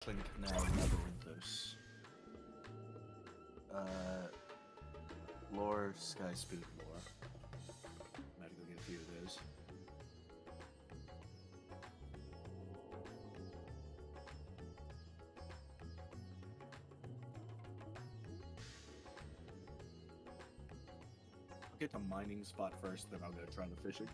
Clink now Labyrinthos. Lore, Sky Speed lore. Might go get a few of those. I'll get to mining spot first, then I'll go try the fishing.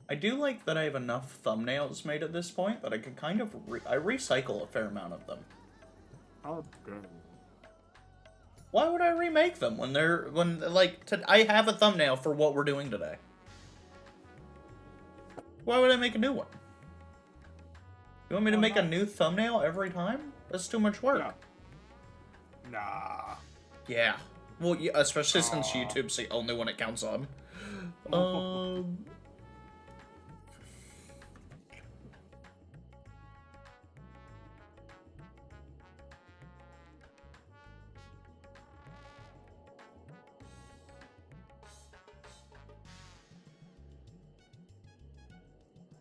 I do like that I have enough thumbnails made at this point that I can kind of I recycle a fair amount of them. Oh, good. Why would I remake them when I have a thumbnail for what we're doing today? Why would I make a new one? You want me to make a new thumbnail every time? That's too much work. Yeah. Nah. Yeah. Well, yeah, especially since YouTube's the only one it counts on.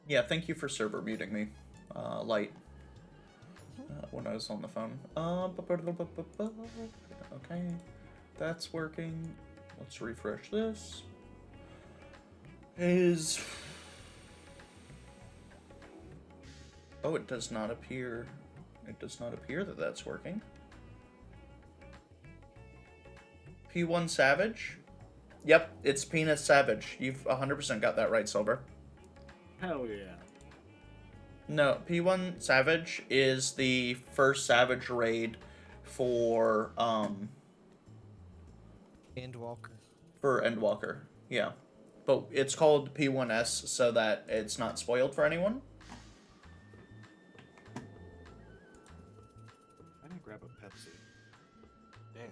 Yeah, thank you for server muting me, Light, when I was on the phone. Okay, that's working. Let's refresh this. Oh, it does not appear. It does not appear that that's working. P1 Savage? Yep, it's P1S Savage. You've 100% got that right, Silver. Hell yeah. No, P1 Savage is the first Savage raid for Endwalker. For Endwalker, yeah. But it's called P1S so that it's not spoiled for anyone. I didn't grab a Pepsi. Damn.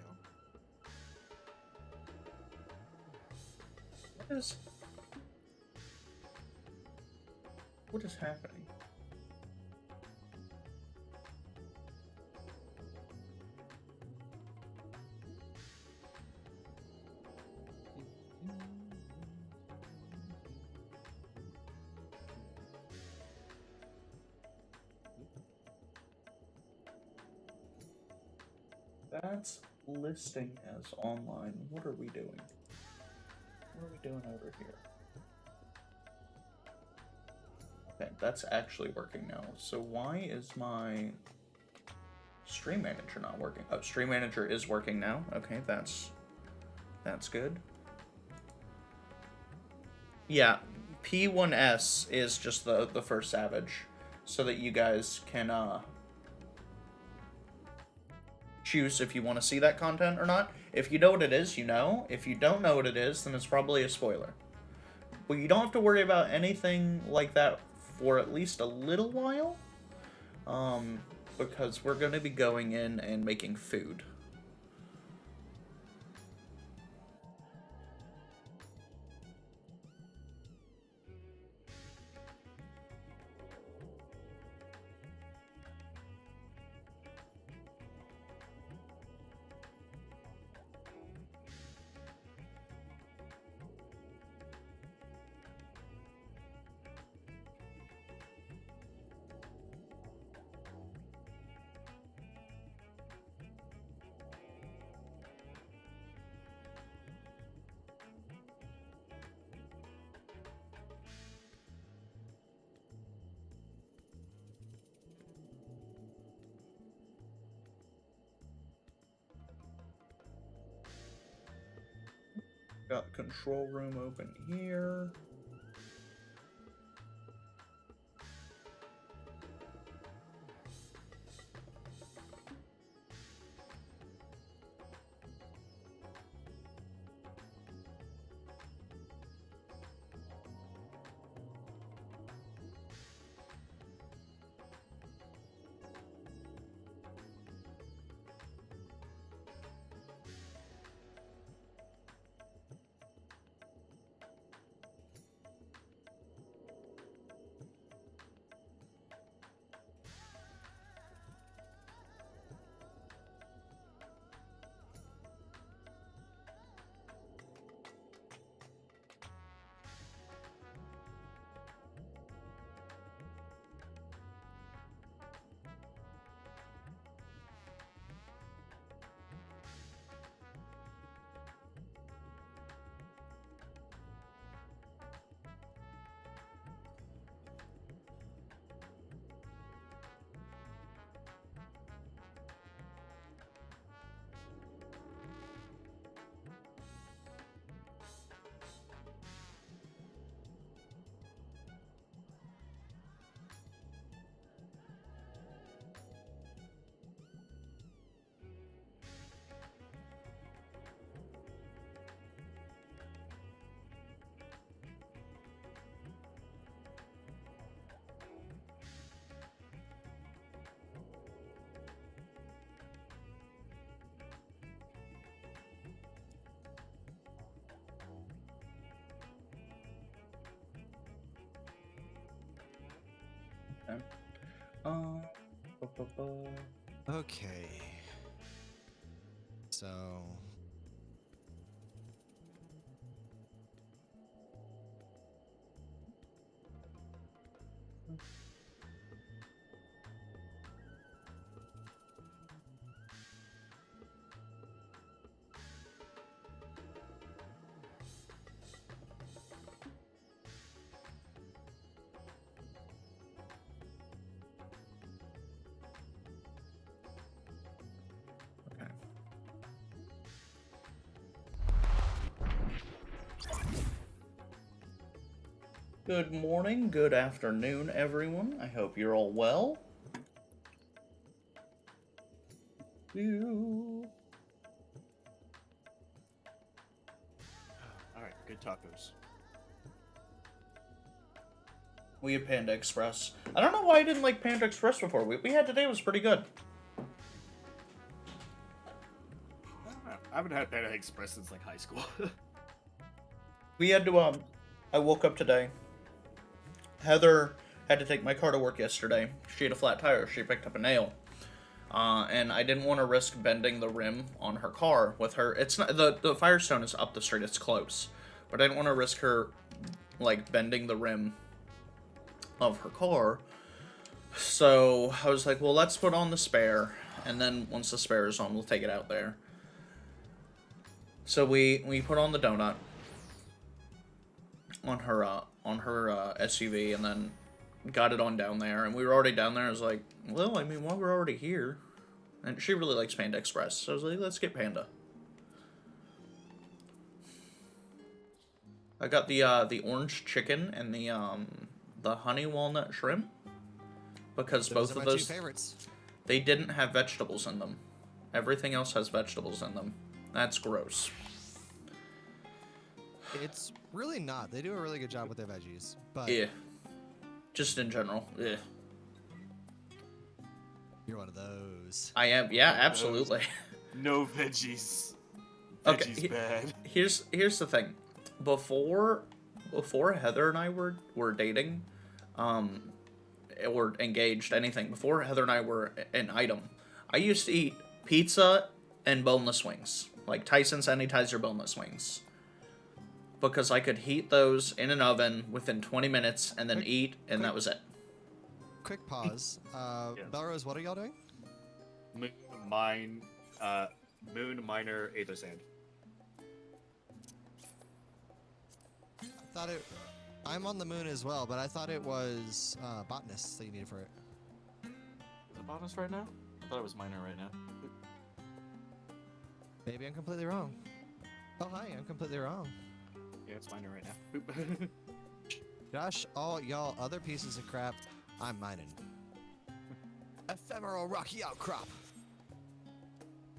What is happening? That's listing as online. What are we doing? What are we doing over here? Okay, that's actually working now. So why is my Stream Manager not working? Oh, Stream Manager is working now. Okay, that's good. Yeah, P1S is just the first Savage, so that you guys can choose if you want to see that content or not. If you know what it is, you know. If you don't know what it is, then it's probably a spoiler. But you don't have to worry about anything like that for at least a little while, because we're going to be going in and making food. Got control room open here. Okay. Okay. So. Good morning, good afternoon, everyone. I hope you're all well. Alright, good tacos. We had Panda Express. I don't know why I didn't like Panda Express before. We had today was pretty good. I haven't had Panda Express since like high school. We had to, I woke up today. Heather had to take my car to work yesterday. She had a flat tire. She picked up a nail. And I didn't want to risk bending the rim on her car with her. It's not, the Firestone is up the street. It's close. But I didn't want to risk her, like, bending the rim of her car. So I was like, well, let's put on the spare. And then once the spare is on, we'll take it out there. So we put on the donut on her SUV, and then got it on down there, and we were already down there. I was like, well, I mean, while we're already here, and she really likes Panda Express, so I was like, let's get Panda. I got the orange chicken and the honey walnut shrimp, because Those both are of my those, two favorites. they didn't have vegetables in them. Everything else has vegetables in them. That's gross. It's really not. They do a really good job with their veggies, but Yeah. Just in general. Yeah. you're one of those. I am. Yeah, absolutely. No veggies. Okay, Veggies bad. Here's the thing. Before Heather and I were dating, or engaged, anything, before Heather and I were an item, I used to eat pizza and boneless wings. Like Tyson sanitizer boneless wings. Because I could heat those in an oven within 20 minutes and then eat, and that was it. Quick pause. Yes. Belrose, what are y'all doing? Moon, Miner, Aether Sand. I'm on the moon as well, but I thought it was botanists that you needed for it. Is it bonus right now? I thought it was minor right now. Maybe I'm completely wrong. Oh, hi, I'm completely wrong. Yeah, it's Miner right now. Gosh, all y'all other pieces of crap, I'm mining. Ephemeral rocky outcrop.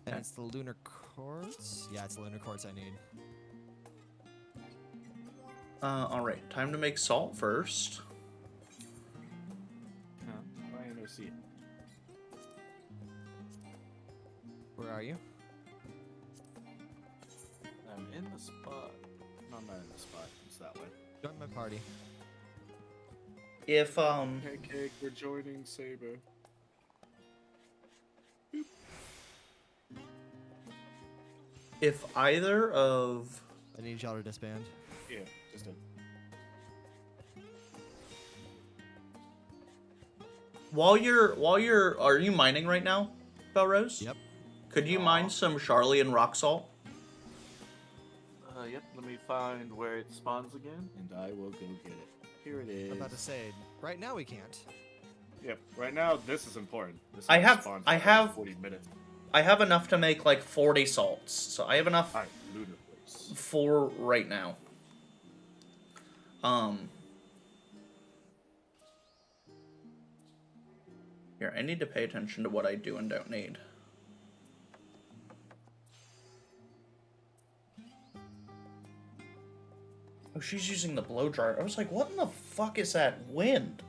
And it's the lunar quartz? Yeah, it's the lunar quartz I need. Alright, time to make salt first. No, I no see it. Where are you? I'm in the spot. No, I'm not in the spot. It's that way. Join my party. If, Hey, Cake, we're joining Saber. if either of... I need y'all to disband. Yeah, just did. While you're, are you mining right now, Belrose? Yep. Could you mine some Charlian rock salt? Yep, let me find where it spawns again. And I will go get it. Here it is. I'm about to say, right now we can't. Yep, right now this is important. This I one have- spawns I for have- 40 minutes. I have enough to make like 40 salts, so I have enough Alright, Lunar Place. for right now. Here, I need to pay attention to what I do and don't need. Oh, she's using the blow dryer. I was like, what in the fuck is that wind?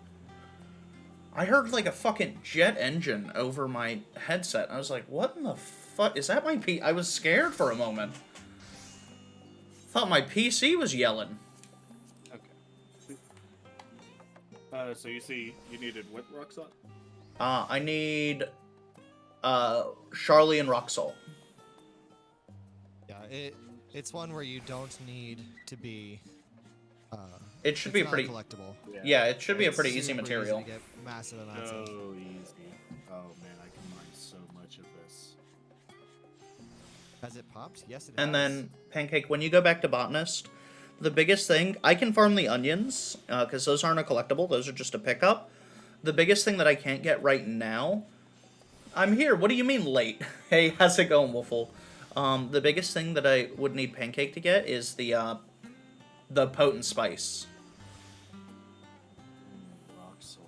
I heard like a fucking jet engine over my headset. I was like, what in the fuck? Is that my P? I was scared for a moment. Thought my PC was yelling. Okay. So you see, you needed what rock salt? I need Charlie and Rock Salt. Yeah, it's one where you don't need to be. It should it's be not pretty. collectible. Yeah, it should be a It's pretty easy super material. to get massive amounts So of. easy. Oh man, I can mine so much of this. Has it popped? Yes, it has. And then Pancake, when you go back to Botanist, the biggest thing I can farm the onions because those aren't a collectible; those are just a pickup. The biggest thing that I can't get right now. I'm here. What do you mean late? Hey, how's it going, Wolfle? The biggest thing that I would need Pancake to get is the potent spice. Rock salt.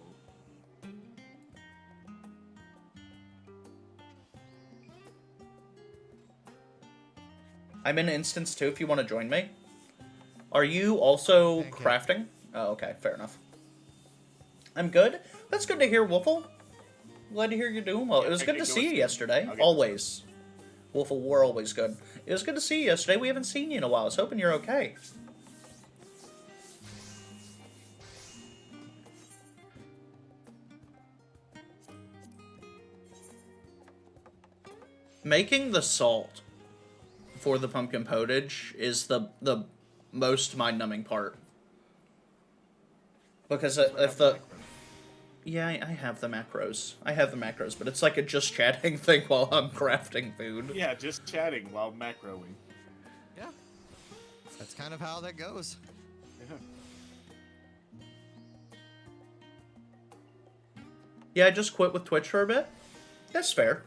I'm in instance 2 if you want to join me. Are you also Pancake. crafting? Oh, okay, fair enough. I'm good. That's good to hear, Wolfle. Glad to hear you're doing well. Yeah, It was good to Pancake, see you yours, yesterday. I'll get this Always. Wolfle, we're always good. It was good to see you yesterday. We haven't seen you in a while. I was hoping you're okay. Making the salt for the pumpkin potage is the most mind-numbing part. Because if the... Yeah, I have the macros. I have the macros, but it's like a just chatting thing while I'm crafting food. Yeah, just chatting while macroing. Yeah, that's kind of how that goes. Yeah. Yeah, I just quit with Twitch for a bit. That's fair.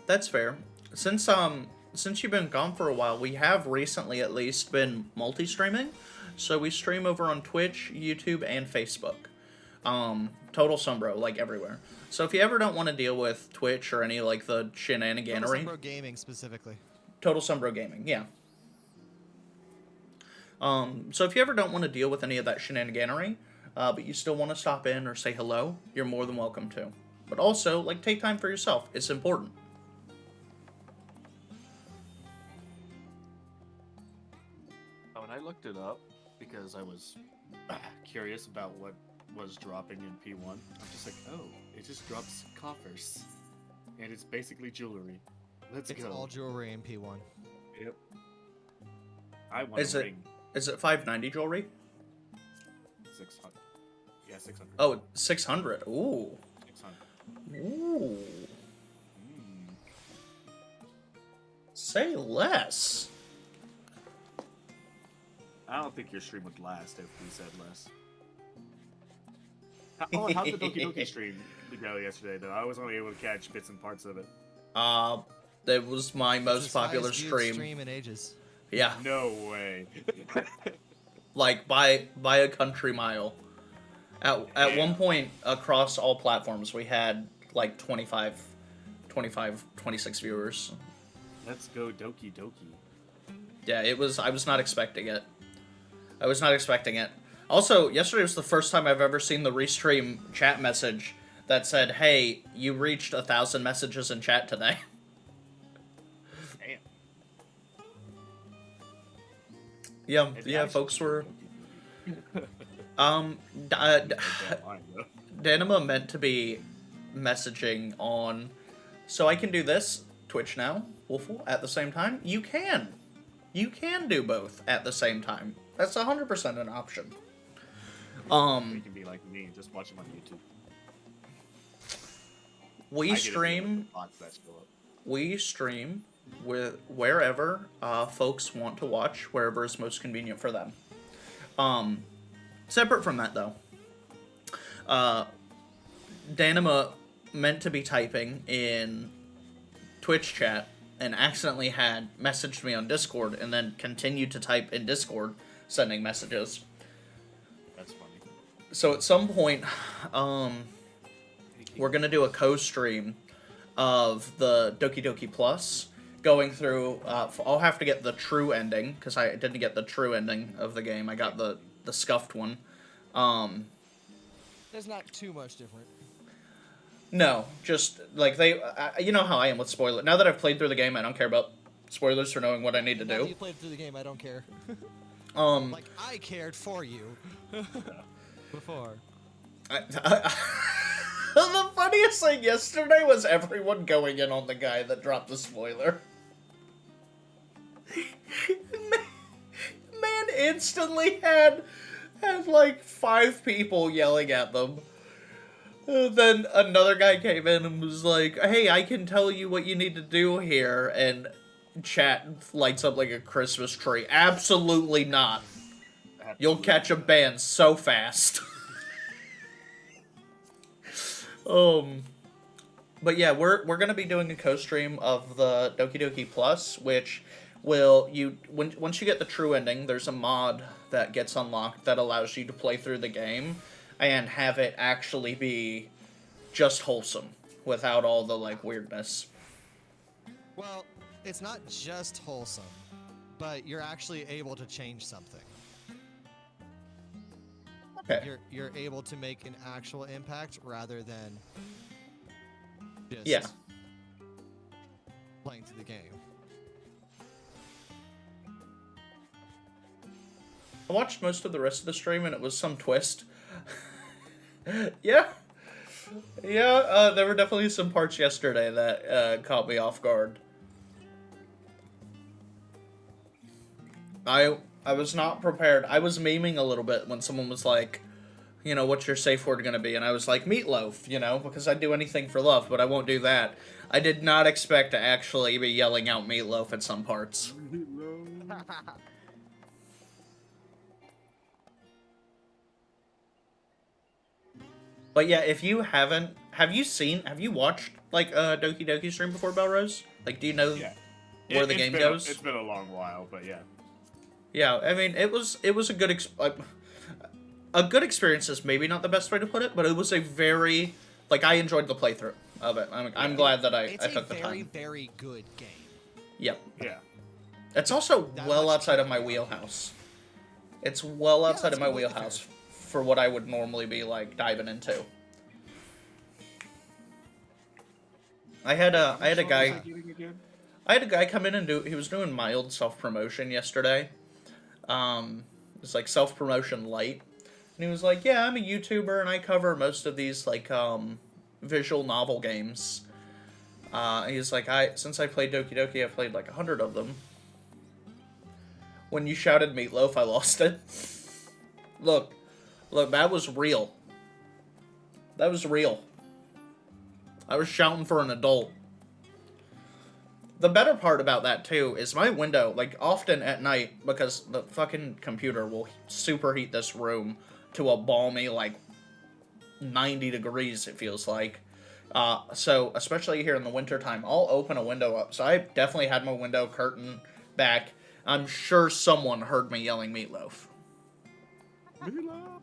That's fair. Since you've been gone for a while, we have recently at least been multi-streaming. So we stream over on Twitch, YouTube, and Facebook. Total Sumbro, like everywhere. So if you ever don't want to deal with Twitch or any like the shenaniganery, Pro Gaming specifically. Total Sumbro Gaming, yeah. So if you ever don't want to deal with any of that shenaniganery, but you still want to stop in or say hello, you're more than welcome to. But also, like, take time for yourself. It's important. When I looked it up, Because I was curious about what was dropping in P1. I'm just like, oh, it just drops coffers. And it's basically jewelry. Let's It's go. all jewelry in P1. Yep. I want Is a it- ring. Is it 590 jewelry? 600. Yeah, 600. Oh, 600. Ooh. 600. Ooh. Mm. Say less. I don't think your stream would last if we said less. How'd the Doki Doki stream go yesterday, though? I was only able to catch bits and parts of it. That was my It's most his popular highest viewed stream. stream in ages. Yeah, No way. like by a country mile. At one point across all platforms, we had like 25, 26 viewers. Let's go Doki Doki. Yeah, it was. I was not expecting it. I was not expecting it. Also, yesterday was the first time I've ever seen the restream chat message that said, "Hey, you reached 1,000 messages in chat today." Damn. Yeah, Maybe yeah, I should folks do were. Doki Doki. That line, though. Danima meant to be messaging on, so I can do this Twitch now, Wolfle, at the same time. You can do both at the same time. That's 100% an option. You can be like me and just watch them on YouTube. We I get it with stream. the bots that show up. We stream with wherever folks want to watch, wherever is most convenient for them. Separate from that, though, Danima meant to be typing in Twitch chat and accidentally had messaged me on Discord and then continued to type in Discord, sending messages. That's funny. So at some point, we're gonna do a co-stream of the Doki Doki Plus, going through. I'll have to get the true ending because I didn't get the true ending of the game. I got the scuffed one. There's not too much different. No, just like you know how I am with spoilers. Now that I've played through the game, I don't care about spoilers for knowing what I need to Now that do. you played through the game, I don't care. Um, Like, I cared for you. before. The funniest thing yesterday was everyone going in on the guy that dropped the spoiler. Man instantly had like 5 people yelling at them. Then another guy came in and was like, hey, I can tell you what you need to do here, and chat lights up like a Christmas tree. Absolutely not. You'll catch a ban so fast. But yeah, we're gonna be doing a co-stream of the Doki Doki Plus, which will once you get the true ending, there's a mod that gets unlocked that allows you to play through the game and have it actually be just wholesome without all the like weirdness. Well, it's not just wholesome, but you're actually able to change something. Okay. You're able to make an actual impact rather than just playing through the game. I watched most of the rest of the stream and it was some twist. Yeah. Yeah, there were definitely some parts yesterday that caught me off guard. I was not prepared. I was memeing a little bit when someone was like, you know, what's your safe word gonna be? And I was like, meatloaf, you know, because I'd do anything for love, but I won't do that. I did not expect to actually be yelling out meatloaf at some parts. But yeah, if you haven't, have you watched, like, Doki Doki stream before, Belrose? Like, do you know where the game goes? It's been a long while, but yeah. Yeah, I mean, it was a good experience is maybe not the best way to put it, but it was a very, like, I enjoyed the playthrough of it. I'm glad that I took the time. It's a very, very good game. Yep. Yeah. It's also well outside of my wheelhouse. It's well outside of my completely wheelhouse fair. for what I would normally be, like, diving into. I had a guy come in and he was doing mild self-promotion yesterday. It's like self-promotion light. And he was like, yeah, I'm a YouTuber and I cover most of these, like, visual novel games. He's like, since I played Doki Doki, I've played like 100 of them. When you shouted meatloaf, I lost it. Look, that was real. That was real. I was shouting for an adult. The better part about that, too, is my window, like, often at night, because the fucking computer will superheat this room to a balmy, like, 90 degrees, it feels like. So, especially here in the wintertime, I'll open a window up. So I definitely had my window curtain back. I'm sure someone heard me yelling meatloaf. Meatloaf.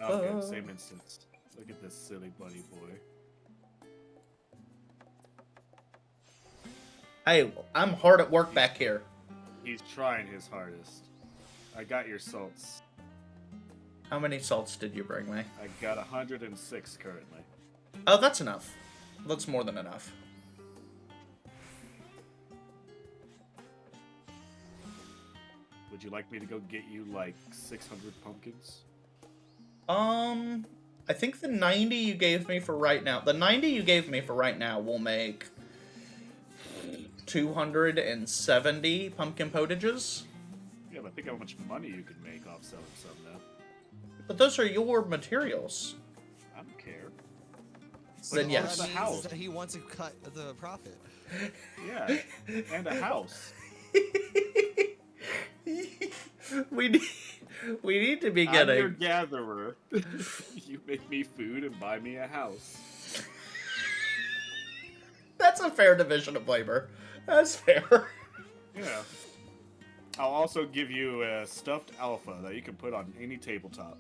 Okay, same instance. Look at this silly bunny boy. Hey, I'm hard at work back here. He's trying his hardest. I got your salts. How many salts did you bring me? I got 106 currently. Oh, that's enough. That's more than enough. Would you like me to go get you like 600 pumpkins? I think the 90 you gave me for right now, will make 270 pumpkin potages. Yeah, but think how much money you could make off selling some now. But those are your materials. I don't care. Then All yes. that means House. is that he wants to cut the profit. Yeah, and a house. we need to be I'm your getting. gatherer. You make me food and buy me a house. That's a fair division of labor. That's fair. Yeah. I'll also give you a stuffed alpha that you can put on any tabletop.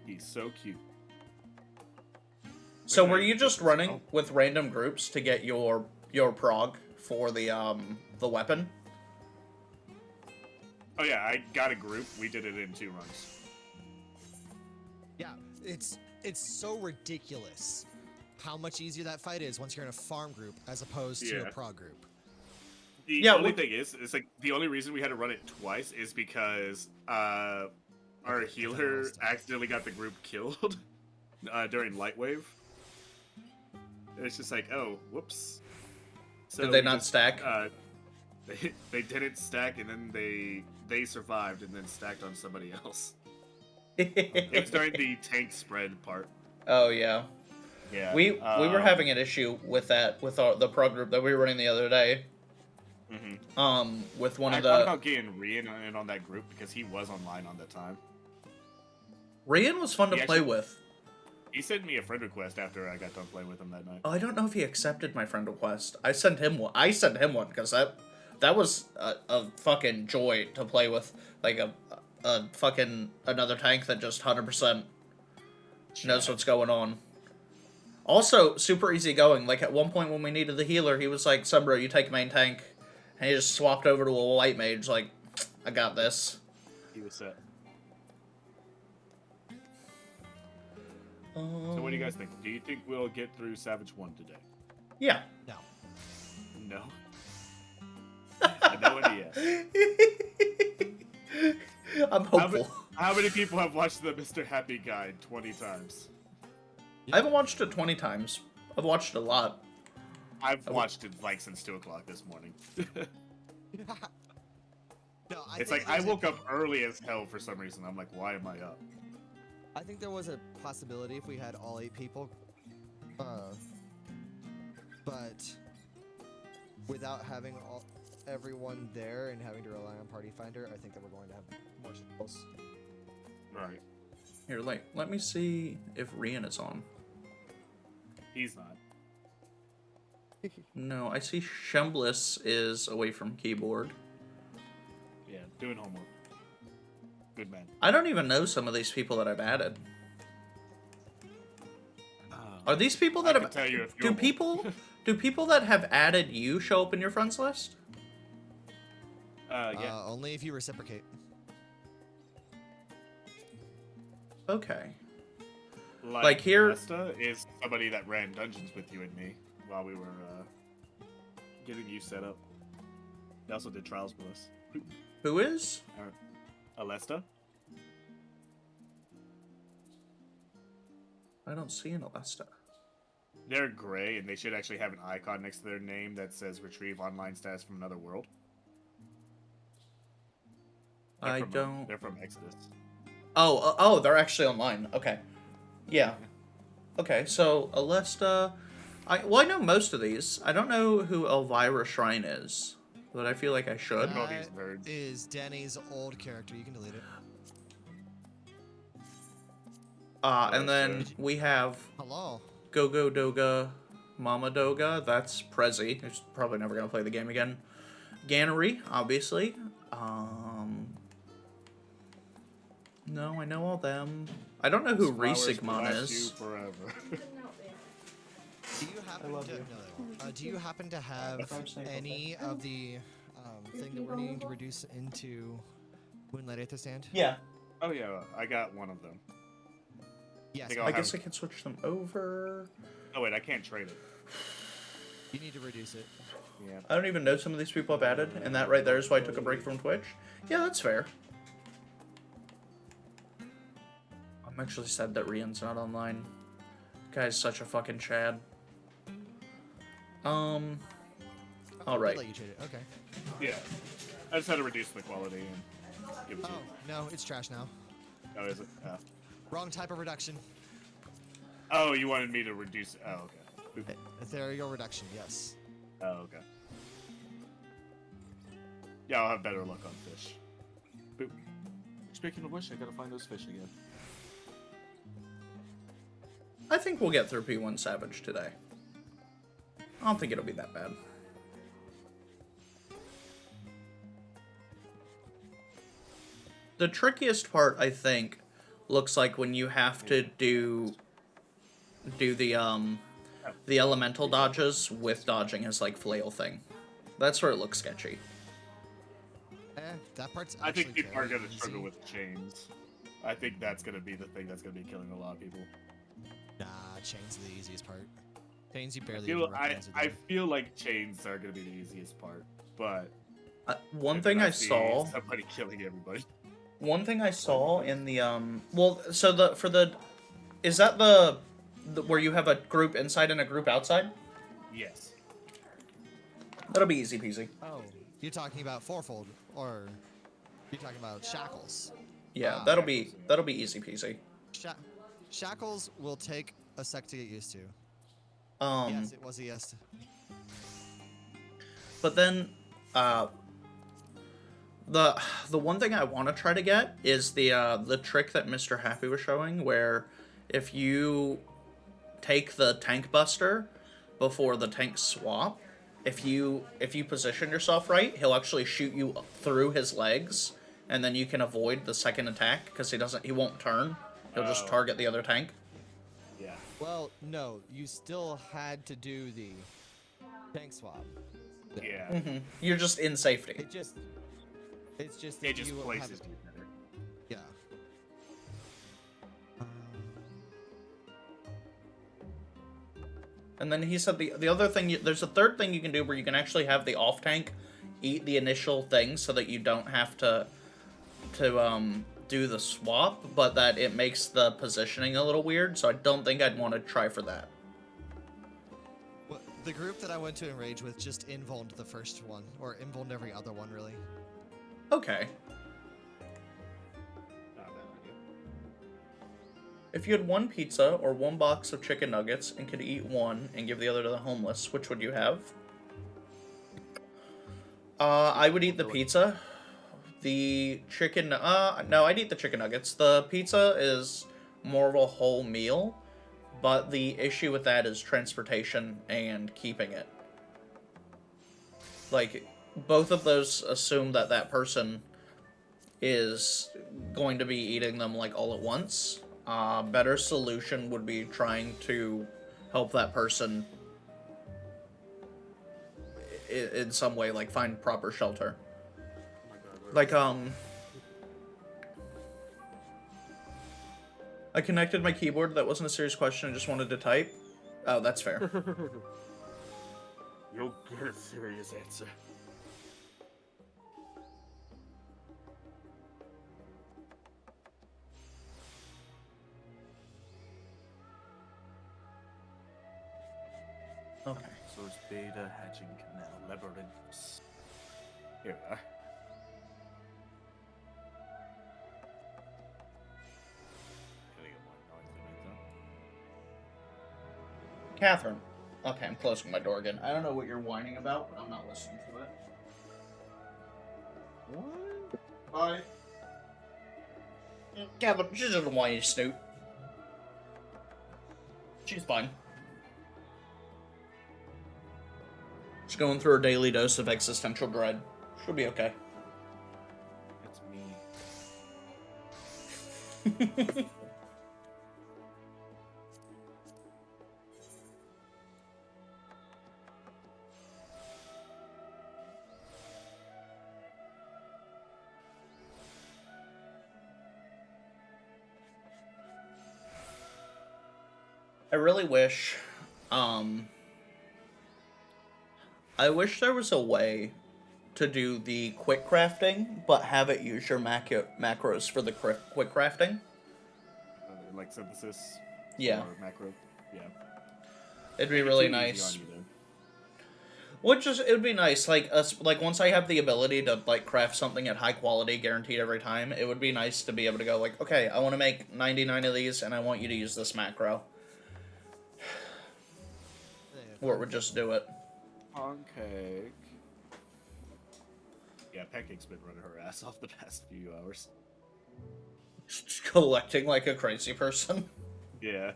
He's so cute. So were you just running with random groups to get your prog for the weapon? Oh yeah, I got a group. We did it in 2 runs. Yeah, it's so ridiculous how much easier that fight is once you're in a farm group as opposed to a prog group. The only thing is, it's like the only reason we had to run it twice is because our healer accidentally got the group killed during Lightwave. It's just like, oh, whoops. So Did they not stack? They didn't stack, and then they survived and then stacked on somebody else. It was during the tank spread part. Oh yeah. Yeah. We were having an issue with that with the pro group that we were running the other day. With one of the. I thought about getting Rian in on that group because he was online on that time. Rian was fun to play with. He sent me a friend request after I got done playing with him that night. Oh, I don't know if he accepted my friend request. I sent him one because that was a fucking joy to play with, like a fucking another tank that just 100% knows what's going on. Also, super easy going. Like at one point when we needed the healer, he was like, "Sumbro, you take main tank," and he just swapped over to a white mage. Like, I got this. He was set. So what do you guys think? Do you think we'll get through Savage 1 today? Yeah. No. No. I know it is. I'm hopeful. How many people have watched the Mr. Happy Guide 20 times? I haven't watched it 20 times. I've watched it a lot. I've watched it like since 2 o'clock this morning. No, it's like I woke up early as hell for some reason. I'm like, why am I up? I think there was a possibility if we had all 8 people, but without having everyone there and having to rely on Party Finder, I think that we're going to have more struggles. Right. Here, let me see if Rian is on. He's not. No, I see Shembliss is away from keyboard. Yeah, doing homework. Good man. I don't even know some of these people that I've added. Are these people that have? Tell you if do people that have added you show up in your friends list? Yeah. Only if you reciprocate. Okay. Like here, Nesta is somebody that ran dungeons with you and me while we were getting you set up. They also did trials with us. Who is? Alesta? I don't see an Alesta. They're gray, and they should actually have an icon next to their name that says "Retrieve online status from another world." They're from Exodus. Oh, they're actually online. Okay. Yeah. Okay, so Alesta... I know most of these. I don't know who Elvira Shrine is, but I feel like I should. That is Danny's old character. You can delete it. And then we have... Hello. Gogo Doga Mama Doga. That's Prezi, who's probably never going to play the game again. Gannery, obviously. No, I know all them. I don't know who Resigmon is. Do you happen to have any of the thing that we're needing to reduce into Moonlight Aether Stand? Yeah. Oh yeah, I got one of them. Yes. I guess I can switch them over. Oh wait, I can't trade it. You need to reduce it. Yeah. I don't even know some of these people I've added, and that right there is why I took a break from Twitch. Yeah, that's fair. I'm actually sad that Rian's not online. Guy's such a fucking Chad. All right. Let you trade it. Okay. Yeah. I just had to reduce the quality and give it to you. No, it's trash now. Oh, is it? Oh. Wrong type of reduction. Oh, you wanted me to reduce... Oh, okay. Ethereal reduction, yes. Oh, okay. Yeah, I'll have better luck on fish. Boop. Speaking of which, I gotta find those fish again. I think we'll get through P1 Savage today. I don't think it'll be that bad. The trickiest part, I think, looks like when you have to do the elemental dodges with dodging his like flail thing. That's where it looks sketchy. That part's I think people are gonna easy. struggle with chains. I think that's gonna be the thing that's gonna be killing a lot of people. Nah, chains are the easiest part. Chains you I barely feel, even recognize it. I feel like chains are gonna be the easiest part, but one thing I saw. Somebody killing everybody. One thing I saw in the well, so is that the where you have a group inside and a group outside? Yes. That'll be easy peasy. Oh, you're talking about fourfold, or you're talking about shackles? Yeah, that'll be easy peasy. Shackles will take a sec to get used to. Yes, it was a yes. But then, the one thing I want to try to get is the trick that Mr. Happy was showing, where if you take the tank buster before the tank swap, if you position yourself right, he'll actually shoot you through his legs, and then you can avoid the second attack because he won't turn. He'll just target the other tank. Yeah. Well, no, you still had to do the tank swap. Yeah. Mm-hmm. You're just in safety. It's just It just places you better. Yeah. And then he said the other thing, there's a third thing you can do where you can actually have the off tank eat the initial thing so that you don't have to do the swap, but that it makes the positioning a little weird, so I don't think I'd want to try for that. Well, the group that I went to Enrage with just invulned the first one, or invulned every other one, really. Okay. Not a bad idea. If you had one pizza or one box of chicken nuggets and could eat one and give the other to the homeless, which would you have? I would eat the pizza. The chicken, no, I'd eat the chicken nuggets. The pizza is more of a whole meal, but the issue with that is transportation and keeping it. Like, both of those assume that that person is going to be eating them, like, all at once. Better solution would be trying to help that person in some way, like, find proper shelter. Like, I connected my keyboard. That wasn't a serious question. I just wanted to type. Oh, that's fair. You'll get a serious answer. Okay. Source beta, hatching canal, labyrinths. Here we are. Gotta get more noise to make though. Catherine. Okay, I'm closing my door again. I don't know what you're whining about, but I'm not listening to it. What? Bye. Catherine, she's just a whiny snoot. She's fine. She's going through her daily dose of existential dread. She'll be okay. It's me. I really wish, I wish there was a way to do the quick crafting, but have it use your macros for the quick crafting. Like synthesis. Yeah. Or macro. Yeah. It'd be really nice. It would be nice, like once I have the ability to like craft something at high quality, guaranteed every time. It would be nice to be able to go like, okay, I want to make 99 of these, and I want you to use this macro. Or it would just do it. Pancake. Yeah, Pancake's been running her ass off the past few hours. Just collecting like a crazy person. Yeah.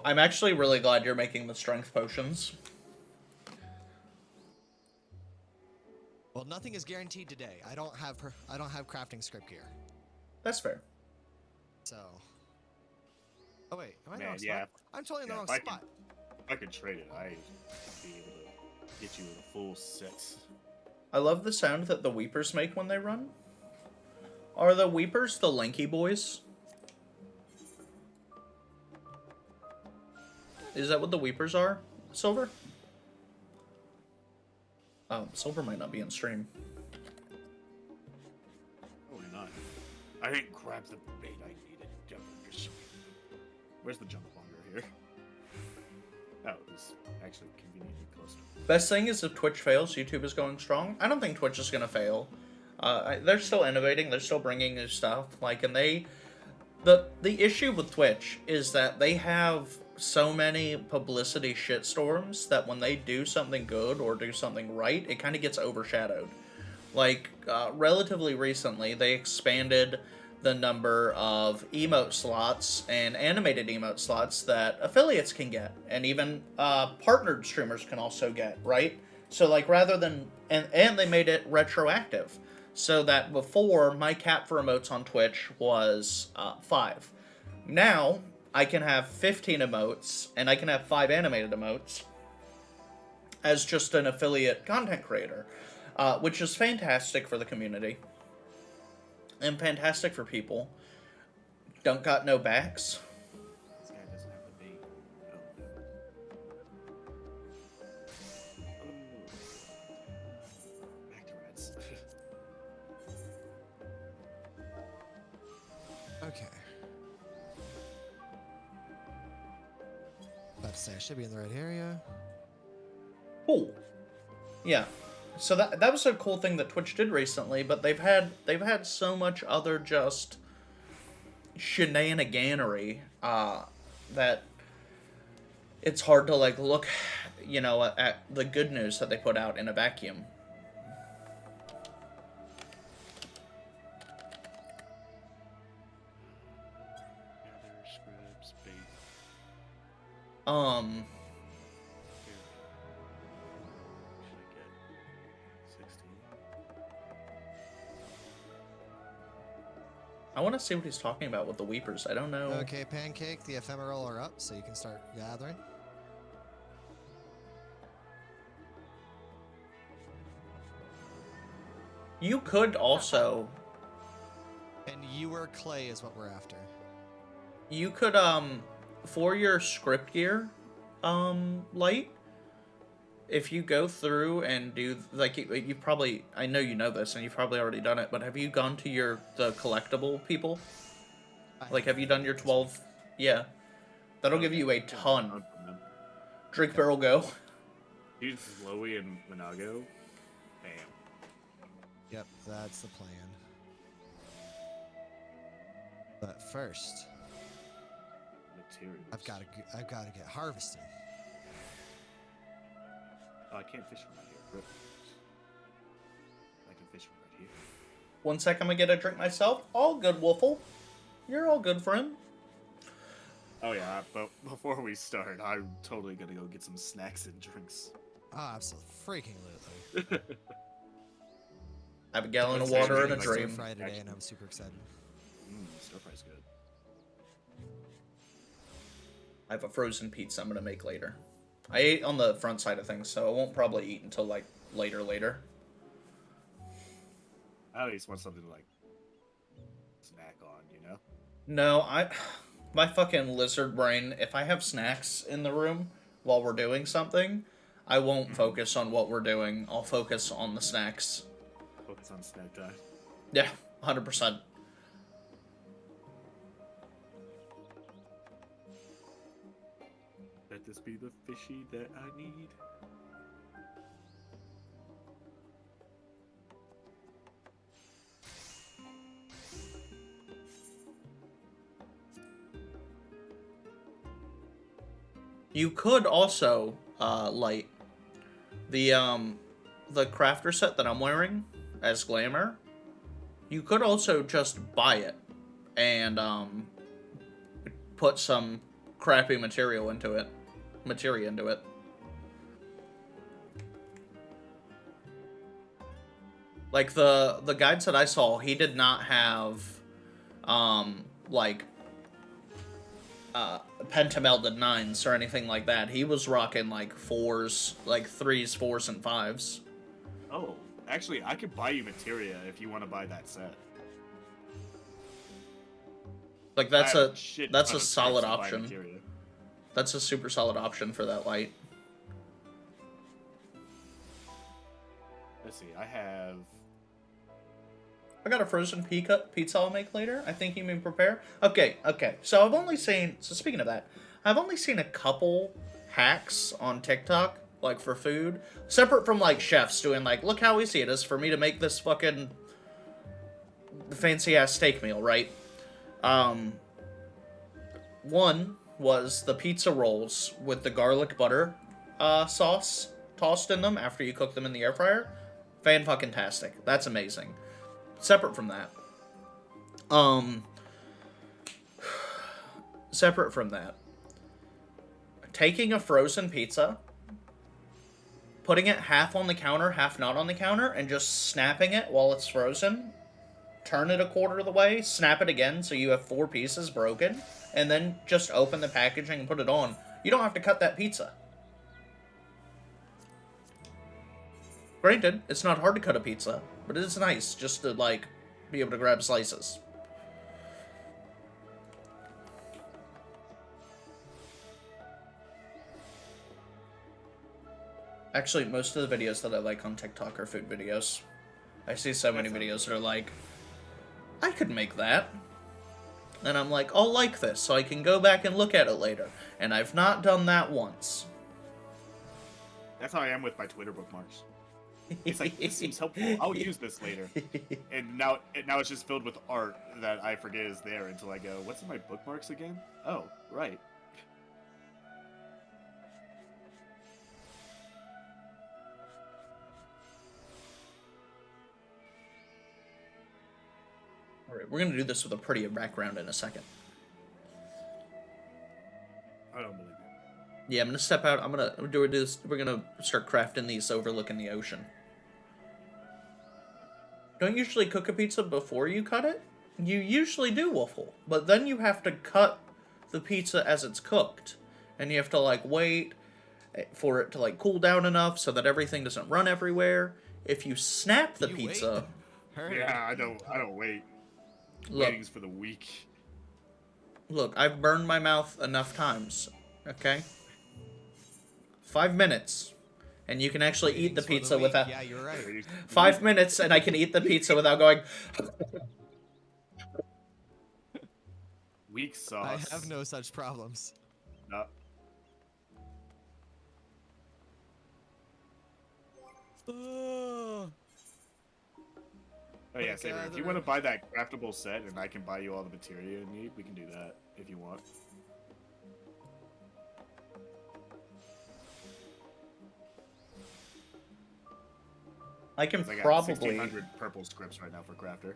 I'm actually really glad you're making the strength potions. Well, nothing is guaranteed today. I don't have crafting script gear. That's fair. So. Oh wait, am I in the Man, wrong yeah. spot? I'm totally in the wrong I spot. If I could trade it, I'd be able to get you with a full set. I love the sound that the Weepers make when they run. Are the Weepers the lanky boys? Is that what the Weepers are? Silver? Oh, Silver might not be in stream. Probably not. I didn't grab the bait I needed. Where's the jump longer here? Oh, it was actually conveniently close to me. Best thing is if Twitch fails, YouTube is going strong. I don't think Twitch is gonna fail. They're still innovating. They're still bringing new stuff. Like, and the issue with Twitch is that they have so many publicity shitstorms that when they do something good or do something right, it kind of gets overshadowed. Like, relatively recently, they expanded the number of emote slots and animated emote slots that affiliates can get, and even partnered streamers can also get, right? So, like, rather than... And they made it retroactive. So that before, my cap for emotes on Twitch was 5. Now, I can have 15 emotes, and I can have 5 animated emotes as just an affiliate content creator, which is fantastic for the community and fantastic for people. Don't got no backs. This guy doesn't have the bait. Oh. Back to reds. Okay. About to say I should be in the right area. Cool. Yeah. So that was a cool thing that Twitch did recently, but they've had so much other just shenaniganery that it's hard to like look, you know, at the good news that they put out in a vacuum. Gather, scripts, bait. Um. I want to see what he's talking about with the Weepers. I don't know. Okay, Pancake, the ephemeral are up, so you can start gathering. You could also... And Ewer Clay is what we're after. You could, for your script gear, light, if you go through and do, like, you probably, I know you know this, and you've probably already done it, but have you gone to the collectible people? Like, have you done your 12? Yeah. That'll give you a ton. Drink Barrel Go. Use Lowy and Minago. Bam. Yep, that's the plan. But first, Materials. I've got to get harvesting. Oh, I can't fish from right here. Rip. I can fish from right here. 1 sec, I'm gonna get a drink myself. All good, Wolfle. You're all good, friend. Oh yeah, but before we start, I'm totally gonna go get some snacks and drinks. Oh, absolutely. I have a gallon of water and a Stir dream. fry today, and I'm super excited. Stir fry's good. I have a frozen pizza I'm gonna make later. I ate on the front side of things, so I won't probably eat until, like, later. I at least want something to, like, snack on, you know? No, my fucking lizard brain, if I have snacks in the room while we're doing something, I won't focus on what we're doing. I'll focus on the snacks. Focus on snack time. Yeah, 100%. Let this be the fishy that I need. You could also, light the crafter set that I'm wearing as Glamour. You could also just buy it and, put some crappy materia into it. Like, the guides that I saw, he did not have, like, pentamelded 9s or anything like that. He was rocking, like, 4s, like 3s, 4s, and 5s. Oh, actually, I could buy you materia if you want to buy that set. Like, that's a solid option. That's a super solid option for that light. Let's see. I got a frozen pizza I'll make later. I think you mean prepare. Okay. So speaking of that, I've only seen a couple hacks on TikTok, like for food, separate from like chefs doing like, look how easy it is for me to make this fucking fancy ass steak meal, right? One was the pizza rolls with the garlic butter sauce tossed in them after you cook them in the air fryer. Fan-fucking-tastic. That's amazing. Separate from that, taking a frozen pizza, putting it half on the counter, half not on the counter, and just snapping it while it's frozen, turn it a quarter of the way, snap it again so you have 4 pieces broken, and then just open the packaging and put it on. You don't have to cut that pizza. Granted, it's not hard to cut a pizza, but it is nice just to, like, be able to grab slices. Actually, most of the videos that I like on TikTok are food videos. I see so many videos that are like, I could make that. And I'm like, I'll like this so I can go back and look at it later. And I've not done that once. That's how I am with my Twitter bookmarks. It's like, this seems helpful. I'll use this later. And now it's just filled with art that I forget is there until I go, what's in my bookmarks again? Oh, right. Alright, we're gonna do this with a prettier background in a second. I don't believe it. Yeah, I'm gonna step out. I'm gonna do this. We're gonna start crafting these overlooking the ocean. Don't usually cook a pizza before you cut it? You usually do, Waffle. But then you have to cut the pizza as it's cooked. And you have to, like, wait for it to, like, cool down enough so that everything doesn't run everywhere. If you snap the pizza... Yeah, I don't wait. Look, Waiting's for the weak. Look, I've burned my mouth enough times, okay? 5 minutes. And you can actually eat the pizza without... Yeah, you're right. 5 minutes and I can eat the pizza without going... Weak sauce. I have no such problems. No. Oh yeah, Saber, if you want to buy that craftable set and I can buy you all the material you need, we can do that if you want. I can I got probably... 1,600 purple scripts right now for crafter.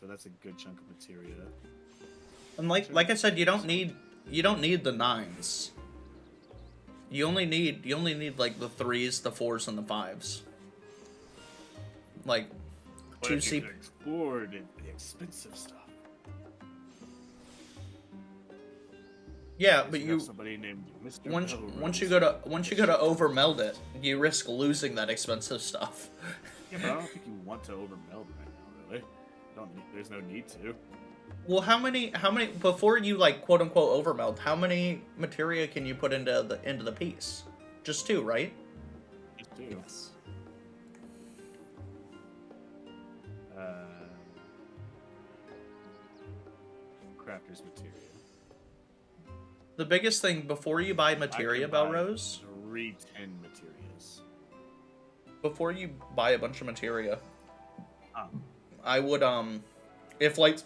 So that's a good chunk of materia. And like I said, you don't need the 9s. You only need like the 3s, the 4s, and the 5s. Like What if you could explore the expensive stuff? Yeah, but you somebody named Mr. once you go to overmeld it, you risk losing that expensive stuff. Yeah, but I don't think you want to overmeld right now, really. There's no need to. Well, how many before you like quote unquote overmeld? How many materia can you put into the piece? Just 2, right? Just 2. Yes. Crafter's materia. The biggest thing before you buy materia, Belrose. 3 10 materials. Before you buy a bunch of materia, I would if like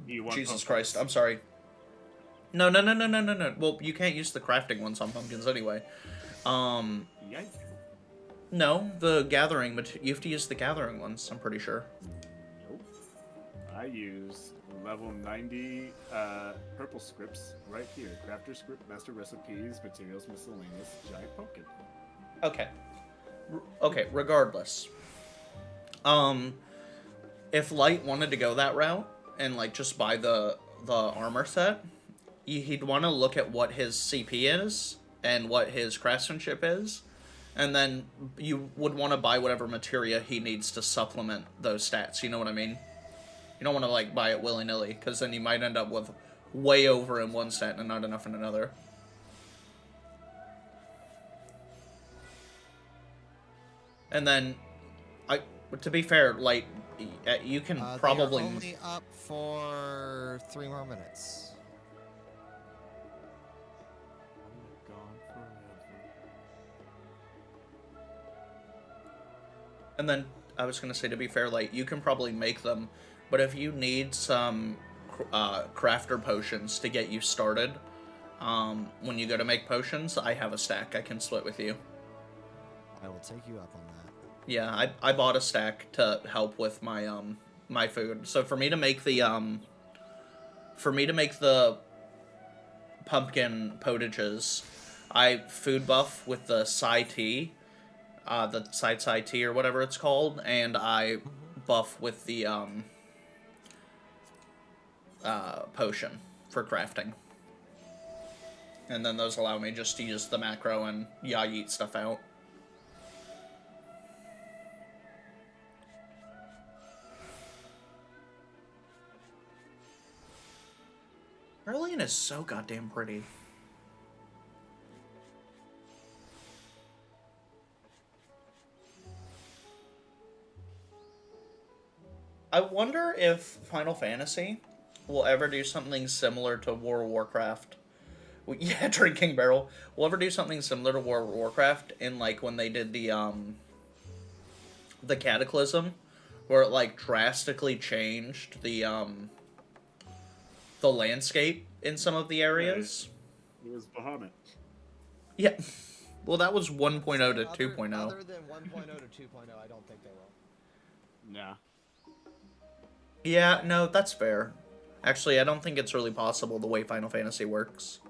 Jesus Christ, I'm sorry. No. Well, you can't use the crafting ones on pumpkins anyway. Yikes. No, the gathering you have to use the gathering ones, I'm pretty sure. Nope. I use level 90 purple scripts right here. Crafter script, master recipes, materials miscellaneous, giant pumpkin. Okay. Okay, regardless. If Light wanted to go that route and like just buy the armor set, he'd want to look at what his CP is and what his craftsmanship is, and then you would want to buy whatever materia he needs to supplement those stats. You know what I mean? You don't want to like buy it willy-nilly, because then you might end up with way over in one stat and not enough in another. And then, to be fair, like, you can probably... They are only up for 3 more minutes. Gone forever. And then, I was going to say, to be fair, like, you can probably make them, but if you need some crafter potions to get you started, when you go to make potions, I have a stack I can split with you. I will take you up on that. Yeah, I bought a stack to help with my my food. So for me to make the pumpkin potages, I food buff with the Psi tea, the Psi tea or whatever it's called, and I buff with the potion for crafting. And then those allow me just to use the macro and yeet stuff out. Cerulean is so goddamn pretty. I wonder if Final Fantasy will ever do something similar to World of Warcraft. Yeah, Drinking Barrel. Will ever do something similar to World of Warcraft in, like, when they did the Cataclysm, where it, like, drastically changed the landscape in some of the areas. It was Bahamut. Yeah. Well, that was 1.0 to 2.0. Other than 1.0 to 2.0, I don't think they will. Nah. Yeah, no, that's fair. Actually, I don't think it's really possible the way Final Fantasy works.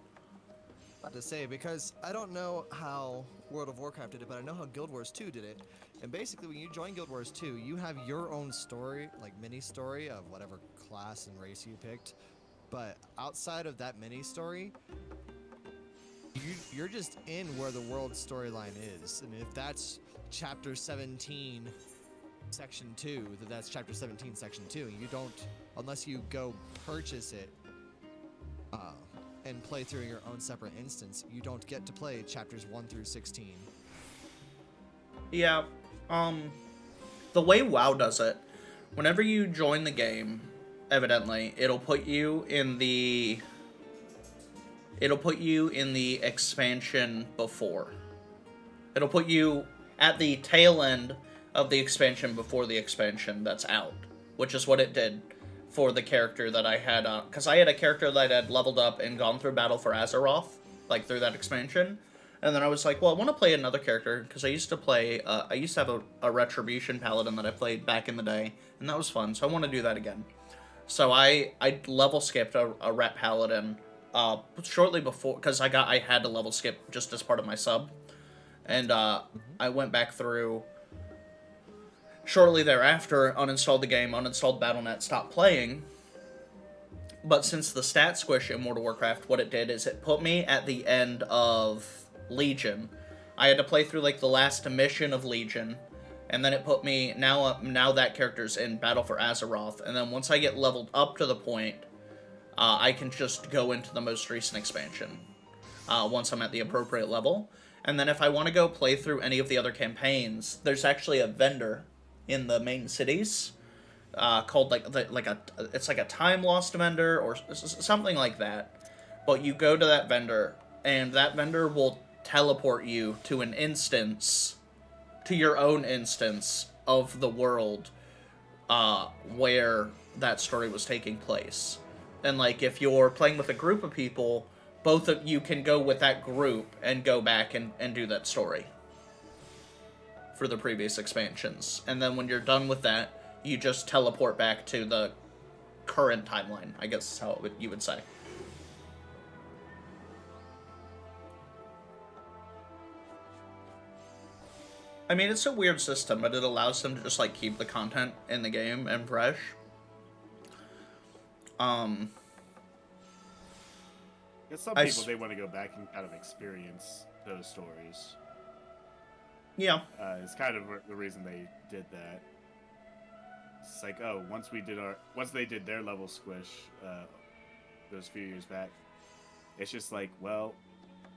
To say, because I don't know how World of Warcraft did it, but I know how Guild Wars 2 did it. And basically, when you join Guild Wars 2, you have your own story, like mini story of whatever class and race you picked. But outside of that mini story, you're just in where the world storyline is. And if that's chapter 17, section 2, then that's chapter 17, section 2. And you don't, unless you go purchase it and play through your own separate instance, you don't get to play chapters 1 through 16. Yeah, the way WoW does it, whenever you join the game, evidently, it'll put you in the expansion before. It'll put you at the tail end of the expansion before the expansion that's out, which is what it did for the character that I had, because I had a character that I had leveled up and gone through Battle for Azeroth, like, through that expansion, and then I was like, well, I want to play another character, because I used to have a Retribution Paladin that I played back in the day, and that was fun, so I want to do that again. So I level skipped a Ret Paladin, shortly before, because I had to level skip just as part of my sub, and I went back through. Shortly thereafter, uninstalled the game, uninstalled Battle.net, stopped playing. But since the stat squish in World of Warcraft, what it did is it put me at the end of Legion. I had to play through, like, the last mission of Legion, and then it put me, now that character's in Battle for Azeroth, and then once I get leveled up to the point, I can just go into the most recent expansion, once I'm at the appropriate level. And then if I want to go play through any of the other campaigns, there's actually a vendor in the main cities, called it's like a time lost vendor or something like that. But you go to that vendor, and that vendor will teleport you to an instance, to your own instance of the world, where that story was taking place. And, like, if you're playing with a group of people, both of you can go with that group and go back and do that story for the previous expansions. And then when you're done with that, you just teleport back to the current timeline, I guess is how you would say. I mean, it's a weird system, but it allows them to just, like, keep the content in the game and fresh. Some people, they want to go back and kind of experience those stories. Yeah. It's kind of the reason they did that. It's like, oh, once they did their level squish, those few years back. It's just like, well,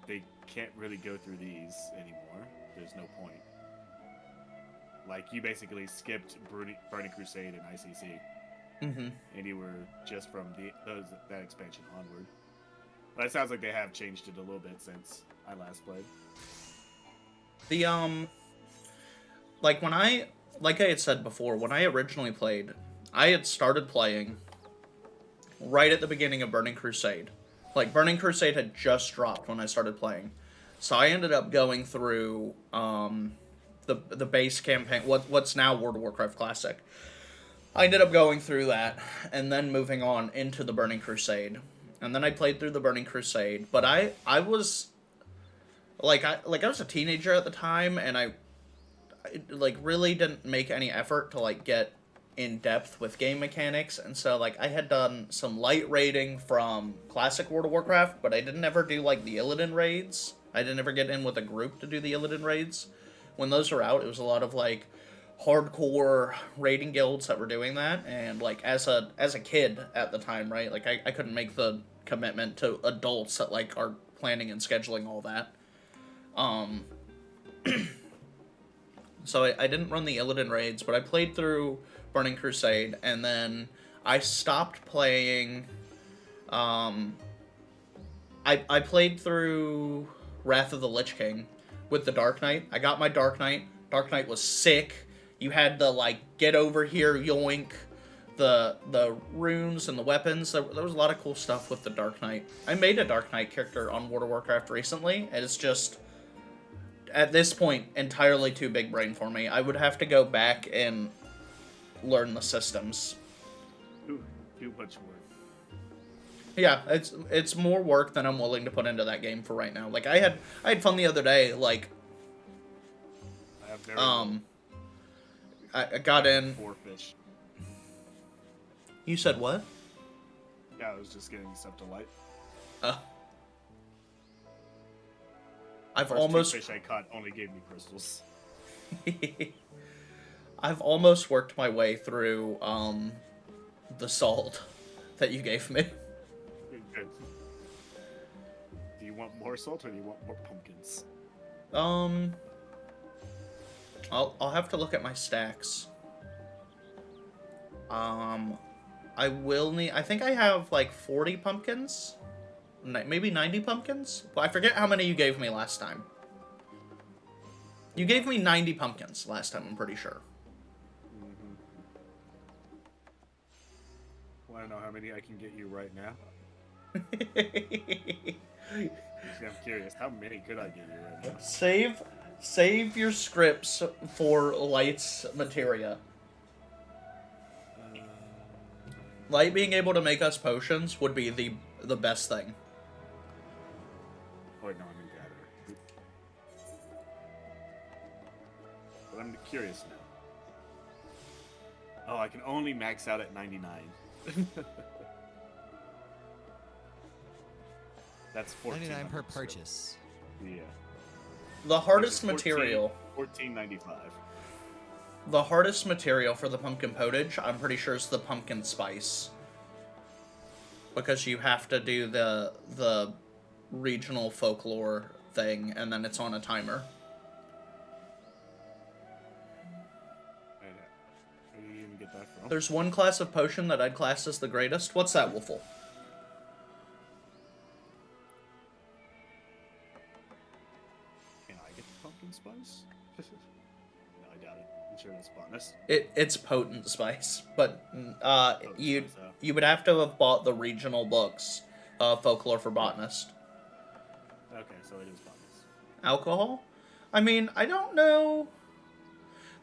they can't really go through these anymore. There's no point. Like, you basically skipped Burning Crusade and ICC. Mm-hmm. And you were just from that expansion onward. But it sounds like they have changed it a little bit since I last played. Like I had said before, when I originally played, I had started playing right at the beginning of Burning Crusade. Like, Burning Crusade had just dropped when I started playing. So I ended up going through, the base campaign, what's now World of Warcraft Classic. I ended up going through that, and then moving on into the Burning Crusade. And then I played through the Burning Crusade, but I was, I was a teenager at the time, and I really didn't make any effort to, get in depth with game mechanics, and so, I had done some light raiding from Classic World of Warcraft, but I didn't ever do, the Illidan raids. I didn't ever get in with a group to do the Illidan raids. When those were out, it was a lot of, hardcore raiding guilds that were doing that, and, as a kid at the time, right, I couldn't make the commitment to adults that, are planning and scheduling all that. So I didn't run the Illidan raids, but I played through Burning Crusade, and then I stopped playing. I played through Wrath of the Lich King with the Dark Knight. I got my Dark Knight. Dark Knight was sick. You had the get over here, yoink, the runes and the weapons. There was a lot of cool stuff with the Dark Knight. I made a Dark Knight character on World of Warcraft recently, and it's just, at this point, entirely too big brain for me. I would have to go back and learn the systems. Too much work. Yeah, it's more work than I'm willing to put into that game for right now. I had fun the other day. I have very I got in. 4 fish. You said what? Yeah, I was just getting stuff to light. I've First almost 2 fish I caught only gave me crystals. I've almost worked my way through the salt that you gave me. Good. Do you want more salt or do you want more pumpkins? I'll have to look at my stacks. I will need. I think I have 40 pumpkins, maybe 90 pumpkins. Well, I forget how many you gave me last time. You gave me 90 pumpkins last time. I'm pretty sure. Mm-hmm. Want to know how many I can get you right now? I'm curious. How many could I get you right now? Save your scripts for Light's materia. Light being able to make us potions would be the best thing. Oh, wait, no, I'm in Gather. But I'm curious now. Oh, I can only max out at 99. That's 14. 99 per purchase. Yeah. The hardest 14, material. 14.95. The hardest material for the pumpkin potage, I'm pretty sure, is the pumpkin spice. Because you have to do the regional folklore thing, and then it's on a timer. Where do you even get that from? There's one class of potion that I'd class as the greatest. What's that, Wolfle? Can I get the pumpkin spice? No, I doubt it. I'm sure that's botanist. It's potent spice, but you spice, huh? you would have to have bought the regional books, Folklore for Botanist. Okay, so it is botanist. Alcohol? I mean, I don't know.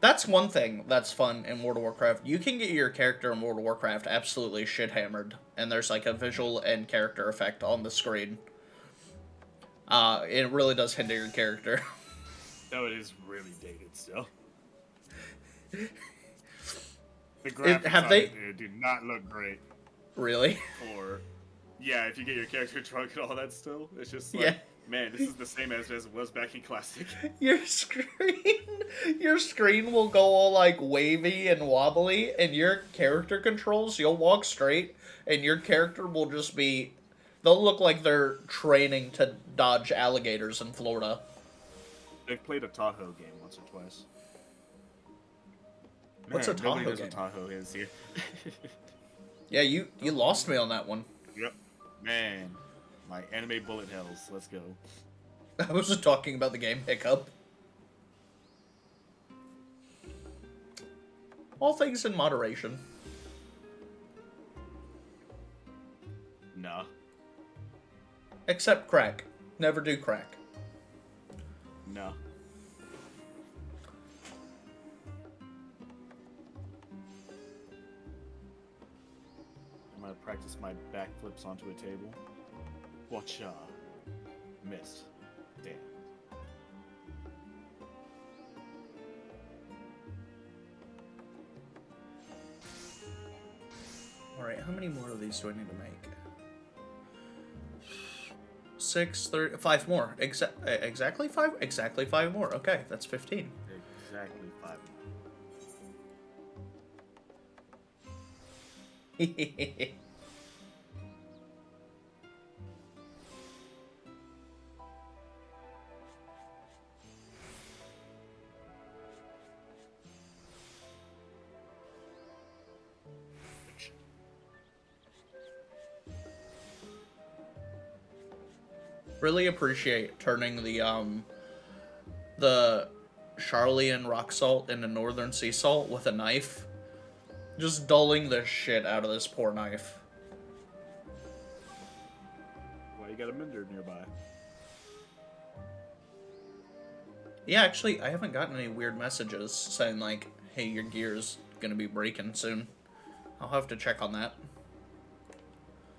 That's one thing that's fun in World of Warcraft. You can get your character in World of Warcraft absolutely shit-hammered, and there's a visual and character effect on the screen. It really does hinder your character. No, it is really dated still. The graphics have on they- it do not look great Really? for... yeah, if you get your character drunk and all that still, it's just like, Yeah. man, this is the same as it was back in Classic. Your screen will go all like wavy and wobbly, and your character controls, you'll walk straight, and your character will just be, they'll look like they're training to dodge alligators in Florida. They've played a Tahoe game once or twice. What's a nobody Tahoe knows game? what Tahoe is here. Yeah, you lost me on that one. Yep. Man, my anime bullet hells. Let's go. I was just talking about the game Hiccup. All things in moderation. Nah. Except crack. Never do crack. No. I'm gonna practice my backflips onto a table. Watcha. Missed. Damn. Alright, how many more of these do I need to make? 6, 30, 5 more. Exactly 5? Exactly 5 more. Okay, that's 15. Exactly 5. Really appreciate turning the Charlian rock salt into northern sea salt with a knife. Just dulling the shit out of this poor knife. Well, you got a mender nearby. Yeah, actually, I haven't gotten any weird messages saying, like, hey, your gear's gonna be breaking soon. I'll have to check on that.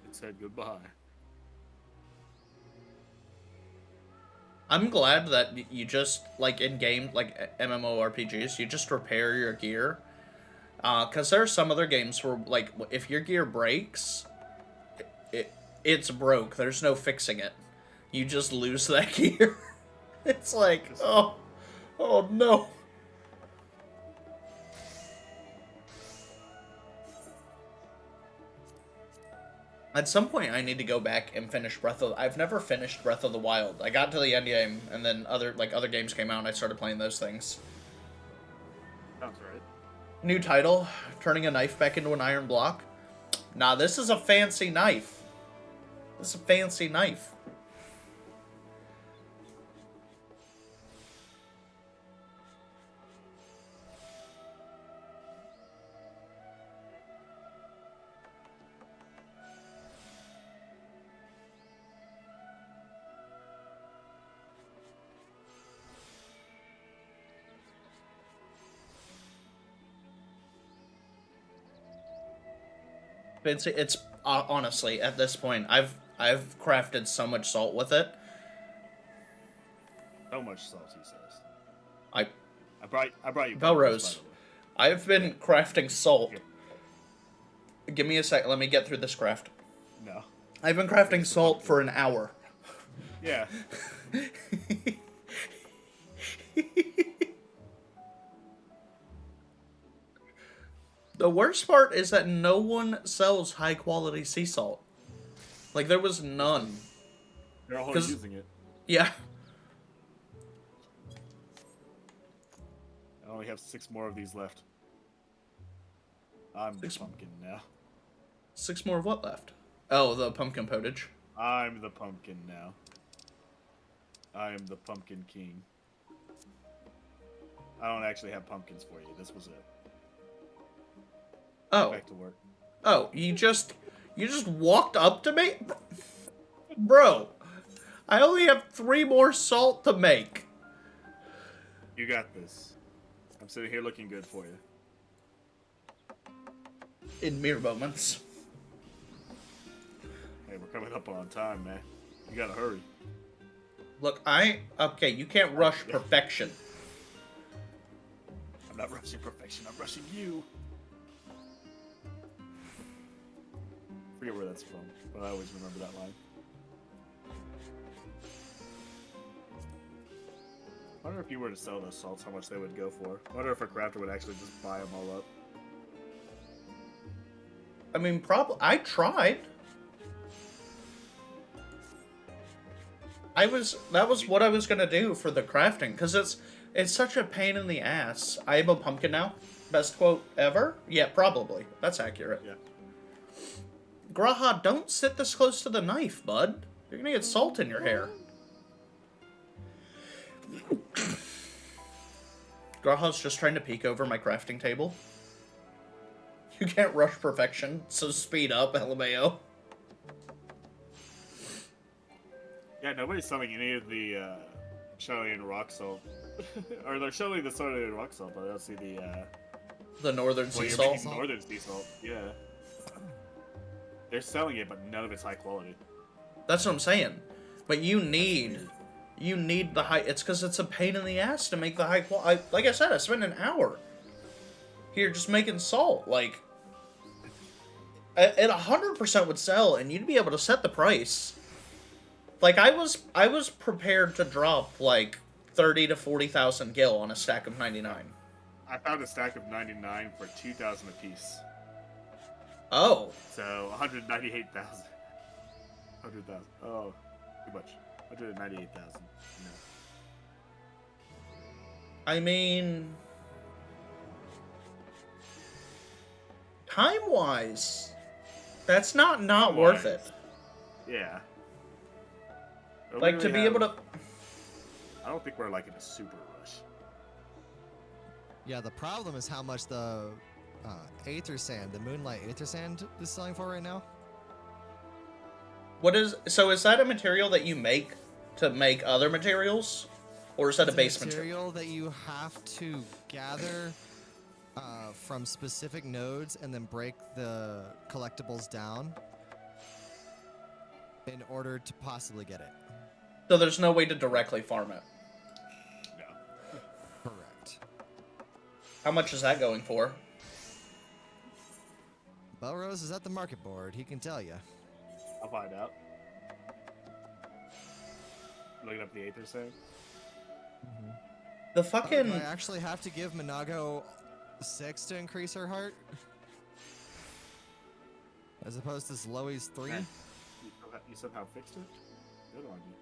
It said goodbye. I'm glad that you just, like, in game, like, MMORPGs, you just repair your gear. Because there are some other games where, like, if your gear breaks, it's broke. There's no fixing it. You just lose that gear. It's like, oh no. At some point, I need to go back and finish I've never finished Breath of the Wild. I got to the end game, and then other games came out, and I started playing those things. Sounds right. New title, turning a knife back into an iron block. Nah, this is a fancy knife. This is a fancy knife. It's honestly, at this point, I've crafted so much salt with it. So much salt, he says. I brought you. Belrose, I've been crafting salt. Give me a sec. Let me get through this craft. No. I've been crafting salt for an hour. Yeah. The worst part is that no one sells high quality sea salt. Like, there was none. They're all using it. Yeah. I only have 6 more of these left. I'm the pumpkin now. 6 more of what left? Oh, the pumpkin potage. I'm the pumpkin now. I am the pumpkin king. I don't actually have pumpkins for you. This was it. Oh. Back to work. Oh, you just walked up to me? Bro, I only have 3 more salt to make. You got this. I'm sitting here looking good for you. In mere moments. Hey, we're coming up on time, man. You gotta hurry. Look, okay, you can't rush perfection. I'm not rushing perfection, I'm rushing you. forget where that's from, but I always remember that line. I wonder if you were to sell those salts, how much they would go for. I wonder if a crafter would actually just buy them all up. I mean, probably. I tried. That was what I was gonna do for the crafting, because it's such a pain in the ass. I am a pumpkin now. Best quote ever? Yeah, probably. That's accurate. Yeah. Graha, don't sit this close to the knife, bud. You're gonna get salt in your hair. Graha's just trying to peek over my crafting table. You can't rush perfection, so speed up, LMAO. Yeah, nobody's selling any of the Chilean rock salt. Or they're showing the Chilean rock salt, but I don't see the northern sea you're salt. making northern sea salt, yeah. They're selling it, but none of it's high quality. That's what I'm saying. But you need the high. It's because it's a pain in the ass to make the high quality. Like I said, I spent an hour here just making salt. Like, it 100% would sell, and you'd be able to set the price. Like, I was prepared to drop like 30 to 40,000 gil on a stack of 99. I found a stack of 99 for 2,000 apiece. Oh. So 198,000. 100,000. Oh, too much. 198,000. No. I mean, time-wise, that's not worth it. Yeah. But Like, to be able to... I don't think we're, like, in a super rush. Yeah, the problem is how much the Aether Sand, the Moonlight Aether Sand is selling for right now. So is that a material that you make to make other materials? Or is that a base material that you have to gather from specific nodes and then break the collectibles down in order to possibly get it. So there's no way to directly farm it? No. Correct. How much is that going for? Belrose is at the market board. He can tell you. I'll find out. Looking up the Aether Sand. The fucking... Do I actually have to give Minago 6 to increase her heart? As opposed to Zoe's 3? You somehow fixed it? Good on you.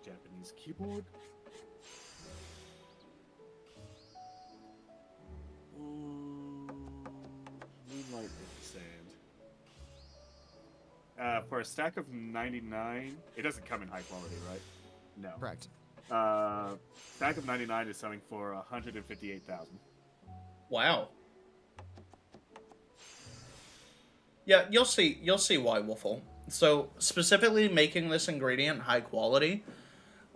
Japanese keyboard. Moonlight Sand. For a stack of 99, it doesn't come in high quality, right? No. Correct. Stack of 99 is selling for 158,000. Wow. Yeah, you'll see why, Wolfle. So, specifically making this ingredient high quality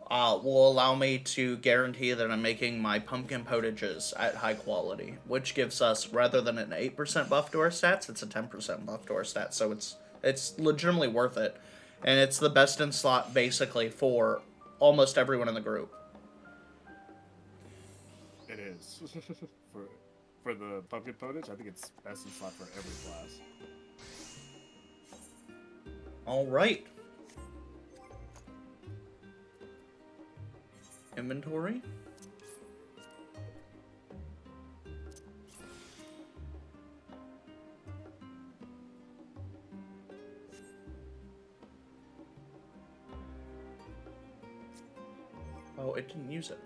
will allow me to guarantee that I'm making my pumpkin potages at high quality, which gives us, rather than an 8% buff to our stats, it's a 10% buff to our stats, so it's legitimately worth it. And it's the best in slot, basically, for almost everyone in the group. It is. for the pumpkin potage, I think it's best in slot for every class. Alright. Inventory. Oh, it didn't use it.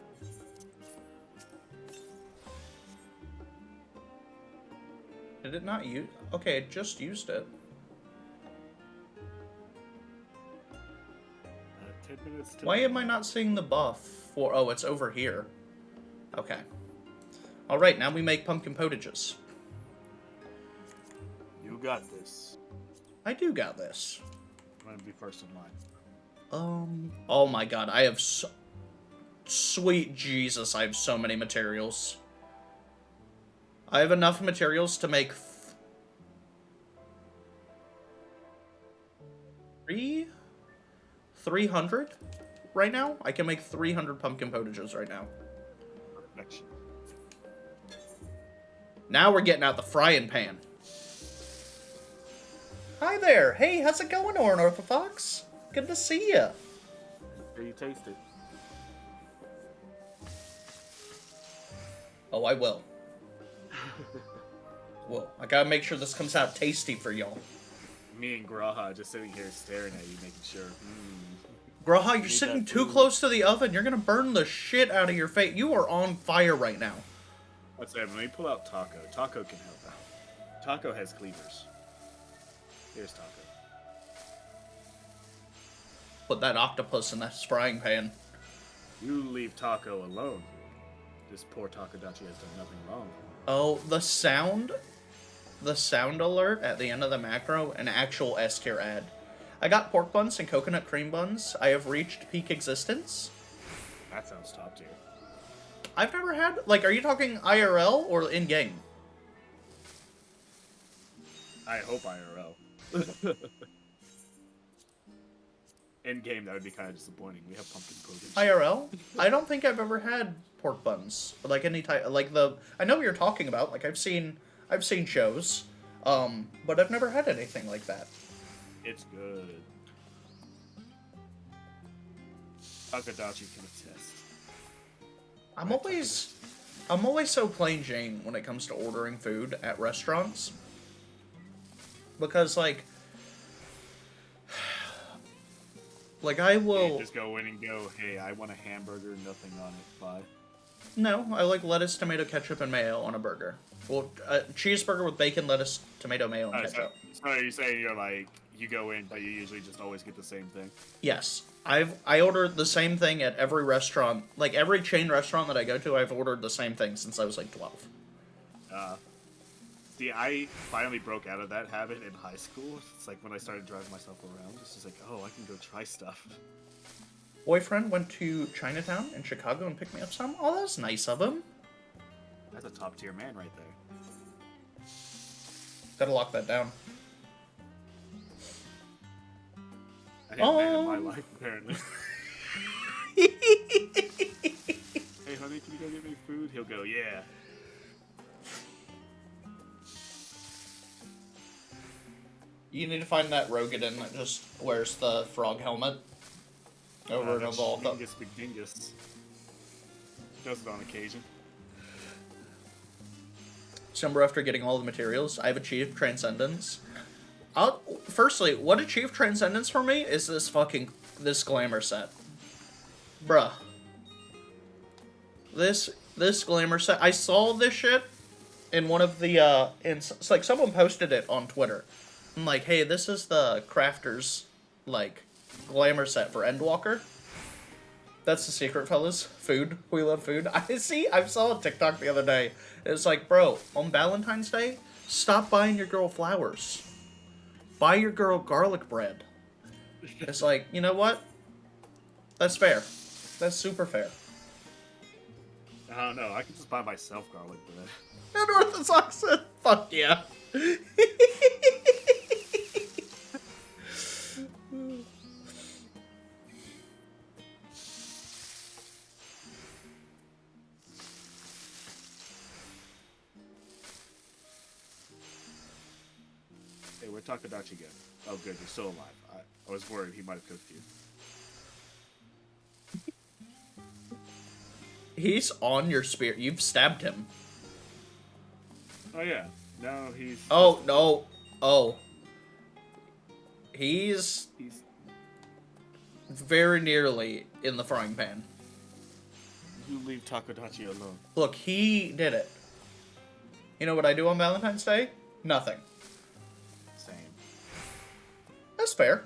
Did it not use? Okay, it just used it. 10 minutes to Why am I not seeing the buff for... Oh, it's over here. Okay. Alright, now we make pumpkin potages. You got this. I do got this. I'm gonna be first in line. Oh my god, I have so... Sweet Jesus, I have so many materials. I have enough materials to make... 300 right now? I can make 300 pumpkin potages right now. Perfection. Now we're getting out the frying pan. Hi there. Hey, how's it going, Ornithofox? Good to see ya. Do you taste it? Oh, I will. Well, I gotta make sure this comes out tasty for y'all. Me and Graha just sitting here staring at you, making sure. Graha, you're Need sitting that too food. close to the oven. You're gonna burn the shit out of your face. You are on fire right now. Let's say, let me pull out Taco. Taco can help out. Taco has cleavers. Here's Taco. Put that octopus in that frying pan. You leave Taco alone. This poor Takadachi has done nothing wrong. Oh, the sound alert at the end of the macro, an actual S tier ad. I got pork buns and coconut cream buns. I have reached peak existence. That sounds top tier. I've never had, like, are you talking IRL or in-game? I hope IRL. In game, that would be kind of disappointing. We have pumpkin pudding. IRL? I don't think I've ever had pork buns. Like any type, like I know what you're talking about. Like I've seen shows, but I've never had anything like that. It's good. Takadachi can attest. I'm always so plain Jane when it comes to ordering food at restaurants. Because like I will... You just go in and go, hey, I want a hamburger, nothing on it, bye. No, I like lettuce, tomato, ketchup, and mayo on a burger. Well, a cheeseburger with bacon, lettuce, tomato, mayo, and ketchup. So you're saying you're like, you go in, but you usually just always get the same thing? Yes. I order the same thing at every restaurant. Like, every chain restaurant that I go to, I've ordered the same thing since I was, like, 12. See, I finally broke out of that habit in high school. It's like when I started driving myself around, it's just like, oh, I can go try stuff. Boyfriend went to Chinatown in Chicago and picked me up some. Oh, that's nice of him. That's a top tier man right there. Gotta lock that down. I hate man in my life, apparently. Hey, honey, can you go get me food? He'll go, yeah. You need to find that Rogadin that just wears the frog helmet over and evolve. Dingus McDingus. Does it on occasion. December, after getting all the materials, I've achieved Transcendence. Firstly, what achieved Transcendence for me is this glamour set. Bruh. This glamour set, I saw this shit in one of the, it's like someone posted it on Twitter. I'm like, hey, this is the crafters, like, glamour set for Endwalker. That's the secret, fellas. Food. We love food. I saw a TikTok the other day. It's like, bro, on Valentine's Day, stop buying your girl flowers. Buy your girl garlic bread. It's like, you know what? That's fair. That's super fair. I don't know. I can just buy myself garlic bread. Unorthodox said, fuck yeah. Hey, where'd Takadachi go? Oh, good. You're still alive. I was worried he might have cooked you. He's on your spear. You've stabbed him. Oh, yeah. No, he's... Oh, no. Oh. He's very nearly in the frying pan. You leave Takadachi alone. Look, he did it. You know what I do on Valentine's Day? Nothing. Same. That's fair.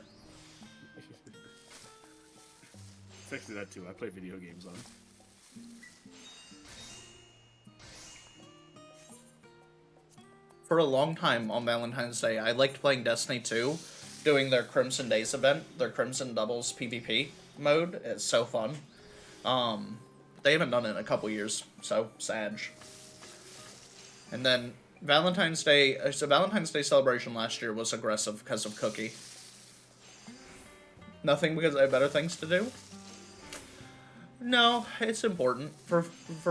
It's actually that too. I play video games on. For a long time on Valentine's Day, I liked playing Destiny 2, doing their Crimson Days event, their Crimson Doubles PvP mode. It's so fun. They haven't done it in a couple years, so sad. And then Valentine's Day celebration last year was aggressive because of Cookie. Nothing because I have better things to do? No, it's important for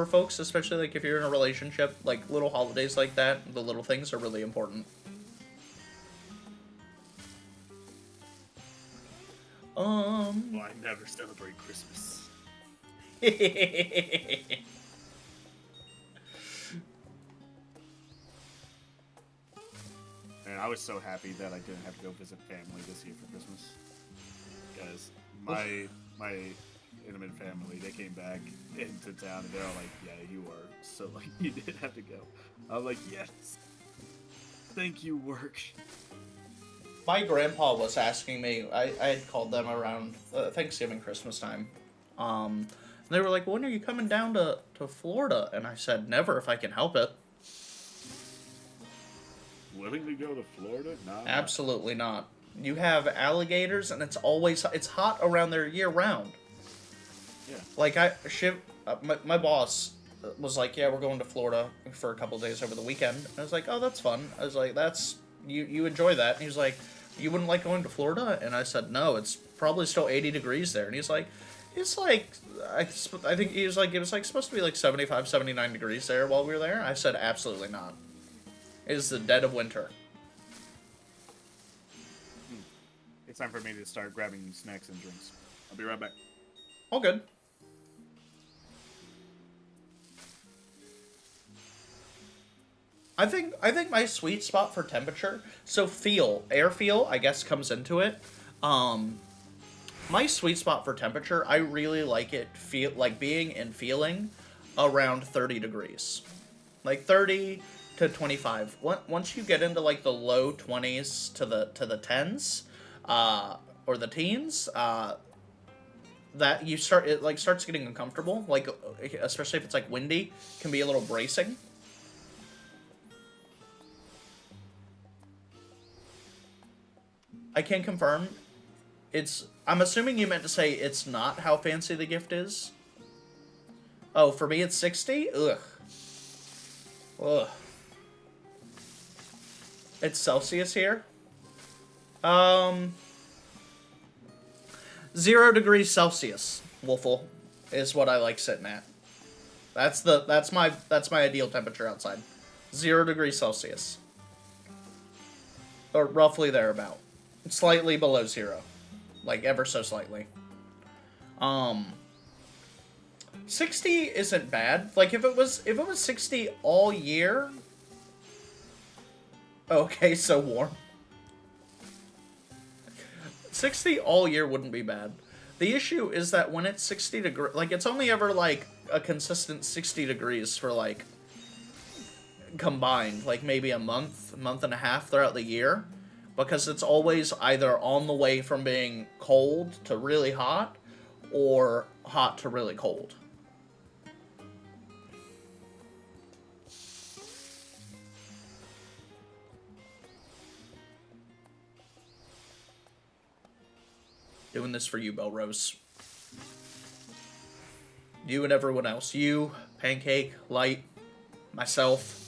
folks, especially like if you're in a relationship. Like little holidays like that, the little things are really important. Well, I never celebrate Christmas. And I was so happy that I didn't have to go visit family this year for Christmas. Because my intimate family, they came back into town and they're all like, yeah, you are. So, like, you didn't have to go. I'm like, yes. Thank you, work. My grandpa was asking me, I had called them around Thanksgiving, Christmas time. They were like, when are you coming down to Florida? And I said, never if I can help it. Willingly go to Florida? Nah. Absolutely not. You have alligators, and it's hot around there year round. Yeah. Like, my boss was like, yeah, we're going to Florida for a couple of days over the weekend. And I was like, oh, that's fun. I was like, you enjoy that. And he was like, you wouldn't like going to Florida? And I said, no, it's probably still 80 degrees there. And he's like, it's like, I think he was like, it was like supposed to be like 75, 79 degrees there while we were there. I said, absolutely not. It is the dead of winter. It's time for me to start grabbing snacks and drinks. I'll be right back. All good. I think my sweet spot for temperature, so air feel, I guess comes into it. My sweet spot for temperature, I really like being and feeling around 30 degrees. Like 30 to 25. Once you get into like the low 20s to the 10s, or the teens, that it starts getting uncomfortable, like especially if it's like windy, can be a little bracing. I can't confirm. I'm assuming you meant to say it's not how fancy the gift is. Oh, for me it's 60? Ugh. Ugh. It's Celsius here. 0 degrees Celsius, Wolfle, is what I like sitting at. That's my ideal temperature outside. 0 degrees Celsius. Or roughly thereabout. Slightly below 0. Like, ever so slightly. 60 isn't bad. Like, if it was 60 all year... Okay, so warm. 60 all year wouldn't be bad. The issue is that when it's 60 degrees... Like, it's only ever, like, a consistent 60 degrees for, like, combined. Like, maybe a month and a half throughout the year. Because it's always either on the way from being cold to really hot, or hot to really cold. Doing this for you, Belrose. You and everyone else. You, Pancake, Light, myself.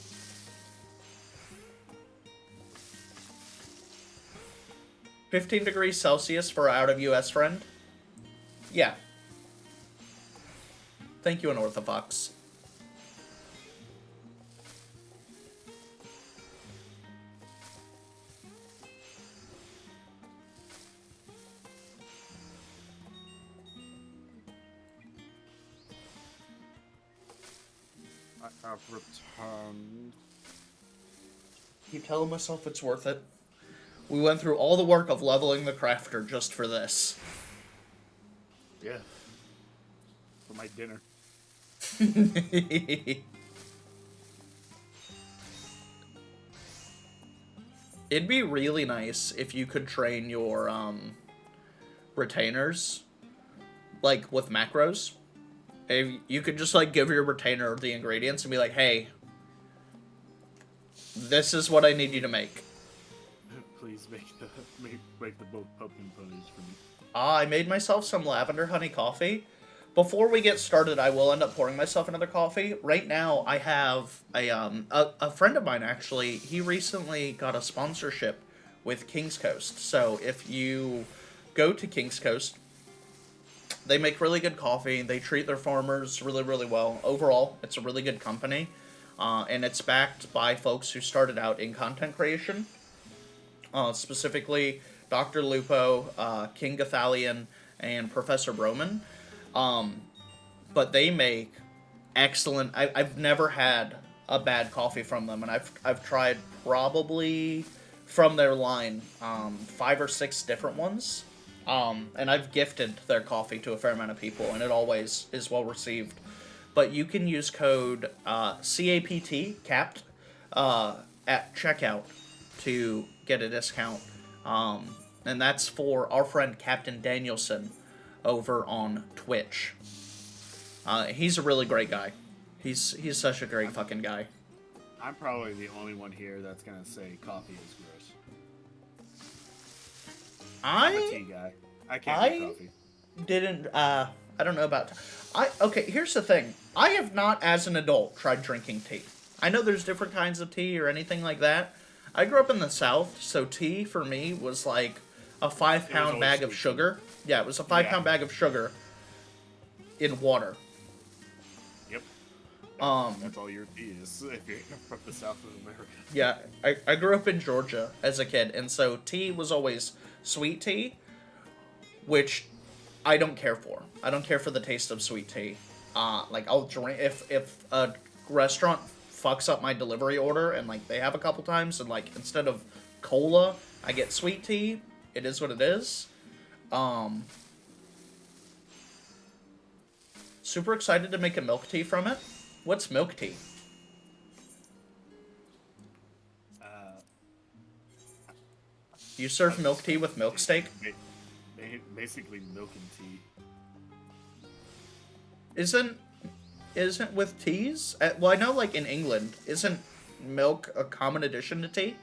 $15 degrees Celsius for our out-of-US friend? Yeah. Thank you, Unorthofox. I have returned. Keep telling myself it's worth it. We went through all the work of leveling the crafter just for this. Yeah. For my dinner. It'd be really nice if you could train your retainers, like, with macros. If you could just, like, give your retainer the ingredients and be like, hey, this is what I need you to make. Please make the both pumpkin ponies for me. I made myself some lavender honey coffee. Before we get started, I will end up pouring myself another coffee. Right now, I have a friend of mine, actually. He recently got a sponsorship with King's Coast. So if you go to King's Coast, They make really good coffee. They treat their farmers really, really well. Overall, it's a really good company. And it's backed by folks who started out in content creation. Specifically, Dr. Lupo, King Gathalion, and Professor Broman. But they make excellent... I've never had a bad coffee from them, and I've tried probably from their line 5 or 6 different ones. And I've gifted their coffee to a fair amount of people, and it always is well received. But you can use code CAPT, CAPT, at checkout to get a discount. And that's for our friend Captain Danielson over on Twitch. He's a really great guy. He's such a great fucking guy. I'm probably the only one here that's gonna say coffee is gross. I'm a tea guy. I can't do coffee. Didn't I don't know about okay, here's the thing. I have not as an adult tried drinking tea. I know there's different kinds of tea or anything like that. I grew up in the South, so tea for me was like a 5-pound bag of sugar. Yeah, it was a 5-pound bag of sugar in water. Yep. That's all your tea is if you're from the South of America. Yeah, I grew up in Georgia as a kid, and so tea was always sweet tea, which I don't care for. I don't care for the taste of sweet tea. Like, I'll drink... If a restaurant fucks up my delivery order, and, like, they have a couple times, and, like, instead of cola, I get sweet tea, it is what it is. Super excited to make a milk tea from it. What's milk tea? You serve milk tea with milk steak? Basically milk and tea. Isn't with teas? Well, I know, like, in England, isn't milk a common addition to tea?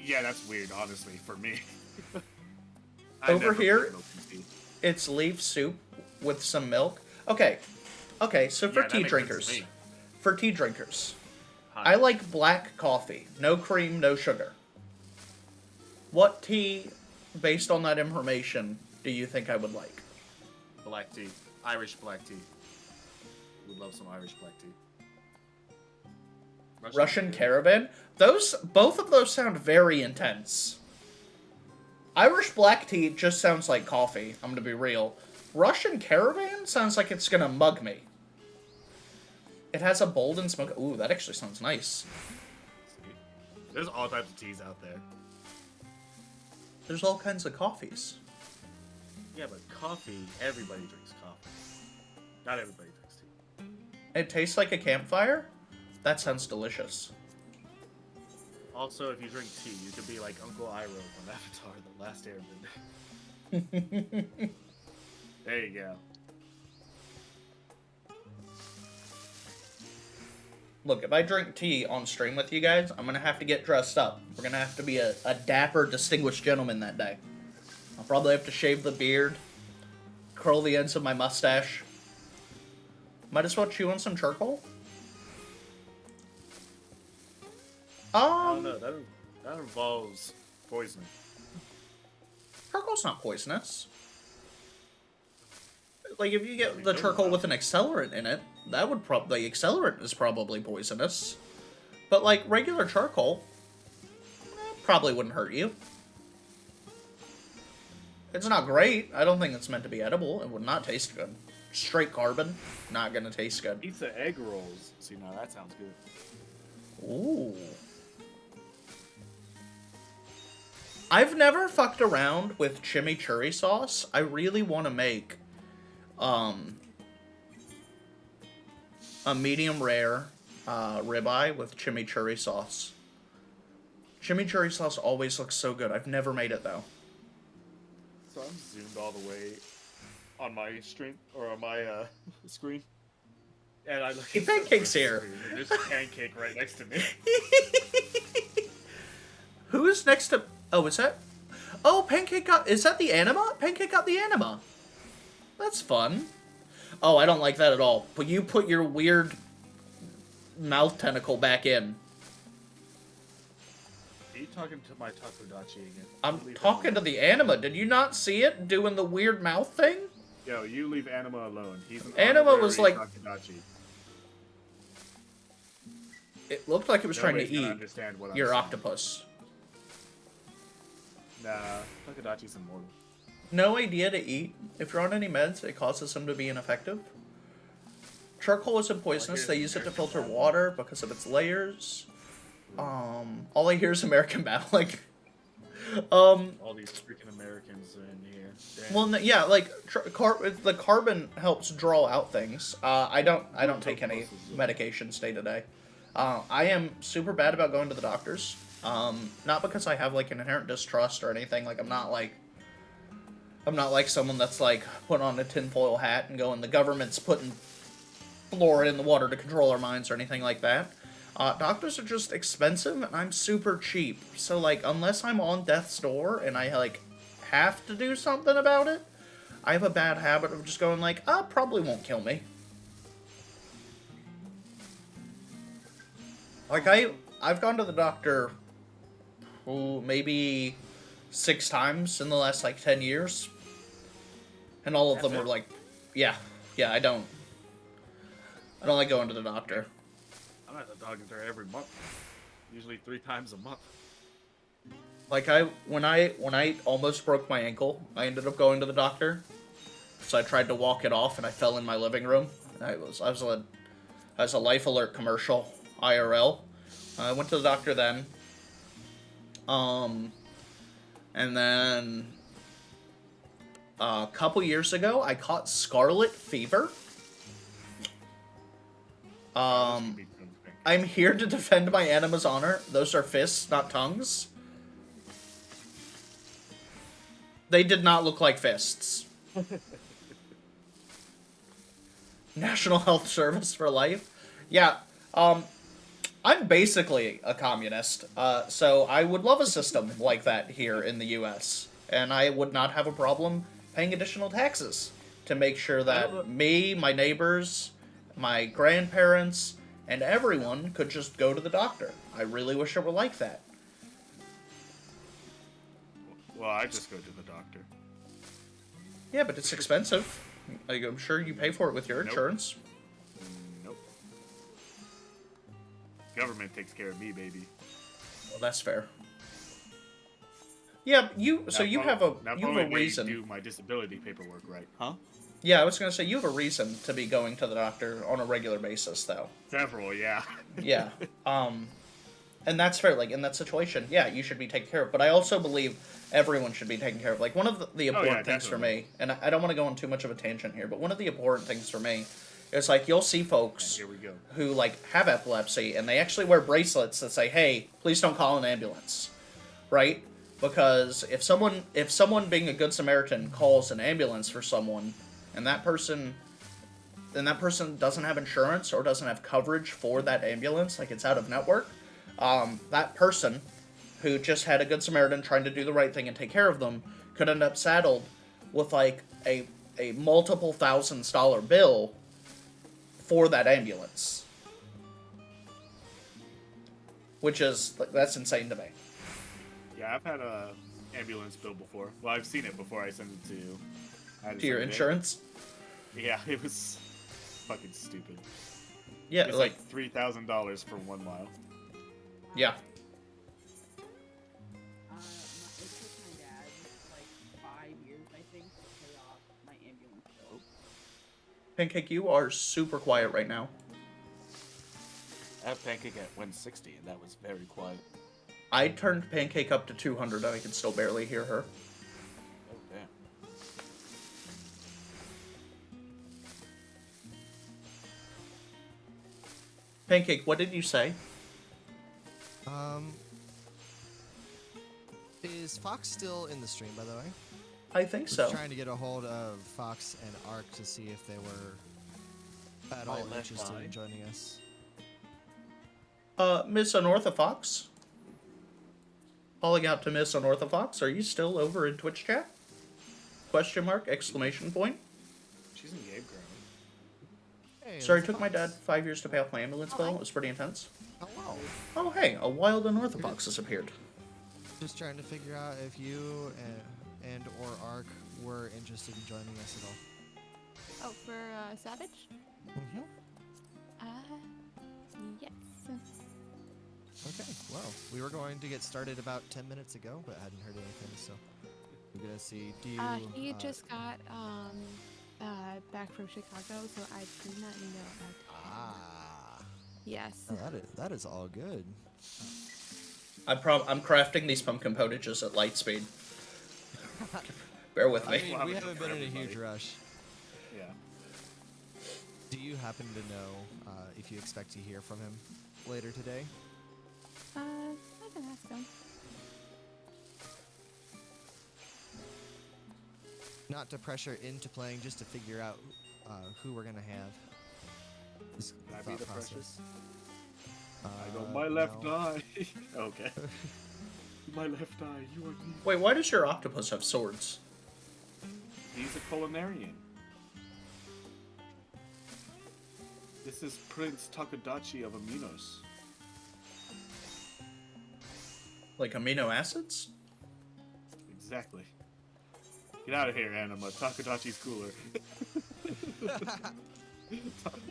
Yeah, that's weird, honestly, for me. Over here, it's leaf soup with some milk. Okay, so for tea drinkers, I like black coffee. No cream, no sugar. What tea, based on that information, do you think I would like? Black tea. Irish black tea. Would love some Irish black tea. Russian Caravan? Both of those sound very intense. Irish black tea just sounds like coffee, I'm gonna be real. Russian Caravan sounds like it's gonna mug me. It has a bold and smoke. Ooh, that actually sounds nice. There's all types of teas out there. There's all kinds of coffees. Yeah, but coffee, everybody drinks coffee. Not everybody drinks tea. It tastes like a campfire? That sounds delicious. Also, if you drink tea, you could be like Uncle Iroh from Avatar: The Last Airbender. There you go. Look, if I drink tea on stream with you guys, I'm gonna have to get dressed up. We're gonna have to be a dapper, distinguished gentleman that day. I'll probably have to shave the beard, curl the ends of my mustache. Might as well chew on some charcoal. I don't know, that involves poisoning. Charcoal's not poisonous. Like, if you get the charcoal with an accelerant in it, that would probably... The accelerant is probably poisonous. But, like, regular charcoal probably wouldn't hurt you. It's not great. I don't think it's meant to be edible. It would not taste good. Straight carbon, not gonna taste good. Pizza egg rolls. See, now that sounds good. Ooh. I've never fucked around with chimichurri sauce. I really want to make a medium rare ribeye with chimichurri sauce. Chimichurri sauce always looks so good. I've never made it though. So I'm zoomed all the way on my stream or on my screen, and I look. Hey, Pancake's here. There's a pancake right next to me. Who is next to? Oh, is that? Oh, Pancake got... Is that the anima? Pancake got the anima. That's fun. Oh, I don't like that at all. But you put your weird mouth tentacle back in. Are you talking to my Takodachi again. I'm talking to the anima. Did you not see it doing the weird mouth thing? Yo, you leave Anima alone. He's an Anima was honorary like- Takodachi. It looked like it was trying to Nobody's gonna eat understand what I'm your saying. octopus. Nah, Takodachi's immortal. No idea to eat. If you're on any meds, it causes them to be ineffective. Charcoal isn't poisonous. They use it to filter water because of its layers. All I hear is American battling. All these freaking Americans in here. Damn. Well, yeah, like the carbon helps draw out things. I don't take any medications day to day. I am super bad about going to the doctors. Not because I have like an inherent distrust or anything. Like I'm not like someone that's like put on a tinfoil hat and going, the government's putting fluoride in the water to control our minds or anything like that. Doctors are just expensive and I'm super cheap. So like unless I'm on death's door and I like have to do something about it, I have a bad habit of just going like, probably won't kill me. Like I've gone to the doctor maybe 6 times in the last like 10 years. And all of them were like, yeah, I don't like going to the doctor. I'm at the doctor every month. Usually 3 times a month. Like when I almost broke my ankle, I ended up going to the doctor. So I tried to walk it off and I fell in my living room. I was a Life Alert commercial, IRL. I went to the doctor then. And then a couple years ago, I caught scarlet fever. I'm here to defend my anima's honor. Those are fists, not tongues. They did not look like fists. National Health Service for life. Yeah, I'm basically a communist, so I would love a system like that here in the U.S., and I would not have a problem paying additional taxes to make sure that me, my neighbors, my grandparents, and everyone could just go to the doctor. I really wish it were like that. Well, I just go to the doctor. Yeah, but it's expensive. Like, I'm sure you pay for it with your insurance. Nope. Government takes care of me, baby. Well, that's fair. Yeah, you have a reason. Do my disability paperwork right, huh? Yeah, I was gonna say you have a reason to be going to the doctor on a regular basis, though. Several, yeah. Yeah. And that's fair. Like in that situation, yeah, you should be taken care of. But I also believe everyone should be taken care of. Like one of the important things for me, and I don't want to go on too much of a tangent here, but one of the important things for me is like you'll see folks Here we go. who like have epilepsy and they actually wear bracelets that say, "Hey, please don't call an ambulance," right? Because if someone being a good Samaritan calls an ambulance for someone, and that person doesn't have insurance or doesn't have coverage for that ambulance, like it's out of network, that person who just had a good Samaritan trying to do the right thing and take care of them could end up saddled with like a multiple $1000s bill for that ambulance, which is like, that's insane to me. Yeah, I've had a ambulance bill before. Well, I've seen it before I sent it to you. To your insurance? Yeah, it was fucking stupid. Yeah, It's like $3,000 for 1 mile. Yeah. It took my dad like 5 years, I think, to pay off my ambulance bill. Pancake, you are super quiet right now. I have Pancake at 160, and that was very quiet. I turned Pancake up to 200 and I can still barely hear her. Oh, damn. Pancake, what did you say? Is Fox still in the stream, by the way? I think We're so. trying to get a hold of Fox and Ark to see if they were at all interested in joining us. Miss Unorthofox? Calling out to Miss Unorthofox, are you still over in Twitch chat? Question mark, exclamation point. She's in Game Ground. Hey, Sorry, it there's took my Fox. dad 5 years to pay off my ambulance bill. It was pretty intense. Oh, wow. Oh, hey, a wild Unorthofox has appeared. Just trying to figure out if you and or Ark were interested in joining us at all. Oh, for Savage? Mm-hmm. Yes. Okay, well, we were going to get started about 10 minutes ago, but hadn't heard anything, so we're gonna see. Do you? He just got back from Chicago, so I did not know. Yes. Oh, that is all good. I'm crafting these pumpkin potages at light speed. Bear with me. I mean, we haven't been in a huge rush. Yeah. Do you happen to know if you expect to hear from him later today? I can ask him. Not to pressure into playing, just to figure out who we're gonna have. This Can I be thought the process. I go, my left no. eye. Okay. My left eye, you are me. Wait, why does your octopus have swords? He's a Culinarian. This is Prince Takadachi of Aminos. Like amino acids? Exactly. Get out of here, Anima. Takadachi's cooler.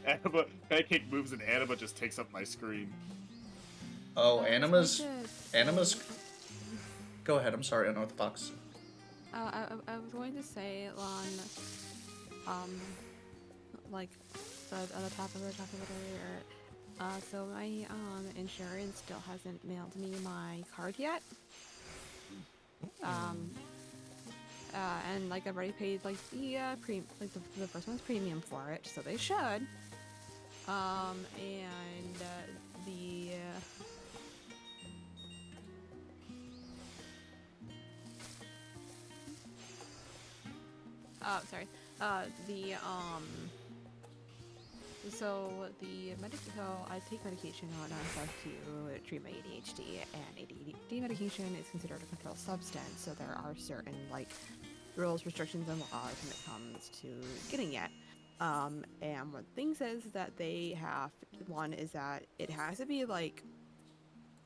Anima, Pancake moves and Anima just takes up my screen. Oh, I Anima's... Go ahead, I'm sorry, Unorthodox. I was going to say on like on the top of it earlier. So my insurance still hasn't mailed me my card yet. And like I've already paid like the the first one's premium for it, so they should. And the sorry. So I take medication on to treat my ADHD, and ADHD medication is considered a controlled substance, so there are certain like rules, restrictions, and laws when it comes to getting it. And one thing says that they have, one is that it has to be like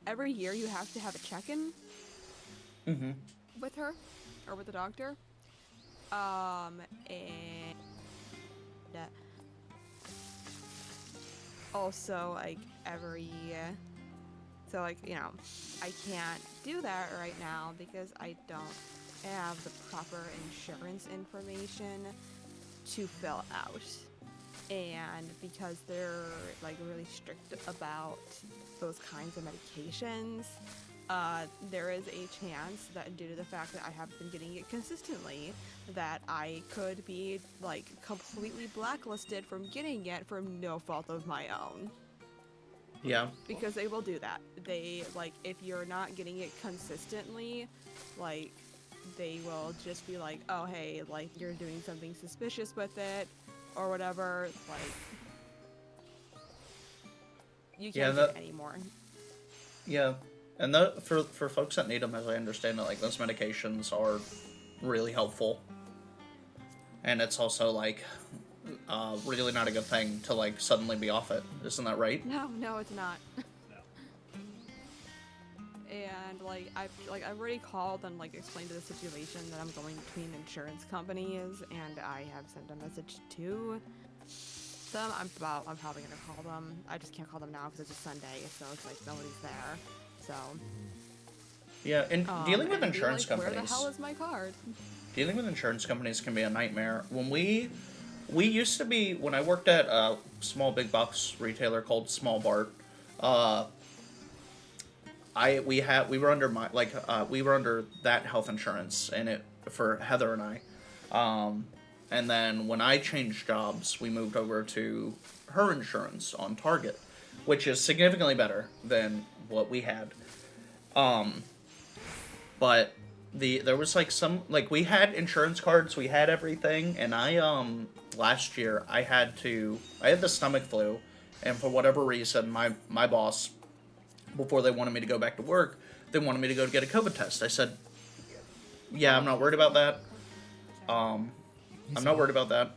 every year you have to have a check-in with her or with the doctor. And also like every so like, you know, I can't do that right now because I don't have the proper insurance information to fill out, and because they're like really strict about those kinds of medications, there is a chance that due to the fact that I haven't been getting it consistently, that I could be like completely blacklisted from getting it for no fault of my own. Yeah. Because they will do that. They, like, if you're not getting it consistently, like, they will just be like, oh, hey, like, you're doing something suspicious with it, or whatever, like, you can't get it anymore. Yeah. And for folks that need them, as I understand it, like, those medications are really helpful. And it's also, like, really not a good thing to, like, suddenly be off it. Isn't that right? No, it's not. And, like, I've already called and, like, explained the situation that I'm going between insurance companies, and I have sent a message to them. I'm probably gonna call them. I just can't call them now because it's a Sunday, so it's like nobody's there. So. Yeah, and dealing with insurance companies. Where the hell is my card? Dealing with insurance companies can be a nightmare. When we used to be, when I worked at a small big box retailer called Small Bart, we were under that health insurance, and it for Heather and I. And then when I changed jobs, we moved over to her insurance on Target, which is significantly better than what we had. But there was like we had insurance cards, we had everything, and last year I had the stomach flu, and for whatever reason my boss, before they wanted me to go back to work, they wanted me to go get a COVID test. I said, yeah, I'm not worried about that. I'm not worried about that.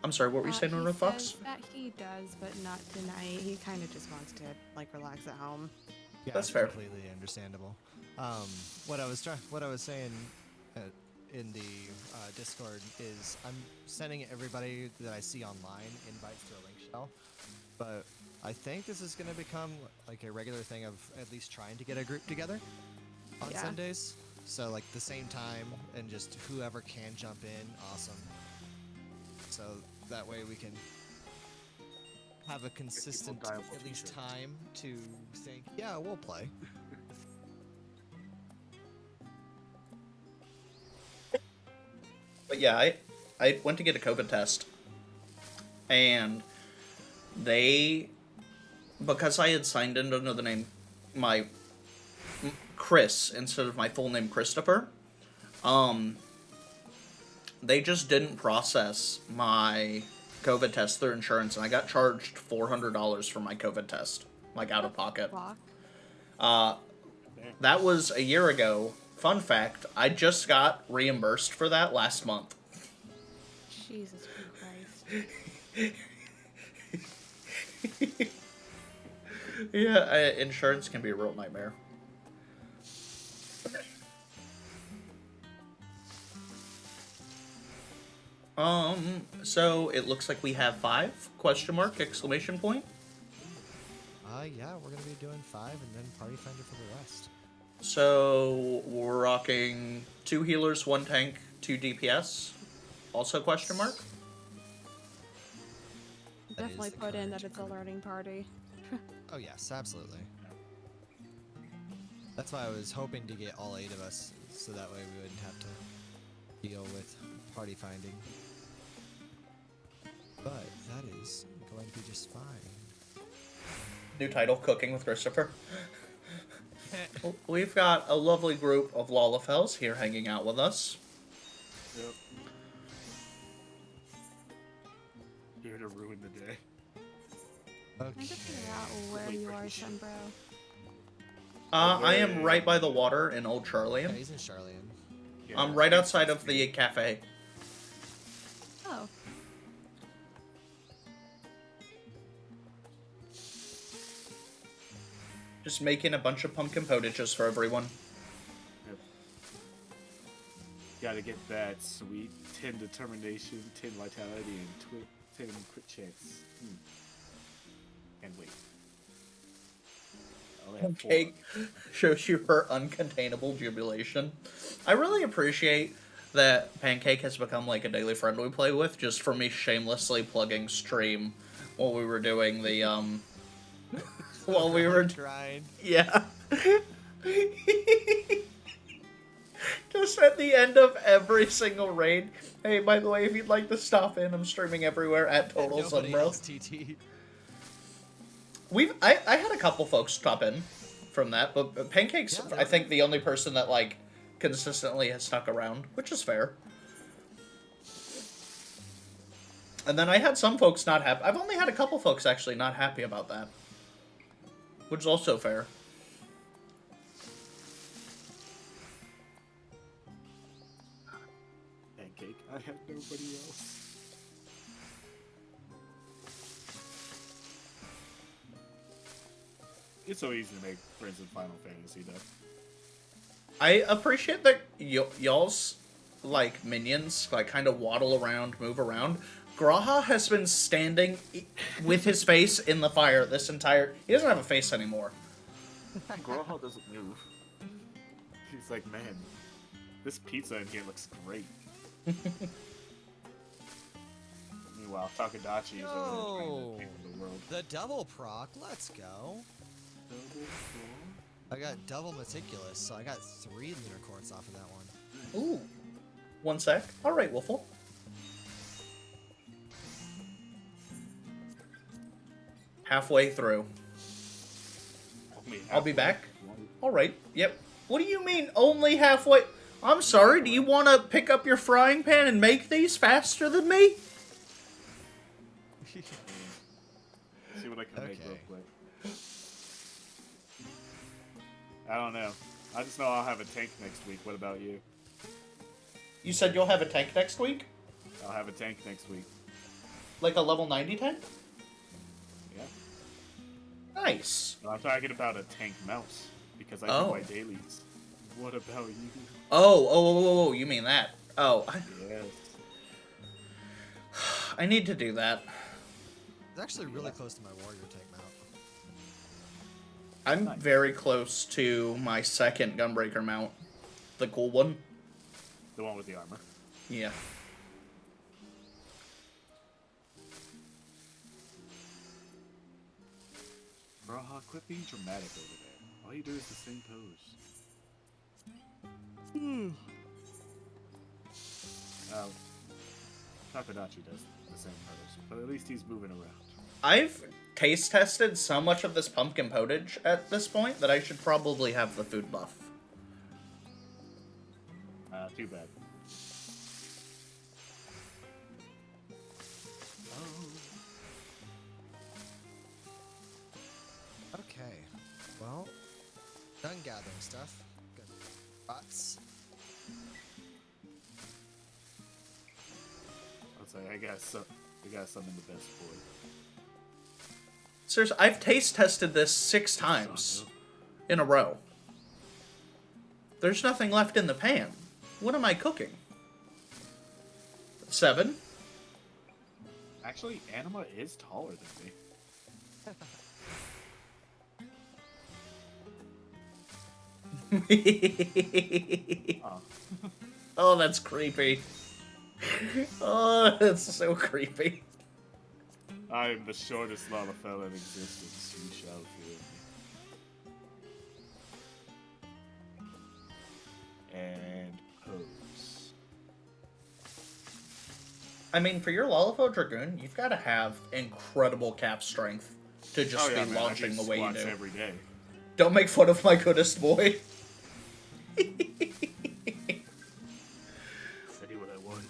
I'm sorry, what were you saying, North Fox? He says that he does, but not tonight. He kind of just wants to, like, relax at home. Yeah, That's fair. Completely understandable. What I was saying in the Discord is I'm sending everybody that I see online invites to a link shell, but I think this is going to become like a regular thing of at least trying to get a group together on Sundays. So like the same time, and just whoever can jump in, awesome. So that way we can have a consistent at least time to think, yeah, we'll play. But yeah, I went to get a COVID test, and because I had signed in under the name Chris instead of my full name Christopher, they just didn't process my COVID test through insurance, and I got charged $400 for my COVID test, like out of pocket. That was a year ago. Fun fact, I just got reimbursed for that last month. Jesus Christ. Yeah, insurance can be a real nightmare. So it looks like we have 5? Question mark, exclamation point. Yeah, we're gonna be doing 5 and then Party Finder for the rest. So we're rocking 2 healers, 1 tank, 2 DPS. Also question mark. Definitely put in that it's a learning party. Oh yes, absolutely. That's why I was hoping to get all 8 of us, so that way we wouldn't have to deal with party finding. But that is going to be just fine. New title, Cooking with Christopher. We've got a lovely group of Lalafels here hanging out with us. Yep. Here to ruin the day. I'm trying to figure out where you are, Sunbro. I am right by the water in Old Yeah, Charlian. he's in Charlian. Yeah, I'm right outside of the cafe. Oh. Just making a bunch of pumpkin potages for everyone. Yep. Gotta get that sweet 10 determination, 10 vitality, and 10 crit chance. And wait. I only have 4. Cake shows you her uncontainable jubilation. I really appreciate that Pancake has become like a daily friend we play with, just for me shamelessly plugging stream while we were doing the while we were trying. Yeah. Just at the end of every single raid. Hey, by the way, if you'd like to stop in, I'm streaming everywhere at Total Nobody Sunbro. else, TT. I had a couple folks stop in from that, but Pancake's, Yeah, I think, the only person that, like, consistently has stuck around, which is fair. And then I had some folks not happy. I've only had a couple folks, actually, not happy about that. Which is also fair. Pancake. I have nobody else. It's so easy to make friends in Final Fantasy, though. I appreciate that y'all's, like, minions, like, kind of waddle around, move around. Graha has been standing with his face in the fire this entire... He doesn't have a face anymore. Groho doesn't move. He's like, man, this pizza in here looks great. Meanwhile, Takadachi is over there trying to take over the world. The double proc, let's go. I got double meticulous, so I got 3 lunar quartz off of that one. Ooh. One sec. Alright, Wolfle. Halfway through. I'll be back. Alright, yep. What do you mean, only halfway? I'm sorry, do you want to pick up your frying pan and make these faster than me? See what I can make real quick. I don't know. I just know I'll have a tank next week. What about you? You said you'll have a tank next week? I'll have a tank next week. Like a level 90 tank? Yeah. Nice. No, I'm talking about a tank mouse because I do my dailies. What about you? Oh, you mean that? Oh, Yes. I need to do that. It's actually really close to my warrior tank mount. I'm Nice. very close to my second Gunbreaker mount. The cool one. The one with the armor. Yeah. Braha, quit being dramatic over there. All you do is the same pose. Takadachi does the same pose, but at least he's moving around. I've taste tested so much of this pumpkin potage at this point that I should probably have the food buff. Too bad. Okay. Well, done gathering stuff. Good. Bots. I'll say I got some in the best boy. Seriously, I've taste tested this 6 times in a row. There's nothing left in the pan. What am I cooking? 7? Actually, Anima is taller than me. Oh. Oh, that's creepy. Oh, that's so creepy. I am the shortest lava fella in existence. You shall feel me. And pose. I mean, for your Lullifo Dragoon, you've got to have incredible cap strength to just be man, launching I the do way you squats do. every day. Don't make fun of my goodest boy. I do what I want.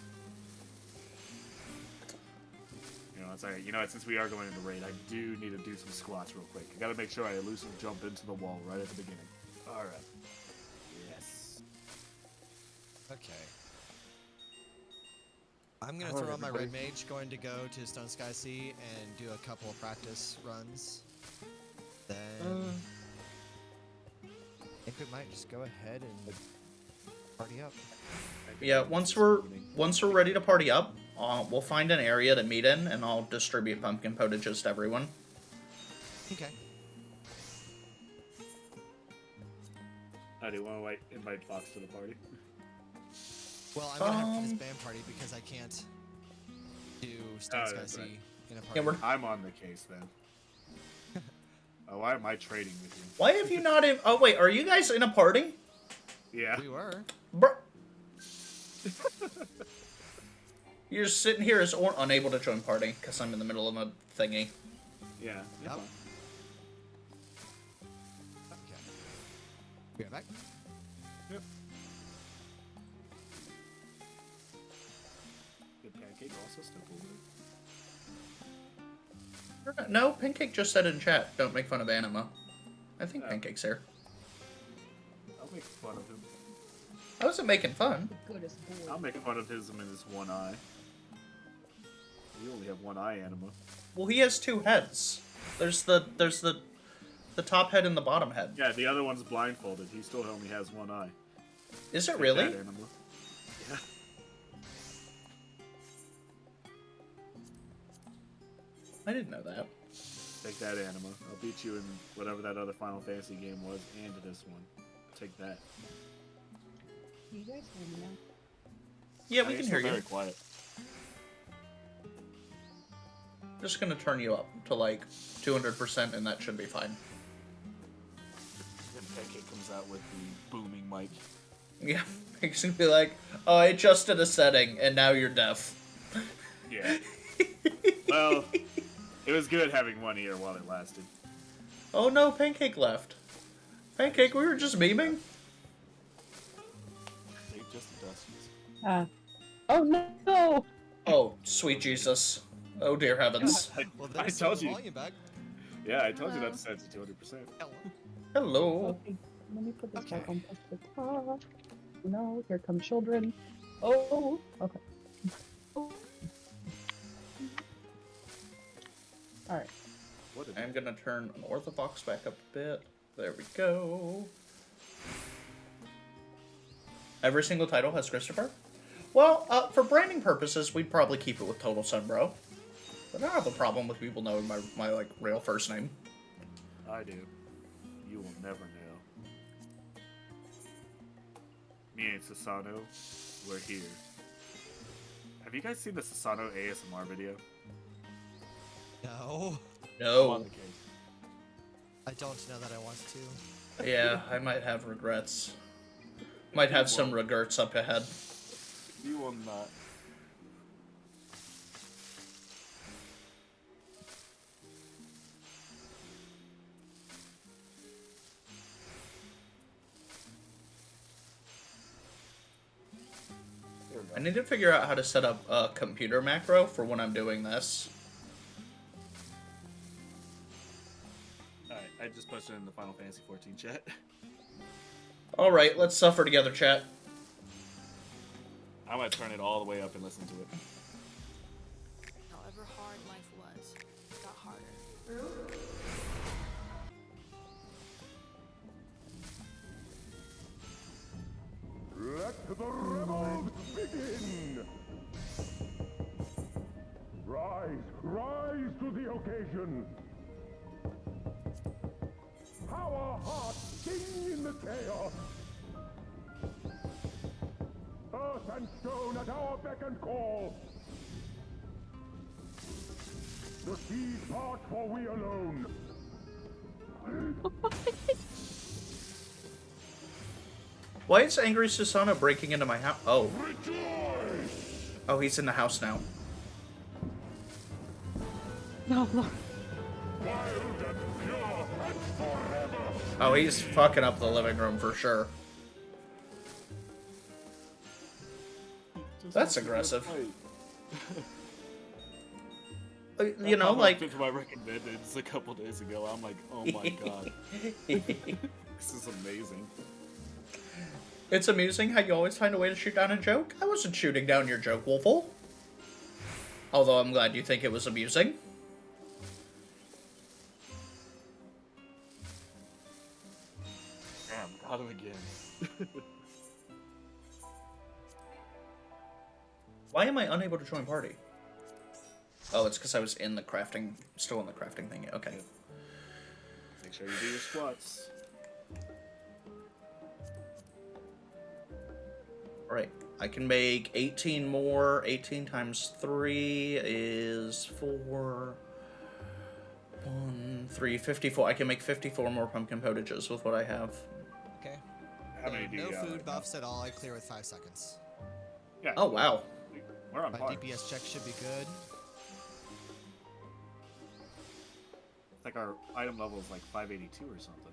You know, since we are going into raid, I do need to do some squats real quick. I gotta make sure I elusive jump into the wall right at the beginning. Alright. Yes. Okay. I'm gonna throw on my red mage, going to go to Stone Sky Sea and do a couple of practice runs. Then I think we might just go ahead and party up. Yeah, once we're ready to party up, we'll find an area to meet in, and I'll distribute pumpkin potages to everyone. Okay. How do you want to invite Fox to the party? Well, I'm gonna have to this band party because I can't do Stone Sky that's Sea right. in a party. Yeah, I'm on the case then. Why am I trading with you? Why have you not in... Oh, wait, are you guys in a party? Yeah. We were. Bruh. You're just sitting here as unable to join party, because I'm in the middle of a thingy. Yeah. Yep. Okay. Be right back. Yep. Did Pancake also step over? No, Pancake just said in chat, don't make fun of Anima. I think Oh. Pancake's here. I'll make fun of him. I wasn't making fun. The goodest boy. I'll make fun of him in his one eye. You only have one eye, Anima. Well, he has 2 heads. There's the top head and the bottom head. Yeah, the other one's blindfolded. He still only has one eye. Is it Take really? that, Anima. Yeah. I didn't know that. Take that, Anima. I'll beat you in whatever that other Final Fantasy game was, and this one. Take that. You guys hear me now? Yeah, we You're can still hear you. very quiet. Just gonna turn you up to like 200%, and that should be fine. Then Pancake comes out with the booming mic. Yeah, it's gonna be like, oh, I adjusted a setting, and now you're deaf. Yeah. Well, it was good having one ear while it lasted. Oh no, Pancake left. Pancake, we were just memeing. They just dusties. Oh no! Oh, sweet Jesus. Oh dear heavens. Well, I there's told some you. volume back. Yeah, I told you not to set it to 200%. Hello. Okay, let me put this back Okay. on the top. No, here come children. Oh, okay. Alright. What a I'm gonna turn an orthofox back up a bit. There we go. Every single title has Christopher? Well, for branding purposes, we'd probably keep it with Total Sunbro. But I don't have a problem with people knowing my like, real first name. I do. You will never know. Me and Sasano, we're here. Have you guys seen the Sasano ASMR video? No. I'm No. on the case. I don't know that I want to. Yeah, I might have regrets. Might have some regrets up ahead. You will not. I need to figure out how to set up a computer macro for when I'm doing this. Alright, I just posted in the Final Fantasy 14 chat. Alright, let's suffer together, chat. I'm gonna turn it all the way up and listen to it. However hard life was, it got harder. Let the rebels begin! Rise to the occasion! How our hearts sing in the chaos! Earth and stone at our beck and call! The seas part for we alone! Why is Angry Susanoo breaking into my house? Oh. Rejoice! Oh, he's in the house now. No, Lord. Wild and pure and forever! Oh, he's fucking up the living room for sure. That's aggressive. You know, like... Into my recommendeds a couple days ago, I'm like, oh my god. This is amazing. It's amusing how you always find a way to shoot down a joke. I wasn't shooting down your joke, Wolfle. Although I'm glad you think it was amusing. Damn, got him again. Why am I unable to join party? Oh, it's because I was in the crafting, still in the crafting thing. Okay. Make sure you do your squats. Alright, I can make 18 more. 18 times 3 is 4. 1, 3, 54. I can make 54 more pumpkin potages with what I have. Okay. How many do No you got food right now? buffs at all. I clear with 5 seconds. Yeah. Oh, wow. We're on My par. DPS check should be good. It's like our item level is like 582 or something.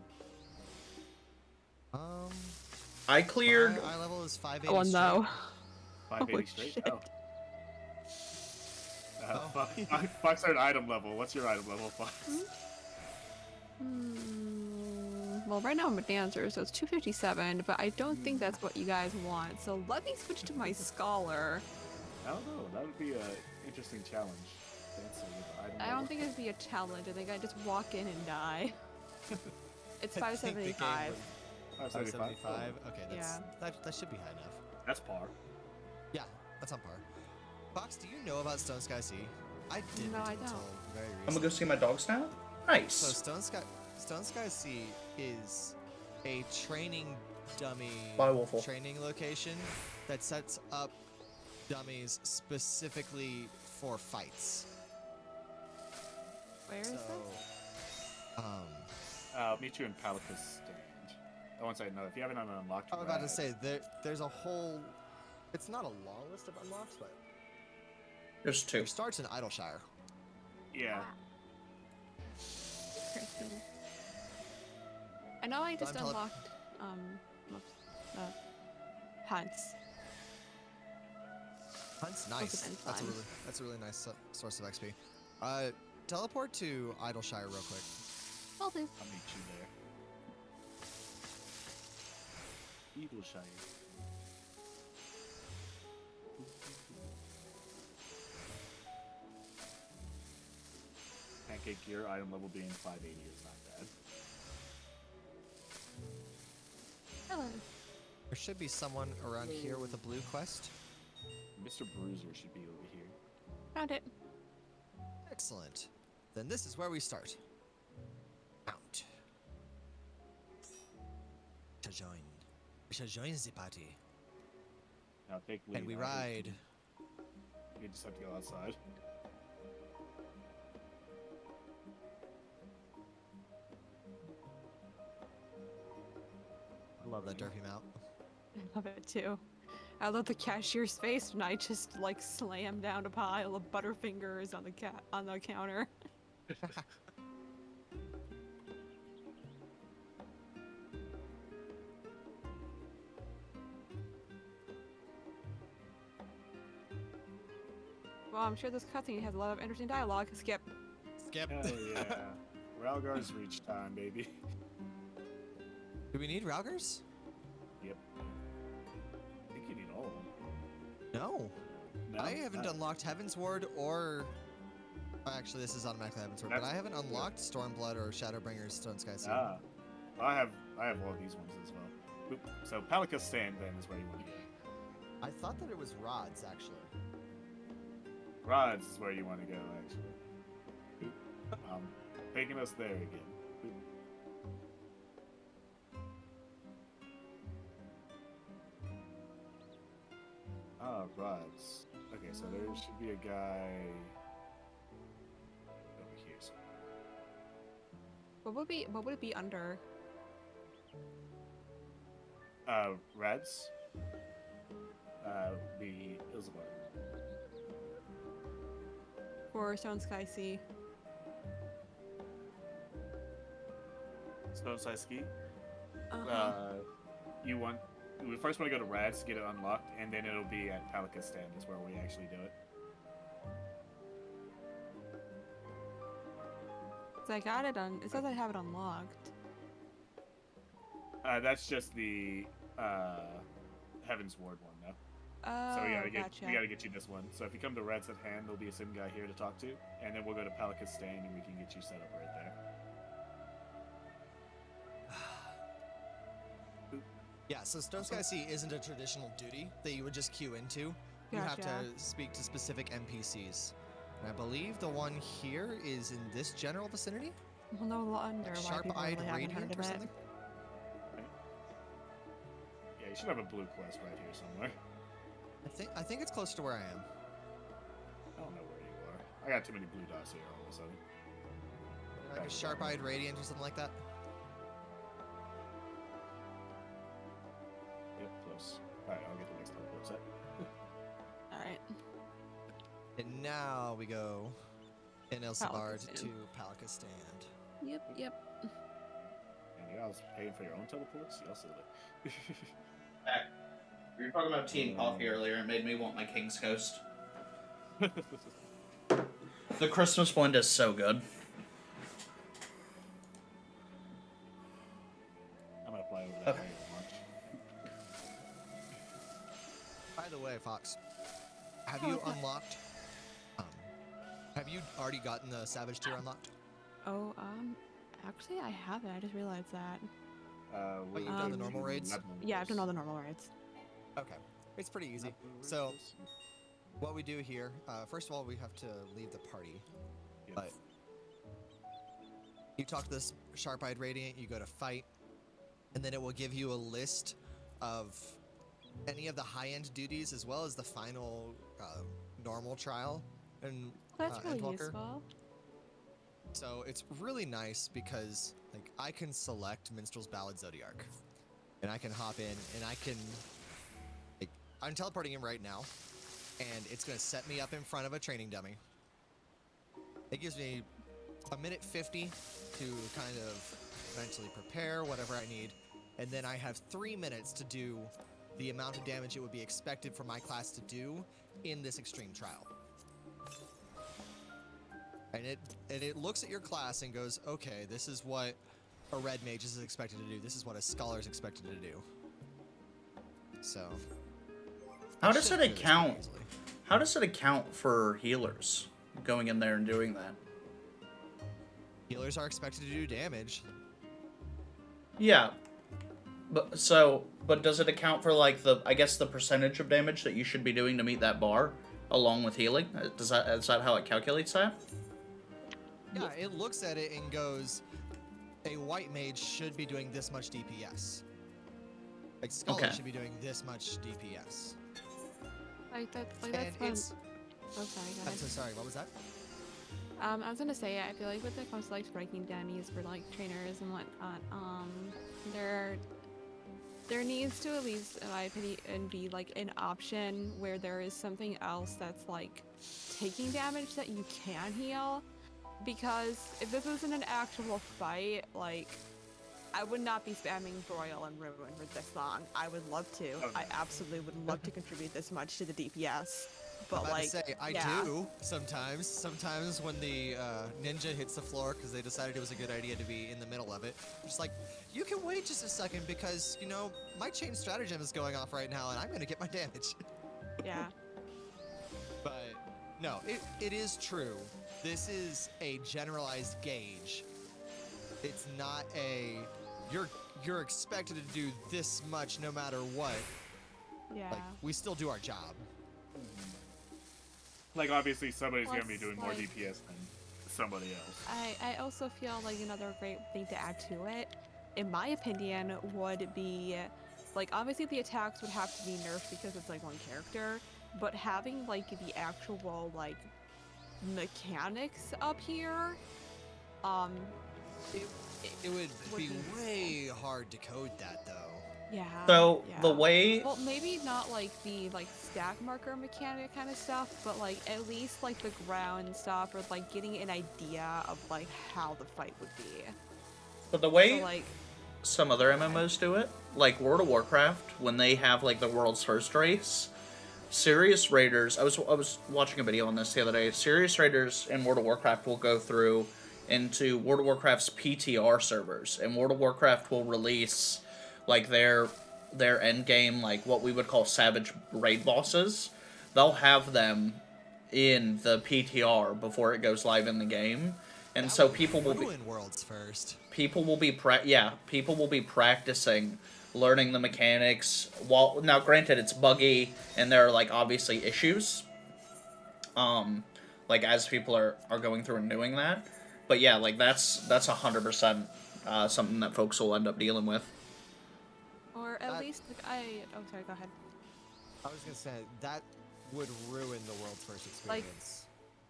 I cleared... My eye level is 580. Oh no. 580 straight? shit. Oh. Fox our item level. What's your item level, Fox? Well, right now I'm a dancer, so it's 257, but I don't think that's what you guys want. So let me switch to my scholar. I don't know. That would be an interesting challenge. Dancing with item I level. don't think it'd be a challenge. I think I just walk in and die. It's I think the game 575. was 575. 575. Okay, that's, Yeah. that should be high enough. That's par. Yeah, that's on par. Fox, do you know about Stone Sky Sea? I didn't No, I until don't. very I'm recently. gonna go see my dogs now? So Nice. Stone Sky Sea is a training dummy Bye, Wolfle. training location that sets up dummies specifically for fights. Where is So, this? I'll meet you in Palicus Stand. I won't say no. If you haven't unlocked, I was about to Rad, say there's a whole. It's not a long list of unlocks, but There's 2. it starts in Idleshire. Yeah. Interesting. I know I just Time tele- unlocked, whoops, hunts. Hunt's Must nice. have been That's a fun. really nice source of XP. Teleport to Idleshire real quick. Will do. I'll meet you there. Eagleshire. Pancake gear item level being 580 is not bad. Hello. There should be someone around here with a blue quest. Mr. Bruiser should be over here. Found it. Excellent. Then this is where we start. Out. To join. We shall join the party. Now take lead. And we ride. You just have to go outside. I love that derpy mount. I love it too. I love the cashier's face when I just like slam down a pile of Butterfingers on the counter. Well, I'm sure this cutscene has a lot of interesting dialogue. Skip. Skip. Hell yeah. Ralgar's reach time, baby. Do we need Raugers? Yep. I think you need all of them. No. No, I haven't unlocked Heaven's Ward or... Actually, this is automatically Heaven's Ward, but I haven't unlocked Stormblood or Shadowbringer's Stone Sky Seal. Ah. I have all of these ones as well. Oop. So Palica's Stand then is where you want to go. I thought that it was Rods, actually. Rods is where you want to go, actually. Oop. Taking us there again. Oop. Ah, rods. Okay, so there should be a guy over here somewhere. What would it be under? Reds. The Ilzabar. For Stone Sky Sea. Stone Side Ski. Uh-huh. We first want to go to Rads to get it unlocked, and then it'll be at Palica's Stand is where we actually do it. So I got it on. It says I have it unlocked. That's just the Heaven's Ward one, though. Oh, So we gotcha. gotta get you this one. So if you come to Reds at hand, there'll be a sim guy here to talk to, and then we'll go to Palica's Stand and we can get you set up right there. Yeah, so Stone Sky Sea isn't a traditional duty that you would just queue into. You have Gotcha. to speak to specific NPCs. And I believe the one here is in this general vicinity? Well, no wonder why people Sharp-eyed really haven't heard Radiant of or it. something? Yeah, you should have a blue quest right here somewhere. I think it's close to where I am. I don't know where you are. I got too many blue dots here all of a sudden. Like a Sharp-eyed Radiant or something like that? Yep, close. Alright, I'll get the next teleport set. Alright. And now we go in Elsabard Palica's to Stand. Palica's Stand. Yep. And you guys paying for your own teleports? Y'all silly. Back. We were talking about tea and coffee earlier, and it made me want my King's Coast. The Christmas blend is so good. I'm gonna fly over that Okay. way much. By the way, Fox, have you unlocked... have you already gotten the Savage tier unlocked? Oh, actually I haven't. I just realized that. You've done the normal raids? Yeah, I've done all the normal raids. Okay. It's pretty easy. So, what we do here, first of all, we have to leave the party. Yep. But you talk to this Sharp-eyed Radiant, you go to fight, and then it will give you a list of any of the high-end duties as well as the final normal trial and That's really Endwalker. useful. So it's really nice because like I can select Minstrel's Ballad Zodiarch, and I can hop in and I can. Like, I'm teleporting in right now, and it's gonna set me up in front of a training dummy. It gives me a minute 50 to kind of eventually prepare whatever I need, and then I have 3 minutes to do the amount of damage it would be expected for my class to do in this extreme trial. And it looks at your class and goes, okay, this is what a red mage is expected to do. This is what a scholar is expected to do. So, How does should it do this pretty account? easily. How does it account for healers going in there and doing that? Healers are expected to do damage. Yeah, But does it account for like I guess the percentage of damage that you should be doing to meet that bar, along with healing? Is that how it calculates that? Yeah, it looks at it and goes, a white mage should be doing this much DPS. Like Scully Okay. should be doing this much DPS. Like that. Like And that's fun. it's. Oh, sorry. Go I'm ahead. so sorry. What was that? I was gonna say, I feel like when it comes to like striking dummies for like trainers and whatnot, there needs to, at least in my opinion, be like an option where there is something else that's like taking damage that you can heal. Because if this isn't an actual fight, like, I would not be spamming Broil and Ruin for this long. I would love to. Oh, no. I absolutely would love to contribute this much to the DPS. But About like, to say, I yeah. do sometimes. Sometimes when the ninja hits the floor because they decided it was a good idea to be in the middle of it, just like, you can wait just a second because, you know, my chain stratagem is going off right now and I'm going to get my damage. Yeah. But no, it is true. This is a generalized gauge. It's not a you're expected to do this much no matter what. Yeah. Like, we still do our job. Like, obviously, somebody's gonna be Plus, doing more like- DPS than somebody else. I also feel like another great thing to add to it, in my opinion, would be, like, obviously the attacks would have to be nerfed because it's like one character, but having like the actual like mechanics up here, It would be be way hard to code that though. yeah. So yeah. the way Well, maybe not like the like stack marker mechanic kind of stuff, but like at least like the ground stuff, or like getting an idea of like how the fight would be. but the way So like, some other MMOs do it, like World of Warcraft, when they have like the world's first race, serious raiders. I was watching a video on this the other day. Serious raiders in World of Warcraft will go through into World of Warcraft's PTR servers, and World of Warcraft will release like their end game, like what we would call savage raid bosses. They'll have them in the PTR before it goes live in the game, and That so would people will be ruin worlds first. people will be practicing learning the mechanics. While now, granted, it's buggy and there are like obviously issues, like as people are going through and doing that. But yeah, like that's 100% something that folks will end up dealing with. or at That- least like oh sorry, go ahead. I was gonna say that would ruin the world's first Like, experience.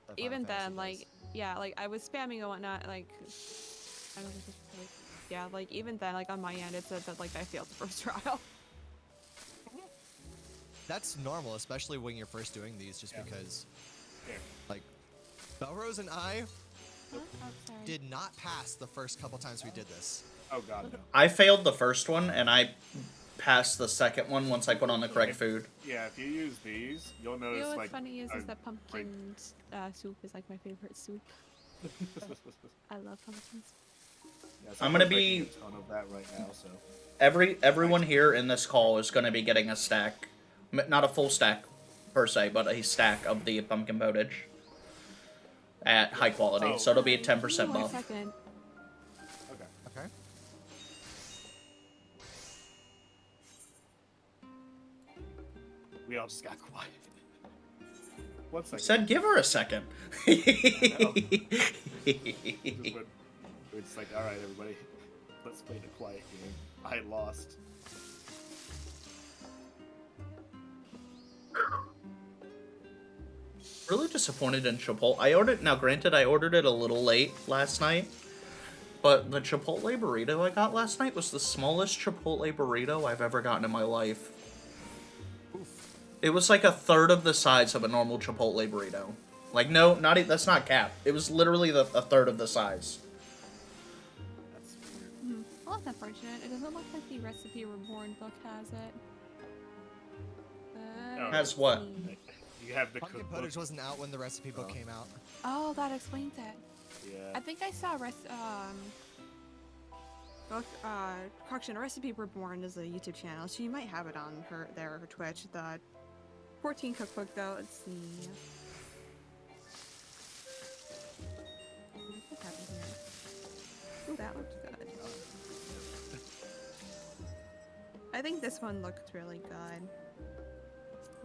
of Even Final then, Fantasy like, yeah, like I was spamming and whatnot, like, I don't think it's like, yeah, like even then, like on my end, it said that like I failed the first trial. does. That's normal, especially when you're first doing these, just Yeah. because, Here. like, Belrose and I Huh? Oh, sorry. did not pass the first couple times we did this. Oh god, no. I failed the first one and I passed the second one once I put on the correct food. Yeah, if you use these, you'll You notice know what's like. funny is a- that pumpkin soup is like my favorite soup. I love pumpkins. Yeah, so I'm gonna making be- a ton of that right now. So Everyone here in this call is going to be getting a stack, not a full stack per se, but a stack of the pumpkin potage at high quality. Oh. So it'll be a Give me 10% one buff. second. okay. Okay. We all just got quiet. 1 second. Said give her a second. Just went- we're just like, all right, everybody, let's play the quiet game. I lost. Really disappointed in Chipotle. I ordered, now granted I ordered it a little late last night, but the Chipotle burrito I got last night was the smallest Chipotle burrito I've ever gotten in my life. It was like a third of the size of a normal Chipotle burrito. Like, no, that's not cap. It was literally a third of the size. That's weird. Well, that's unfortunate. It doesn't look like the Recipe Reborn book has it. Oh. Has what? let's see. You have the Pumpkin cookbook. Pottage wasn't out when the recipe book Oh. came out. Oh, that explains it. Yeah. I think I saw correction, Recipe Reborn is a YouTube channel. She might have it on her Twitch. The 14 cookbook though. Let's see. What happened here? Ooh, that looks good. I think this one looks really good.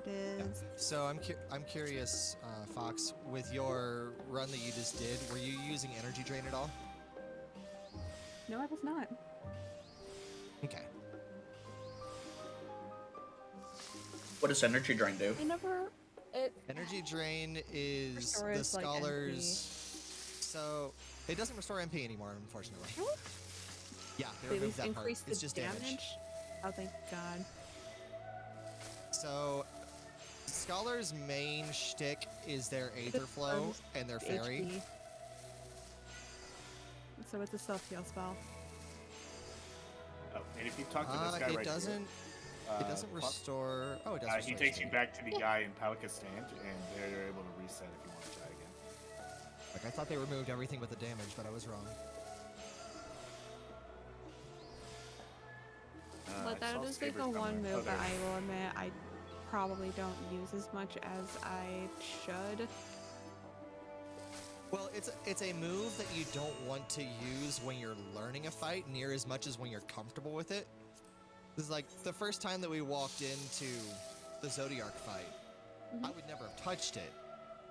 It is. So I'm curious, Fox, with your run that you just did, were you using energy drain at all? No, I was not. Okay. What does energy drain do? I never. It. Energy drain is the Restores, like, scholars. So it doesn't restore MP anymore, unfortunately. Really? Yeah, they They removed that part. increase It's the just damage. damage. Oh, thank God. So scholars' main shtick is their Aether Flow and their Fairy. HP. So it's a self-heal spell. Oh, and if you talk to this guy It right doesn't. here, It doesn't restore. Oh, it does. he restore takes you HP. back to the guy in Palikistan, and there you're able to reset if you want to try again. Like I thought they removed everything but the damage, but I was wrong. But that is like the one move that I will admit I probably don't use as much as I should. Well, it's a move that you don't want to use when you're learning a fight near as much as when you're comfortable with it. This is like the first time that we walked into the Zodiac fight, I would never have touched it.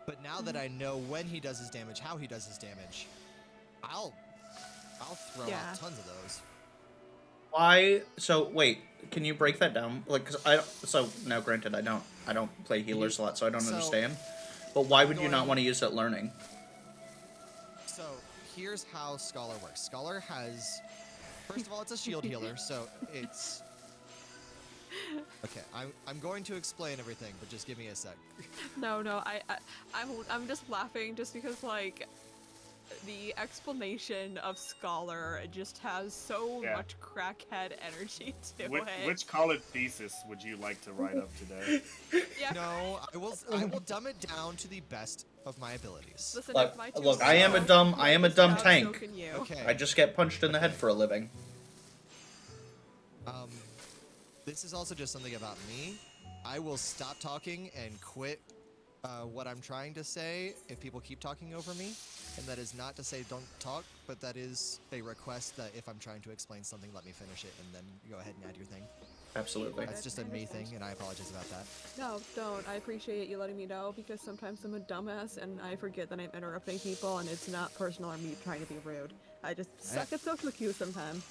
But now that I know when he does his damage, how he does his damage, I'll throw out tons of those. Why? So wait, can you break that down? Like, cause I don't, so now granted, I don't play healers a lot, so I don't understand. But why would you not want to use it learning? So here's how Scholar works. Scholar has, first of all, it's a shield healer, so it's. Okay, I'm going to explain everything, but just give me a sec. No, I'm just laughing just because like the explanation of Scholar just has so much crackhead energy to it. Which college thesis would you like to write up today? Yeah. No, I will dumb it down to the best of my abilities. Listen, Look, if my two look, I am a dumb so tank. can you. Okay. I just get punched in the head for a living. This is also just something about me. I will stop talking and quit what I'm trying to say if people keep talking over me. And that is not to say don't talk, but that is a request that if I'm trying to explain something, let me finish it and then go ahead and add your thing. Absolutely. That's just a me thing, and I apologize about that. No, don't. I appreciate you letting me know because sometimes I'm a dumbass and I forget that I'm interrupting people and it's not personal or me trying to be rude. I just suck at social cues sometimes.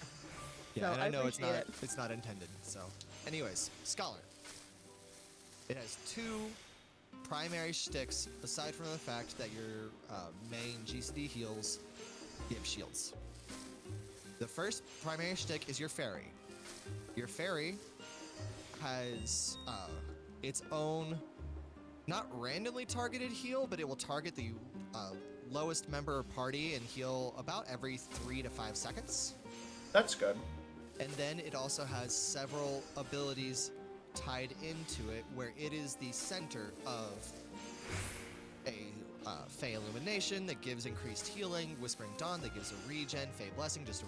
Yeah, So and I know it's appreciate not intended. So, anyways, Scholar. It has two primary shticks aside from the fact that your main GCD heals give shields. The first primary shtick is your Fairy. Your Fairy has its own, not randomly targeted heal, but it will target the lowest member party and heal about every 3 to 5 seconds. That's good. And then it also has several abilities tied into it where it is the center of a Fey Illumination that gives increased healing, Whispering Dawn that gives a regen, Fey Blessing, just a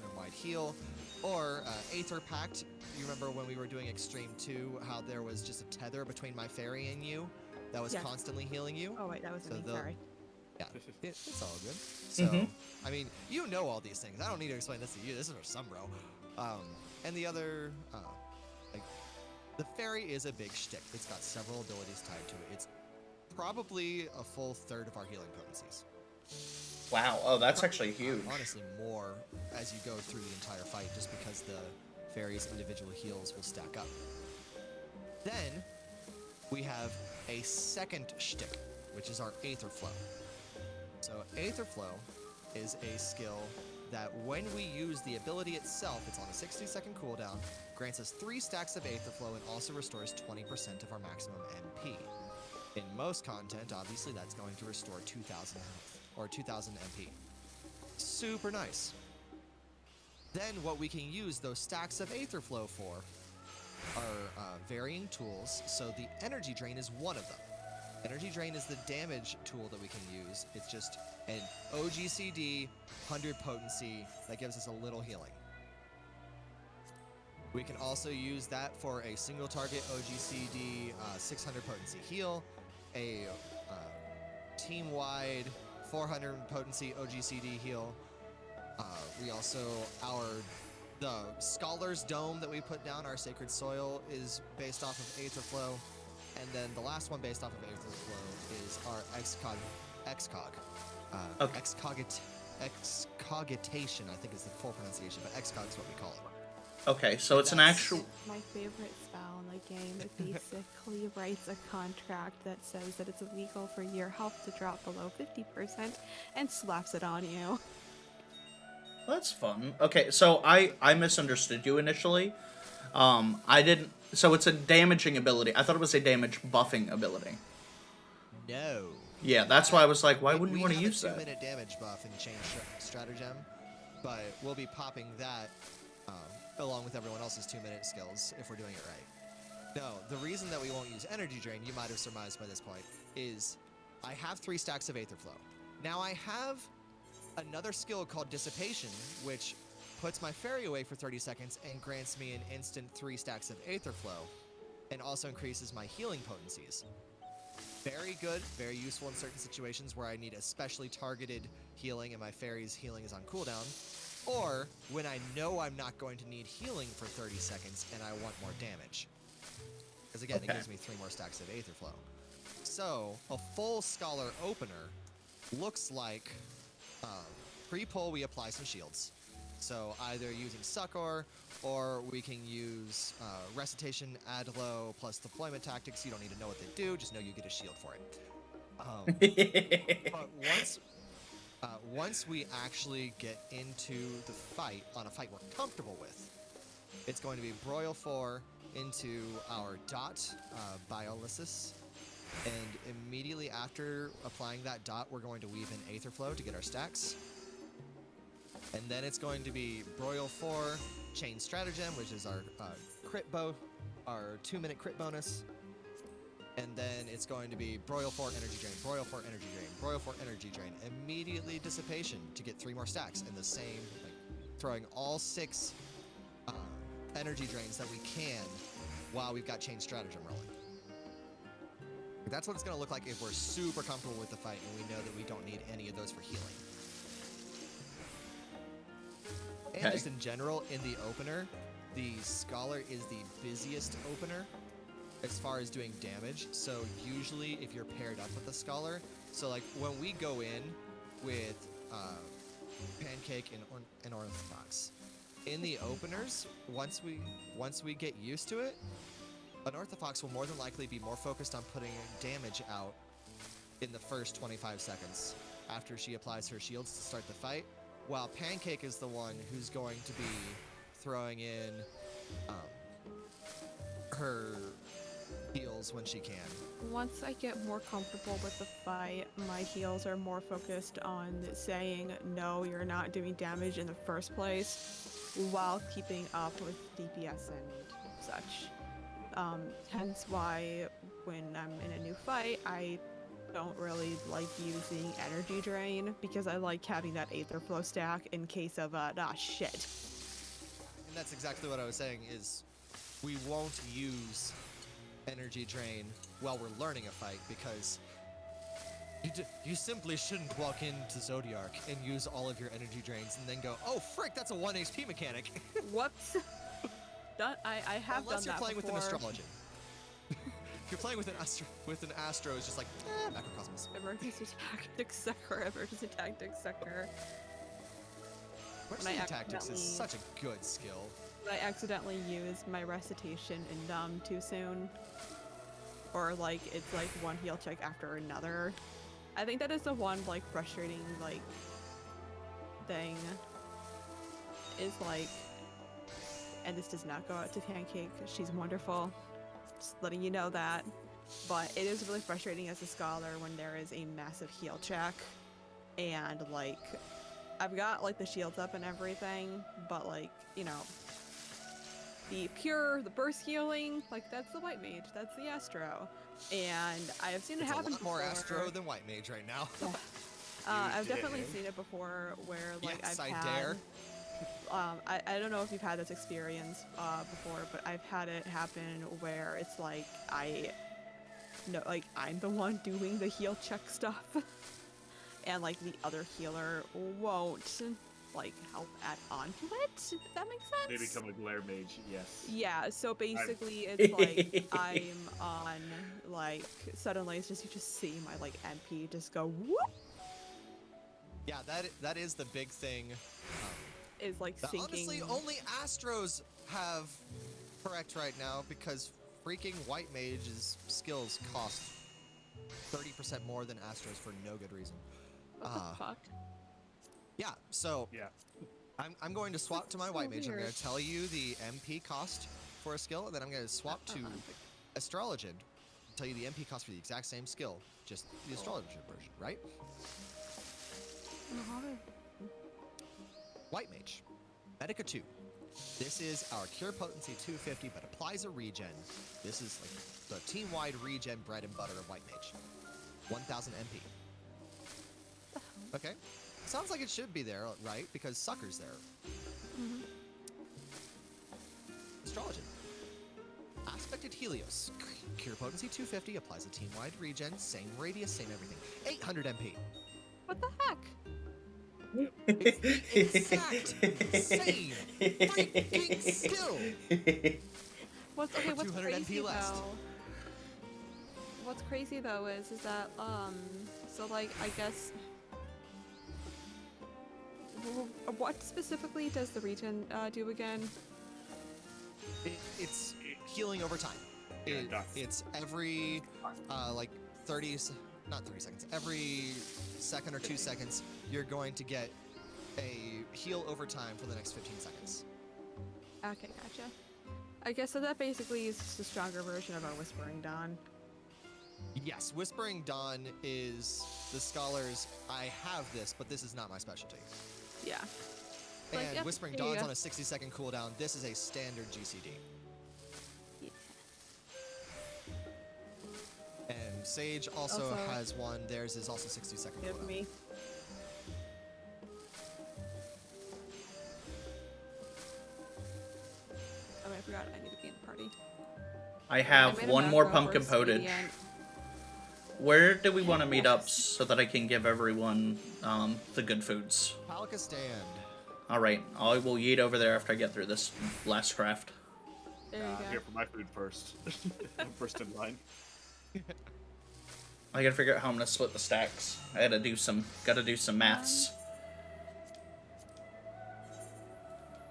room-wide heal, or Aether Pact. You remember when we were doing Extreme 2, how there was just a tether between my Fairy and you that was constantly healing you? Oh wait, that was me, sorry. Yeah, it's all good. So, I mean, you know all these things. I don't need to explain this to you. This is for some bro. And the other, like, the Fairy is a big shtick. It's got several abilities tied to it. It's probably a full third of our healing potencies. Wow. Oh, that's actually huge. Honestly, more as you go through the entire fight, just because the Fairy's individual heals will stack up. Then, we have a second shtick, which is our Aether Flow. So, Aether Flow is a skill that when we use the ability itself, it's on a 60-second cooldown, grants us 3 stacks of Aether Flow and also restores 20% of our maximum MP. In most content, obviously, that's going to restore 2,000 health, or 2,000 MP. Super nice. Then what we can use those stacks of Aether Flow for are varying tools, so the Energy Drain is one of them. Energy Drain is the damage tool that we can use. It's just an OGCD 100 potency that gives us a little healing. We can also use that for a single target OGCD 600 potency heal, a team-wide 400 potency OGCD heal. We also, our The Scholar's Dome that we put down, our Sacred Soil, is based off of Aetherflow. And then the last one based off of Aetherflow is our Excog. Okay. Excogitation, I think is the full pronunciation, but Excog is what we call it. Okay, so it's an That's- actual... My favorite spell in the game. It basically writes a contract that says that it's illegal for your health to drop below 50% and slaps it on you. That's fun. Okay, so I misunderstood you initially. I didn't... So it's a damaging ability. I thought it was a damage buffing ability. No. Yeah, that's why I was like, why wouldn't you want to We use have a that? 2-minute damage buff in Chain Stratagem, but we'll be popping that along with everyone else's 2-minute skills if we're doing it right. No, the reason that we won't use Energy Drain, you might have surmised by this point, is I have 3 stacks of Aetherflow. Now I have another skill called Dissipation, which puts my fairy away for 30 seconds and grants me an instant 3 stacks of Aetherflow, and also increases my healing potencies. Very good, very useful in certain situations where I need especially targeted healing and my fairy's healing is on cooldown, or when I know I'm not going to need healing for 30 seconds and I want more damage. Because again, it Okay. gives me 3 more stacks of Aetherflow. So, a full Scholar opener looks like pre-pull we apply some shields. So either using Succor, or we can use Recitation, Adlo, plus Deployment Tactics. You don't need to know what they do, just know you get a shield for it. But once we actually get into the fight, on a fight we're comfortable with, it's going to be Broil 4 into our dot, Biolysis, and immediately after applying that dot, we're going to weave in Aetherflow to get our stacks. And then it's going to be Broil 4, Chain Stratagem, which is our crit bow, our 2-minute crit bonus. And then it's going to be Broil 4, Energy Drain, Broil 4, Energy Drain, Broil 4, Energy Drain, immediately Dissipation to get 3 more stacks in the same, like, throwing all 6 energy drains that we can while we've got Chain Stratagem rolling. That's what it's going to look like if we're super comfortable with the fight and we know that we don't need any of those for healing. And Okay. just in general, in the opener, the Scholar is the busiest opener as far as doing damage. So usually if you're paired up with a Scholar, so like when we go in with Pancake and Orthodox, in the openers, once we get used to it, an Orthodox will more than likely be more focused on putting damage out in the first 25 seconds after she applies her shields to start the fight, while Pancake is the one who's going to be throwing in her heals when she can. Once I get more comfortable with the fight, my heals are more focused on saying, no, you're not doing damage in the first place, while keeping up with DPS and such. Hence why when I'm in a new fight, I don't really like using Energy Drain, because I like having that Aetherflow stack in case of, shit. And that's exactly what I was saying, is we won't use Energy Drain while we're learning a fight, because you simply shouldn't walk into Zodiark and use all of your energy drains and then go, oh frick, that's a 1 HP mechanic. Whoops. I have Unless done you're that playing with an before. astrology. If you're playing with an astro, it's just like, Macrocosmos. Emergency tactics sucker, emergency tactics sucker. Emergency tactics is such a good skill. I accidentally used my recitation in Numb too soon. Or like, it's like one heal check after another. I think that is the one like frustrating like thing. Is like, and this does not go out to Pancake, she's wonderful. Just letting you know that. But it is really frustrating as a scholar when there is a massive heal check. And like, I've got like the shields up and everything, but like, you know, the burst healing, like that's the white mage, that's the astro. And I have seen it happen It's a lot more before. astro than white mage right now. I've definitely seen it before where like Yes, I've I had dare. I don't know if you've had this experience before, but I've had it happen where it's like I'm the one doing the heal check stuff and like the other healer won't. like health add on to it, if that makes sense. They become a glare mage, yes. Yeah, so basically it's like I'm on like suddenly it's just you just see my like MP just go whoop. Yeah, that is the big thing. Is like That sinking. honestly, only Astros have correct right now because freaking White Mage's skills cost 30% more than Astros for no good reason. What the fuck? Yeah, so Yeah. I'm going to swap to my so White Mage. I'm going weird. to tell you the MP cost for a skill, and then I'm going to swap to Astrologian. Tell you the MP cost for the exact same skill, just the Astrologian version, right? White Mage, Medica 2. This is our Cure Potency 250, but applies a regen. This is like the team-wide regen bread and butter of White Mage. 1000 MP. Okay. Sounds like it should be there, right? Because Sucker's there. Astrologian. Aspected Helios. Cure Potency 250, applies a team-wide regen, same radius, same everything. 800 MP. What the heck? It's the exact same freaking skill. What's 200 crazy MP less. though? What's crazy though is that so like I guess what specifically does the regen do again? It's healing over time. Yeah, it does. It's every like not 30 seconds. Every second or 2 seconds, you're going to get a heal over time for the next 15 seconds. Okay, gotcha. I guess so that basically is just a stronger version of our Whispering Dawn. Yes, Whispering Dawn is the scholars. I have this, but this is not my specialty. Yeah. And Like, yep, Whispering here you Dawn's go. on a 60-second cooldown. This is a standard GCD. Yeah. And Sage also has one. Theirs is also 60-second Give cooldown. me. Oh, I forgot I need to be in the party. I I have made a one more macro pumpkin for potage. Expedient. Where do we want to meet up so that I can give everyone the good foods? Palka Stand. Alright, I will yeet over there after I get through this last craft. There you I'm go. here for my food first. I'm first in line. I gotta figure out how I'm gonna split the stacks. I gotta do some maths.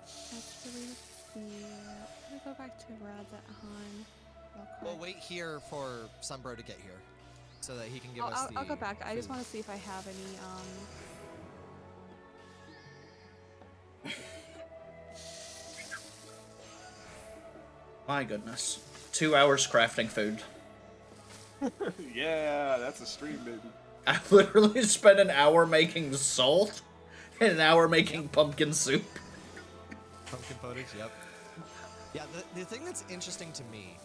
Actually, let's see. Let me go back to Rad's at Han. real We'll quick. wait here for Sunbro to get here, so that he can give us the. I'll go back. I just food. want to see if I have any My goodness. 2 hours crafting food. Yeah, that's a stream, baby. I literally spent an hour making salt and an hour making pumpkin soup. Pumpkin potage, yep. Yeah, the thing that's interesting to me,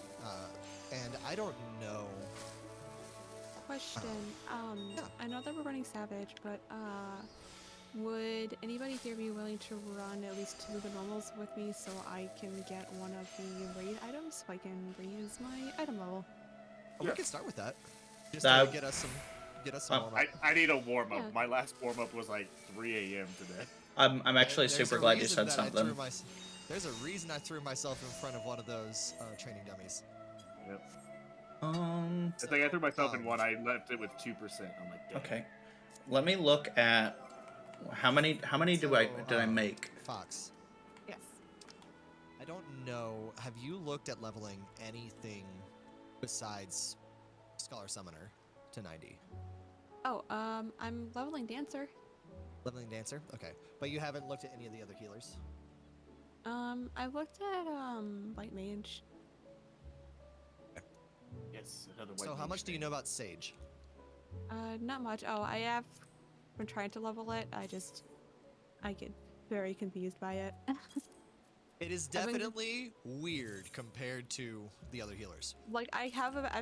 and I don't know. question. Yeah. I know that we're running Savage, but would anybody here be willing to run at least 2 of the normals with me so I can get one of the raid items so I can raise my item level? Oh, Yeah. we can start with that. Just That- to get us some warm up. I need a warm up. Yeah. My last warm up was like 3 a.m. today. I'm actually There's super a glad you reason said that I something. threw there's a reason I threw myself in front of one of those training dummies. Yep. Um, I think I threw myself in one. I left it with 2%. I'm like, damn. okay. Let me look at how many did I make? Fox, Yes. I don't know. Have you looked at leveling anything besides Scholar Summoner to 90? Oh, I'm leveling Dancer. Leveling Dancer? Okay. But you haven't looked at any of the other healers? I looked at Light Mage. Yes, another white So how mage much do you thing. know about Sage? Not much. Oh, I have been trying to level it. I get very confused by it. It is I've been- definitely weird compared to the other healers. Like I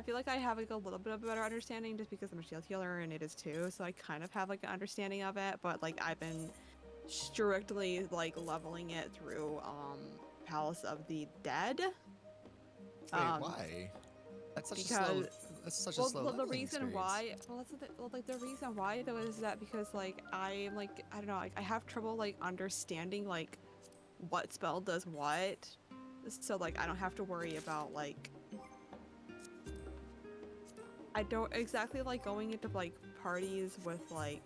feel like I have like a little bit of a better understanding just because I'm a shield healer and it is too. So I kind of have like an understanding of it, but like I've been strictly like leveling it through Palace of the Dead. Wait, why? That's such a slow. because- That's such a Well, slow the leveling reason experience. why, well, that's the reason why though is that because like I'm like I don't know, like I have trouble like understanding like what spell does what, so like I don't have to worry about like I don't exactly like going into like parties with like.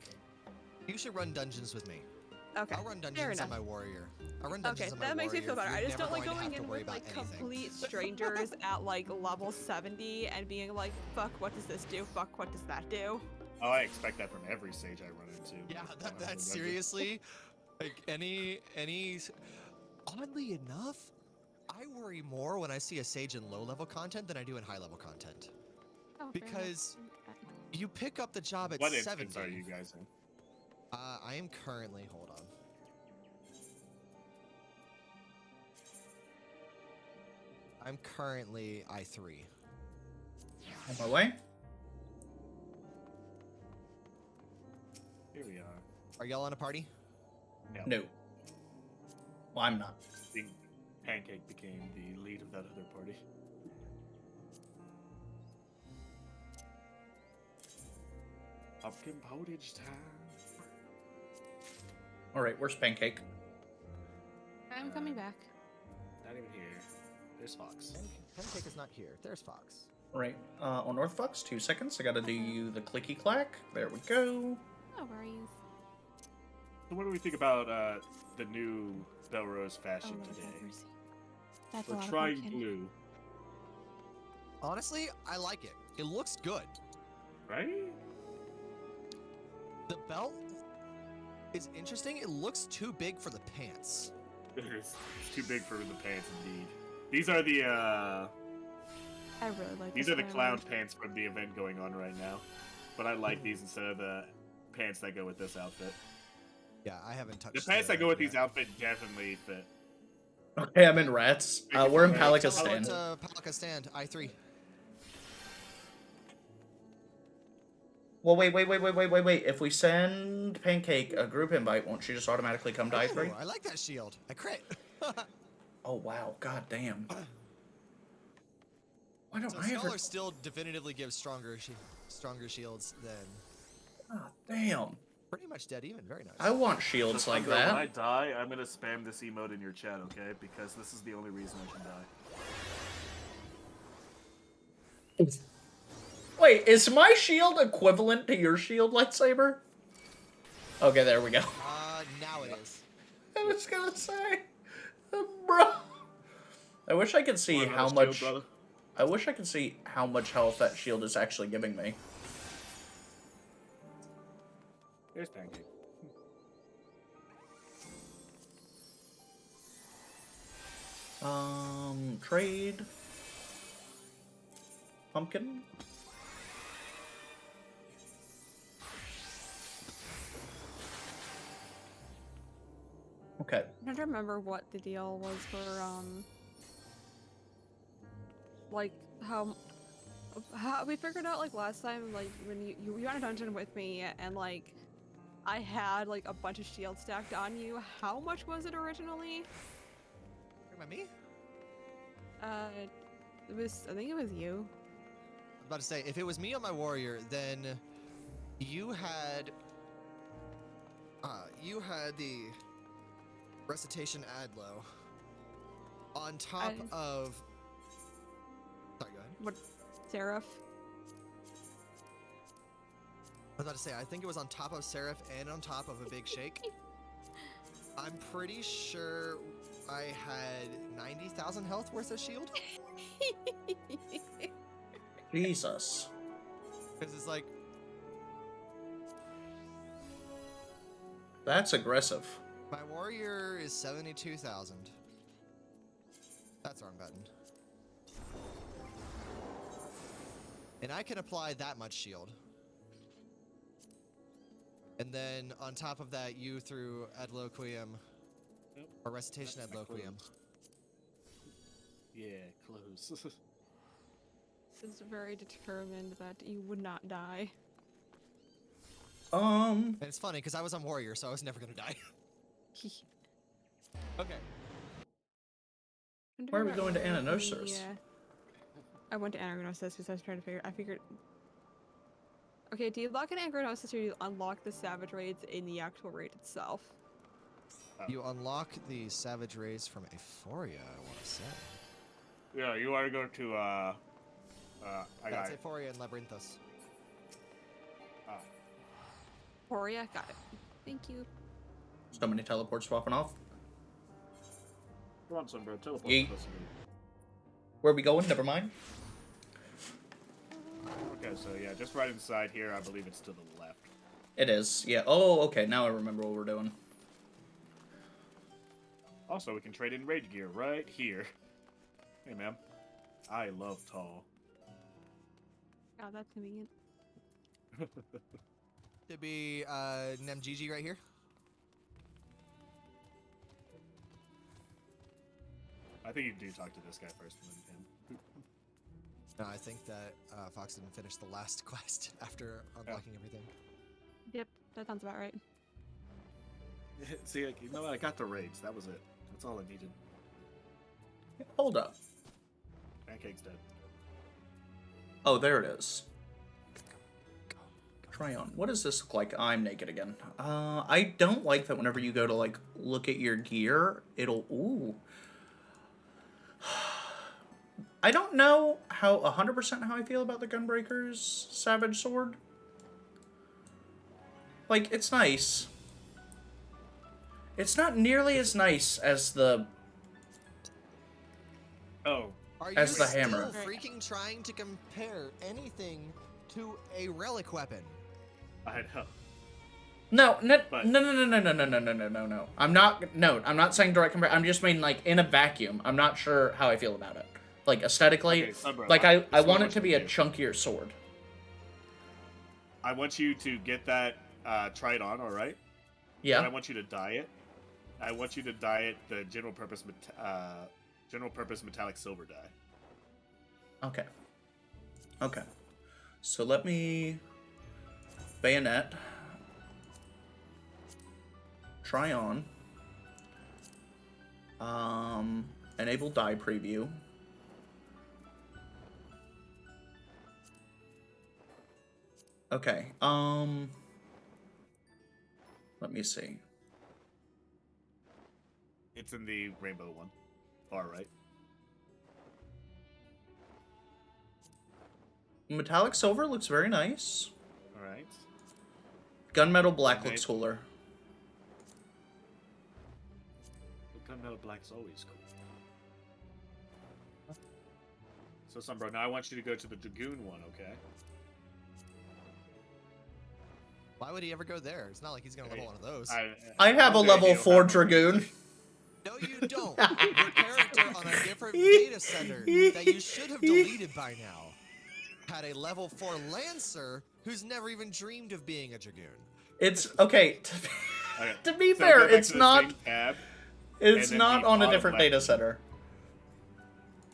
You should run dungeons with me. Okay. I'll run Fair dungeons on enough. my warrior. I'll run dungeons Okay, on my that makes me feel warrior. better. I You're just don't never like going to going have to in worry with like about anything. complete strangers at like level 70 and being like, fuck, what does this do? Fuck, what does that do? Oh, I expect that from every sage I run into. Yeah, When I'm in that's dungeon. seriously, like any. Oddly enough, I worry more when I see a sage in low-level content than I do in high-level content. Oh, fair enough. Because you pick up the job at What 70. instance are you guys in? I am currently. Hold on. I'm currently I3. On my way. Here we are. Are y'all on a party? No. Well, I'm not. I think Pancake became the lead of that other party. Pumpkin pottage time. All right, where's Pancake? I'm coming back. Not even here. There's Fox. Pancake is not here. There's Fox. All right, on North Fox, 2 seconds. I gotta do the clicky clack. There we go. No worries. So what do we think about the new Belrose fashion Oh, today? That's a We're lot of trying pumpkin. blue, Honestly, I like it. It looks good. right? The belt is interesting. It looks too big for the pants. It's too big for the pants, indeed. These are the I really like these this are the one. clown pants from the event going on right now, but I like these instead of the pants that go with this outfit. Yeah, I haven't touched The pants that go with these yet. outfits definitely fit. Okay, I'm in Rats. We're in Teleport Palika Stand. Palika Stand, I3. Well, wait. If we send Pancake a group invite, won't she just automatically come to I3? Ooh, I like that shield. I crit. Oh, wow. God damn. Why don't So I ever... Scholar still definitively gives stronger shields than God damn. pretty much dead even. Very nice. I want shields like When I that. die, I'm gonna spam this emote in your chat, okay? Because this is the only reason I should die. Wait, is my shield equivalent to your shield lightsaber? Okay, there we go. Now it is. I was gonna say... Bro... I wish I could see More how about much... shield, brother. I wish I could see how much health that shield is actually giving me. Here's Pancake. Trade. Pumpkin. Okay. I'm trying to remember what the deal was for like how we figured out like last time, like when you were on a dungeon with me and like I had like a bunch of shields stacked on you. How much was it originally? About me? It was, I think it was you. I was about to say, if it was me on my warrior, then you had the recitation Adlo on top of. Sorry, go ahead. What, Seraph? I was about to say, I think it was on top of Seraph and on top of a big shake. I'm pretty sure I had 90,000 health worth of shield. Jesus. Because it's like, That's aggressive. my warrior is 72,000. That's the wrong button. And I can apply that much shield. And then on top of that, you threw Adloquium, Yep. or Recitation That's not Adloquium. close. Yeah, close. Is very determined that you would not die. And it's funny, because I was on warrior, so I was never going to die. Okay. Where are we going to Ananosaurus? I went to Anagnosis because I was trying to figure. I figured. Okay, do you lock an Anagnosis or do you unlock the Savage Raids in the actual raid itself? You unlock the Savage Rays from Euphoria, I want to say. Yeah, you want to go to I got That's it. Euphoria and Labyrinthos. Euphoria, got it. Thank you. So many teleports swapping off. Come on, son, bro. Teleport. Yeet. Listen to me. Where are we going? Never mind. Okay, so yeah, just right inside here. I believe it's to the left. It is. Yeah. Oh, okay. Now I remember what we're doing. Also, we can trade in raid gear right here. Hey, ma'am. I love tall. Oh, that's convenient. Should be Nemgigi right here. I think you do talk to this guy first and then him. No, I think that Fox didn't finish the last quest after unlocking everything. Yep, that sounds about right. See, like, you know what? I got the raids. That was it. That's all I needed. Hold up. Pancake's dead. Oh, there it is. Try on. What does this look like? I'm naked again. I don't like that whenever you go to, like, look at your gear, it'll... Ooh. I don't know how 100% how I feel about the Gunbreaker's Savage Sword. Like, it's nice. It's not nearly as nice as the... Oh. Are As you the still hammer. freaking trying to compare anything to a relic weapon? I know. No, no, But- no. I'm not saying direct compare. I'm just mean, like, in a vacuum. I'm not sure how I feel about it. Like, aesthetically, Okay, Sunbro, like, this I is want what it to you be a do. chunkier sword. I want you to get that, try it on, alright? I Yeah? want you to dye it. I want you to dye it the general purpose metallic silver dye. Okay. Okay. So let me... Bayonet. Try on. Enable dye preview. Okay, let me see. It's in the rainbow one. Far right. Metallic silver looks very nice. Alright. Gunmetal black Okay. looks cooler. The gunmetal black's always cool. So, Sunbro, now I want you to go to the Dragoon one, okay? Why would he ever go there? It's not like he's gonna level one of those. I have a don't think level he'll 4 have one. Dragoon. No, you don't. Your character on a different data center that you should have deleted by now had a level 4 Lancer who's never even dreamed of being a Dragoon. It's okay. Okay, To be so fair, go back it's to the not. same tab. It's and then not the on a bottom different left. data center.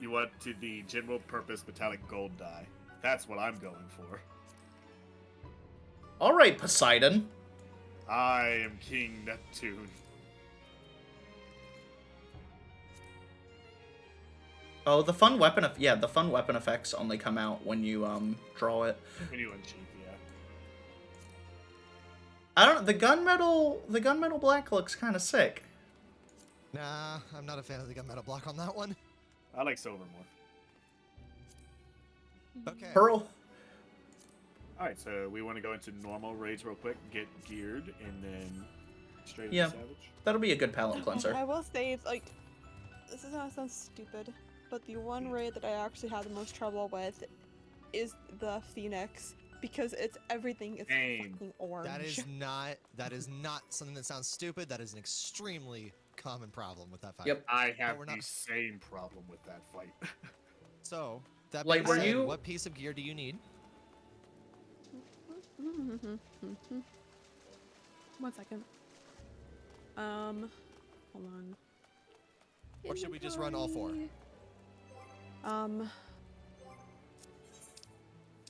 You want to the general purpose metallic gold dye. That's what I'm going for. All right, Poseidon. I am King Neptune. Oh, the fun weapon. The fun weapon effects only come out when you draw it. When you unsheath, yeah. I don't. The gunmetal black looks kind of sick. Nah, I'm not a fan of the gunmetal block on that one. I like silver more. Okay. Pearl. Alright, so we want to go into normal raids real quick, get geared, and then straight Yeah. into Savage. That'll be a good palate cleanser. I will say, it's like, this is gonna sound stupid, but the one raid that I actually had the most trouble with is the Phoenix, because everything is Same. fucking orange. That is not something that sounds stupid. That is an extremely common problem with that fight. Yep. I have we're the not- same problem with that fight. So, that Like, being were said, you- what piece of gear do you need? 1 second. Hold on. Or should we just run all 4? I'm-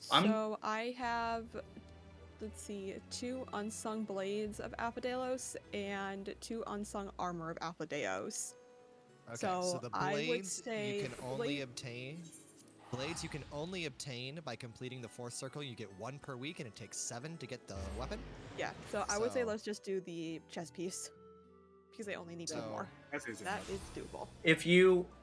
So I have, let's see, 2 unsung blades of Aphodelos and 2 unsung armor of Aphodeos. Okay, So the I would blades say you can only blade- obtain Blades you can only obtain by completing the 4th circle. You get 1 per week, and it takes 7 to get the weapon. Yeah, so I would say So- let's just do the chest piece. Because I only need 2 So- more. That's easy That enough. is doable.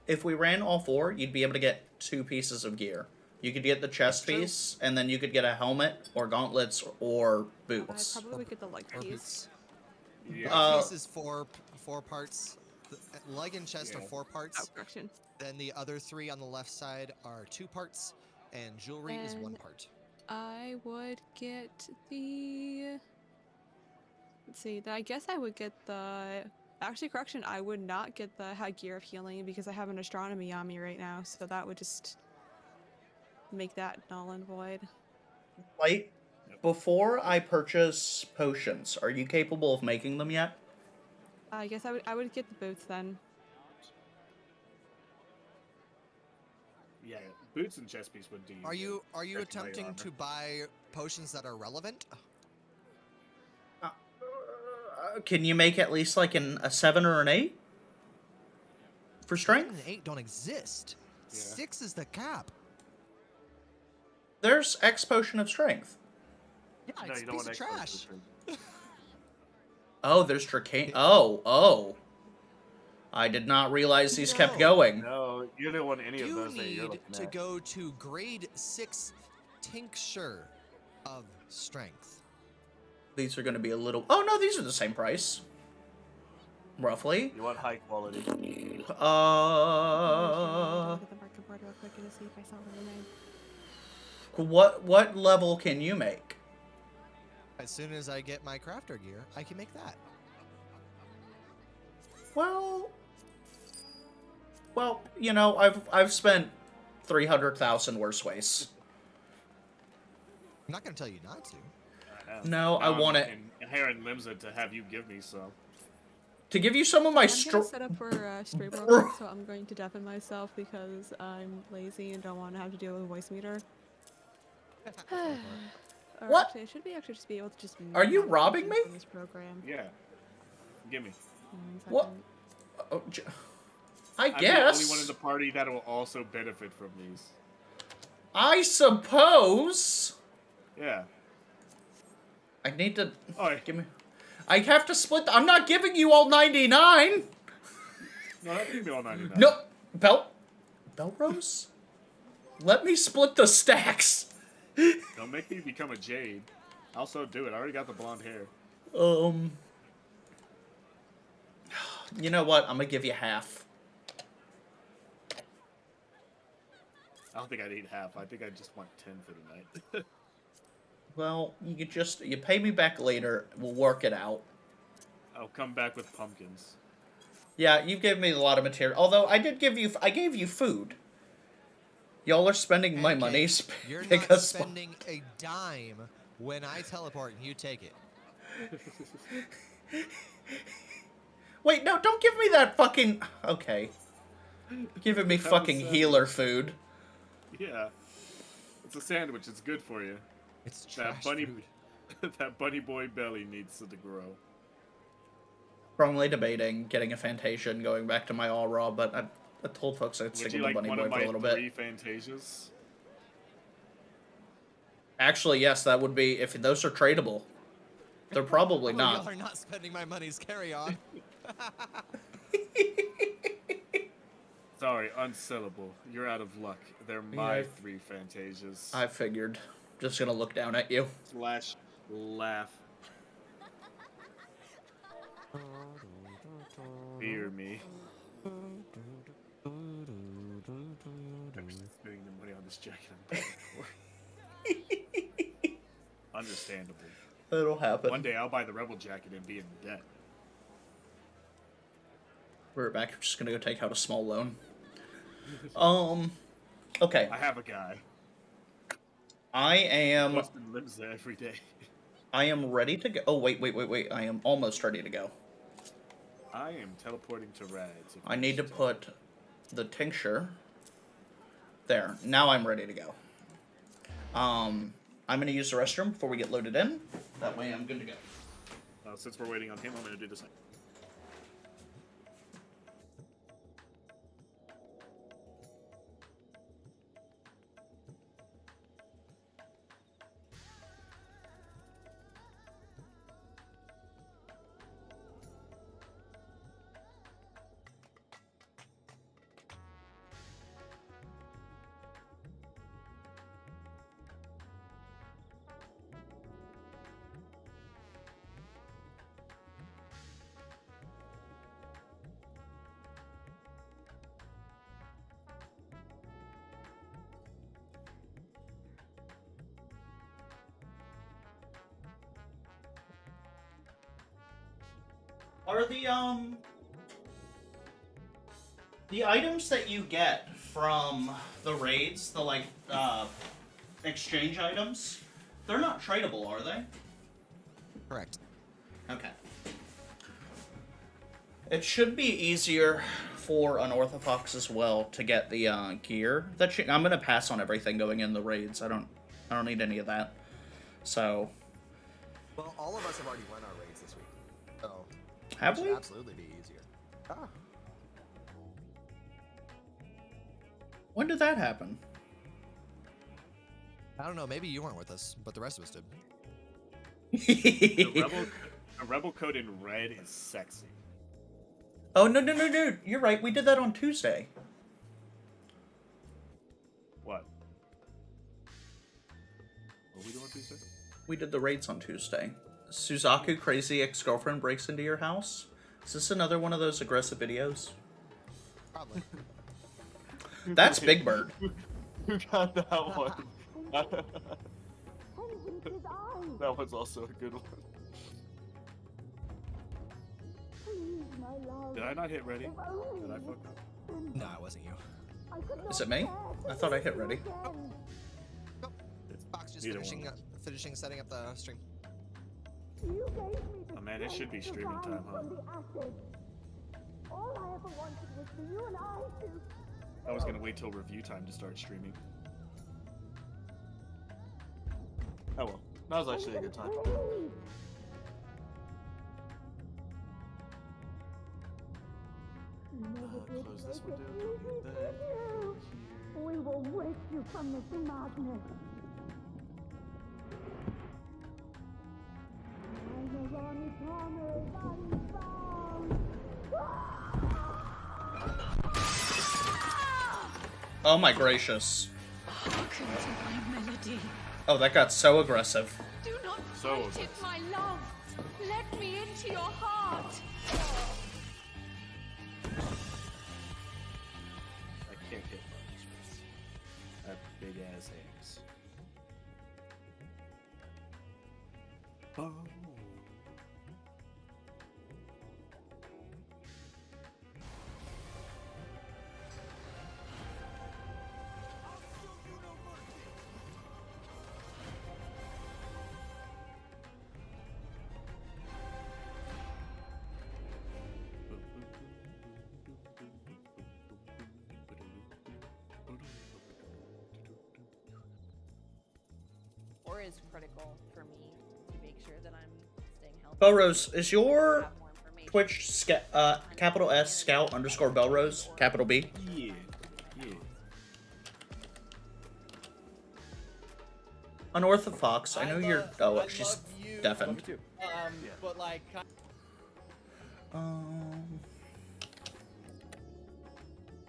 If we ran all 4, you'd be able to get 2 pieces of gear. You could get the chest True. piece, and then you could get a helmet, or gauntlets, or I boots. probably would get the leg Or piece. boots. Yeah. Piece is four parts. The leg and chest Yeah. are 4 parts. Oh, correction. Then the other 3 on the left side are 2 parts, and jewelry is 1 And- part. I would get the... Let's see, I guess I would get the... Actually, correction, I would not get the headgear of healing because I have an astronomy on me right now, so that would just make that null and void. Like, before I purchase potions, are you capable of making them yet? I guess I would get the boots then. Yeah, boots and chest piece would do. Are you Versus attempting armor. to buy potions that are relevant? Can you make at least like a 7 or an 8? For 7 strength? and 8 don't exist. Yeah. 6 is the cap. There's X potion of strength. Yeah, No, it's you a don't piece want of X trash. potion. Oh, there's Tricane. Oh. I did not realize these kept No. going. No, you don't want any of You those that you're need looking to at. go to grade 6 tincture of strength. These are going to be a little... Oh, no, these are the same price. Roughly. You want high quality. Look at the market board real quick and see if I saw what I made. What level can you make? As soon as I get my crafter gear, I can make that. Well, you know, I've spent 300,000 worse ways. I'm not going to tell you not to. No, I want it. Inherent Limsa to have you give me some. To give you some of my I'm gonna set up for stream real quick, so I'm going to deafen myself because I'm lazy and don't want to have to deal with a voice meter. Or What? Actually, I should be just be able to just. Are you mute robbing me? from This program. Yeah. Give me. 1 What? second. Oh, I I'm guess. the only one in the party that will also benefit from these. I suppose. Yeah. I need to Oh, give me. I have to split. I'm not giving you all 99. no, that give me all 99. No, Belrose. Let me split the stacks. Don't make me become a jade. I'll so do it. I already got the blonde hair. You know what? I'm gonna give you half. I don't think I'd eat half. I think I just want 10 for the night. Well, you pay me back later. We'll work it out. I'll come back with pumpkins. Yeah, you gave me a lot of material. Although I gave you food. Y'all are spending my money. You're not because spending a dime when I teleport and you take it. Wait, no, don't give me that fucking. Okay. Giving me That was fucking sad. healer food. Yeah. It's a sandwich. It's good for you. It's That trash bunny, food. that bunny boy belly needs to grow. Strongly debating getting a Fantasia and going back to my all raw, but I told folks I'd stick Would you with the like bunny one boy of for a my little 3 bit. Fantasias? Actually, yes, that would be if those are tradable. They're probably Oh, not. Y'all are not spending my monies. Carry on. Sorry, unsellable. You're out of luck. They're my Yeah. 3 Fantasias. I figured. Just gonna look down at you. Slash laugh. Fear me. I'm spending the money on this jacket I'm paying for. Understandable. It'll happen. One day I'll buy the rebel jacket and be in debt. We're back. I'm just gonna go take out a small loan. Okay. I have a guy. I am Bustin lives there every day. ready to go. Oh, wait. I am almost ready to go. I am teleporting to Rads. I need to put the tincture there. Now I'm ready to go. I'm gonna use the restroom before we get loaded in. That way I'm good to go. Since we're waiting on him, I'm going to do the same. Are the items that you get from the raids, the like exchange items, they're not tradable, are they? Correct. Okay. It should be easier for Unorthodox as well to get the gear. I'm gonna pass on everything going in the raids. I don't need any of that. So. Well, all of us have already run our raids this week, so Have it we? should absolutely be easier. Ah. When did that happen? I don't know. Maybe you weren't with us, but the rest of us did. The rebel code in red is sexy. Oh no! You're right. We did that on Tuesday. What? What we doing Tuesday? We did the raids on Tuesday. Suzaku crazy ex-girlfriend breaks into your house. Is this another one of those aggressive videos? Probably. That's Big Bird. Who got that one? That one's also a good one. Did I not hit ready? Did I fuck up? No, it wasn't you. Is it me? I thought I hit ready. Nope. Fox just Neither finishing one. finishing setting up the stream. Oh man, it should be streaming time, huh? I was gonna wait till review time to start streaming. Oh well, that was actually a good time. Close this window, don't need that. We will wake you from this madness. Oh my gracious. Hearken to my melody. Oh, that got so aggressive. Do not So fight it, my love. Let me into your heart. I can't hit buttons. I have big ass hands. Oh. Or is critical for me to make sure that I'm staying healthy. Belrose, is your Have more information. Twitch capital S scout underscore Belrose, capital B? Yeah. Yeah. Unorthodox, I know you're. Oh, she's deafened. But like,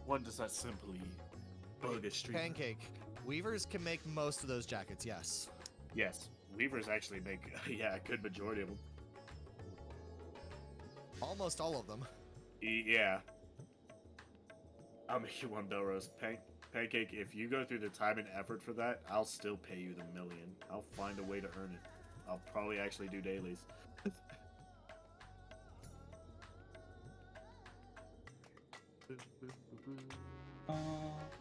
One does not simply bug a streamer. Pancake. Weavers can make most of those jackets, yes. Yes, Weavers actually make a good majority of them. Almost all of them. Yeah. I'll make you one, Belrose. Pancake, if you go through the time and effort for that, I'll still pay you the million. I'll find a way to earn it. I'll probably actually do dailies.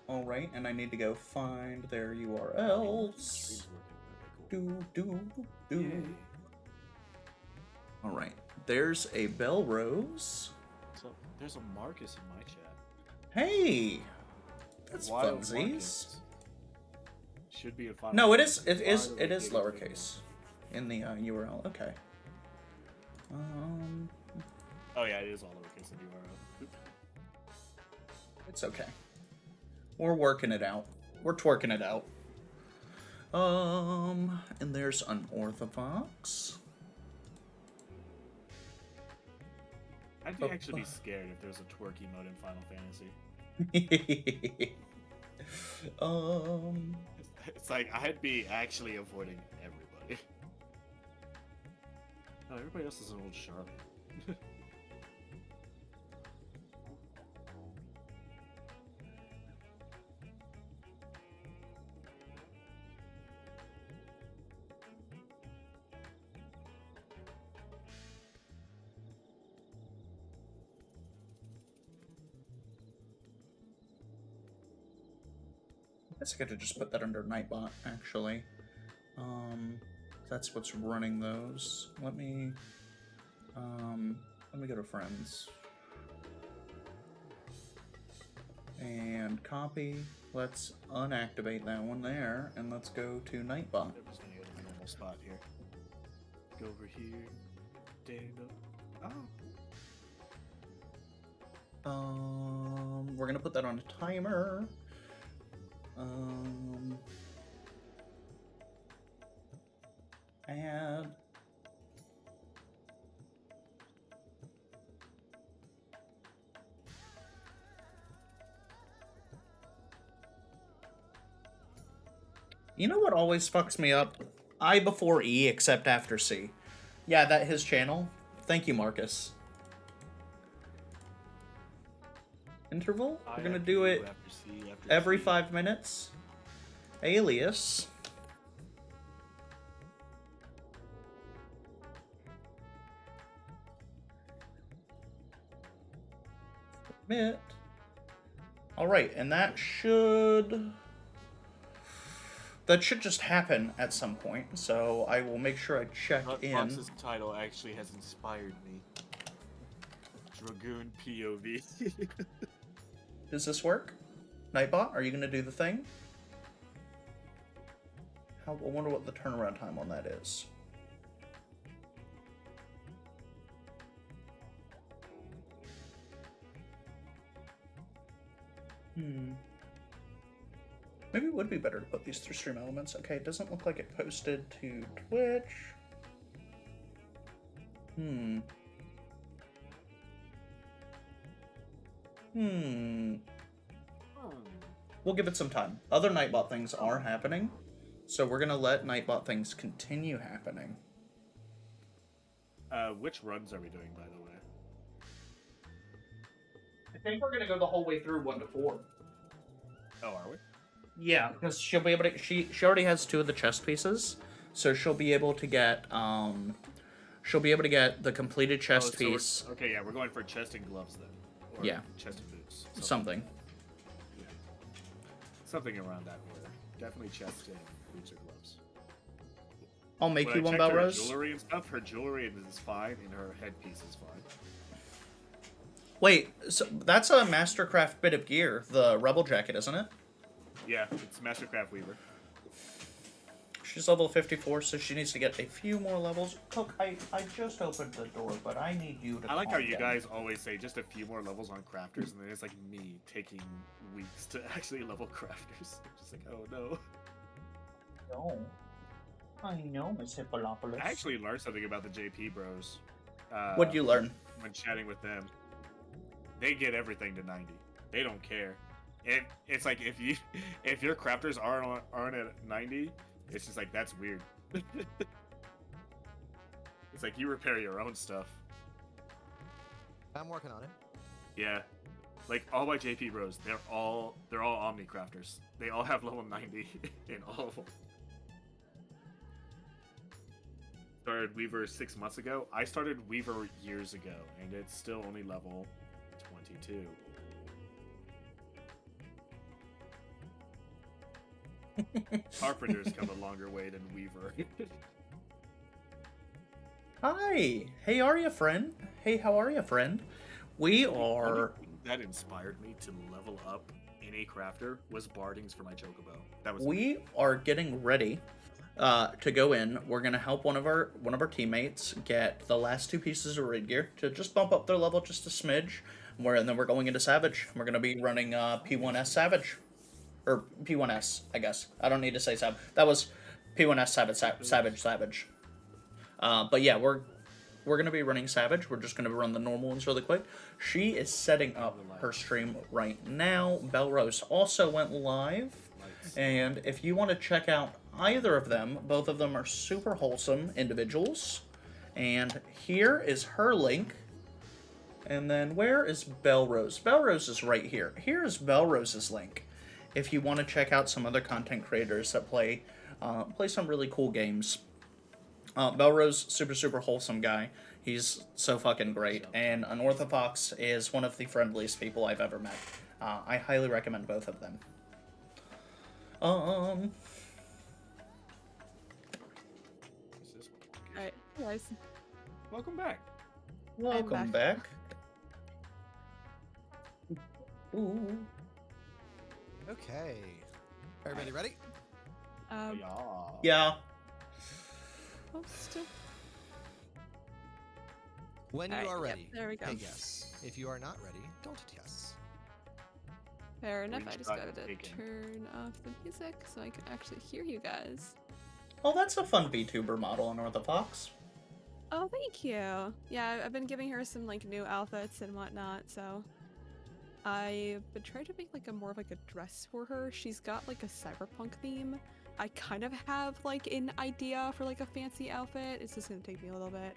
Alright, and I need to go find their URLs. Do. Alright, there's a Belrose. So there's a Marcus in my chat. Hey! That's Wild funsies. Marcus. Should be a final. No, it Fantasy. is Wild it is Marcus. lowercase in the URL. Okay. Oh yeah, it is all lowercase in the URL. Oop. It's okay. We're working it out. We're twerking it out. And there's Unorthodox. I'd actually be scared if there's a twerky mode in Final Fantasy. It's like I'd be actually avoiding everybody. Oh, everybody else is an old Charlotte. guess I could just put that under Nightbot, actually. That's what's running those. Let me go to friends. And copy. Let's unactivate that one there, and let's go to Nightbot. I'm just gonna go to the normal spot here. Go over here. We're gonna put that on a timer. Add. You know what always fucks me up? I before E except after C. Yeah, that his channel. Thank you, Marcus. Interval? We're gonna do it every 5 minutes. Alias. Submit. Alright, and that should just happen at some point, so I will make sure I check in. Fox's title actually has inspired me. Dragoon POV. Does this work? Nightbot, are you going to do the thing? I wonder what the turnaround time on that is. Maybe it would be better to put these through Stream Elements. Okay, it doesn't look like it posted to Twitch. We'll give it some time. Other Nightbot things are happening, so we're gonna let Nightbot things continue happening. Which runs are we doing, by the way? I think we're gonna go the whole way through 1 to 4. Oh, are we? Yeah, because she'll be able to. She already has 2 of the chest pieces, so she'll be able to get the completed chest piece. Okay, yeah, we're going for chest and gloves then. Or yeah. Chest and boots. Something. Yeah. Something around that order. Definitely chest and boots or gloves. I'll make When you I one, checked her Belrose. jewelry and stuff. Her jewelry is fine, and her headpiece is fine. Wait, so that's a Mastercraft bit of gear, the Rebel Jacket, isn't it? Yeah, it's Mastercraft Weaver. She's level 54, so she needs to get a few more levels. Look, I just opened the door, but I need you to I like how you down. guys always say just a few more levels on crafters, and then it's like me taking weeks to actually level crafters. Just like, oh no. No. I know, Miss Hippolopolis. I actually learned something about the JP bros. What'd you learn? When chatting with them. They get everything to 90. They don't care. It's like if your crafters aren't at 90, it's just like that's weird. It's like you repair your own stuff. I'm working on it. Yeah. Like all my JP bros, they're all Omni crafters. They all have level 90 in all of them. Started Weaver 6 months ago. I started Weaver years ago, and it's still only level 22. Carpenters come a longer way than Weaver. Hi! Hey, are you, friend? Hey, how are you, friend? We are... That inspired me to level up any crafter was Bardings for my Chocobo. That was We are getting ready to go in. We're gonna help one of our teammates get the last 2 pieces of raid gear to just bump up their level just a smidge. And then we're going into Savage. We're gonna be running P1S Savage. Or P1S, I guess. I don't need to say Savage. That was P1S Savage. But yeah, we're gonna be running Savage. We're just gonna run the normal ones really quick. She is setting up her stream right now. Belrose also went live. And if you want to check out either of them, both of them are super wholesome individuals. And here is her link. And then where is Belrose? Belrose is right here. Here's Belrose's link. If you want to check out some other content creators that play some really cool games. Belrose, super wholesome guy. He's so fucking great. And Unorthodox is one of the friendliest people I've ever met. I highly recommend both of them. Um. What's this one? Alright, guys. Welcome back. Welcome back. Ooh. Okay. Everybody ready? Yeah. Yeah. Post. When you Alright, are yep, ready, there we go. hit yes. If you are not ready, don't hit yes. Fair enough, I just Screenshot gotta taken. turn off the music so I can actually hear you guys. Oh, that's a fun VTuber model on Orthofox. Oh, thank you. Yeah, I've been giving her some like new outfits and whatnot, so I've been trying to make like a more of like a dress for her. She's got like a cyberpunk theme. I kind of have like an idea for like a fancy outfit. It's just gonna take me a little bit.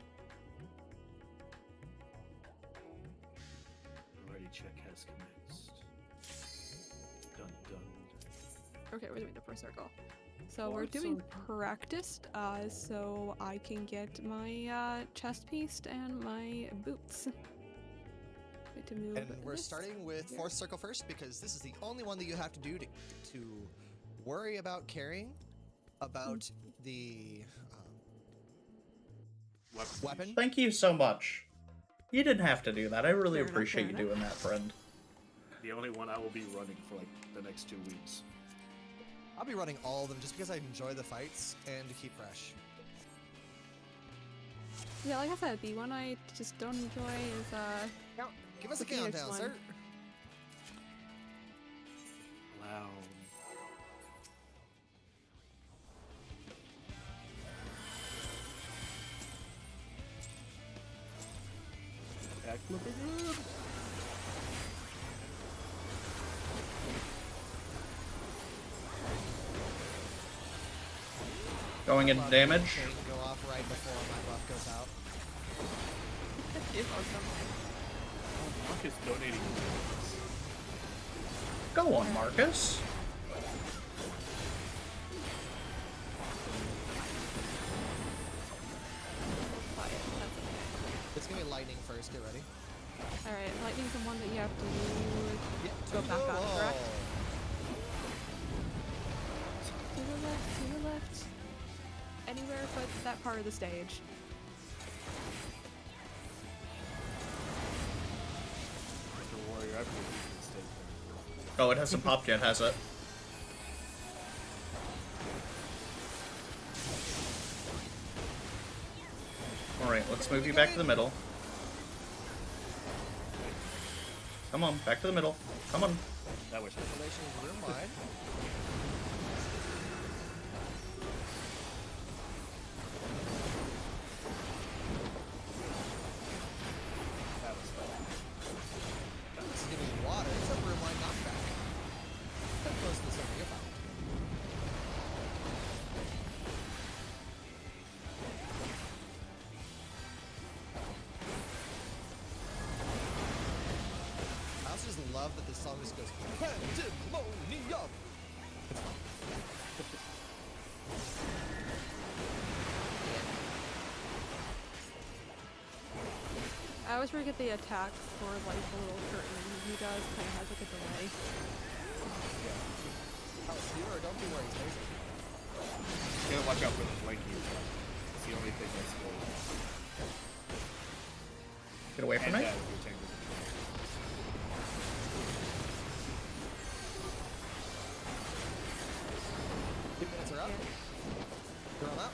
Already check has commenced. Dun dun. Okay, we're doing the first circle. So we're doing practice, so I can get my chest piece and my boots. Wait to move And we're this starting with here. fourth circle first because this is the only one that you have to do to worry about carrying, about the weapon. Thank you so much. You didn't have to do that. I really Fair enough, appreciate fair you doing that, friend. The only one I will be running for like the next 2 weeks. I'll be running all of them just because I enjoy the fights and to keep fresh. Yeah, like I said, the one I just don't enjoy is Count. Give us a The Phoenix countdown, one. sir. Wow. Back looking good. Going into damage. Chain go off right before my buff goes out. You're welcome. Mark is donating. Go on, Marcus. Quiet, that's okay. It's gonna be lightning first. Get ready. Alright, lightning's the one that you have to Yeah, go back on, oh. correct? To the left. Anywhere but that part of the stage. The warrior, I've been mistake. Oh, it hasn't popped yet, has it? Alright, let's move you back to the middle. Come on, back to the middle. Come on. That was Relation is room wide. that was fun. This is giving me water. It's a room wide knockback. Come close to the center. You're fine. I also just love that this song just goes Pandemonium. I always forget the attack for like the little curtain he does kind of has like a delay. How you or don't be worried. There's You gotta watch out for the flanking. It's the only thing that's good. Get away from And me. that is your tank. 2 minutes are up. Throw them out.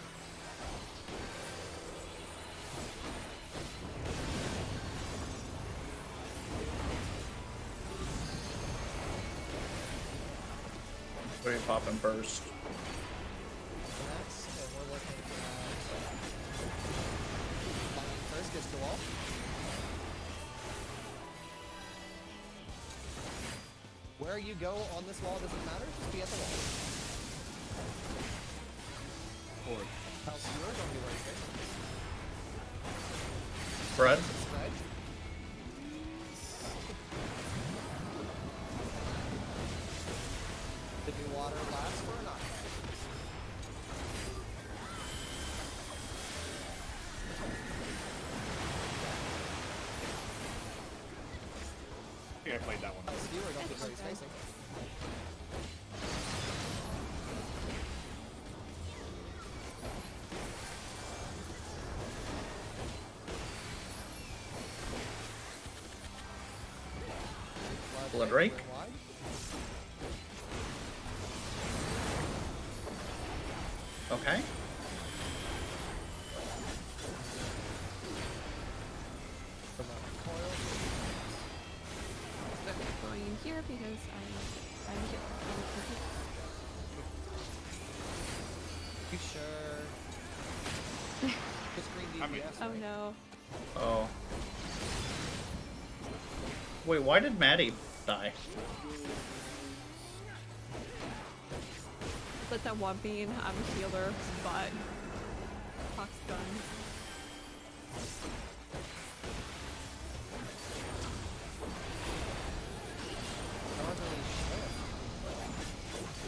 What are you popping first? Next, and we're looking at lightning first gets the wall. Where you go on this wall doesn't matter, just be at the wall. Forward. House viewer, don't be worried, guys. Fred? Spread. The new water lasts for a knockback. I think I played that one. House viewer, don't be worried, facing. Blood Rake. Rim wide. Okay. From a coil. Going in here because I'm here. You sure? Just green I mean- DPS, Oh right? no. Oh. Wait, why did Maddie die? Let that one beam. I'm a healer, but Hawk's done. That was really shift.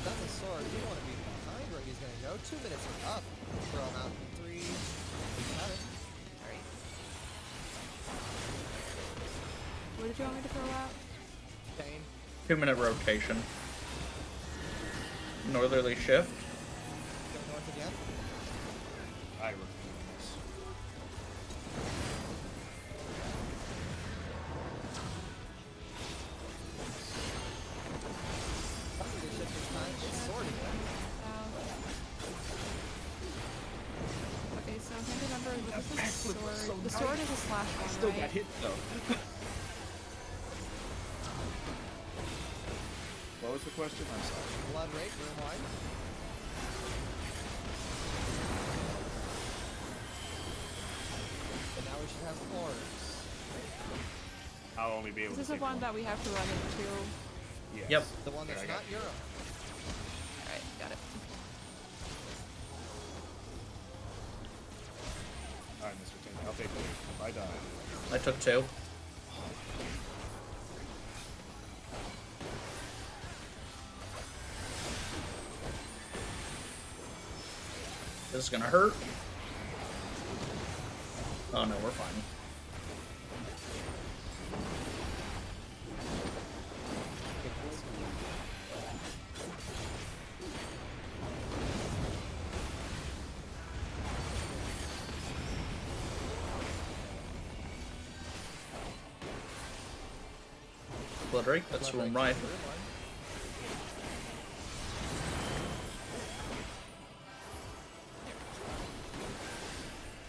That's a sword. You don't want to be behind where he's gonna go. 2 minutes are up. Throw him out in 3. Got it. Alright. What did you want me to throw out? Bane. 2-minute rotation. Northerly shift. Go north again. I refuse. That's a good shift this time. Sword again. Okay, so I can't remember what is the sword. The sword is a slash one, Still right? got hit though. What was the question? I'm sorry. Blood rake, room wide. And now we should have floors. I'll only be able This to is the take one that we have to run into. Yes. Yep. The one that's Here, I not got Euro. Alright, got it. Alright, Mr. Tank, I'll take it. If I die. I took 2. This is gonna hurt. Oh no, we're fine. Blood Rake, that's Blood room rake, right. room wide.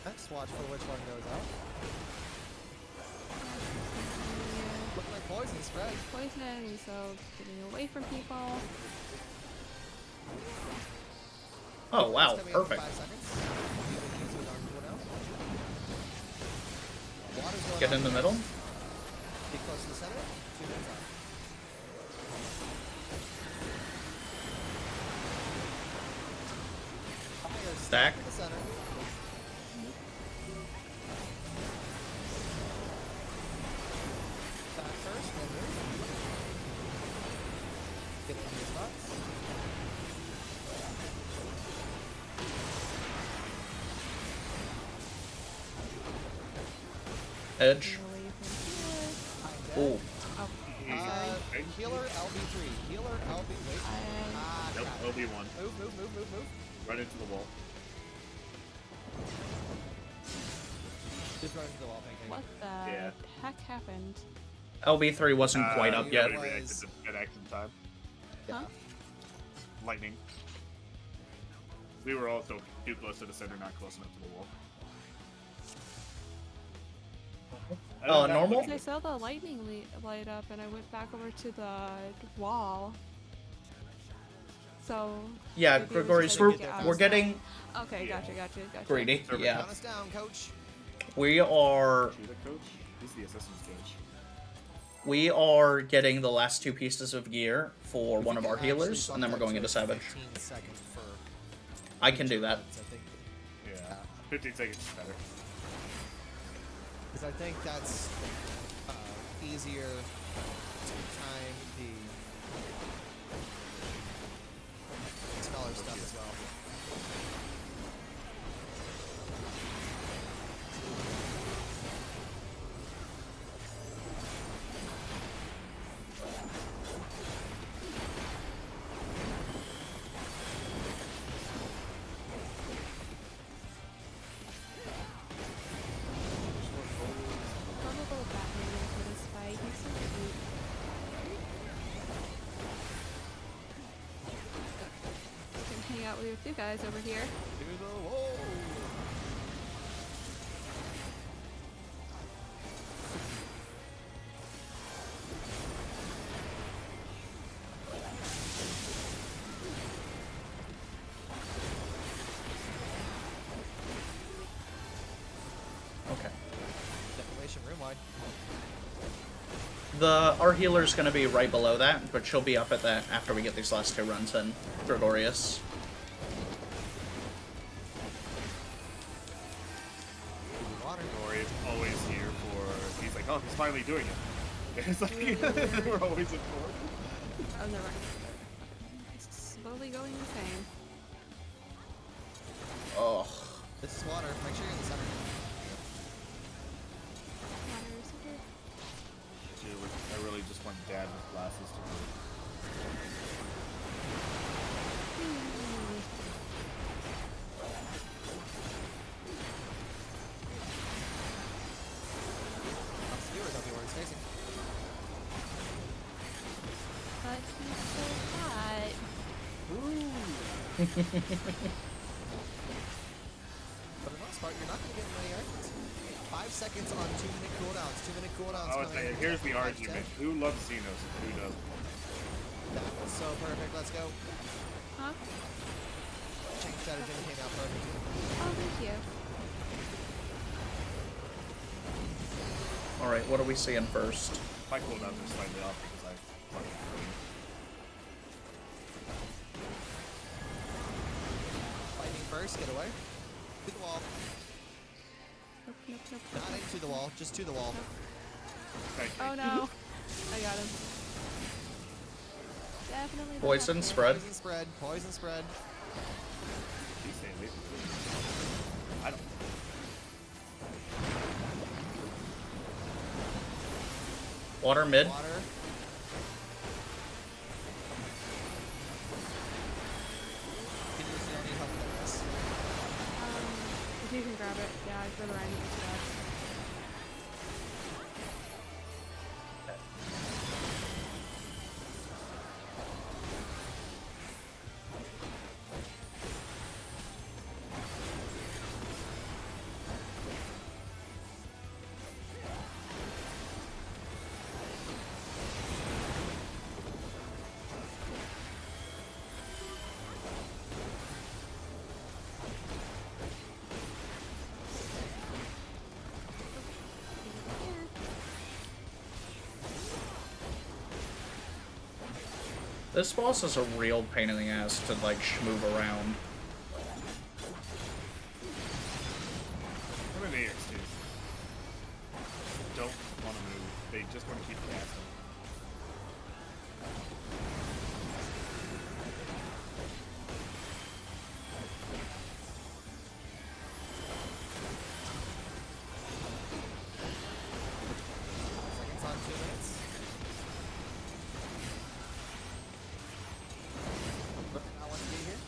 Next, watch for which one goes out. Looking like poison spread. Poison, so getting away from people. Oh wow, It's coming up in perfect. 5 seconds. Use it on cooldown. Water's going Get out in the next. middle. Be close to the center. 2 minutes out. Fire Stack. in the center. Back first, then move. Get into your spots. Edge. Away from I'm dead. Ooh. here. Oh, sorry. Healer LB3. Healer LB. Wait. Ah, Nope, crap. LB1. Move. Run into the wall. Just run into the wall, pancake. What the Yeah. heck happened? LB3 wasn't quite up yet. Nobody reacted Was- to that action time. Huh? Lightning. We were also too close to the center, not close enough to the wall. Oh, normal? I saw the lightning light up and I went back over to the wall. So. Yeah, maybe it was Grigori's just, like, we're getting Okay, Yeah. gotcha. greedy. Server Yeah. Count us down, coach. We are Cheetah coach? He's the assistant's coach. we are getting the last 2 pieces of gear for If one we of could our actually healers, bump and then we're that going to into Savage. 15 seconds for I can do that. points, I think. Yeah. 15 seconds is better. Because I think that's easier to time the scholar stuff as well. Probably Batman for this fight. He's so cute. we have two guys over here. To the wall. Okay. Declaration room wide. Our healer's gonna be right below that, but she'll be up at that after we get these last two runs in. Gregorius. Water. Rory is always here for. He's like, oh, he's finally doing it. It's like we're always in for. Oh, never mind. It's slowly going insane. Oh. This is water. Make sure you're in the center. Dude, I really just want Dad with glasses to do. Viewers don't be where he's facing. But he's so hot. For the most part, you're not going to get many arguments. 5 seconds on 2-minute cooldowns. 2-minute cooldowns. I would say, here's the argument. Who loves Xenos and who doesn't? That was so perfect. Let's go. Huh? Change strategy came out perfect. Oh, thank you. Alright, what are we seeing first? My cooldowns are slightly off because I fucking Lightning first, get away. To the wall. Nope. Not into the wall, just to the wall. Thank you. Oh no. I got him. Definitely. don't Poison have to. spread. Poison spread, poison spread. Please stay away from me. I don't. Water mid. Water. Can you see any help with this? If you can grab it, yeah, I'd rather I need to grab. This boss is a real pain in the ass to, like, move around. I'm in the EX too. Don't want to move. They just want to keep casting. Seconds on 2 minutes. I want to be here.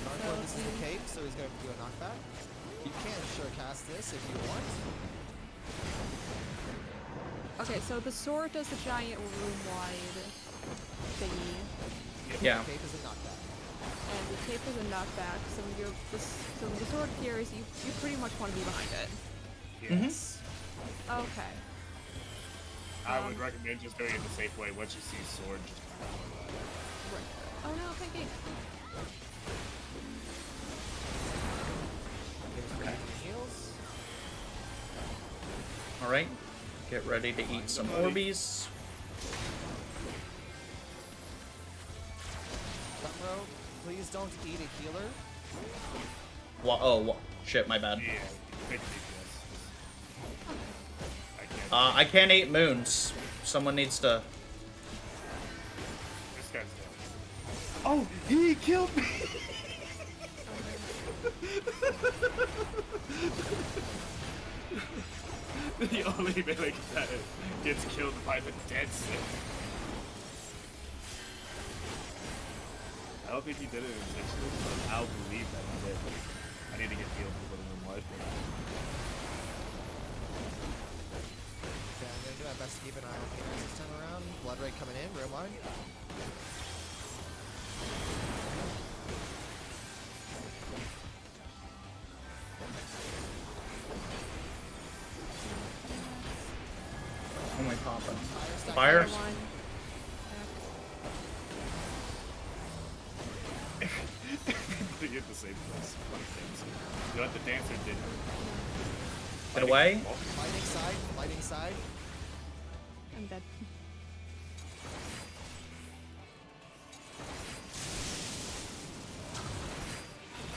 Narco, this is the cape, so he's going to do a knockback. You can sure cast this if you want. Okay, so the sword does the giant room-wide thingy, Yeah. Cape is a knockback. and the cape is a knockback. So when you're so when the sword carries, you pretty much want to be behind it. Yes. Okay. I would recommend just doing it the safe way. Once you see sword, just Right. Oh no, thinking. Okay. Heals. Alright. Get ready to eat some Orbeez. Bro, please don't eat a healer. Shit, my bad. yeah, pick DPS. I can't. I can't eat moons. Someone needs to... This guy's dead. Oh, he killed me. The only melee that gets killed by the dead Sith. I don't think he did it intentionally, but I'll believe that he did. I need to get healed before the room blood. Yeah, I'm gonna do my best to keep an eye on P1S this time around. Blood rate coming in, real line. Oh my popping. Stack Fires. One. They get the same place. Funny things. You know what the dancer did? Get away. Lighting side, lighting side. I'm dead.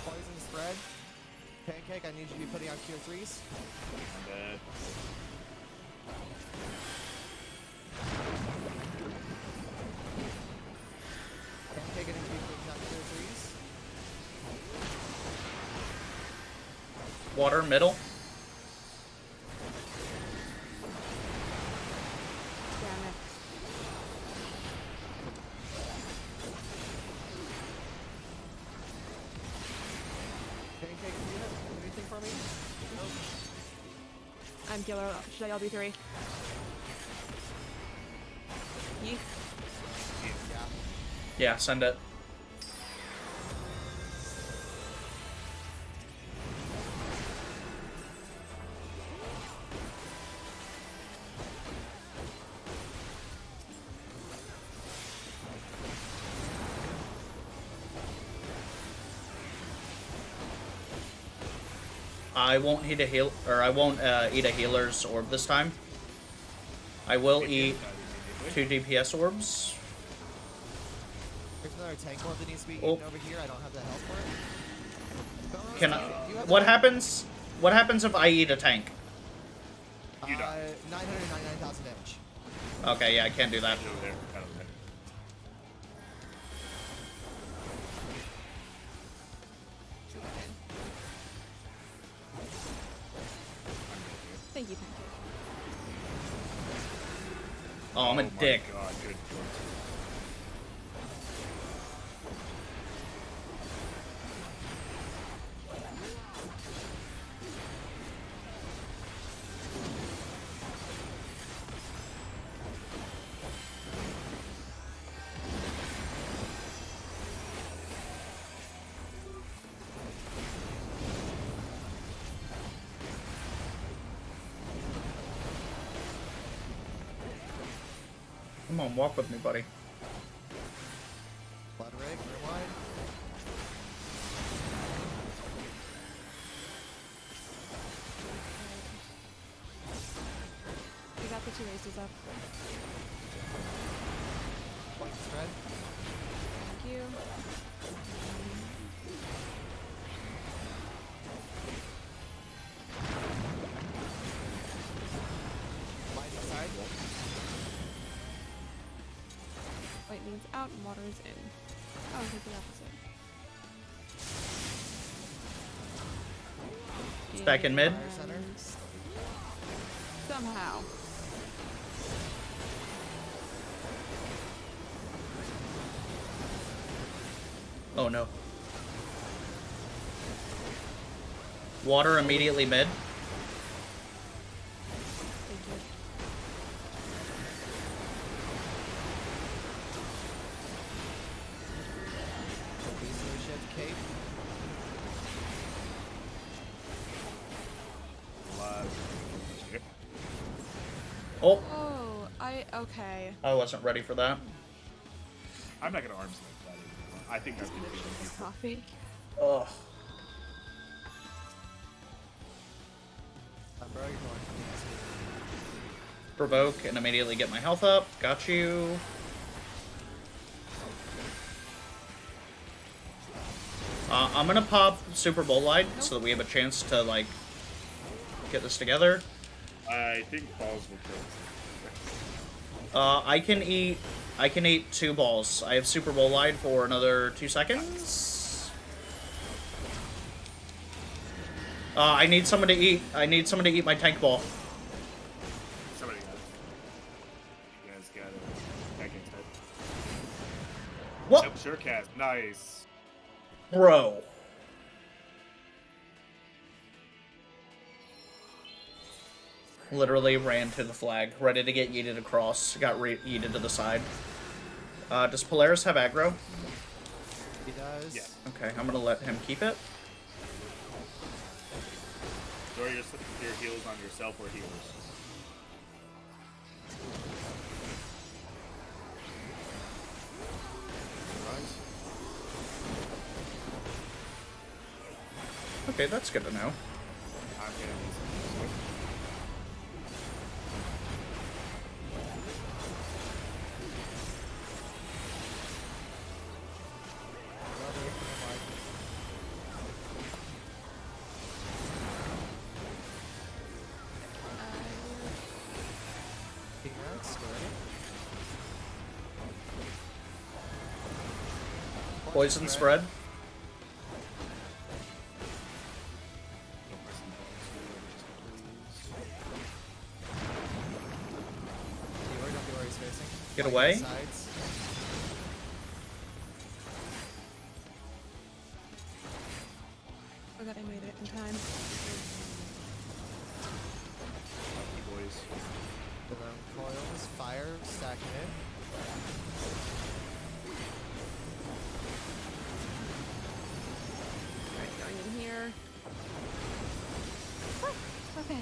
Poison spread. Pancake, I need you to be putting out cure 3s. I'm dead. Pancake, I need you to be putting out cure 3s. Water, middle. Damn it. Pancake, anything for me? Nope. I'm killer. Should I LB3? Yeet. Yeah. Yeah, send it. I won't eat a heal, or I won't eat a healer's orb this time. I will eat 2 DPS orbs. There's another tank orb that needs to be Oh. eaten over here. I don't have the health for it. Bellular, Can do I, you have what the- happens? What happens if I eat a tank? You die. 999,000 damage. Okay, yeah, I can't do that. Over there. Out over there. Thank you, Pancake. Oh, I'm a my dick. God, good. Come on, walk with me, buddy. Blood rig, rewind. We got the 2 races up. Spread. Thank you. Lighting side. White means out and water is in. Oh, it's the opposite. It's back in mid. Fire center. Somehow. Oh no. Water immediately mid. Thank you. Beastly shift cape. Blood. Oh, Oh, okay. I wasn't ready for that. I'm not gonna arms like that anymore. I think that's gonna be the Coffee. Ugh. Bro, you're going. Provoke and immediately get my health up. Got you. I'm gonna pop Super Bowl Light so that we have a chance to, like, get this together. I think balls will kill us. I can eat 2 balls. I have Super Bowl Light for another 2 seconds. I need someone to eat my tank ball. Somebody got it. You guys got it. Back inside. What? Nope, sure cast. Nice. Bro. Literally ran to the flag, ready to get yeeted across. Got yeeted to the side. Does Polaris have aggro? He does. Yeah. Okay, I'm gonna let him keep it. Store your heals on yourself or healers. Okay, that's good to know. I'm getting these. Poison spread. Get away. Oh god, I made it in time. Boys. Coils, fire, stacking it. Alright, going in here. Oh, okay.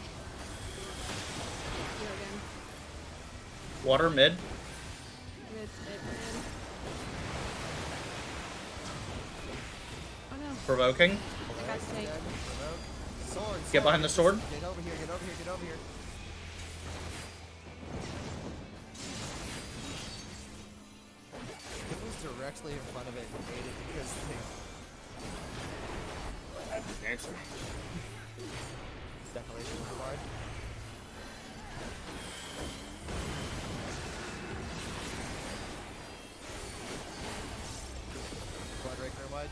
Here again. Water mid. Mid. Oh no. Provoking. I got snake. Sword, Get behind the sword. Get over here, get over here, get over here. It was directly in front of it and made it because That's the answer. definitely required. Blood Raker wide.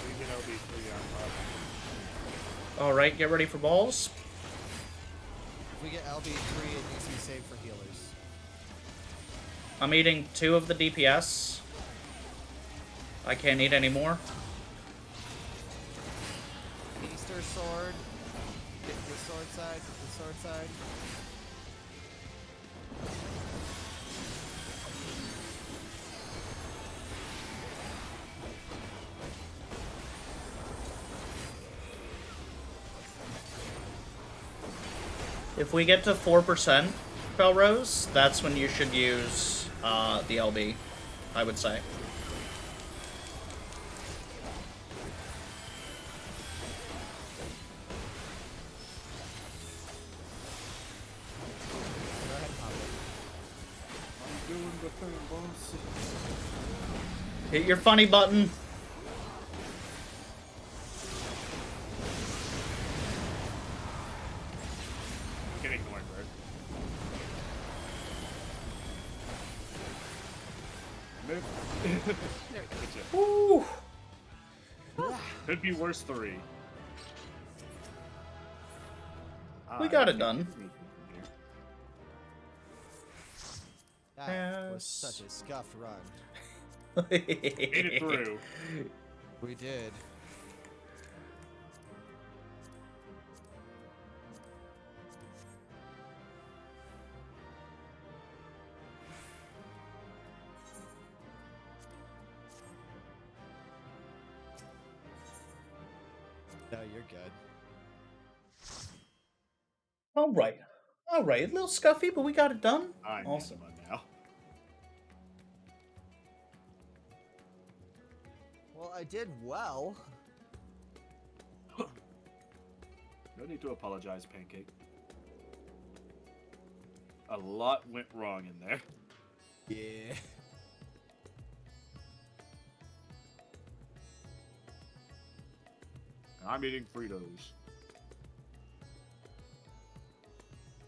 We can LB3 on top. Alright, get ready for balls. If we get LB3, it needs to be saved for healers. I'm eating 2 of the DPS. I can't eat any more. Easter sword. Get to the sword side, get to the sword side. If we get to 4% Felrose, that's when you should use the LB, I would say. Go ahead and pop it. I'm doing the thing, boss. Hit your funny button. Get ignored, bro. Move. There we Good job. Woo! Could be worse 3. We got it done. That was Yes. such a scuffed run. Made it through. We did. No, you're good. Alright. Alright, a little scuffy, but we got it done. I'm Awesome. one now. Well, I did well. No need to apologize, Pancake. A lot went wrong in there. Yeah. I'm eating Fritos.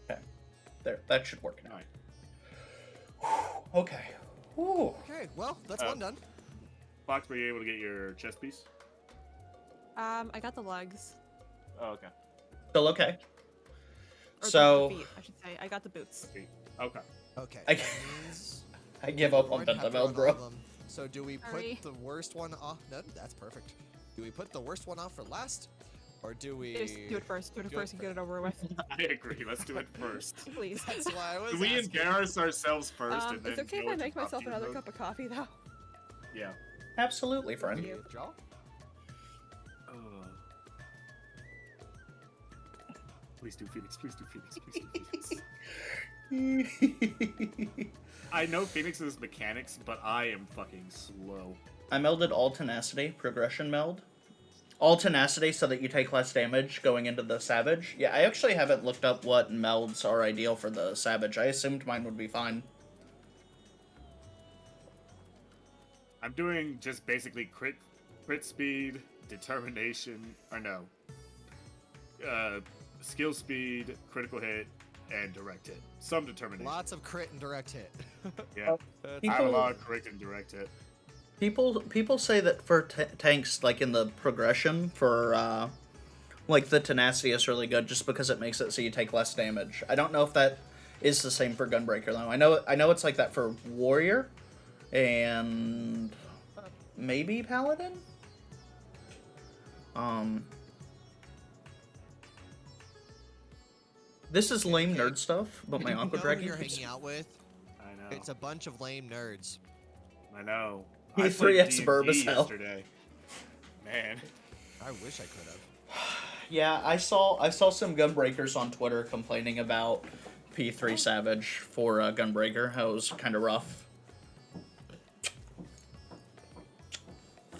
Okay. There, that should work now. Alright. Okay. Whew. Okay, well, that's one done. Fox, were you able to get your chest piece? I got the legs. Oh, okay. Still okay. Or So- the feet, I should say. I got the boots. Okay. Okay. I- that means I give up we're on gonna have to Pentavel, run all bro. of them. So do we put Sorry. the worst one off? No, that's perfect. Do we put the worst one off for last? Or do we... Just do it first. Do it first and get it over with. I agree. Let's do it first. Please. That's why I was Can we asking. embarrass ourselves first and then It's okay if go I into make myself costume another mode? cup of coffee, though. Yeah. Absolutely, friend. Thank you. Draw? Please do Phoenix. Please do Phoenix. Please do Phoenix. I know Phoenix's mechanics, but I am fucking slow. I melded all tenacity, progression meld. All tenacity so that you take less damage going into the Savage. Yeah, I actually haven't looked up what melds are ideal for the Savage. I assumed mine would be fine. I'm doing just basically crit speed, determination, or no. Skill speed, critical hit, and direct hit. Some determination. Lots of crit and direct hit. Yeah. I have a lot of crit and direct hit. People say that for tanks, like in the progression, for like the tenacity is really good just because it makes it so you take less damage. I don't know if that is the same for Gunbreaker though. I know it's like that for Warrior and maybe Paladin. This is lame nerd stuff, but my Aqua You know who Dragon. you're hanging out with? I know. It's a bunch of lame nerds. I know. He I played 3x D&D burb as hell. yesterday. Man. I wish I could have. Yeah, I saw some Gunbreakers on Twitter complaining about P3 Savage for Gunbreaker. How it was kind of rough.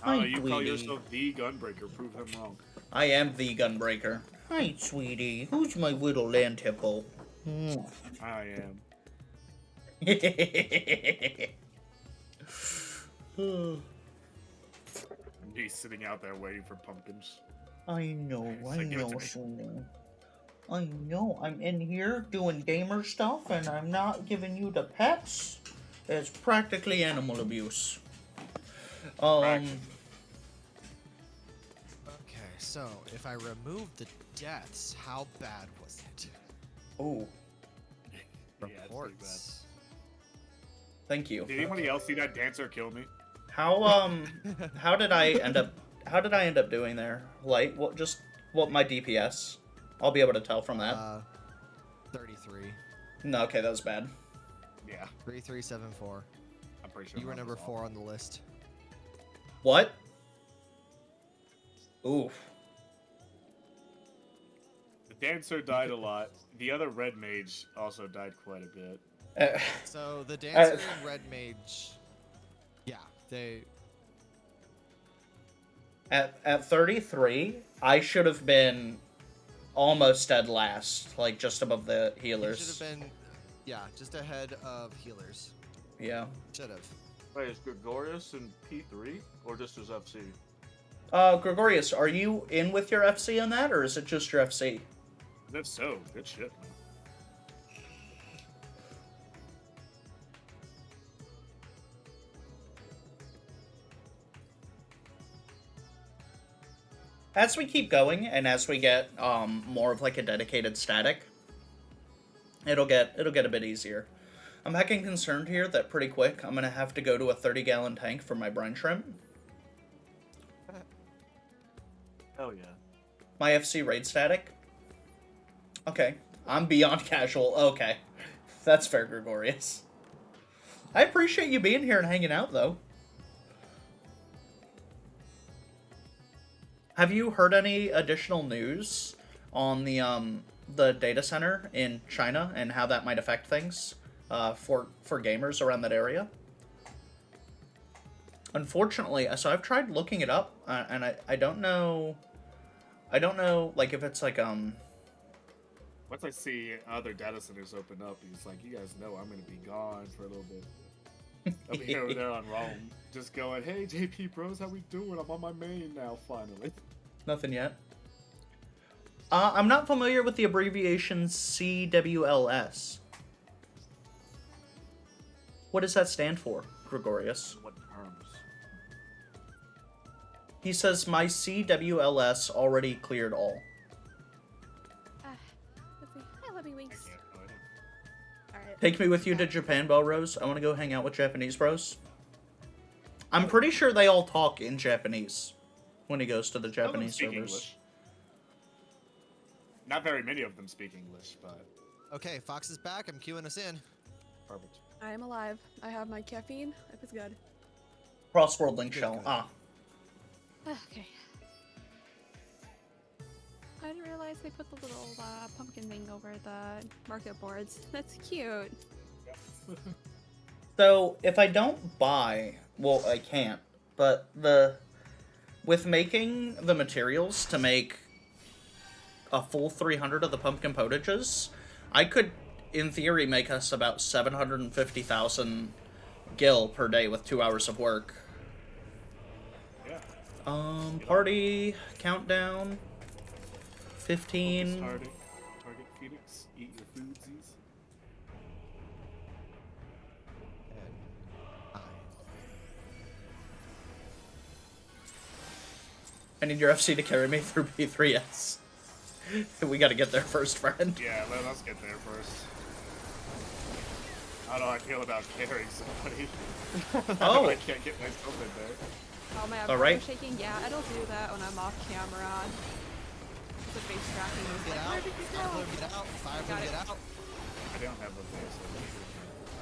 Oh, Hi, you call Tweety. yourself the Gunbreaker. Prove him wrong. I am the Gunbreaker. Hi, sweetie. Who's my little land hippo? I am. He's sitting out there waiting for pumpkins. I know, It's like, give it to me. Sunu. I know, I'm in here doing gamer stuff and I'm not giving you the pets. It's practically animal abuse. Okay, so if I remove the deaths, how bad was it? Oh, Yeah, it's pretty bad. Reports. thank you. Did anybody else see that dancer kill me? How did I end up doing there? Like, what my DPS? I'll be able to tell from that. 33. No, okay, that was bad. Yeah, 3374. I'm pretty sure. You were mine number was 4 on the list. What? Oof. The dancer died a lot. The other red mage also died quite a bit. So the dancer and red mage, yeah, they. At 33, I should have been almost dead last, like just above the healers. Should have been, yeah, just ahead of healers. Yeah. Should have. Wait, is Gregorius in P3 or just his FC? Gregorius, are you in with your FC on that, or is it just your FC? If so, good shit, man. As we keep going, and as we get more of like a dedicated static, it'll get a bit easier. I'm heckin' concerned here that pretty quick I'm gonna have to go to a 30-gallon tank for my brine shrimp. Hell yeah. My FC raid static. Okay, I'm beyond casual. Okay, that's fair, Gregorius. I appreciate you being here and hanging out, though. Have you heard any additional news on the data center in China and how that might affect things for gamers around that area? Unfortunately, so I've tried looking it up, and I don't know. I don't know, like, if it's like Once I see other data centers open up, he's like, you guys know I'm gonna be gone for a little bit. I'll be over there on Rome, just going, hey JP bros, how we doing? I'm on my main now, finally. Nothing yet. I'm not familiar with the abbreviation CWLS. What does that stand for, Gregorius? What terms? He says, my CWLS already cleared all. Let's see. Hi, Lovey Winks. Alright. Take me with you to Japan, Belrose. I want to go hang out with Japanese bros. I'm pretty sure they all talk in Japanese. when he goes to the Some of them Japanese speak servers. English. Not very many of them speak English, but Okay, Fox is back. I'm queuing us in. perfect. I am alive. I have my caffeine. If it's good. Cross-world link Good, shell. good. Ah. Okay. I didn't realize they put the little pumpkin thing over the market boards. That's cute. So, if I don't buy... Well, I can't. But with making the materials to make a full 300 of the pumpkin potages, I could, in theory, make us about 750,000 gil per day with 2 hours of work. Yeah. Party countdown. 15. Target Phoenix. Eat your foodsies. And 9. I need your FC to carry me through P3S. We gotta get there first, friend. Yeah, let's get there first. I don't know how I feel about carrying somebody. Oh. I can't get myself in there. Oh my All right. shaking. Yeah, it'll do that when I'm off camera. The face tracking is Get like, out. where did you Fire go? balloon, get out. Fire Got balloon, it. get out. I don't have a face.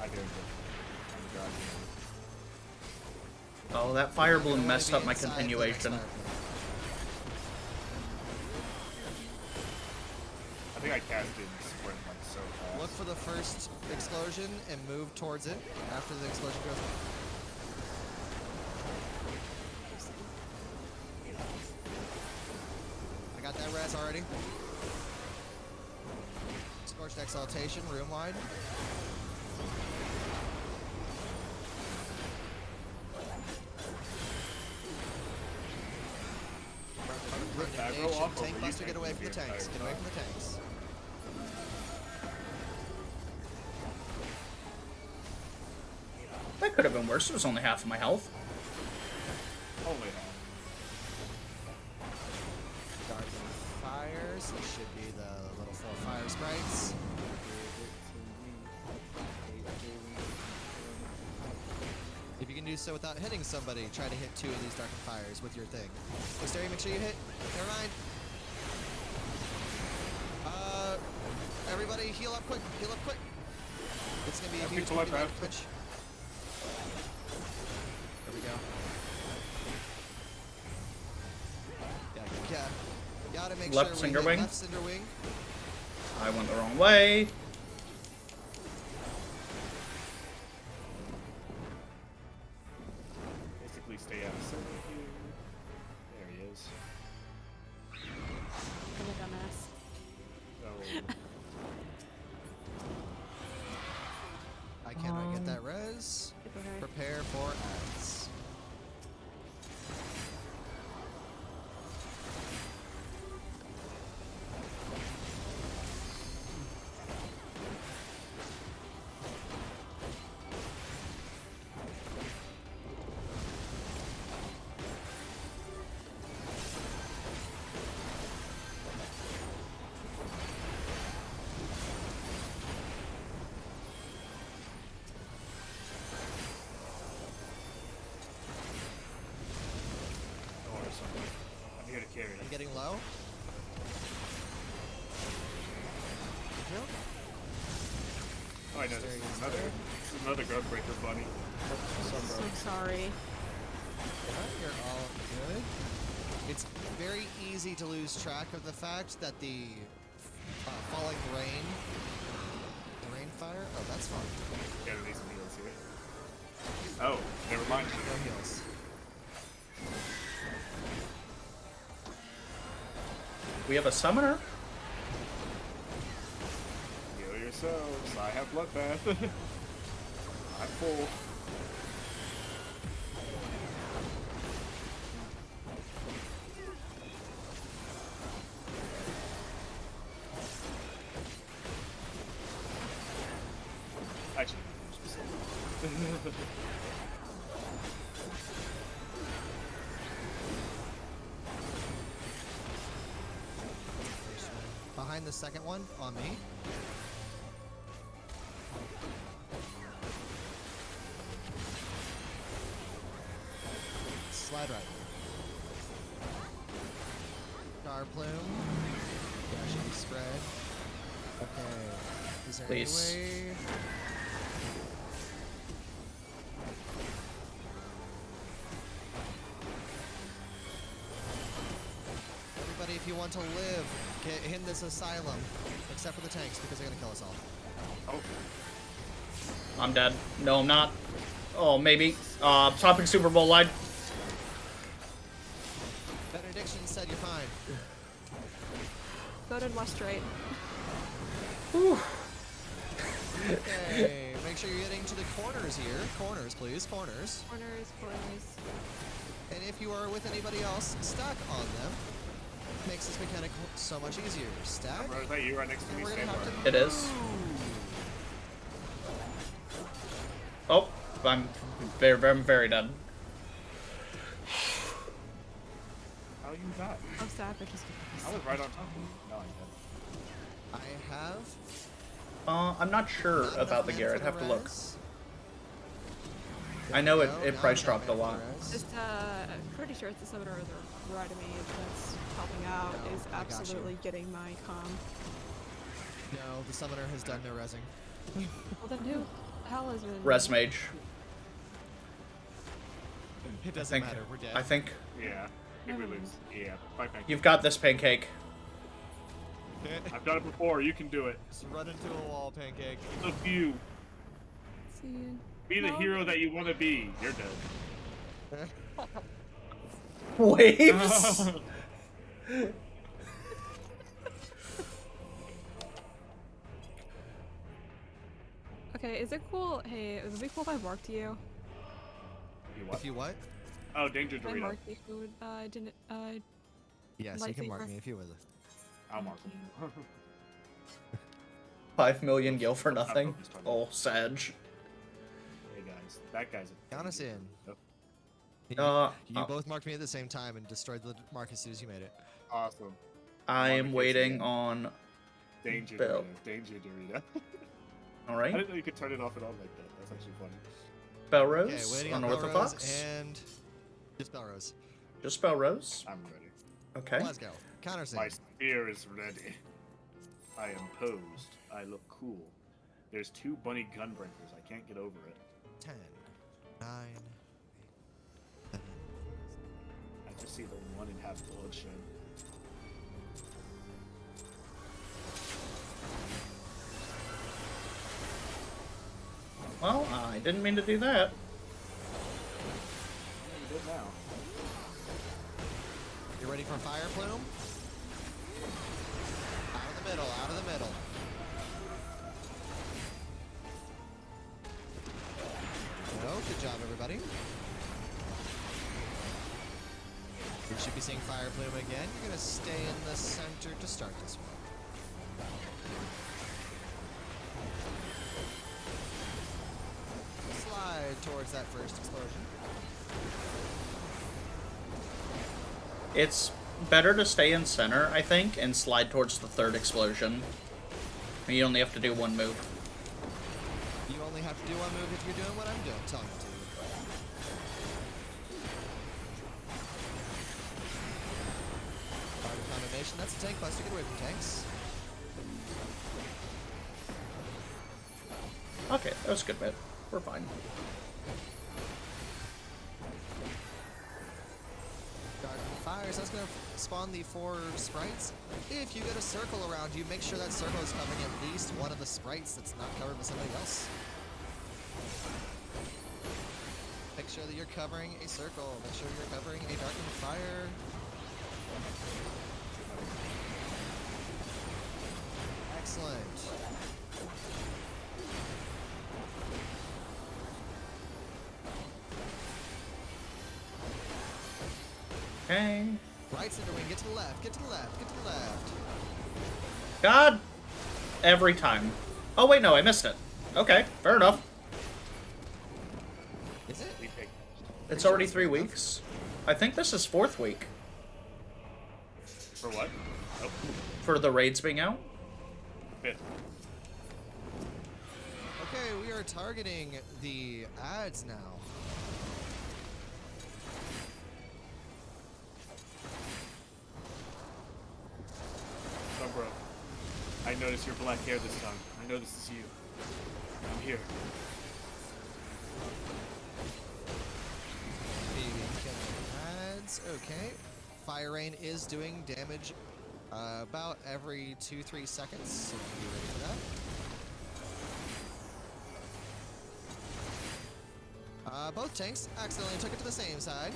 I do. I'm driving. Oh, that fire You're balloon gonna messed wanna up be my inside the next continuation. fire balloon. I think I casted sprint like so fast. Look for the first explosion and move towards it after the explosion goes off. I got that res already. Scorched Exaltation, room wide. Aggro off, or were Tank you Buster, get tanking away from the the tanks. entire Get away time? from the tanks. That could have been worse. It was only half of my health. Only half. Darting fires. This should be the little 4 fire sprites. If you can do so without hitting somebody, try to hit 2 of these darkened fires with your thing. Hysteria, make sure you hit. Never mind. Everybody heal up quick. Heal up quick. It's gonna be a huge people like that. Twitch. There we go. Yeah. Gotta make Left sure cinder we hit wing. left cinder wing. I went the wrong way. Basically stay out of sight here. There he is. I'm a dumbass. So, I cannot get that res. It's okay. Prepare for ads. I'm here to carry I'm it. getting low. Yep. Oh, I know. This is another growth breaker bunny. So sorry. You're all good. It's very easy to lose track of the fact that the falling rain, the rain fire. Oh, that's fun. Gotta need some heals here. Oh, never mind. No heals. We have a summoner. Heal yourselves. I have bloodbath. I'm full. Actually, Behind the second one, on me. Slide right. Fire Plume. That should be spread. Okay. Is there Please. any way? Everybody, if you want to live, get in this asylum. Except for the tanks, because they're gonna kill us all. Oh. I'm dead. No, I'm not. Oh, maybe. Topping Super Bowl line. Benediction said you're fine. Go to West Right. Okay, make sure you're getting to the corners here. Corners, please. Corners. Corners. And if you are with anybody else, stack on them. Makes this mechanic so much easier. Stack. Is that you right next to And me, we're gonna Sandbar? have to It is. Oh, I'm very dead. How you die? Oh, Savage is I was right on top of you. No, I'm dead. I have. I'm not sure Not about enough the mana gear. for I'd the have to look. res. I know No, it not price enough dropped a mana for lot. the res. just pretty sure it's the summoner or the right of me that's helping out No, is I got you. absolutely getting my comm. No, the summoner has done no resing. Well then who the hell is it? Res Mage. It doesn't think- matter. We're dead. I think Yeah. If we lose. Yeah. Bye, Pancake. you've got this, Pancake. I've done it before. You can do it. Just run into a wall, Pancake. Look you. See you. Be the No. hero that you want to be. You're dead. Waves. Okay, is it cool? Hey, would it be cool if I marked you? You what? If you what? Oh, Danger If I Dorito. marked you, who would, didn't, Yes, you can mark Lightsaber. me if you would. I'll mark him. 5 million gil for nothing. Oh, Sag. Hey guys, that guy's a. Count us in. Yep. You both marked me at the same time and destroyed the mark as soon as you made it. Awesome. I am Modification. waiting on. Danger Bill. Dorito. Danger Dorito. All I right. didn't know you could turn it off and on like that. That's actually funny. Belrose, Okay, waiting on Unorthodox. Belrose and just Belrose. Just Belrose. I'm ready. Okay. Let's go. Counter My sync. spear is ready. I am posed. I look cool. There's 2 bunny gunbreakers. I can't get over it. 10, 9. I just see the 1 and half bloodshed. Well, I didn't mean to do that. Yeah, you did now. You ready for Fire Plume? Out of the middle, out of the middle. Oh, good job, everybody. We should be seeing Fire Plume again. You're gonna stay in the center to start this one. Slide towards that first explosion. It's better to stay in center, I think, and slide towards the 3rd explosion. You only have to do 1 move. You only have to do 1 move if you're doing what I'm doing, telling you to. Part of Condemnation, that's a tank buster. Get away from tanks. Okay, that was a good bit. We're fine. Garden Fires, that's going to spawn the 4 sprites. If you get a circle around you, make sure that circle is covering at least one of the sprites that's not covered by somebody else. Make sure that you're covering a circle. Make sure you're covering a Darkened Fire. Excellent. Okay. Right center wing, get to the left, get to the left, get to the left. God! Every time. Oh, wait, no, I missed it. Okay, fair enough. Is it? We take It's already 3 weeks. I think this is 4th week for what? Oh, for the raids being out. 5th. Okay, we are targeting the ads now. notice your black hair this time. I know this is you. I'm here. Okay. Fire Rain is doing damage about every 2-3 seconds, so be ready for that. Both tanks accidentally took it to the same side.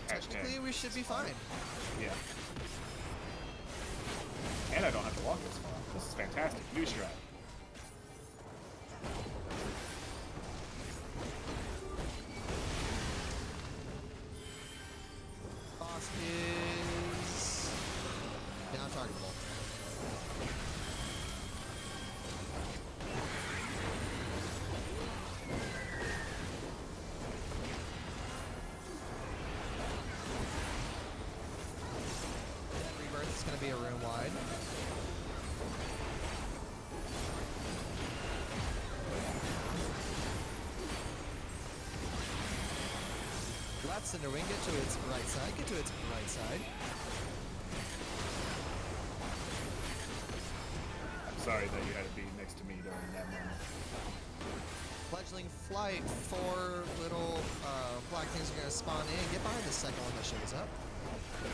Technically, we should be fine. Yeah. And I don't have to walk this far. This is fantastic. New strat. Boss is now targetable. Rebirth is going to be a room wide. Let Cinderwing get to its right side. Get to its right side. I'm sorry that you had to be next to me during that moment. Fledgling flight. 4 little black things are going to spawn in. Get behind the second one that shows up.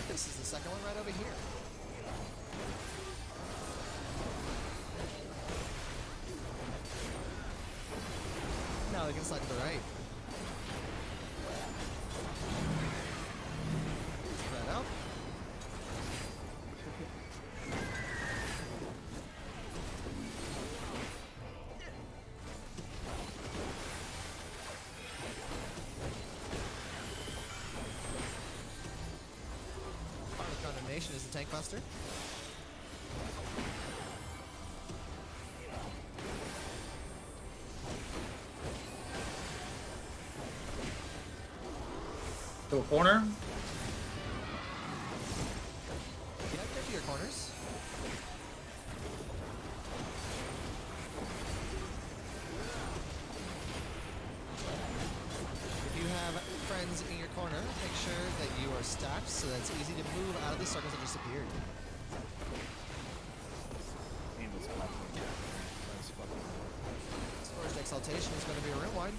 This is the second one right over here. Now they can slide to the right. Spread out. Part of Condemnation is the Tank Buster. To a corner. Get up there to your corners. If you have friends in your corner, make sure that you are stacked so that it's easy to move out of the circles that just appeared. Angels platform. That's fucking. Scorched Exaltation is going to be a room wide.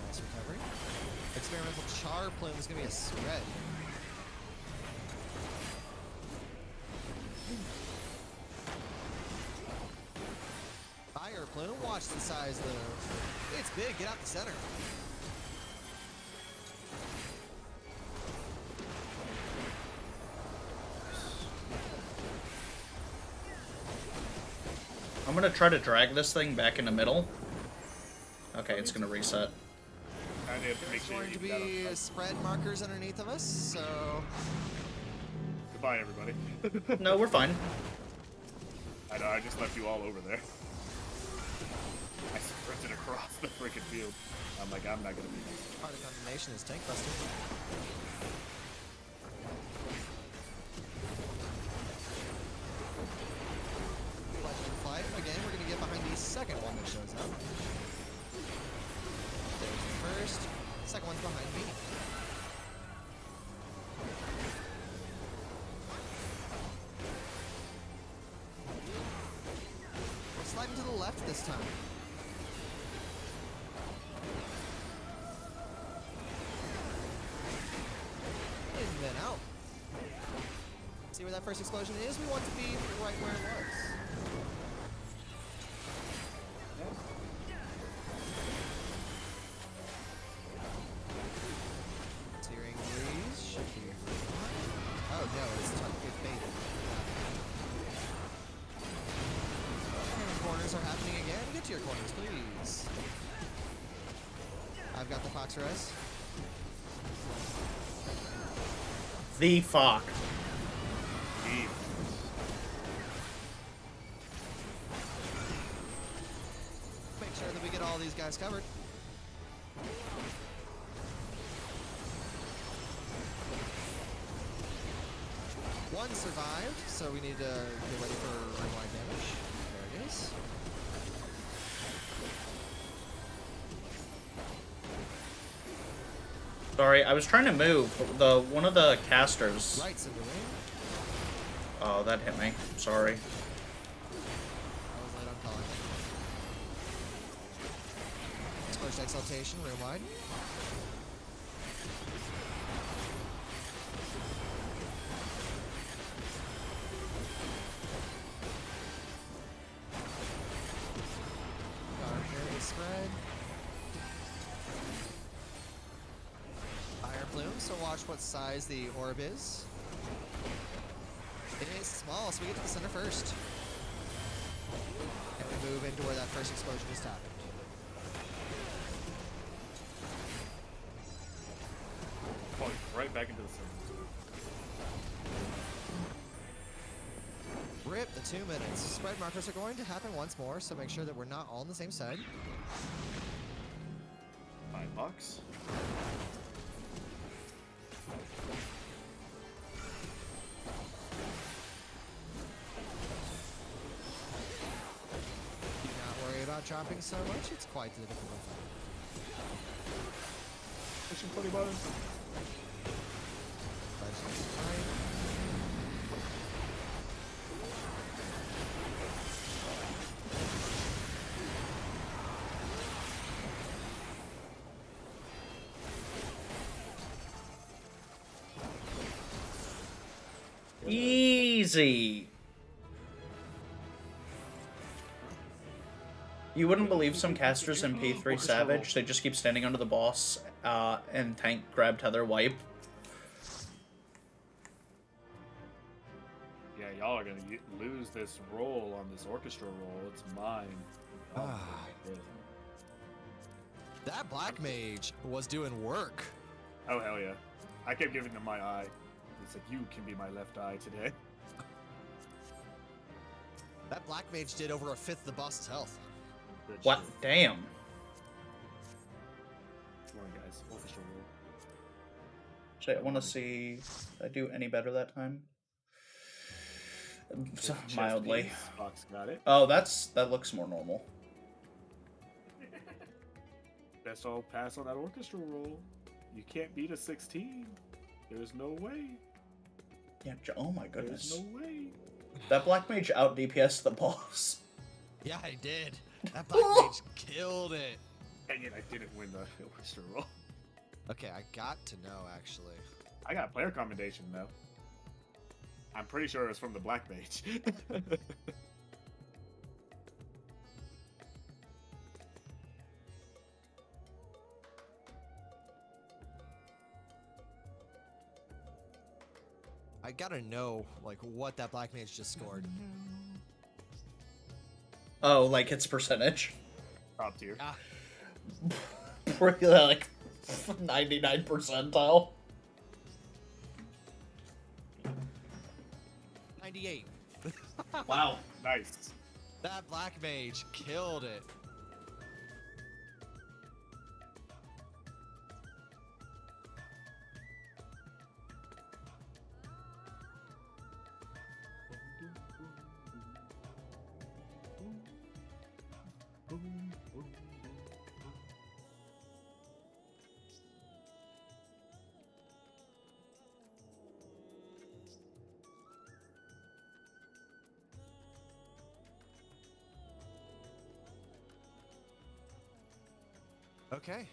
Nice recovery. Experimental Char Plume is going to be a spread. Fire Plume, watch the size of the... It's big, get out the center. I'm gonna try to drag this thing back in the middle. Okay, it's gonna reset. I need to make There's sure going you to got be on. spread markers underneath of us, so... Goodbye, everybody. No, we're fine. I know, I just left you all over there. I sprinted across the freaking field. I'm like, I'm not gonna be this. Part of Condemnation is Tank Buster. Fledgling Flight. Again, we're going to get behind the second one that shows up. There's the first. Second one's behind me. We're sliding to the left this time. In then out. See where that first explosion is? We want to be right where it was. Searing Breeze should be... Oh no, it's baited. And corners are happening again. Get to your corners, please. I've got the Fox Res. The fuck. Deep. Make sure that we get all these guys covered. One survived, so we need to get ready for rewind damage. There it is. Sorry, I was trying to move. One of the casters. Right, Cinderella. Oh, that hit me. Sorry. I was late on calling. First exaltation, room wide. Spread. Fire plume, so watch what size the orb is. It is small, so we get to the center first. And we move into where that first explosion just happened. Falling right back into the center. Rip the 2 minutes. Spread markers are going to happen once more, so make sure that we're not all on the same side. 5 bucks. Do not worry about dropping so much. It's quite the difficult fight. Pushing 20 buttons. Easy. You wouldn't believe some casters in P3 Savage. They just keep standing under the boss and tank grab tether wipe. Yeah, y'all are gonna lose this roll on this orchestra roll. It's mine. Oh, my goodness. That black mage was doing work. Oh hell yeah! I kept giving him my eye. It's like, you can be my left eye today. That black mage did over 1/5 the boss's health. Good What? shit. Damn. Come on, guys. Orchestra roll. Shit, I want to see if I do any better that time. Chest Mildly. piece. Fox got it. Oh, that looks more normal. Best all pass on that orchestra roll. You can't beat a 16. There's no way. Yeah. Oh my goodness. There's no way. That black mage out DPS the boss. Yeah, I did. That black mage killed it. Dang it, I didn't win the orchestra roll. Okay, I got to know, actually. I got a player commendation, though. I'm pretty sure it's from the black mage. I gotta know, like, what that black mage just scored. Oh, like its percentage. Top tier. Ah, Pretty like 99 percentile. 98. Wow. Nice. That black mage killed it. Okay.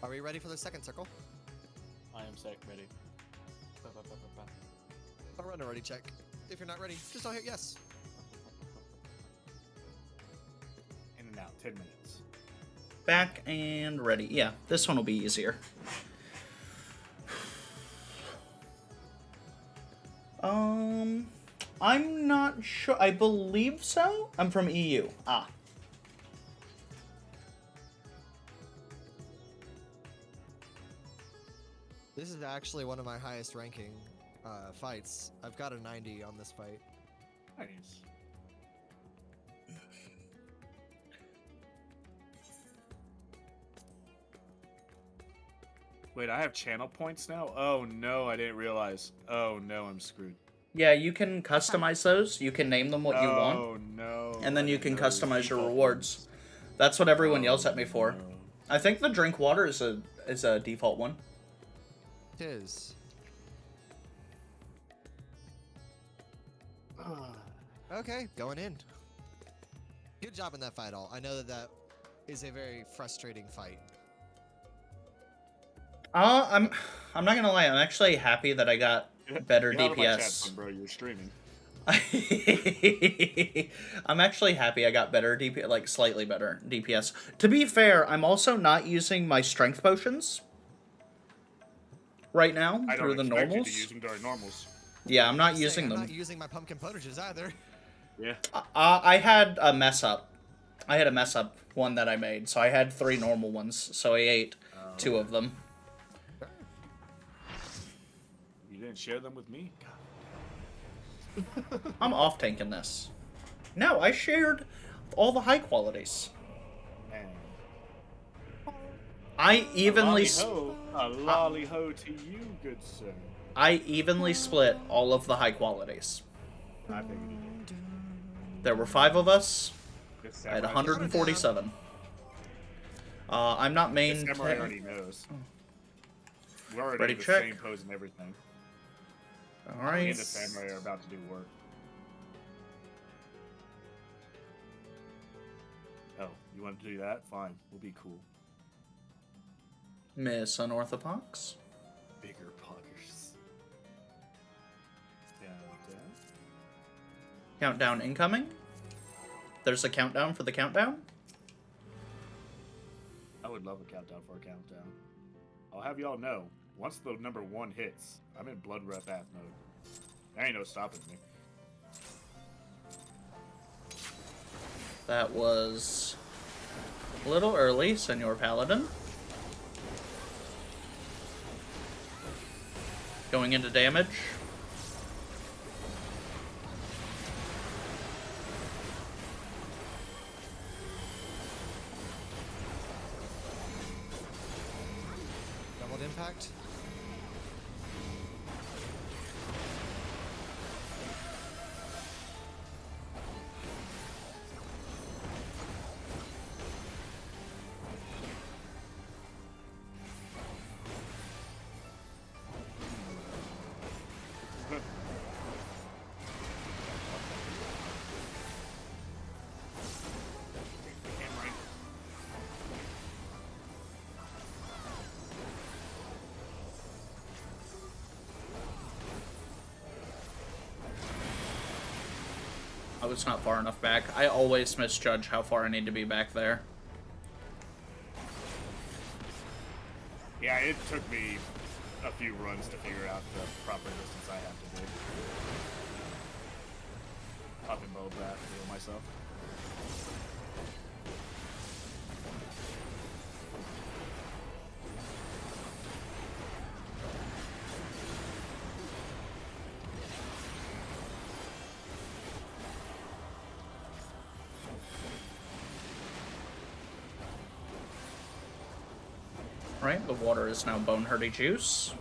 Are we ready for the second circle? I am sick, ready. I'll run a ready check. If you're not ready, just don't hit yes. In and out, 10 minutes. Back and ready. Yeah, this one will be easier. I'm not sure. I believe so. I'm from EU. Ah. This is actually one of my highest ranking fights. I've got a 90 on this fight. Nice. Wait, I have channel points now? Oh no, I didn't realize. Oh no, I'm screwed. Yeah, you can customize those. You can name them what you want. Oh no. And then I you can didn't know customize your default rewards. ones. That's what everyone yells at me for. No. I think the drink water is a default one. It is. Okay, going in. Good job in that fight, all. I know that is a very frustrating fight. I'm not gonna lie. I'm actually happy that I got better Get out of my chat, DPS. bro. You're streaming. I'm actually happy I got better DPS, like slightly better DPS. To be fair, I'm also not using my strength potions right now I through don't the expect you normals. to use them during normals. Yeah, I'm not Just using saying, them. I'm not using my pumpkin potages either. Yeah. I had a mess up. I had a mess up one that I made, so I had 3 normal ones, so I ate 2 of them. You didn't share them with me? God. I'm off tanking this. No, I shared all the high qualities. Man. I evenly A lolly ho to you, good sir. I evenly split all of the high qualities. I figured you did. There were 5 of us. This I had samurai- 147. I'm not This main. samurai already knows. We're already Ready, in the check. same pose and everything. Me Alright. and the samurai are about to do work. Oh, you want to do that? Fine. We'll be cool. Miss Unorthodox. Bigger poggers. Down. Countdown incoming. There's a countdown for the countdown. I would love a countdown for a countdown. I'll have y'all know, once the number 1 hits, I'm in blood red path mode. There ain't no stopping me. That was a little early, Senor Paladin. Going into damage. Doubled impact. I was not far enough back. I always misjudge how far I need to be back there. Yeah, it took me a few runs to figure out the proper distance I have to do. Popping bow back to heal myself. Right, the water is now Bone Hurdy Juice.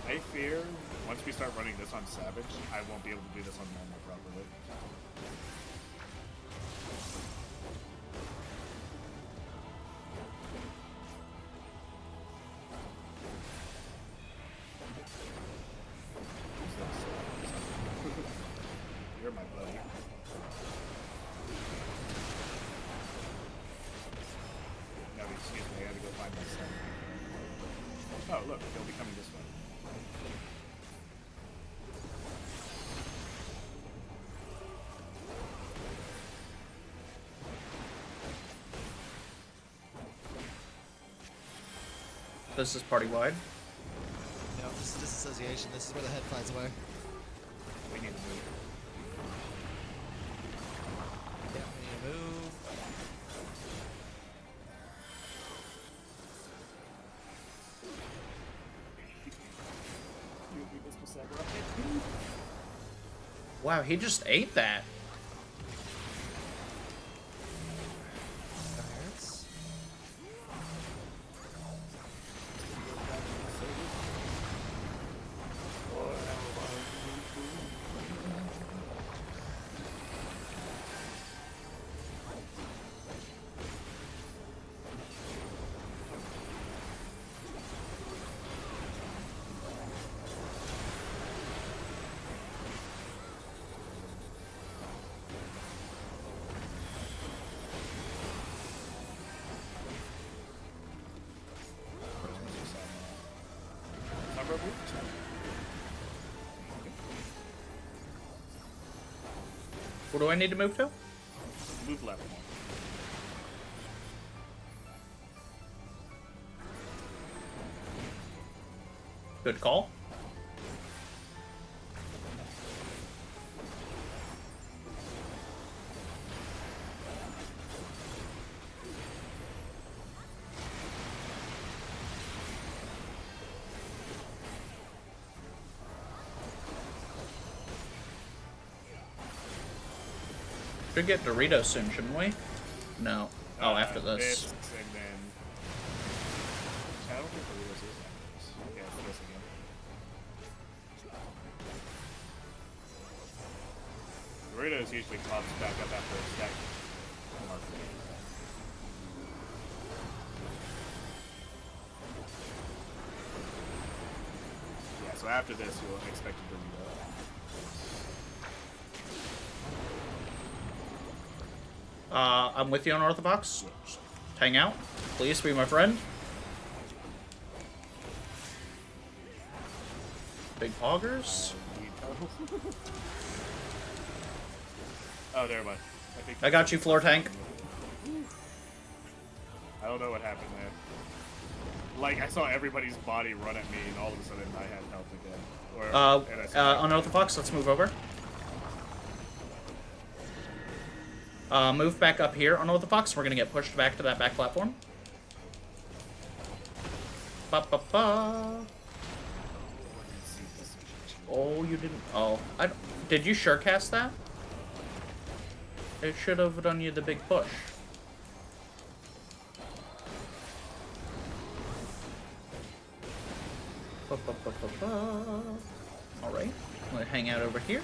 I fear, once we start running this on Savage, I won't be able to do this on normal properly. You're my buddy. No, excuse me, I gotta go find my son. Oh, look, he'll be coming this way. This is party wide. No, this is disassociation. This is where the head flies away. We need to move. Yeah, we need to move. Wow, he just ate that. That hurts. Where do I need to move to? Move left one. Good call. Should get Doritos soon, shouldn't we? No. Oh, after this. And then... I don't think Doritos is after this. Yeah, it's this again. Doritos usually pops back up after a stack. Yeah, so after this, you'll expect a Dorito. I'm with you, Unorthodox. Just hang out. Please be my friend. Big poggers. Oh, there, bud. I got you, floor tank. I don't know what happened there. Like, I saw everybody's body run at me, and all of a sudden I had health again. Unorthodox, let's move over. Move back up here, Unorthodox. We're gonna get pushed back to that back platform. Ba-ba-ba. Oh, you didn't. Oh, did you sure cast that? It should have done you the big push. All right, I'm gonna hang out over here.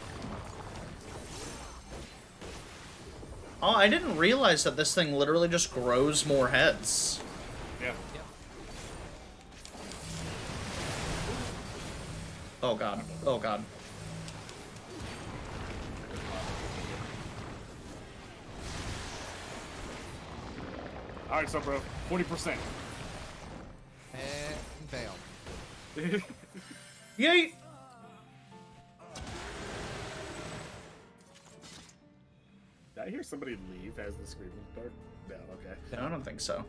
Oh, I didn't realize that this thing literally just grows more heads. Yeah. Yep. Oh god. Oh god. Alright, so bro, 40%. And fail. Yay! Did I hear somebody leave as the screen was dark? No, okay. No, I don't think so.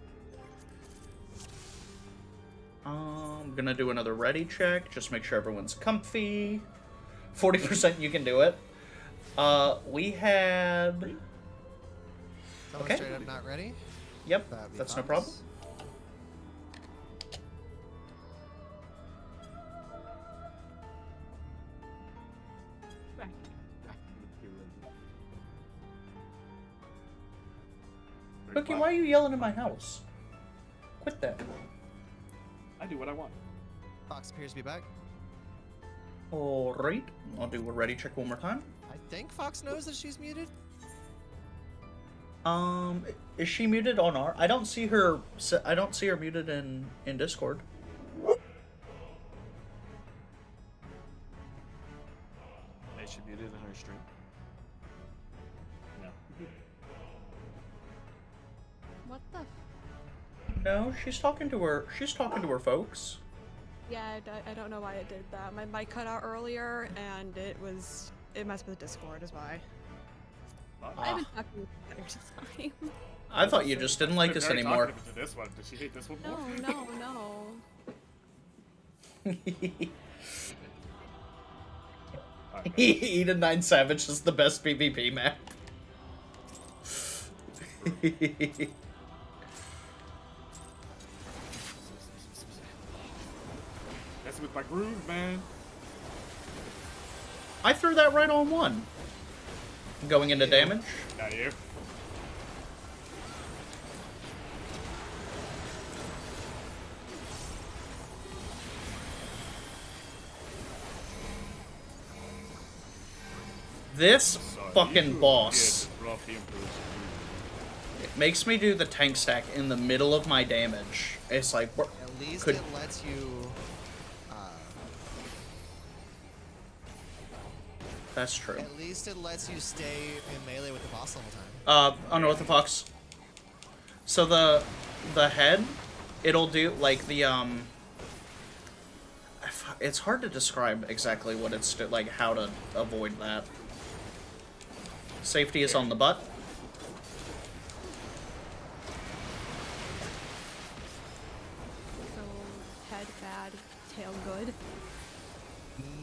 I'm gonna do another ready check. Just make sure everyone's comfy. 40% you can do it. We had... Someone Okay. straight up not ready? Yep, That'd be that's no Fox. problem. Cookie, why are you yelling in my house? Quit that. I do what I want. Fox appears to be back. Alright, I'll do a ready check one more time. I think Fox knows that she's muted. Is she muted on our? I don't see her. I don't see her muted in Discord. Is she muted in her stream? No. What the? No, she's talking to her. She's talking to her folks. Yeah, I don't know why it did that. My mic cut out earlier, and it messed with Discord, is why. I've been talking with her the time. I thought you just didn't like us Very anymore. talkative to this one. Does she hate this one more? No. Alright, Eden 9 Savage is the best PvP map. messing with my groove, man. I threw that right on one. Going into damage. Not you. This fucking You boss. get rough impulse. It makes me do the tank stack in the middle of my damage. It's like, At least Could- it lets you. that's true. At least it lets you stay in melee with the boss all the time. Unorthodox. So the head, it'll do like the it's hard to describe exactly what it's like how to avoid that. Safety is on the butt. So, head bad, tail good.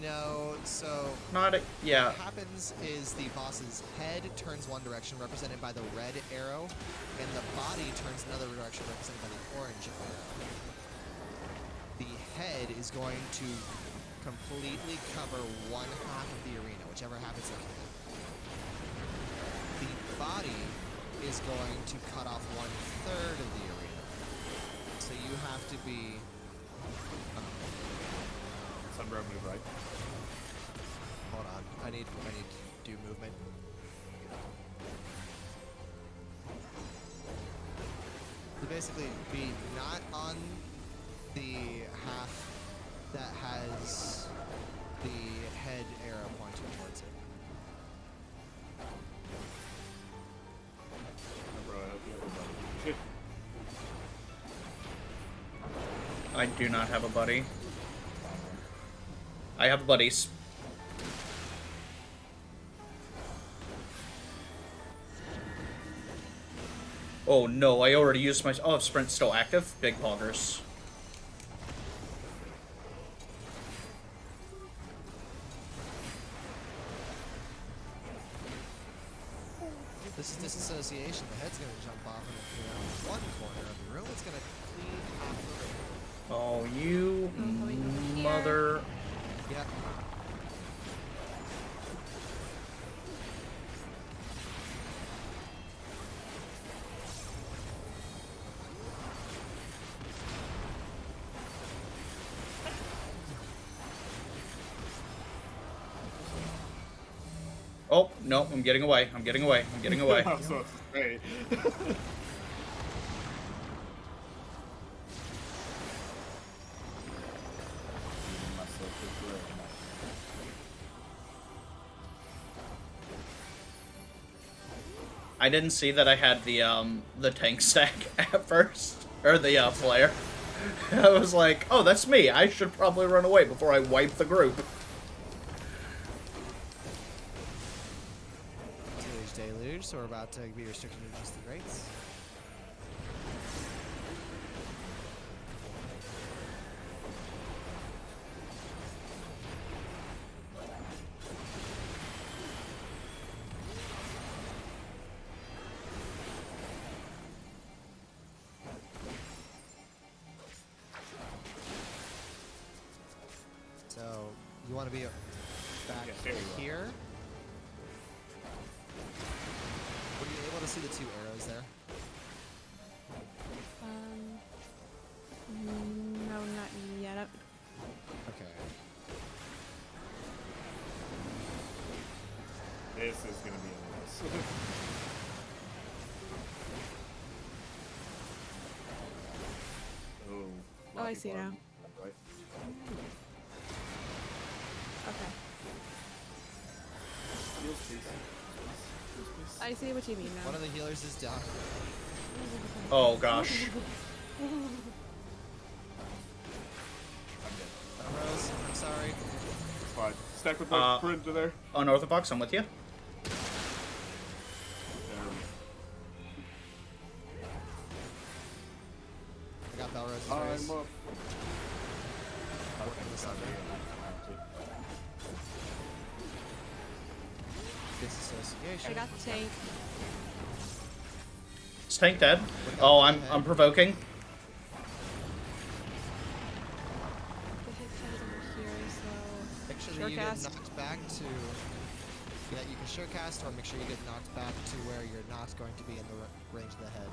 No, so Not a, yeah. what happens is the boss's head turns one direction, represented by the red arrow, and the body turns another direction, represented by the orange arrow. The head is going to completely cover one half of the arena, whichever half it's looking at. The body is going to cut off 1/3 of the arena. So you have to be... Sunbro, move right. Hold on, I need to do movement. So basically, be not on the half that has the head arrow pointing towards it. Sunbro, I hope you have a buddy. I do not have a buddy. I have buddies. Oh no, I already used my... Oh, sprint's still active? Big poggers. This is disassociation. The head's gonna jump off in one corner of the room. It's gonna cleave half the room. Oh, you Going over mother... Yep. Oh, no, I'm getting away. I'm getting away. I'm getting away. I was about to say. I didn't see that I had the tank stack at first, or the flare. I was like, oh, that's me. I should probably run away before I wipe the group. Deluge, so we're about to be restricted to just the greats. So you want to be back there you are. here. Were you able to see the two arrows there? No, not yet. Okay. This is gonna be a mess. Oh, I see now. Right. Okay. Heals, please. I see what you mean now. One of the healers is down. Oh, gosh. Rose, I'm sorry. It's fine. Stack with my friend to there. Unorthodox, I'm with you. I got Belrose's I'm race. up. Working this on disassociation. I got the tank. Is tank dead? Oh, I'm provoking. The hit head is over here, so... Make sure Sure that you cast. get knocked back to... Yeah, you can sure cast, or make sure you get knocked back to where you're not going to be in the range of the head.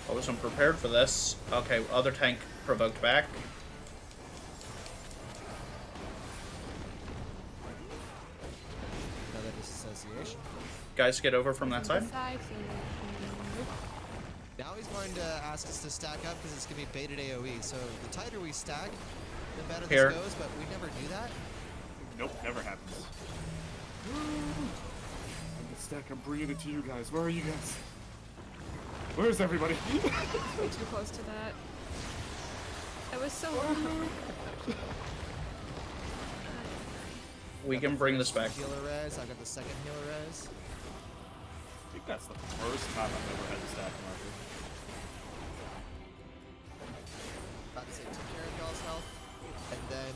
I wasn't prepared for this. Okay, other tank provoked back. Another disassociation. Guys, get over from that This side. side, so... Nope. Now he's going to ask us to stack up because it's going to be baited AoE. So the tighter we stack, the better Here. this goes, but we never do that. Nope, never happens. I'm the stack. I'm bringing it to you guys. Where are you guys? Where's everybody? Way too close to that. It was so... We can bring this back. Healer res. I've got the second healer res. I think that's the first time I've ever had the stack marker. About to say, took care of y'all's health, and then.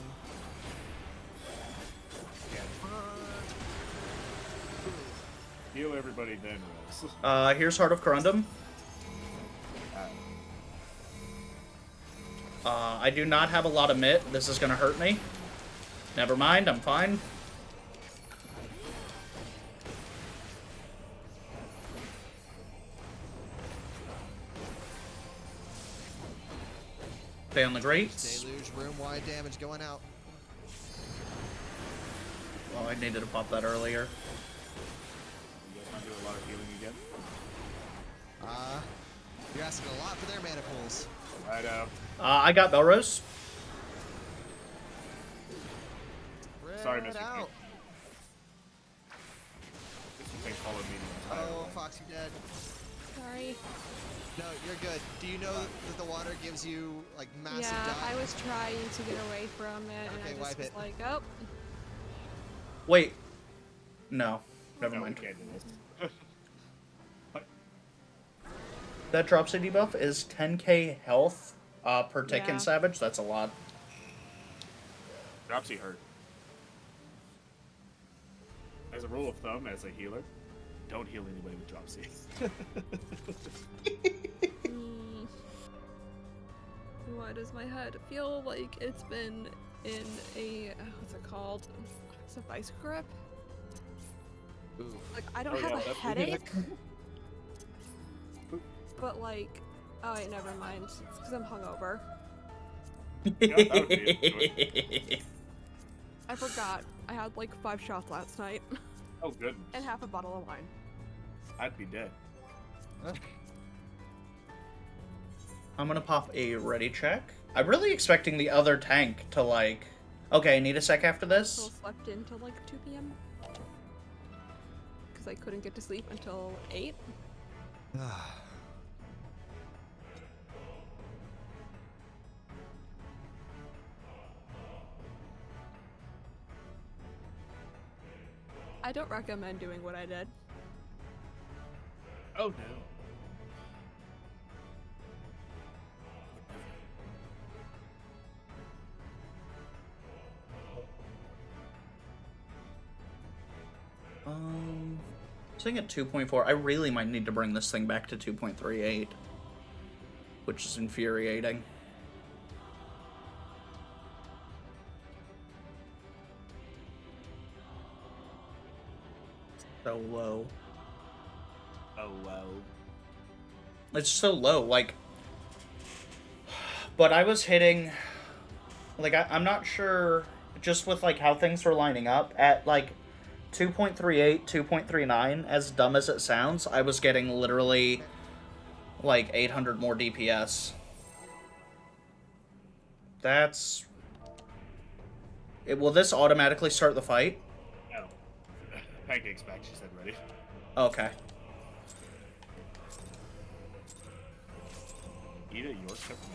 Heal everybody, then res. Here's Heart of Corundum. I do not have a lot of mitt. This is gonna hurt me. Never mind, I'm fine. Stay on the grates. Deluge, room-wide damage going out. Oh, I needed to pop that earlier. You guys want to do a lot of healing again? You're asking a lot for their mana pools. I know. I got Belrose. Sorry, Mr. Out. King. This thing followed me the entire Oh, way. Fox, you're dead. Sorry. No, you're good. Do you know that the water gives you, like, massive Yeah, dodge? I was trying to get away from it, and Okay, I just wipe was it. like, oh. Wait. No. Never No, mind. we can't do this. That drop CD buff is 10k health per tick Yeah. in Savage. That's a lot. Dropsy hurt. As a rule of thumb, as a healer, don't heal anybody with Dropsy. Why does my head feel like it's been in a, what's it called? It's a vice grip? Ooh. Like, I don't Oh, have yeah, a that's- headache, but like, oh wait, never mind. It's because I'm hungover. Yeah, that would be I forgot. I had like 5 shots last night Oh, goodness. and half a bottle of wine. I'd be dead. I'm gonna pop a ready check. I'm really expecting the other tank to like... Okay, need a sec after Still this? slept in till like 2 p.m. Because I couldn't get to sleep until 8. I don't recommend doing what I did. Oh, no. Sitting at 2.4. I really might need to bring this thing back to 2.38. Which is infuriating. So low. Oh, wow. It's so low, like... But I was hitting... Like, I'm not sure... Just with, like, how things were lining up. At, like, 2.38, 2.39, as dumb as it sounds, I was getting literally, like, 800 more DPS. That's... Will this automatically start the fight? No. Pancake's back, she said ready. Okay. Eat a Yorkshire from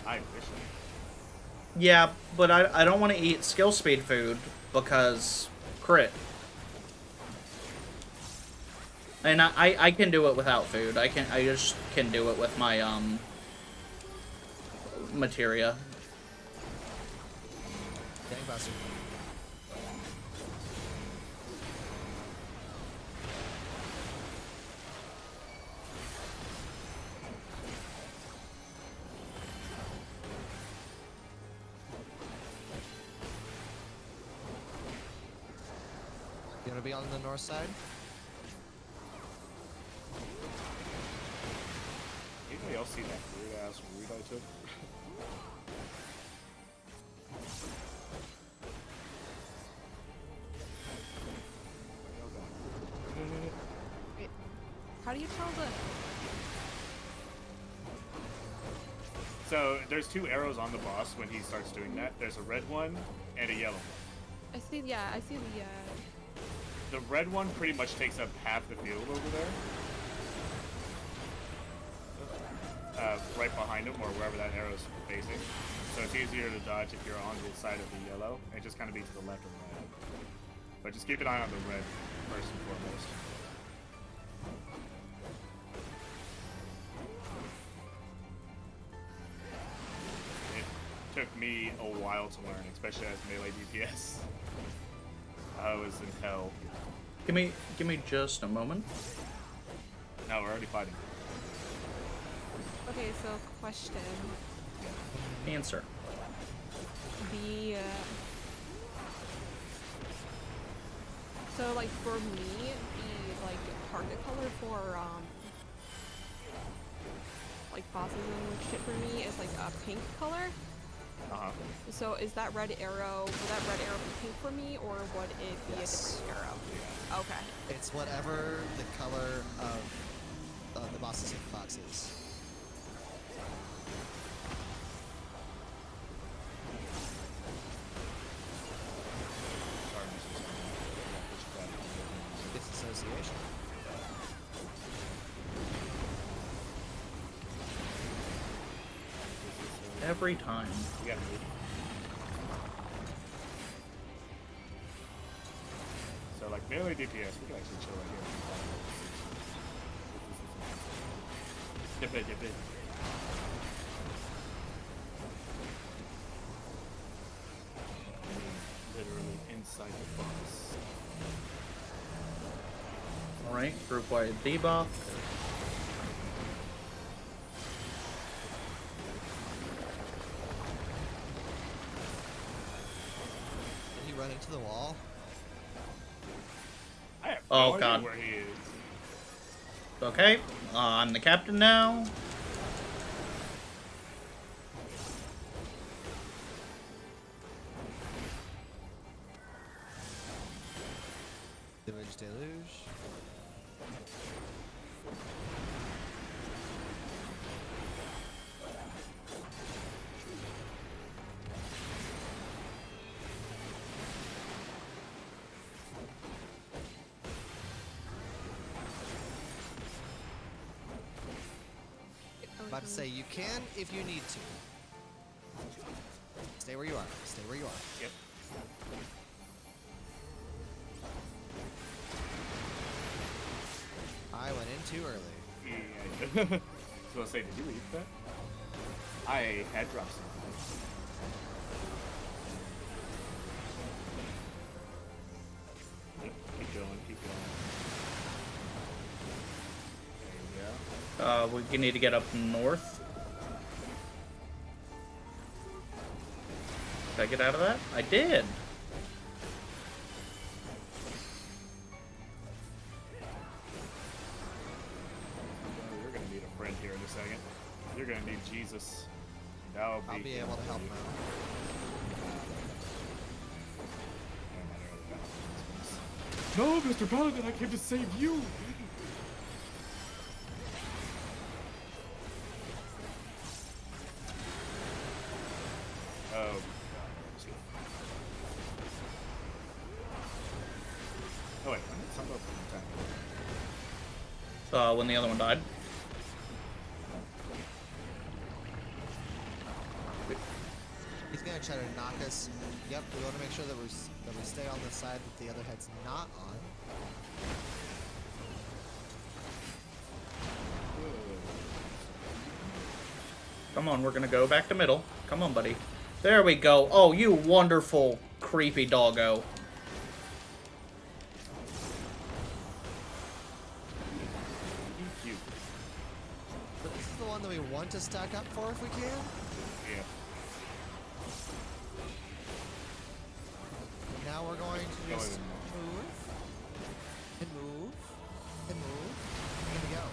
I wish I... Yeah, but I don't want to eat skill speed food because crit. And I can do it without food. I just can do it with my materia. Gangbuster. You wanna be on the north side? Anybody else see that weird ass route I took? Wait, how do you tell the... So there's 2 arrows on the boss when he starts doing that. There's a red one and a yellow one. I see, yeah, I see the, The red one pretty much takes up half the field over there. Right behind him, or wherever that arrow's facing. So it's easier to dodge if you're on the side of the yellow, and just kind of be to the left or right. But just keep an eye on the red first and foremost. It took me a while to learn, especially as Melee DPS. I was in hell. Give me just a moment. No, we're already fighting. Okay, so question. Answer. The so like for me, the like target color for like bosses and shit for me is like a pink color. So is that red arrow? Would that red arrow be pink for me, or would it be a different arrow? Okay. It's whatever the color of the boss's hitbox is. Disassociation. Every time. Yeah. So like Melee DPS, we can actually chill right here. Dip it, dip it. Literally inside the box. Alright, group-wide debuff. Did he run into the wall? I have Oh, no idea God. where he is. Okay, I'm the captain now. Deluge, deluge. About to say, you can if you need to. Stay where you are. Stay where you are. Yep. I went in too early. Yeah. I was gonna say, did you eat that? I had dropped some. Yep, keep going, keep going. There you go. We need to get up north. Did I get out of that? I did. You're gonna need a friend here in a second. You're gonna need Jesus. That'll be. I'll be able to help him out. No, Mr. Paladin, I came to save you! Oh. Oh wait, I'm up from time. When the other one died. He's gonna try to knock us. Yep, we want to make sure that we stay on the side that the other head's not on. Come on, we're gonna go back to middle. Come on, buddy. There we go. Oh, you wonderful, creepy doggo. Cute. But this is the one that we want to stack up for if we can. Yeah. Now we're going to Go just ahead. move and move and move and go.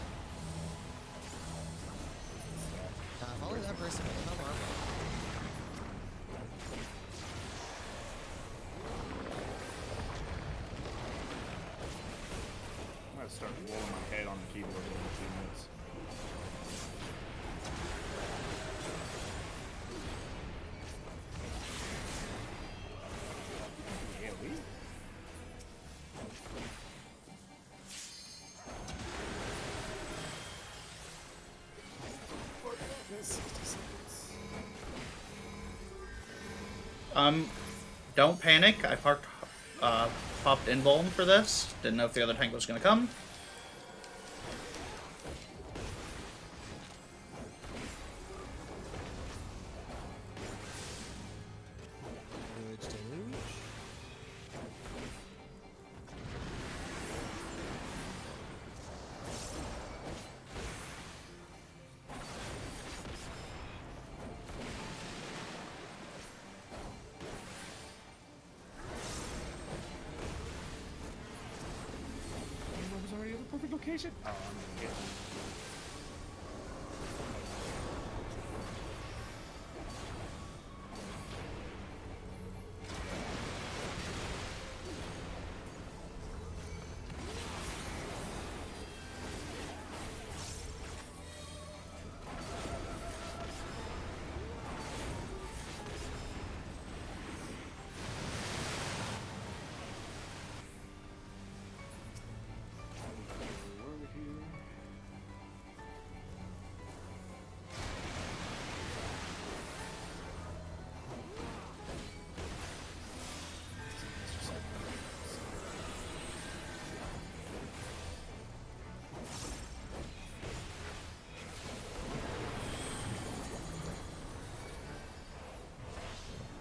Follow that person with the armor. I'm gonna start rolling my head on the keyboard in 2 minutes. Yeah, we. That's 60 seconds. Don't panic. I popped invuln for this. Didn't know if the other tank was gonna come. Perfect location. Oh, I'm gonna get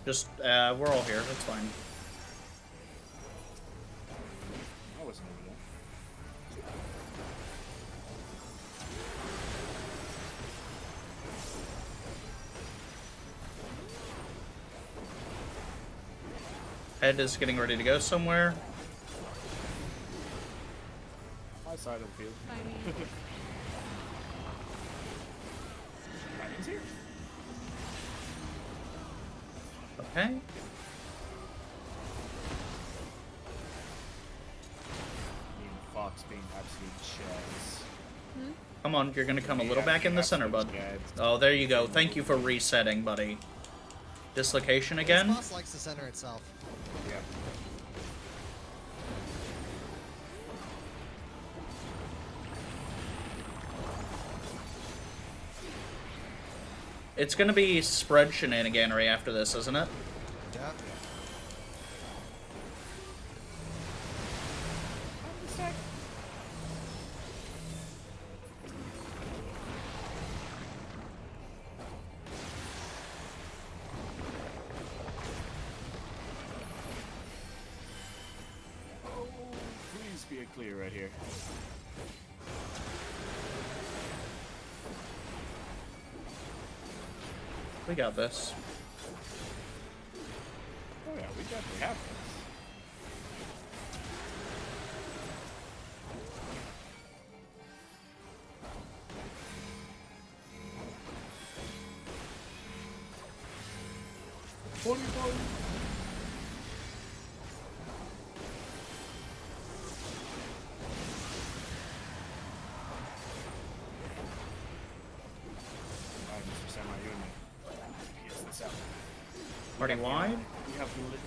Just, we're all here. It's fine. I wasn't over there. Head is getting ready to go somewhere. My side of the field. Dragon's here. Okay. Fox being absolute chaz. Come on, you're gonna come a little back in the center, bud. Oh, there you go. Thank you for resetting, buddy. Dislocation again? This boss likes the center itself. Yeah. It's gonna be spread shenaniganery after this, isn't it? Yeah. Oh, please be a clear right here. We got this. Oh yeah, we definitely have this. Party wide? We have Lily.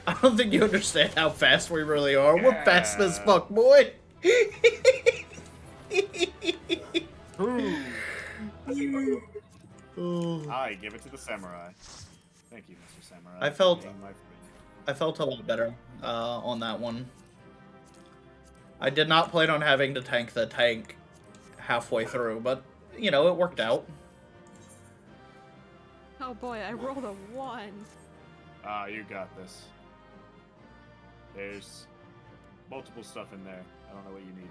I don't think you understand how fast we really are. We're fast as fuck, boy. I give it to the samurai. Thank you, Mr. Samurai. I felt for being my friend. I felt a lot better on that one. I did not plan on having to tank the tank halfway through, but, you know, it worked out. Oh boy, I rolled a 1. Ah, you got this. There's multiple stuff in there. I don't know what you need.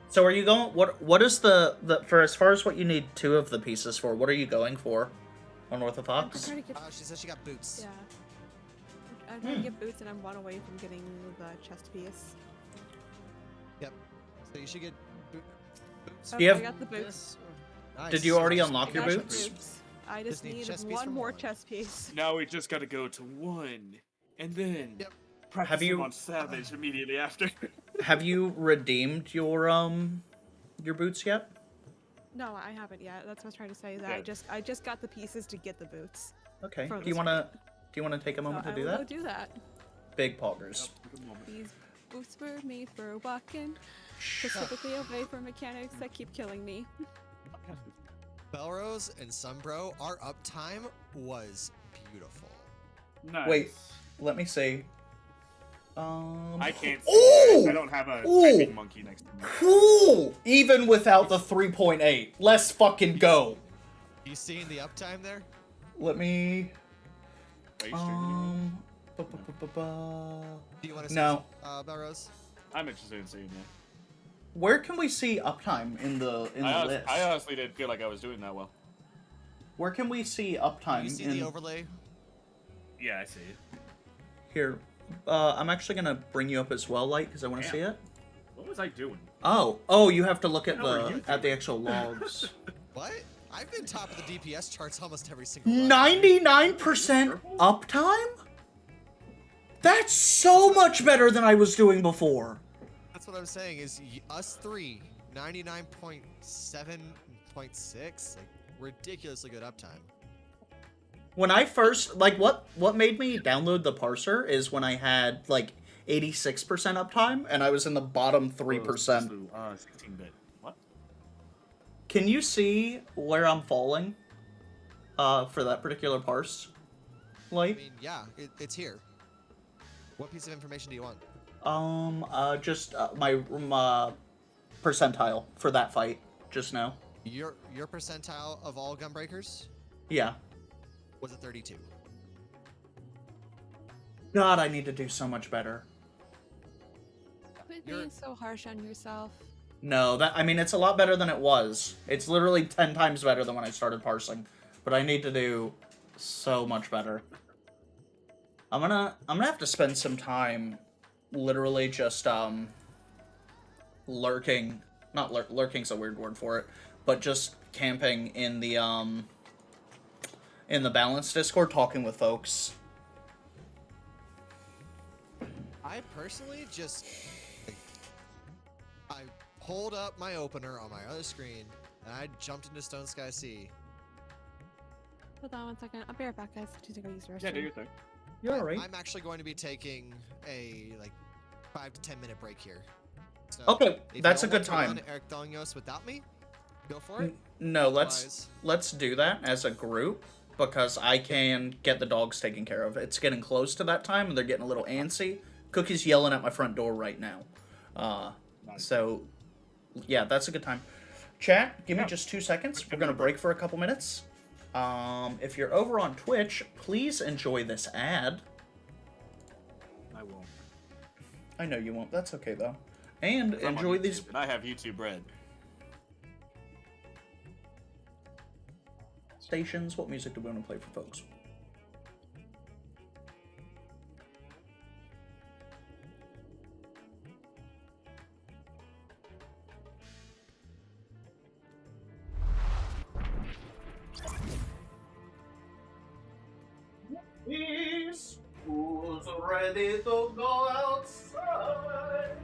So are you going, what is the for as far as what you need 2 of the pieces for, what are you going for on North of Fox? I'm trying to get, She said she got boots. yeah. I'm trying to get boots and I'm 1 away from getting the chest piece. Yep. So you should get boots. Oh, Do you have- I got the boots. Nice. Did you already unlock I your got the boots? I just Just need need chest piece 1 from more one. chest piece. Now we just gotta go to 1, and then Yep. practice Have you- him on Savage immediately after. Have you redeemed your boots yet? No, I haven't yet. That's what I was trying to say. That Yeah. I just got the pieces to get the boots. Okay. For Do you this wanna take a moment So to do I will that? go do that. Big poggers. These boots were made for walking, specifically away from mechanics that keep killing me. Belrose and Sunbro, our uptime was beautiful. Nice. Wait, let me see. I can't see. Ooh! I don't have a Ooh! typing monkey next to me. Cool! Even without the 3.8. Let's fucking go. You seeing the uptime there? Let me... Are you streaming? Do you want to see No. Belrose? I'm interested in seeing that. Where can we see uptime in the list? I honestly didn't feel like I was doing that well. Where can we see uptime? You see in... the overlay? Yeah, I see it. Here, I'm actually gonna bring you up as well, Light, because I want to see it. What was I doing? Oh, you have to look at What were you the actual logs. What? I've been top of the DPS charts almost every single run. 99% uptime? That's so much better than I was doing before. That's what I'm saying is us three, 99.7.6, like ridiculously good uptime. When I first, like, what made me download the parser is when I had, like, 86% uptime, and I was in the bottom 3%. 16-bit. What? Can you see where I'm falling for that particular parse? I Light? mean, yeah, it's here. What piece of information do you want? Just my percentile for that fight just now. Your percentile of all gunbreakers Yeah. was a 32. God, I need to do so much better. Quit being so harsh on yourself. No, I mean, it's a lot better than it was. It's literally 10 times better than when I started parsing. But I need to do so much better. I'm gonna have to spend some time literally just, lurking. Not lurking's a weird word for it, but just camping in the balance Discord, talking with folks. I personally just... I pulled up my opener on my other screen, and I jumped into Stone Sky Sea. Hold on 1 second. I'll be right back, guys. Just to go use the restroom. Yeah, do your thing. You're alright. I'm actually going to be taking a, 5 to 10 minute break here. So Okay, if that's a y'all good want to time. run Eric Dongos without me, go for it. No, Otherwise- let's do that as a group, because I can get the dogs taken care of. It's getting close to that time, and they're getting a little antsy. Cookie's yelling at my front door right now. So, yeah, that's a good time. Chat, give me just 2 seconds. We're going to break for a couple minutes. If you're over on Twitch, please enjoy this ad. I won't. I know you won't. That's okay, though. And I'm on enjoy YouTube, these... And I have YouTube Red. stations. What music do we want to play for folks? Who's ready to go outside?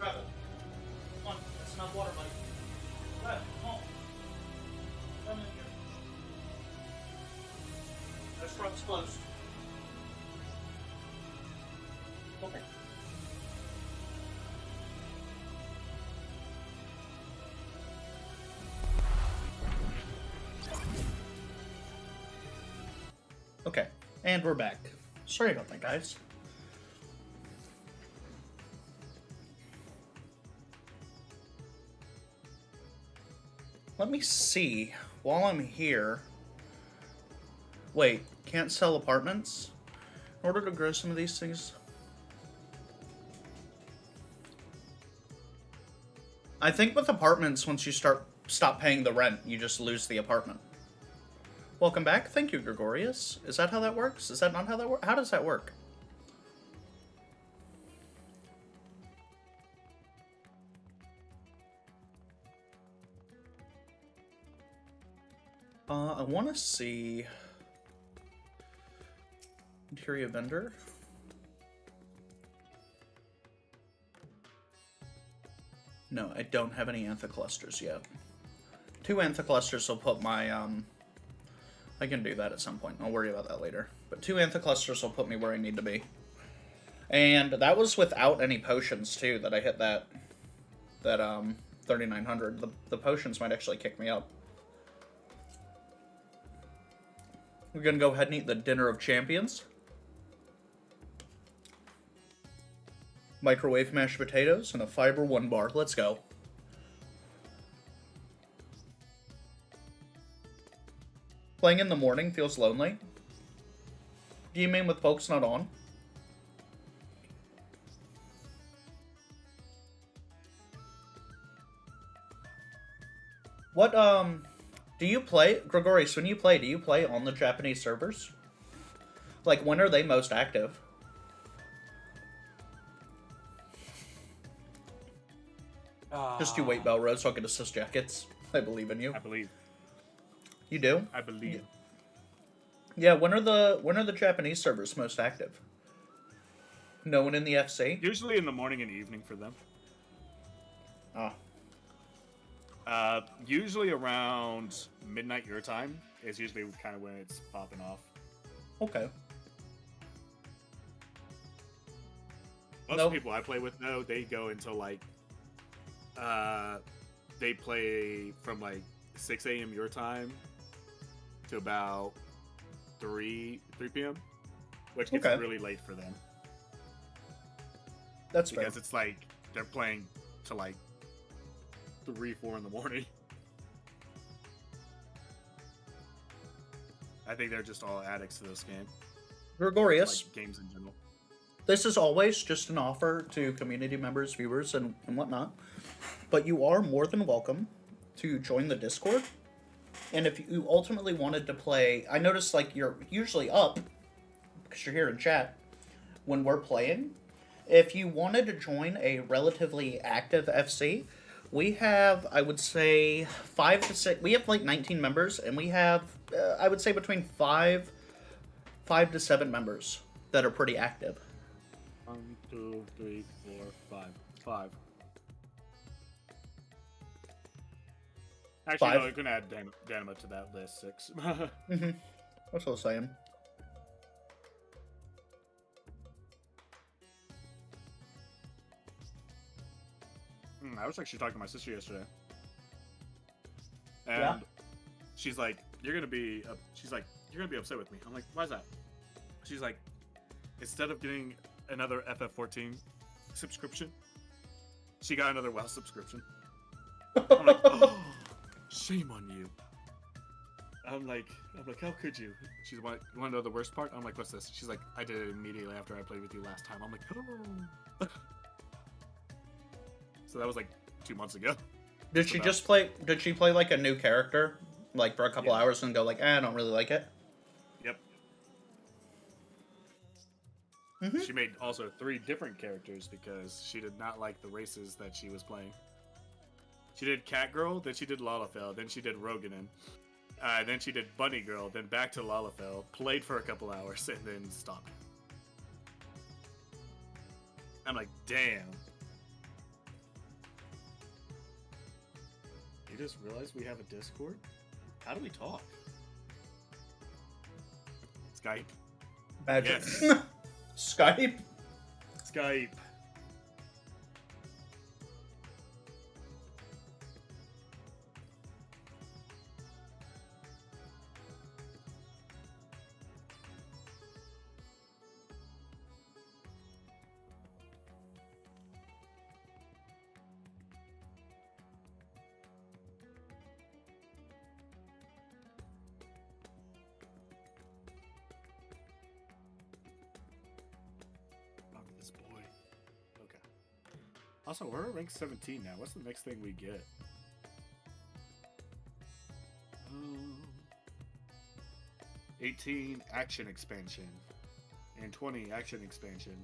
Grab it. Come on, that's enough water, buddy. Grab it, come on. Come in here. Those front's closed. Okay. Okay, and we're back. Sorry about that, guys. Let me see, while I'm here... Wait, can't sell apartments? In order to grow some of these things... I think with apartments, once you stop paying the rent, you just lose the apartment. Welcome back. Thank you, Gregorius. Is that how that works? Is that not how that works? How does that work? I want to see... Interior vendor. No, I don't have any anther clusters yet. 2 anther clusters will put my, I can do that at some point. I'll worry about that later. But 2 anther clusters will put me where I need to be. And that was without any potions, too, that I hit that 3,900. The potions might actually kick me up. We're gonna go ahead and eat the Dinner of Champions. Microwave mashed potatoes and a fiber 1 bar. Let's go. Playing in the morning feels lonely. Do you mean with folks not on? What, do you play, Gregorius, when you play, do you play on the Japanese servers? Like, when are they most active? Just you wait, Belrose, so I'll get assist jackets. I believe in you. I believe. You do? I believe. Yeah, when are the Japanese servers most active? No one in the FC? Usually in the morning and evening for them. Ah. Usually around midnight your time is usually kind of when it's popping off. Okay. Most of the people I play with, though, they go until like, they play from like 6 a.m. your time to about 3 p.m., which gets really late for them. That's fair. Because it's like they're playing to like 3, 4 in the morning. I think they're just all addicts to this game. Gregorius. Like games in general. This is always just an offer to community members, viewers, and whatnot. But you are more than welcome to join the Discord. And if you ultimately wanted to play... I noticed, like, you're usually up, because you're here in chat, when we're playing. If you wanted to join a relatively active FC, we have, I would say, 5 to 6... We have, like, 19 members, and we have, I would say, between 5 to 7 members that are pretty active. 1, 2, 3, 4, 5. 5. Actually, 5? No, you can add Danima to that list. 6. Mm-hmm. That's what I was saying. I was actually talking to my sister yesterday. And she's like, you're gonna be upset with me. I'm like, why is that? She's like, instead of getting another FF14 subscription, she got another WoW subscription. I'm like, oh, shame on you. I'm like, how could you? She's like, you want to know the worst part? I'm like, what's this? She's like, I did it immediately after I played with you last time. I'm like, oh. So that was like 2 months ago. Did she just play? Did she play like a new character, like for a couple hours, and go like, I don't really like it? Yep. Mm-hmm. She made also 3 different characters because she did not like the races that she was playing. She did Catgirl, then she did Lalafell, then she did Roganin, then she did Bunny Girl, then back to Lalafell, played for a couple hours, and then stopped. I'm like, damn. just realized we have a Discord. How do we talk? Skype. Magic. Yes. Skype. Skype. This boy. Okay. Also, we're at rank 17 now. What's the next thing we get? 18 action expansion and 20 action expansion.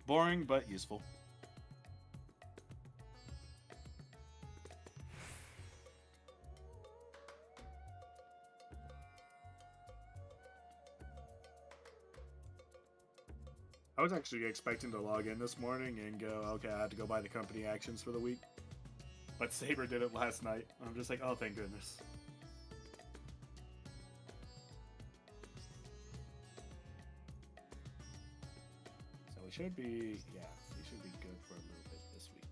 Boring but useful. I was actually expecting to log in this morning and go, okay, I had to go buy the company actions for the week. But Saber did it last night. I'm just like, oh, thank goodness. So we should be, yeah, we should be good for a little bit this week.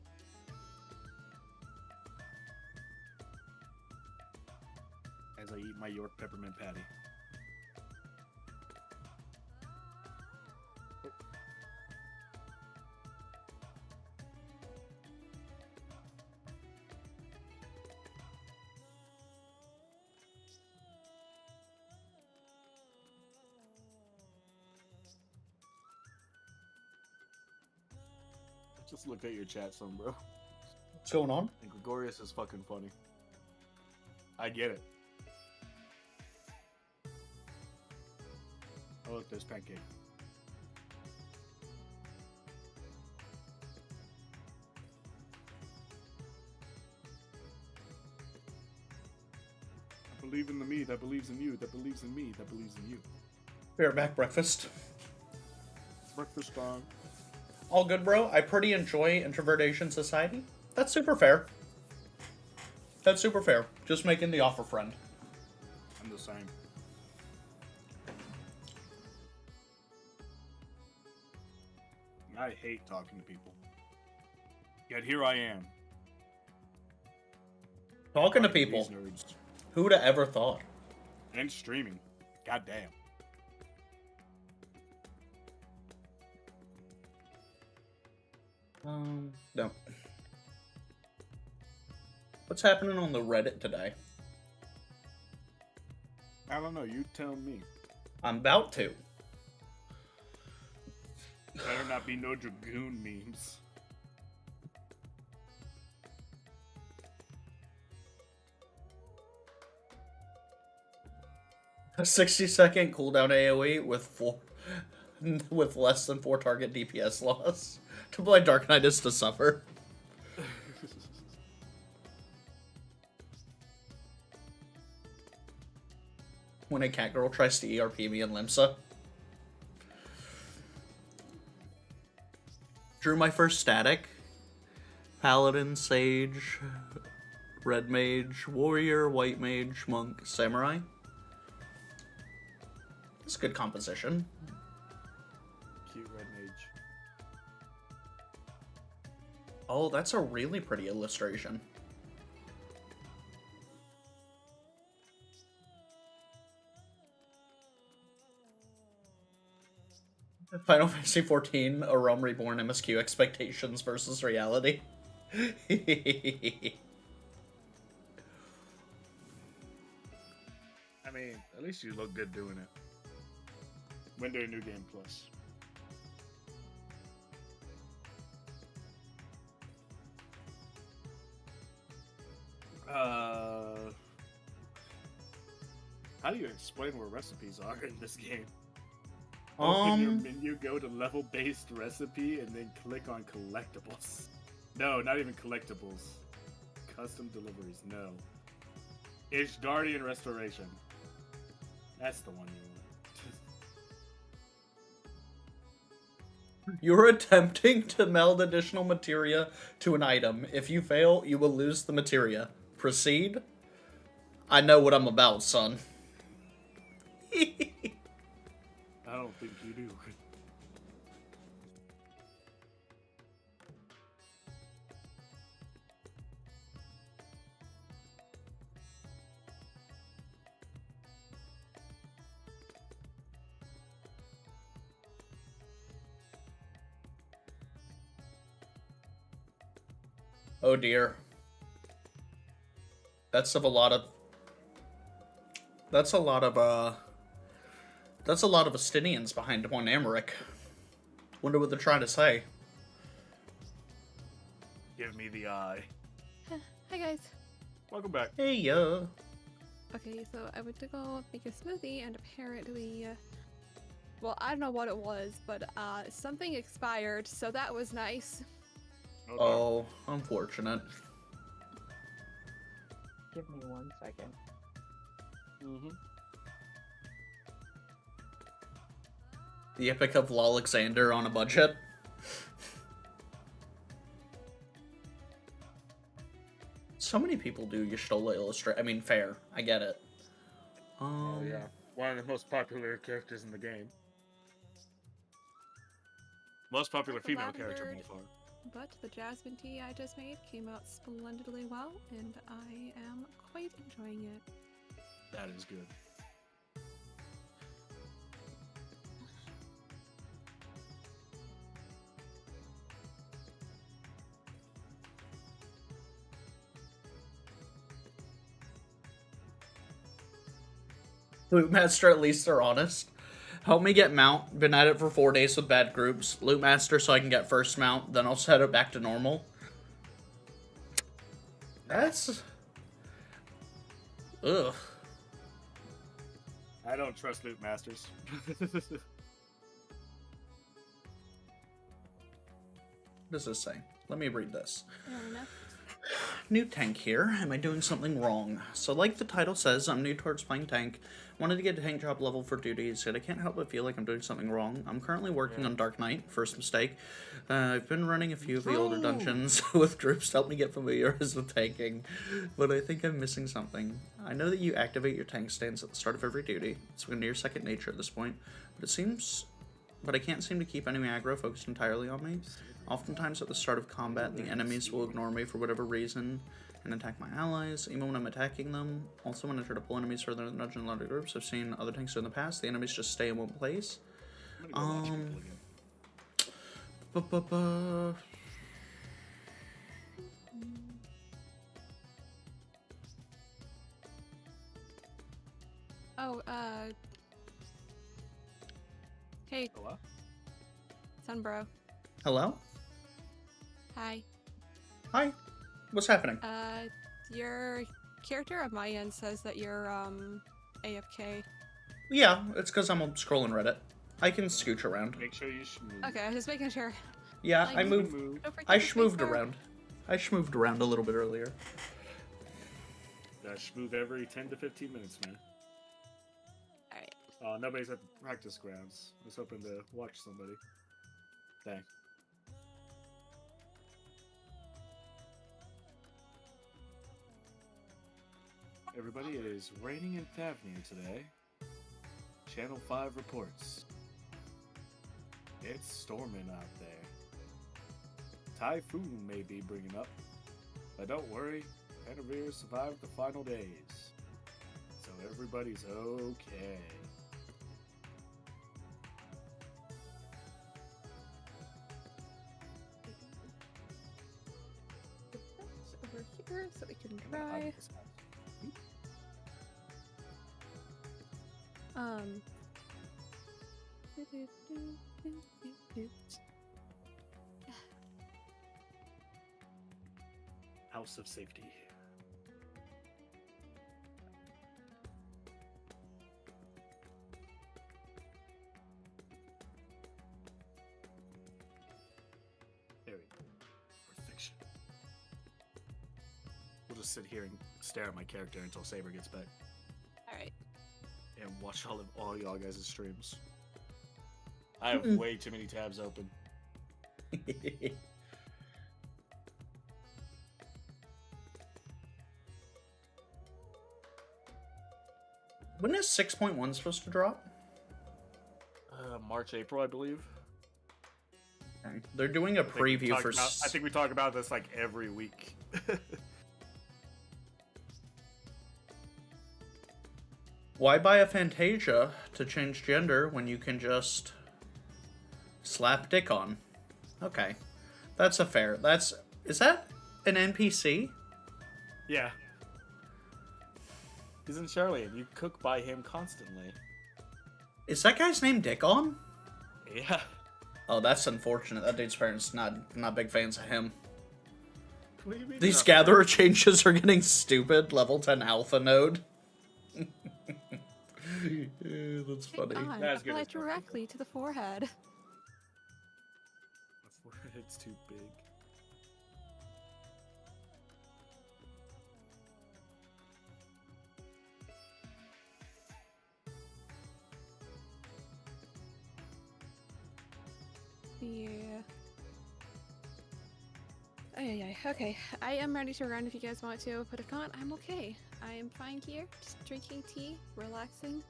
As I eat my York peppermint patty. Just looked at your chat some, bro. What's going on? And Gregorius is fucking funny. I get it. Oh, look, there's Pancake. I believe in the me that believes in you, that believes in me, that believes in you. Bareback breakfast. Breakfast time. All good, bro. I pretty enjoy Introvertation Society. That's super fair. That's super fair. Just making the offer, friend. I'm the same. I hate talking to people. Yet here I am. Talking to people. These nerds. Who'd have ever thought? And streaming. Goddamn. No. What's happening on the Reddit today? I don't know. You tell me. I'm about to. Better not be no Dragoon memes. A 60-second cooldown AoE with less than 4 target DPS loss. To play Dark Knight is to suffer. When a cat girl tries to ERP me in Limsa. Drew my first static. Paladin, Sage, Red Mage, Warrior, White Mage, Monk, Samurai. It's a good composition. Cute Red Mage. Oh, that's a really pretty illustration. Final Fantasy XIV, A Realm Reborn MSQ expectations versus reality. I mean, at least you look good doing it. When do a new game plus? How do you explain where recipes are in this game? Open your menu, go to level-based recipe, and then click on collectibles. No, not even collectibles. Custom deliveries, no. Ishgardian Restoration. That's the one you want. You're attempting to meld additional materia to an item. If you fail, you will lose the materia. proceed, I know what I'm about, son. I don't think you do. Oh dear. That's a lot of Estinians behind one Emmerich. Wonder what they're trying to say. Give me the eye. Hi guys. Welcome back. Hey, Okay, so I went to go make a smoothie, and apparently, well, I don't know what it was, but something expired, so that was nice. Okay. Oh, unfortunate. Give me 1 second. Mm-hmm. The Epic of Alexander on a budget. So many people do Y'shtola illustrate. I mean, fair. I get it. Oh yeah, one of the most popular characters in the game. Most popular The female lavender character by far. But the jasmine tea I just made came out splendidly well, and I am quite enjoying it. That is good. Loot Master, at least they're honest. Help me get mount. Been at it for 4 days with bad groups. Loot Master so I can get first mount. Then I'll set it back to normal. That's... Ugh. I don't trust loot masters. What does this say? Let me read this. Fair enough. New tank here. Am I doing something wrong? So like the title says, I'm new towards playing tank. Wanted to get a tank job level for duties, yet I can't help but feel like I'm doing something wrong. I'm currently working on Dark Knight, first mistake. I've been running a few of the older dungeons with groups to help me get familiarized with tanking, but I think I'm missing something. I know that you activate your tank stance at the start of every duty. It's near second nature at this point, but I can't seem to keep enemy aggro focused entirely on me. Oftentimes at the start of combat, the enemies will ignore me for whatever reason and attack my allies, even when I'm attacking them. Also, when I try to pull enemies further in the dungeon in larger groups, I've seen other tanks do in the past, the enemies just stay in one place. Oh, hey, Hello? Sunbro. Hello? Hi. Hi. What's happening? Your character on my end says that you're, AFK. Yeah, it's because I'm scrolling Reddit. I can scooch around. Make sure you schmooze. Okay, just making sure. Yeah, Like, I moved. don't forget I to schmooved spacebar. around. I schmooved around a little bit earlier. Gotta schmooze every 10 to 15 minutes, man. Alright. Nobody's at the practice grounds. I was hoping to watch somebody. Dang. Everybody, it is raining in Thavnir today. Channel 5 reports. It's storming out there. Typhoon may be bringing up, but don't worry, Pandemonium survived the final days, so everybody's okay. Over here so we can dry. House of Safety. There we go. Perfection. We'll just sit here and stare at my character until Saber gets back. Alright. And watch all y'all guys' streams. I have way too many tabs open. When is 6.1 supposed to drop? March, April, I believe. Okay. They're doing a preview for... I think we talk about this like every week. Why buy a Fantasia to change gender when you can just slap dick on? Okay. That's a fair... Is that an NPC? Yeah. He's in Charlie, and you cook by him constantly. Is that guy's name Dickon? Yeah. Oh, that's unfortunate. That dude's parents not big fans of him. What do you mean These not? gatherer changes are getting stupid. Level 10 alpha node. Yeah, that's funny. On, That's good apply as fuck. directly to the forehead. My forehead's too big. Yeah. Ay. Okay, I am ready to run if you guys want to, but if not, I'm okay. I am fine here, just drinking tea, relaxing.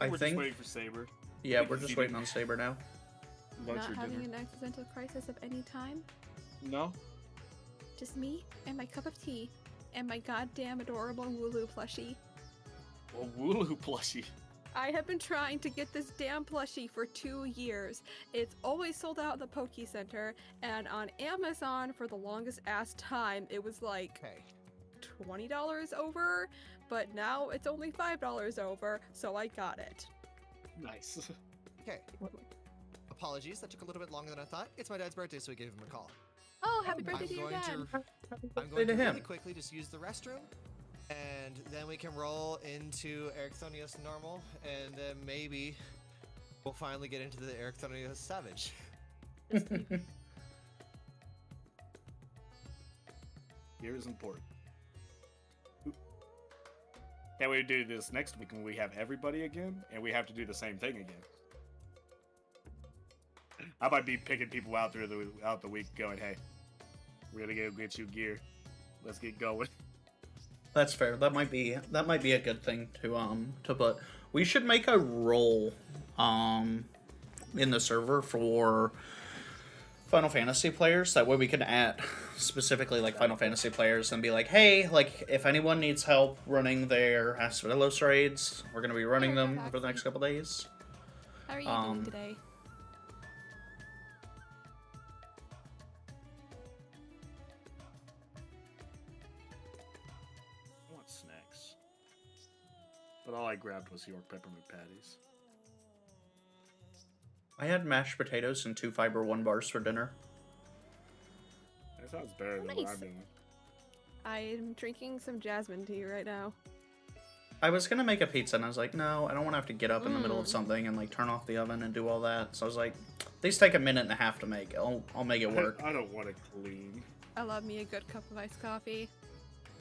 I We're think... just waiting for Saber. Yeah, we're just waiting on Saber now. Lunch Not or having dinner? an existential crisis of any time. No? Just me and my cup of tea and my goddamn adorable Wooloo plushie. Well, Wooloo plushie. I have been trying to get this damn plushie for 2 years. It's always sold out at the Poke Center, and on Amazon for the longest ass time, it was like $20 over, but now it's only $5 over, so I got it. Nice. Okay. Apologies, that took a little bit longer than I thought. It's my dad's birthday, so we gave him a call. Oh, happy birthday to your dad! I'm going to him. really quickly just use the restroom, and then we can roll into Ericthonius normal, and then maybe we'll finally get into the Ericthonius Savage. Here is important. Can we do this next week when we have everybody again, and we have to do the same thing again? I might be picking people out throughout the week, going, "Hey, we're gonna go get you gear. Let's get going." That's fair. That might be a good thing to put. We should make a role in the server for Final Fantasy players. That way we can add specifically like Final Fantasy players and be like, hey, like if anyone needs help running their Asphodelos raids, we're gonna be running them for the next couple days. How are you doing today? I want snacks, but all I grabbed was York peppermint patties. I had mashed potatoes and 2 fiber 1 bars for dinner. That sounds better than what Nice. I'm doing. I'm drinking some jasmine tea right now. I was gonna make a pizza and I was like, no, I don't want to have to get up in the middle of something and like turn off the oven and do all that. So I was like, these take a minute and a half to make. I'll make it work. I don't want to clean. I love me a good cup of iced coffee.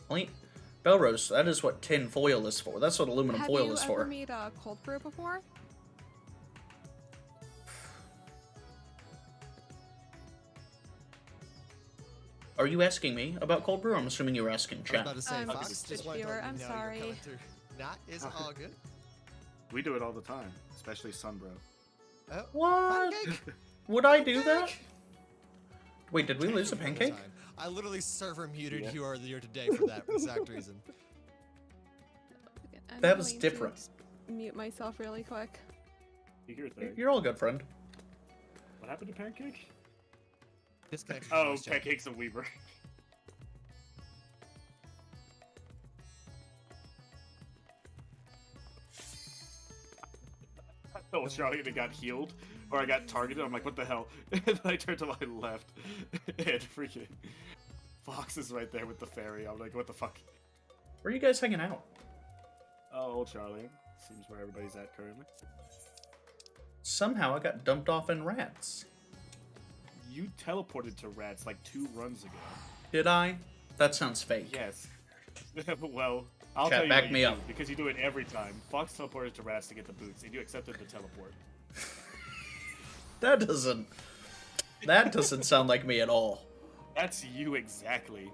Only Belrose, that is what tin foil is for. That's what aluminum Have foil you is ever for. made a cold brew before? Are you asking me about cold brew? I'm assuming you were asking I was chat. about to say, I'm Fox, just just a wanted to viewer, let you I'm know you're sorry. coming through. That is all good. We do it all the time, especially Sunbro. Oh, What? pancake! Would I do that? Pancake! Wait, did we lose a Pancake all the pancake? time. I literally server muted Yeah. you earlier today for that exact reason. Okay, I'm That was going to different. just mute myself really quick. You hear thing. You're all good, friend. What happened to Pancake? Disconnection from Oh, voice chat. Pancake's a Weaver. I told Charlie that got healed, or I got targeted. I'm like, what the hell? And then I turned to my left, and freaking Fox is right there with the fairy. I'm like, what the fuck? Where are you guys hanging out? Oh, old Charlie. Seems where everybody's at currently. Somehow I got dumped off in rats. You teleported to Rats like 2 runs ago. Did I? That sounds fake. Yes. Well, I'll Chat, tell you back what me you up. do, because you do it every time. Fox teleported to Rats to get the boots, and you accepted the teleport. That doesn't sound like me at all. That's you exactly.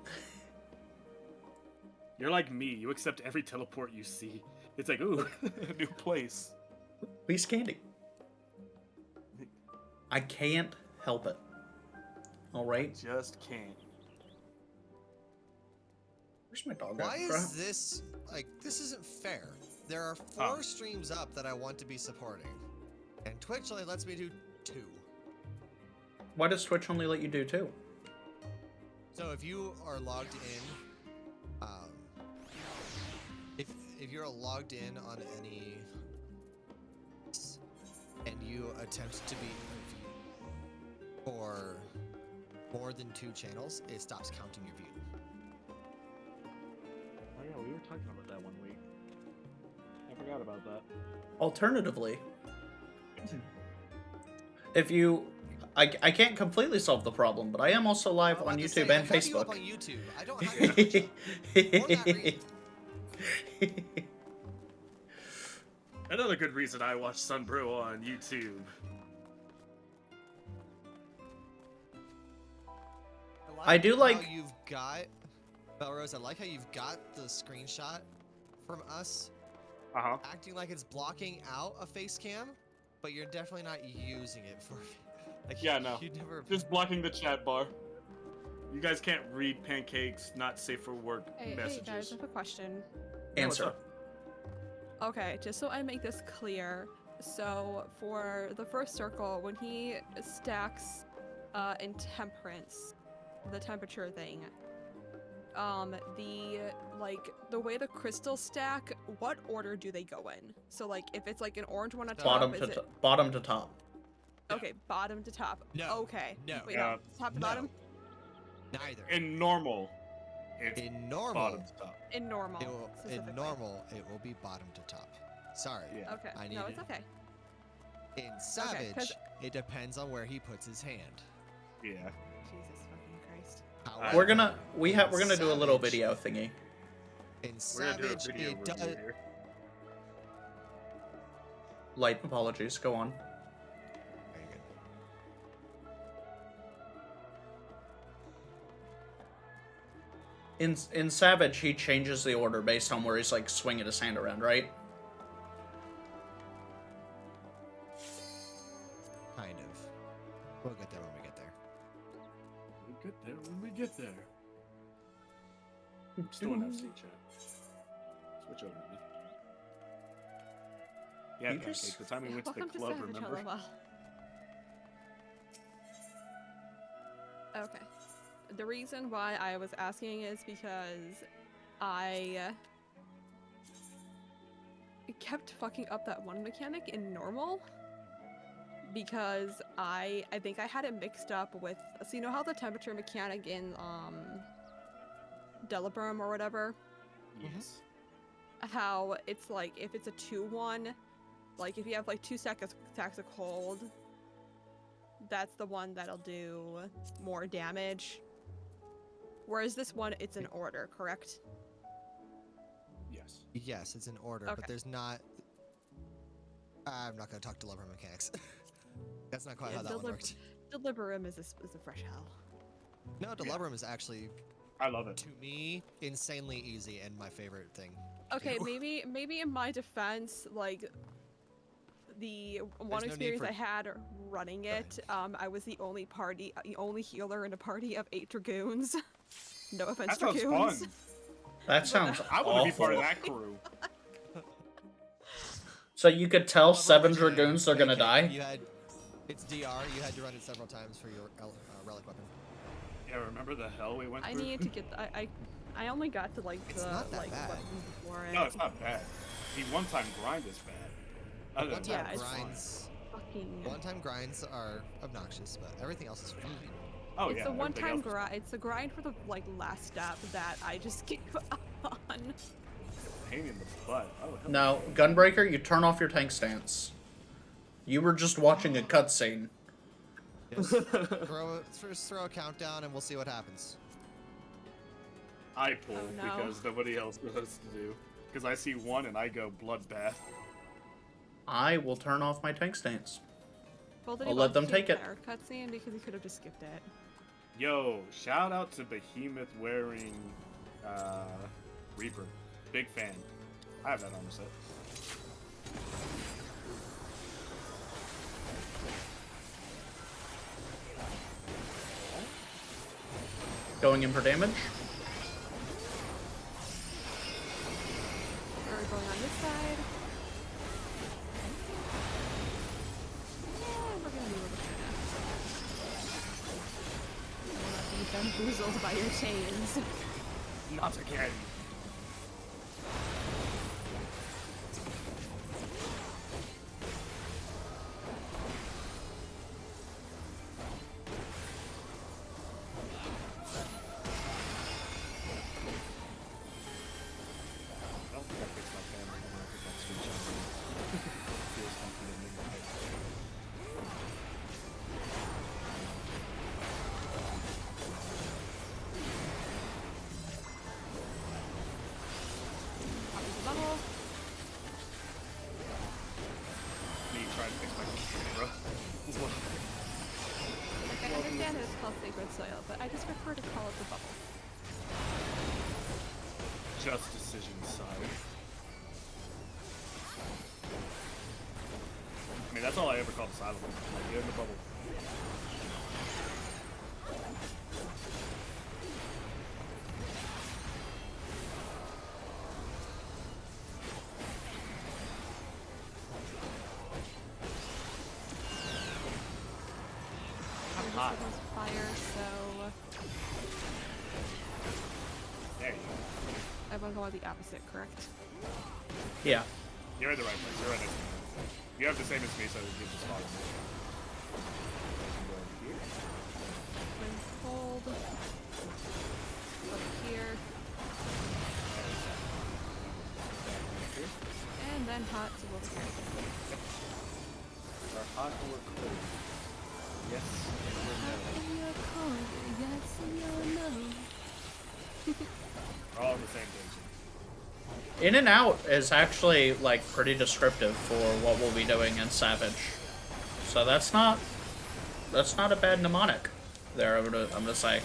You're like me. You accept every teleport you see. It's like, ooh, new place. Least candy. I can't help it. All right. Just can't. Where's my dog? Why at, is this like this isn't fair? There are 4 streams up that I want to be supporting, and Twitch only lets me do 2. Why does Twitch only let you do 2? So if you are logged in, if you're logged in on any, and you attempt to be for more than 2 channels, it stops counting your view. Oh yeah, we were talking about that one week. I forgot about that. Alternatively, if you... I can't completely solve the problem, but I am also live on YouTube and I have you Facebook. up on YouTube. I don't have you on Twitch. For that reason. Another good reason I watch Sunbro on YouTube. I do like... how you've got, Belrose, I like how you've got the screenshot from us acting like it's blocking out a face cam, but you're definitely not using it for... Like, Yeah, no. Never... Just blocking the chat bar. You guys can't read Pancake's not safe for work messages. Hey guys, I have a question. Answer. Okay, just so I make this clear. So for the first circle, when he stacks intemperance, the temperature thing, the way the crystals stack, what order do they go in? So like if it's like an orange one at top, bottom to top. Okay, bottom to top. No. Okay. No. Wait, no. Top to bottom? Neither. In normal, it's in normal, bottom to top. In normal. In normal, it will be bottom to top. Sorry. Yeah. Okay. I No, needed- it's okay. In Savage, 'cause- it depends on where he puts his hand. Yeah. Jesus fucking Christ. However, We're gonna do a little video thingy. In We're gonna do a Savage, video it review does. here. Light apologies. Go on. Very good. In Savage, he changes the order based on where he's like swinging his hand around, right? Kind of. We'll get there when we get there. We'll get there when we get there. Still in FC chat. Switch over to me. Yeah, You Pancake, just- the time we went to the Welcome club, Savage, remember? LOL. Okay. The reason why I was asking is because I kept fucking up that one mechanic in normal because I think I had it mixed up with, so you know how the temperature mechanic in Delibrum or whatever, Yes. how it's like if it's a 2-1, like if you have like 2 seconds stacks of cold, that's the one that'll do more damage. Whereas this one, it's in order, correct? Yes. Yes, it's in order, Okay. but there's not. I'm not going to talk to Lover Mechanics. That's not quite how that one worked. Delibrum is a fresh hell. No, Delibrum is actually, I love it. to me, insanely easy and my favorite thing. Okay, do. maybe in my defense, like the one no need experience for- I had running it, I was the only healer in a party of 8 dragoons. No offense, That sounds dragoons. fun. That sounds I want to be part of awful. that crew. So you could tell Lover 7 Mechanic, dragoons are gonna die? You had, it's DR, you had to run it several times for your relic weapon. Yeah, remember the hell we went I through? need to get. I only got to like It's the not that like bad. weapons before it. No, it's not bad. The one-time grind is bad. Other than One-time that, it's fine. grinds. fucking. One-time grinds are obnoxious, but everything else is fine. Oh It's yeah. the everything one-time else is grind. It's the grind for the like last step that I just gave up on. a pain in the butt. Oh hell. No, Gunbreaker, you turn off your tank stance. You were just watching a cutscene. Just throw a countdown and we'll see what happens. I pull Oh, no. because nobody else knows to do. Because I see one and I go bloodbath. I will turn off my tank stance. Well, did I'll he let want them to take see it. the entire cutscene because he could have just skipped it. Yo, shout out to Behemoth wearing Reaper. Big fan. I have that armor set. Going in for damage. We're going on this side. Yeah, we're gonna do a little bit now. You've been bamboozled by your chains. Not again. I understand it's called sacred soil, but I just prefer to call it the bubble. Just decision side. I mean, that's all I ever called the silent one. Like, you're in the bubble. Hot. Fire, so there you go. Everyone go with the opposite, correct? Yeah. You're in the right place. You're right next to me. You have the same as me, so you get the spot. Hold. Over here. And then hot to over here. Are hot or cold? Yes or no? Yes or no. We're all on the same page. In and out is actually like pretty descriptive for what we'll be doing in Savage. So that's not a bad mnemonic there, I'm gonna say.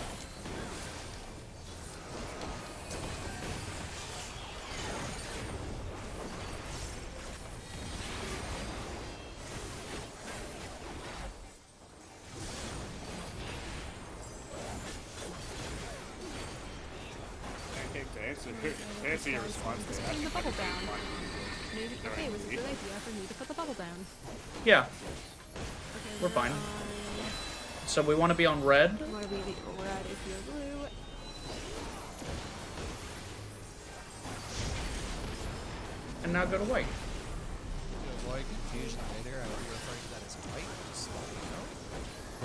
To answer your response to that, the bubble down. Maybe, okay, it was a good idea for me to put the bubble down. Yeah. Okay, We're fine. So we want to be on red. You want to be the red if you're blue. And now go to white. To avoid confusion later, I will be referring to that as white, just so you know.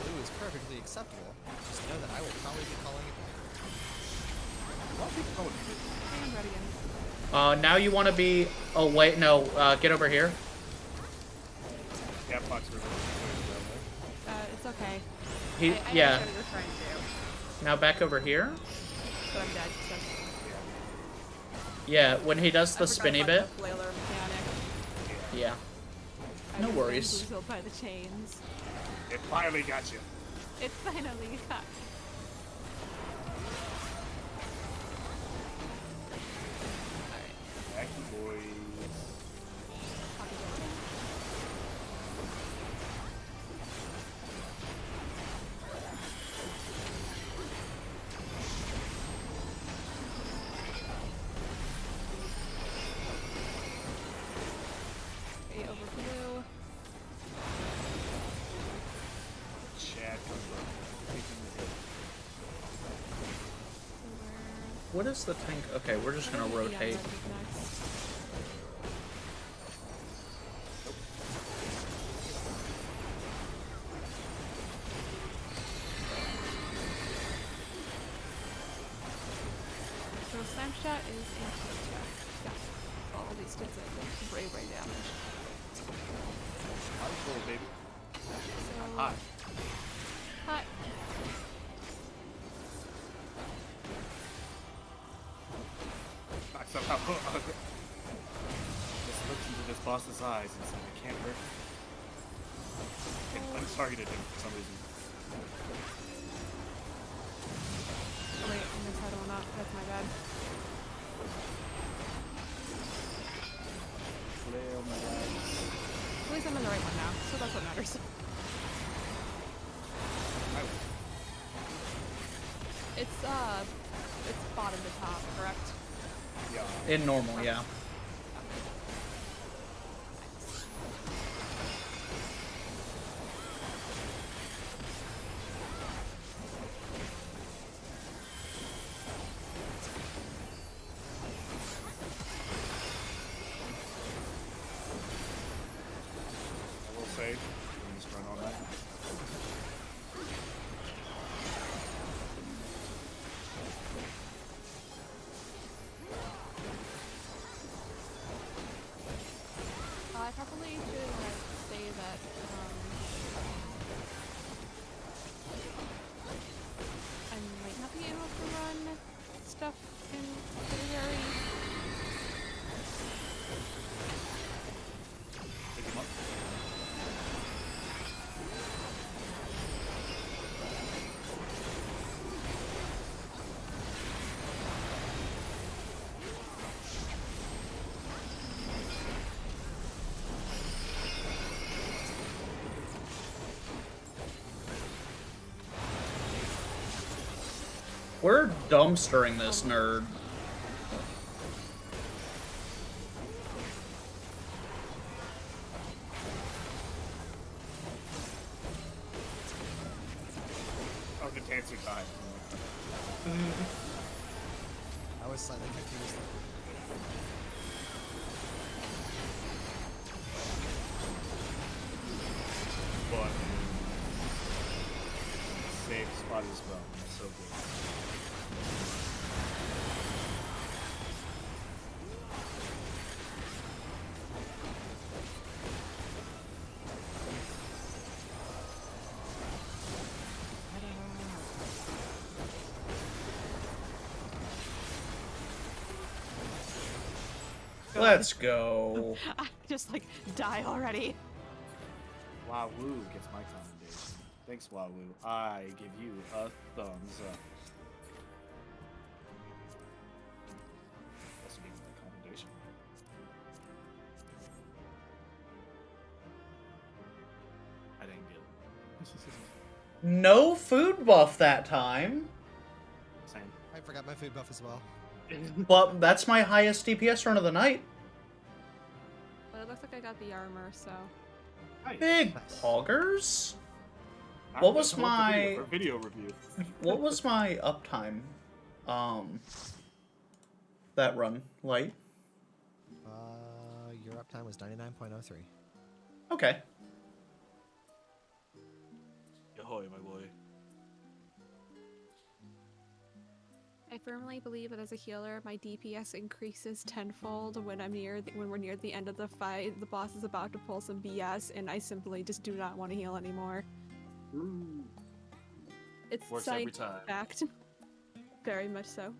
Blue is perfectly acceptable. Just know that I will probably be calling it white. And red again. Now you want to be. Oh wait, no. Get over here. Yeah, Fox River. It's okay. He, I yeah. understand what you're trying to do. Now back over here. But I'm dead. So. Yeah, when he does the spinny bit. The Bellular mechanic. Yeah. No worries. Bamboozled by the chains. It finally got you. It finally got. Back boys. Okay, over blue. Chad comes up. What is the tank? Okay, we're just gonna rotate. So snapshot is anti-attack. Yeah. Well, at least it's a brave ray damage. I'm cool, baby. So Hot. hot. I somehow just looked into this boss's eyes and said, I can't hurt him. It untargeted him for some reason. Oh wait, I missed that one up. That's my bad. I'm in the right one now, so that's what matters. It's bottom to top, correct? Yeah. In normal, yeah. I will say, just run on that. I probably should say that I might not be able to run stuff in February. Pick him up. We're dumpstering this nerd. Oh, the dancing time. I was slightly confused. But safe spot as well. So good. Let's go. I just like die already. Wahoo gets my commendation. Thanks, Wahoo. I give you a thumbs up. Also give me my commendation. I didn't get it. No food buff that time. Same. I forgot my food buff as well. But that's my highest DPS run of the night. But it looks like I got the armor, so. Nice. Big poggers. What was my video review? What was my uptime? That run, Light. Your uptime was 99.03. Okay. Ahoy, my boy. I firmly believe that as a healer, my DPS increases tenfold when when we're near the end of the fight. The boss is about to pull some BS, and I simply just do not want to heal anymore. Ooh. It's Works every scientific time. fact. Very much so.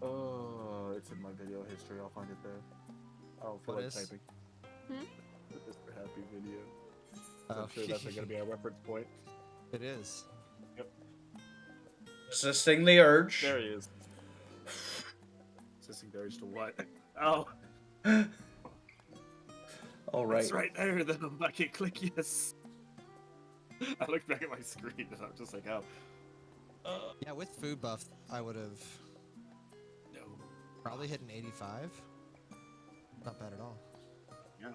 Oh, it's in my video history. I'll find it there. I don't feel What like is? typing. Hmm? The Mr. Happy video. Oh. I'm sure that's going to be our reference point. It is. Yep. Resisting the urge. There he is. Resisting the urge to what? Oh. All right. It's right there. Then I can click yes. I looked back at my screen and I'm just like, oh. Yeah, with food buff, I would have No. probably hit an 85. Not bad at all. Yeah.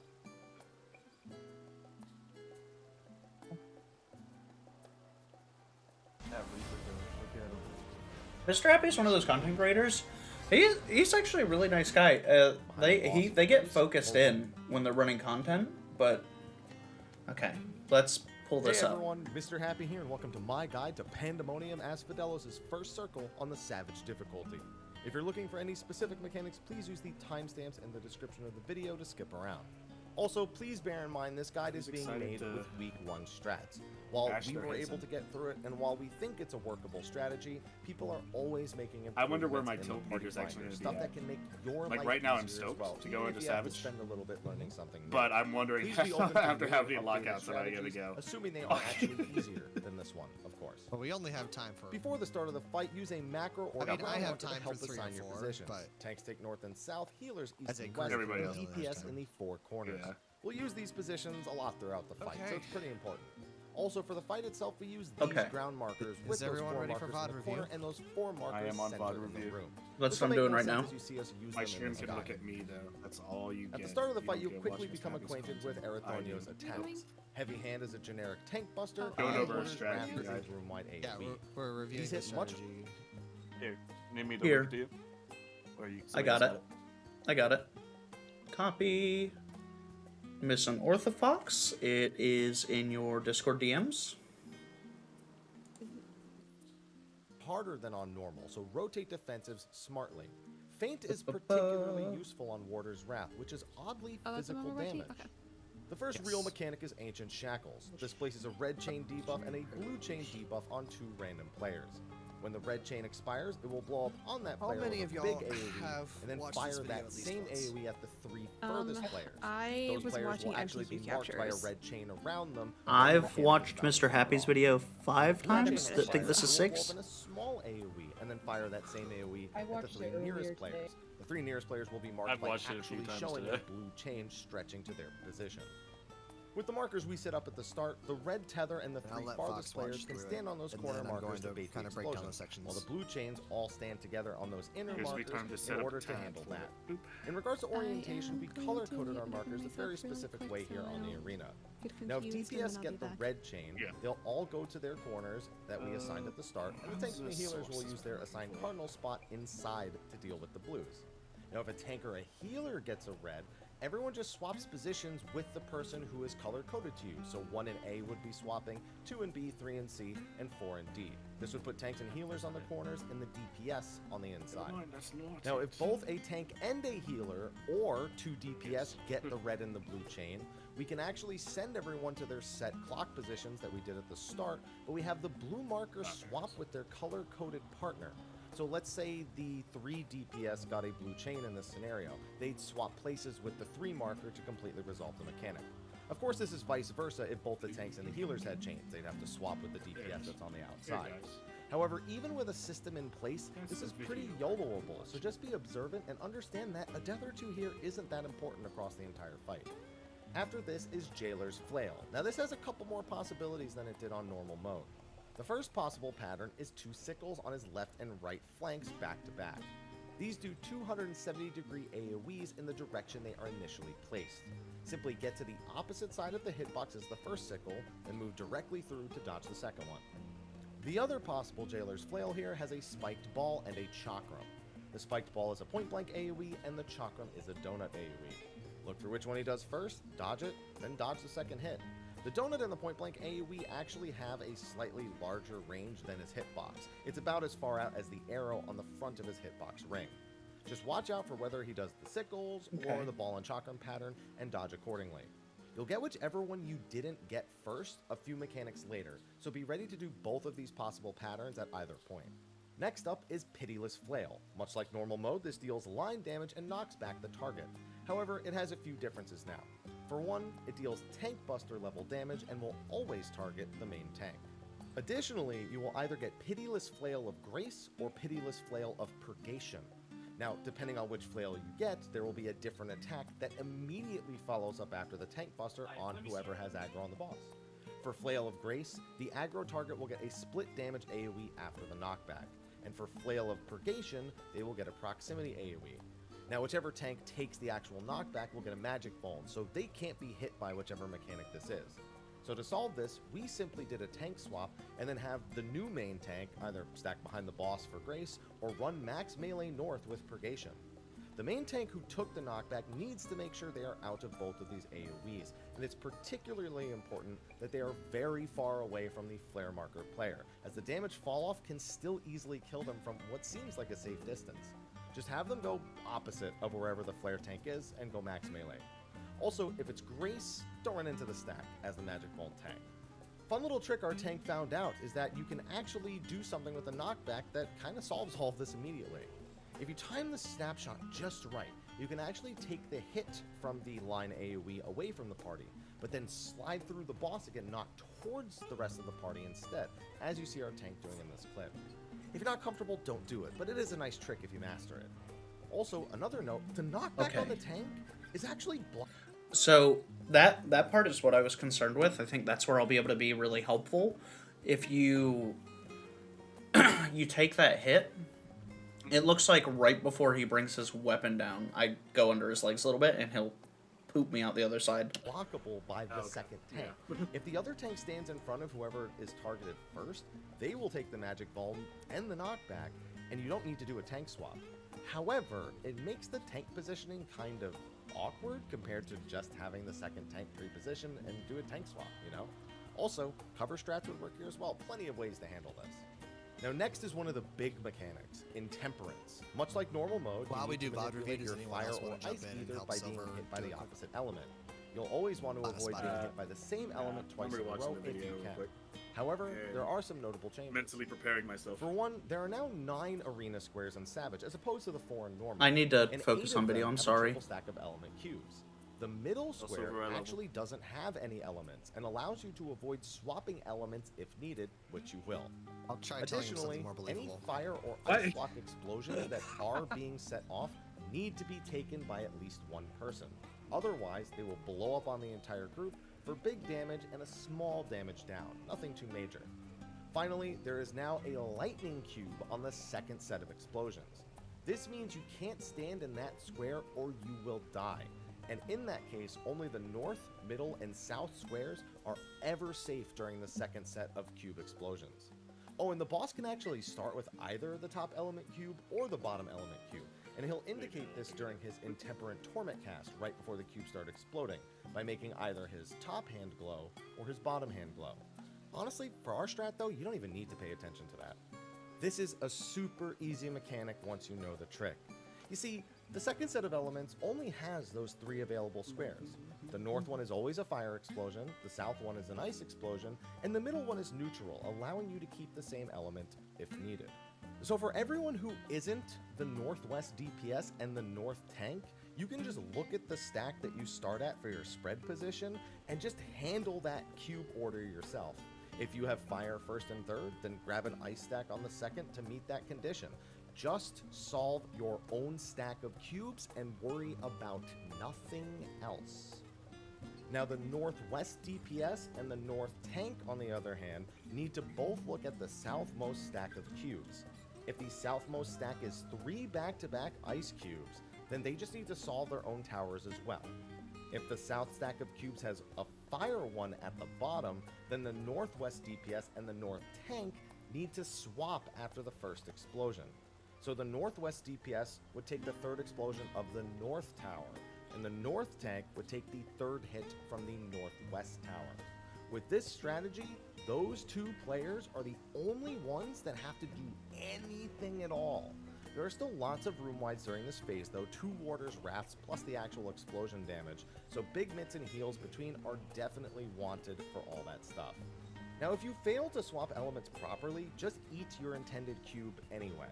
Mr. Happy's one of those content creators. He's actually a really nice guy. They get focused in when they're running content, but okay, let's pull this Hey up. everyone, Mr. Happy here, and welcome to my guide to Pandemonium Savage first circle on the Savage difficulty. If you're looking for any specific mechanics, please use the timestamps in the description of the video to skip around. Also, please bear in mind this guide is being made with week 1 strats. While Bash we their were heads able in. to get through it, and while we think it's a workable strategy, people are always making improvements. I wonder where my in the tilt party meter's actually finder, gonna be stuff at. that can make your Like life right now, I'm easier as stoked well, to even go if into you have to Savage. spend a little bit learning something new. But I'm wondering Please be open to after new how many updated lockouts am I gonna strategies, go? assuming they are actually easier than this one, of course. But we only have time for. Before the start of the fight, use a macro or I mean, I have to time help for 3 assign or your 4, positions. but Tanks take north and south, healers as east a and group, west, Everybody and else really DPS has in time. the 4 corners. Yeah. We'll use these positions a lot throughout the fight, so Okay. it's pretty important. Also, for the fight itself, we use these Okay. ground markers Is with those everyone 4 ready for markers VOD in the corner review? and those 4 markers am on centered VOD in the review. room. That's This what will I'm make doing more right sense now. as you see us use My them in stream this can look guide. at me though. That's all you get. At the start of the You fight, don't you get quickly watching become Stabby's acquainted with content. I do. Erathonio's attacks. Heavy Hand is a generic tank buster. Going and over our Order's strategy Wrath is a guide. room-wide AoE. Yeah, we're reviewing These the hit much- strategy. Here, need me to Here. look to you? Or you I got it. I got it. Copy. Miss Unorthodox. It is in your Discord DMs. Harder than on normal, so rotate defensives smartly. Feint is particularly useful on Warder's Wrath, which is oddly Oh, that's the physical MMORPG? damage. Okay. The first real mechanic is Ancient Shackles. This places a red chain debuff and a blue chain debuff on 2 random players. When the red chain expires, it will blow up on that How player many with of a big y'all AoE, have and then watched fire this video that at least same once? AoE at the 3 furthest players. I Those was players watching will actually be MTG marked by a captures. red chain around them. I've watched Mr. Happy's video 5 times. I think this is 6. Open a small AoE and then fire that same AoE I at the watched 3 it earlier nearest today. players. The 3 nearest players will be marked I've by watched it a few actually times showing today. a blue chain stretching to their position. With the markers we set up at the start, the red tether and the And I'll 3 let farthest Fox watch players can through stand it, on those and corner then I'm markers going to to bait the kind of break down explosion, the sections. while the blue chains all stand together on those inner Here's me markers time to set in up order a to tab handle for that. it. Boop. In regards to I orientation, am we going to color-coded need our to markers a myself very really specific quick way so here I on the don't arena. get Now, if confused and DPS then I'll get be the back. red chain, Yeah. they'll all go to their corners that we assigned at the start, and the tanks and the healers will use their assigned cardinal spot inside to deal with the blues. Now, if a tank or a healer gets a red, everyone just swaps positions with the person who is color-coded to you. So 1 and A would be swapping, 2 and B, 3 and C, and 4 and D. This would put tanks and healers on the corners and the DPS on the inside. Now, if both a tank and a healer, or 2 DPS, get the red and the blue chain, we can actually send everyone to their set clock positions that we did at the start, but we have the blue marker swap with their color-coded partner. So let's say the 3 DPS got a blue chain in this scenario. They'd swap places with the 3 marker to completely resolve the mechanic. Of course, this is vice versa if both the tanks and the healers had chains. They'd have to swap with the DPS that's on the outside. However, even with a system in place, this is pretty YOLOable, so just be observant and understand that a death or 2 here isn't that important across the entire fight. After this is Jailer's Flail. Now this has a couple more possibilities than it did on normal mode. The first possible pattern is 2 sickles on his left and right flanks back to back. These do 270-degree AoEs in the direction they are initially placed. Simply get to the opposite side of the hitbox as the first sickle, then move directly through to dodge the second one. The other possible Jailer's Flail here has a spiked ball and a chakram. The spiked ball is a point-blank AoE, and the chakram is a donut AoE. Look for which one he does first, dodge it, then dodge the second hit. The donut and the point-blank AoE actually have a slightly larger range than his hitbox. It's about as far out as the arrow on the front of his hitbox ring. Just watch out for whether he does the sickles or the ball and chakram pattern and dodge accordingly. You'll get whichever one you didn't get first a few mechanics later, so be ready to do both of these possible patterns at either point. Next up is Pitiless Flail. Much like normal mode, this deals line damage and knocks back the target. However, it has a few differences now. For one, it deals tank buster level damage and will always target the main tank. Additionally, you will either get Pitiless Flail of Grace or Pitiless Flail of Purgation. Now, depending on which flail you get, there will be a different attack that immediately follows up after the tank buster on whoever has aggro on the boss. For Flail of Grace, the aggro target will get a split damage AoE after the knockback, and for Flail of Purgation, they will get a proximity AoE. Now, whichever tank takes the actual knockback will get a magic bone, so they can't be hit by whichever mechanic this is. So to solve this, we simply did a tank swap and then have the new main tank either stack behind the boss for Grace or run max melee north with Purgation. The main tank who took the knockback needs to make sure they are out of both of these AoEs, and it's particularly important that they are very far away from the flare marker player, as the damage fall off can still easily kill them from what seems like a safe distance. Just have them go opposite of wherever the flare tank is and go max melee. Also, if it's Grace, don't run into the stack as the magic ball tank. Fun little trick our tank found out is that you can actually do something with a knockback that kind of solves all of this immediately. If you time the snapshot just right, you can actually take the hit from the line AoE away from the party, but then slide through the boss and get knocked towards the rest of the party instead, as you see our tank doing in this clip. If you're not comfortable, don't do it, but it is a nice trick if you master it. Also, another note, the knockback on the tank is actually blocked. So that part is what I was concerned with. I think that's where I'll be able to be really helpful. If you you take that hit, it looks like right before he brings his weapon down, I go under his legs a little bit and he'll poop me out the other side. Blockable by the second tank. If the other tank stands in front of whoever is targeted first, they will take the magic bomb and the knockback, and you don't need to do a tank swap. However, it makes the tank positioning kind of awkward compared to just having the second tank pre-position and do a tank swap, you know? Also, cover strats would work here as well. Plenty of ways to handle this. Now next is one of the big mechanics, Intemperance. Much like normal mode, while you we need do to VOD manipulate review, your fire or ice either by being hit by the opposite element. You'll always want to avoid being hit by the same element twice in a row if you can. However, there are some notable changes. Mentally preparing myself. For one, there are now 9 arena squares in Savage, as opposed to the 4 in normal. I need to and focus 8 on of video, them I'm have a sorry. triple stack of element cubes. The middle square actually doesn't have any elements and allows you to avoid swapping elements if needed, which you will. I'll try telling you something Additionally, more any believable. fire or ice block explosions that are being set off need to be taken by at least one person. Otherwise, they will blow up on the entire group for big damage and a small damage down, nothing too major. Finally, there is now a lightning cube on the second set of explosions. This means you can't stand in that square or you will die. And in that case, only the north, middle, and south squares are ever safe during the second set of cube explosions. Oh, and the boss can actually start with either the top element cube or the bottom element cube, and he'll indicate this during his Intemperate Torment cast right before the cubes start exploding, by making either his top hand glow or his bottom hand glow. Honestly, for our strat though, you don't even need to pay attention to that. This is a super easy mechanic once you know the trick. You see, the second set of elements only has those 3 available squares. The north one is always a fire explosion, the south one is an ice explosion, and the middle one is neutral, allowing you to keep the same element if needed. So for everyone who isn't the northwest DPS and the north tank, you can just look at the stack that you start at for your spread position and just handle that cube order yourself. If you have fire first and third, then grab an ice stack on the second to meet that condition. Just solve your own stack of cubes and worry about nothing else. Now the northwest DPS and the north tank, on the other hand, need to both look at the southmost stack of cubes. If the southmost stack is 3 back-to-back ice cubes, then they just need to solve their own towers as well. If the south stack of cubes has a fire one at the bottom, then the northwest DPS and the north tank need to swap after the first explosion. So the northwest DPS would take the third explosion of the north tower, and the north tank would take the third hit from the northwest tower. With this strategy, those 2 players are the only ones that have to do anything at all. There are still lots of room wides during this phase though, 2 warders, wraths, plus the actual explosion damage, so big mitts and heals between are definitely wanted for all that stuff. Now if you fail to swap elements properly, just eat your intended cube anyway.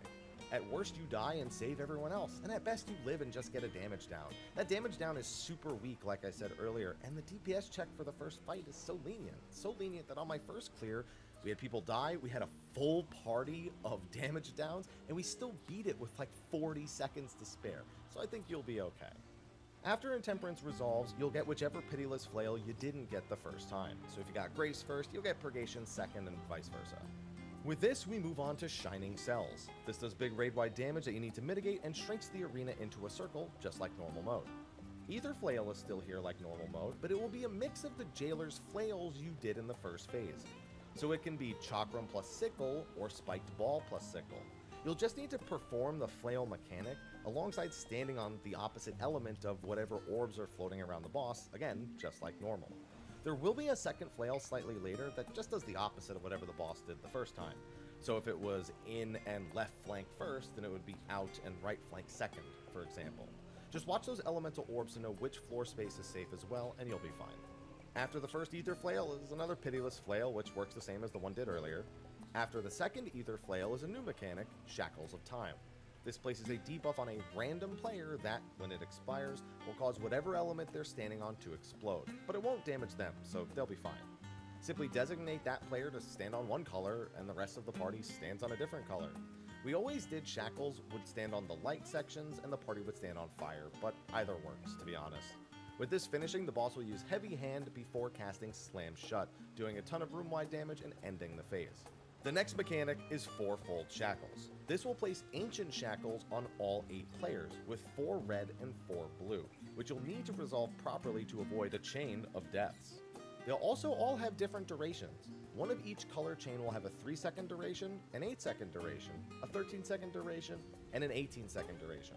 At worst you die and save everyone else, and at best you live and just get a damage down. That damage down is super weak like I said earlier, and the DPS check for the first fight is so lenient that on my first clear, we had people die, we had a full party of damage downs, and we still beat it with like 40 seconds to spare, so I think you'll be okay. After Intemperance resolves, you'll get whichever Pitiless Flail you didn't get the first time, so if you got Grace first, you'll get Purgation second and vice versa. With this, we move on to Shining Cells. This does big raid-wide damage that you need to mitigate and shrinks the arena into a circle, just like normal mode. Either flail is still here like normal mode, but it will be a mix of the Jailer's flails you did in the first phase. So it can be Chakram plus Sickle, or Spiked Ball plus Sickle. You'll just need to perform the flail mechanic, alongside standing on the opposite element of whatever orbs are floating around the boss, again, just like normal. There will be a second flail slightly later that just does the opposite of whatever the boss did the first time. So if it was in and left flank first, then it would be out and right flank second, for example. Just watch those elemental orbs to know which floor space is safe as well, and you'll be fine. After the first Ether Flail is another Pitiless Flail, which works the same as the one did earlier. After the second Ether Flail is a new mechanic, Shackles of Time. This places a debuff on a random player that, when it expires, will cause whatever element they're standing on to explode, but it won't damage them, so they'll be fine. Simply designate that player to stand on one color, and the rest of the party stands on a different color. We always did Shackles would stand on the light sections, and the party would stand on fire, but either works, to be honest. With this finishing, the boss will use Heavy Hand before casting Slam Shut, doing a ton of room-wide damage and ending the phase. The next mechanic is Fourfold Shackles. This will place Ancient Shackles on all 8 players, with 4 red and 4 blue, which you'll need to resolve properly to avoid a chain of deaths. They'll also all have different durations. One of each color chain will have a 3-second duration, an 8-second duration, a 13-second duration, and an 18-second duration.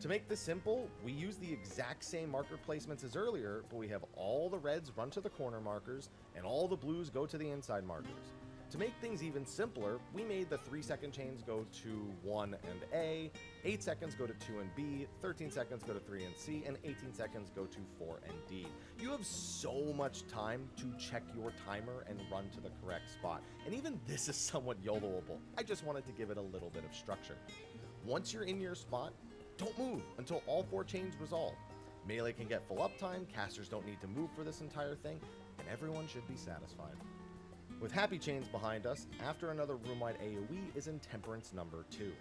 To make this simple, we use the exact same marker placements as earlier, but we have all the reds run to the corner markers, and all the blues go to the inside markers. To make things even simpler, we made the 3-second chains go to 1 and A, 8 seconds go to 2 and B, 13 seconds go to 3 and C, and 18 seconds go to 4 and D. You have so much time to check your timer and run to the correct spot, and even this is somewhat YOLOable. I just wanted to give it a little bit of structure. Once you're in your spot, don't move until all 4 chains resolve. Melee can get full uptime, casters don't need to move for this entire thing, and everyone should be satisfied. With Happy Chains behind us, after another room-wide AoE is Intemperance number 2.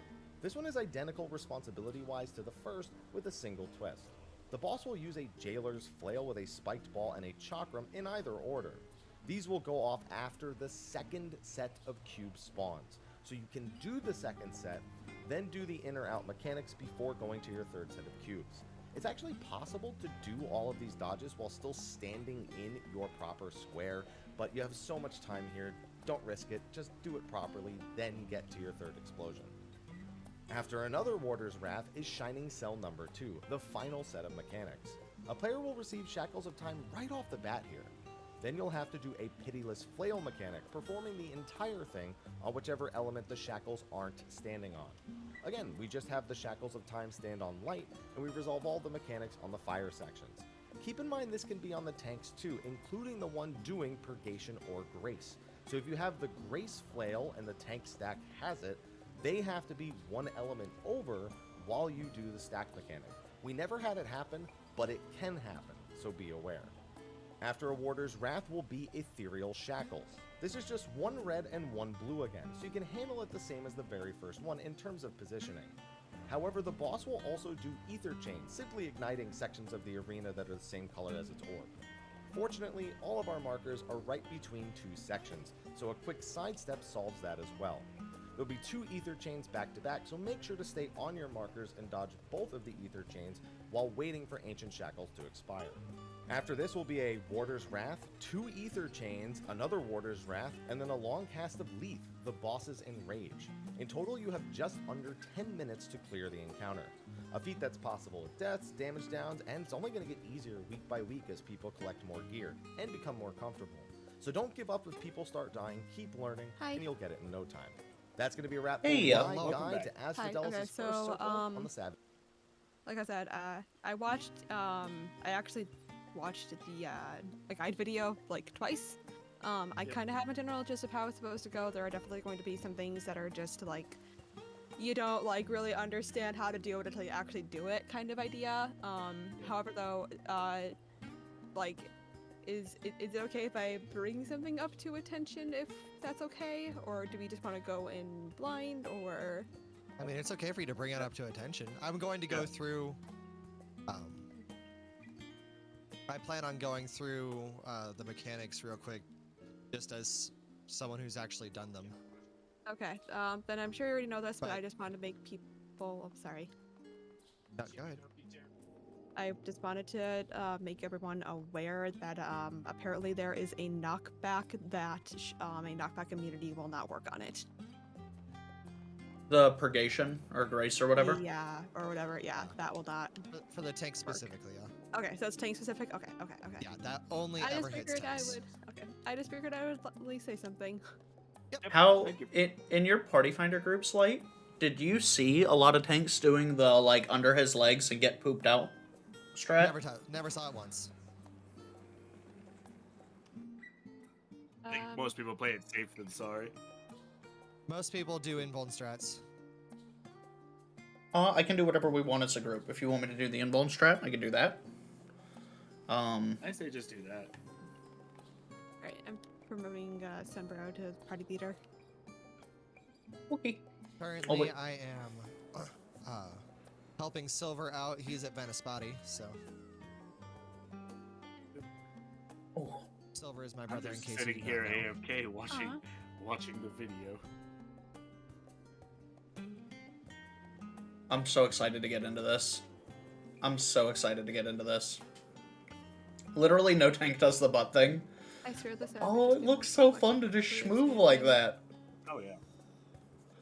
This one is identical responsibility-wise to the first, with a single twist. The boss will use a Jailer's Flail with a Spiked Ball and a Chakram in either order. These will go off after the second set of cubes spawns, so you can do the second set, then do the in-or-out mechanics before going to your third set of cubes. It's actually possible to do all of these dodges while still standing in your proper square, but you have so much time here, don't risk it, just do it properly, then get to your third explosion. After another Warder's Wrath is Shining Cell number 2, the final set of mechanics. A player will receive Shackles of Time right off the bat here. Then you'll have to do a Pitiless Flail mechanic, performing the entire thing on whichever element the Shackles aren't standing on. Again, we just have the Shackles of Time stand on light, and we resolve all the mechanics on the fire sections. Keep in mind this can be on the tanks too, including the one doing Purgation or Grace. So if you have the Grace Flail and the tank stack has it, they have to be one element over while you do the stack mechanic. We never had it happen, but it can happen, so be aware. After a Warder's Wrath will be Ethereal Shackles. This is just 1 red and 1 blue again, so you can handle it the same as the very first one in terms of positioning. However, the boss will also do Ether Chains, simply igniting sections of the arena that are the same color as its orb. Fortunately, all of our markers are right between 2 sections, so a quick sidestep solves that as well. There'll be 2 Ether Chains back to back, so make sure to stay on your markers and dodge both of the Ether Chains while waiting for Ancient Shackles to expire. After this will be a Warder's Wrath, 2 Ether Chains, another Warder's Wrath, and then a long cast of Leaf, the boss's Enrage. In total, you have just under 10 minutes to clear the encounter. A feat that's possible with deaths, damage downs, and it's only going to get easier week by week as people collect more gear and become more comfortable. So don't give up if people start dying, keep learning, and you'll get it in no time. That's going to be a wrap for my guide to Asfidelis' first circle on the Savage. Like I said, I actually watched the guide video like twice. I kind of have a general gist of how it's supposed to go. There are definitely going to be some things that are just like you don't like really understand how to do it until you actually do it kind of idea. However though, like is it okay if I bring something up to attention if that's okay, or do we just want to go in blind? Or I mean, it's okay for you to bring it up to attention. I'm going to go through I plan on going through the mechanics real quick, just as someone who's actually done them. Okay, then I'm sure you already know this, but I just wanted to make people... Oh, sorry. Go ahead. I just wanted to make everyone aware that apparently there is a knockback that a knockback immunity will not work on it. The Purgation or Grace or whatever? Yeah, or whatever. Yeah, that will not. For the tank specifically, yeah. Okay, so it's tank specific? Okay. Yeah, that only ever hits tanks. I just figured I would at least say something. Yep. How, in your Party Finder groups, Light, did you see a lot of tanks doing the, like, under his legs and get pooped out strat? Never saw it once. I think most people play it safe than sorry. Most people do invuln strats. I can do whatever we want as a group. If you want me to do the invuln strat, I can do that. I say just do that. Alright, I'm promoting Sunbro to party leader. Okay. Currently, I am helping Silver out. He's at Venispati, so. Oh. Silver is my I'm brother. just in case sitting you here don't know. AFK watching the video. I'm so excited to get into this. I'm so excited to get into this. Literally, no tank does the butt thing. I swear this. Oh, it looks so fun to just schmoove like that. Oh yeah.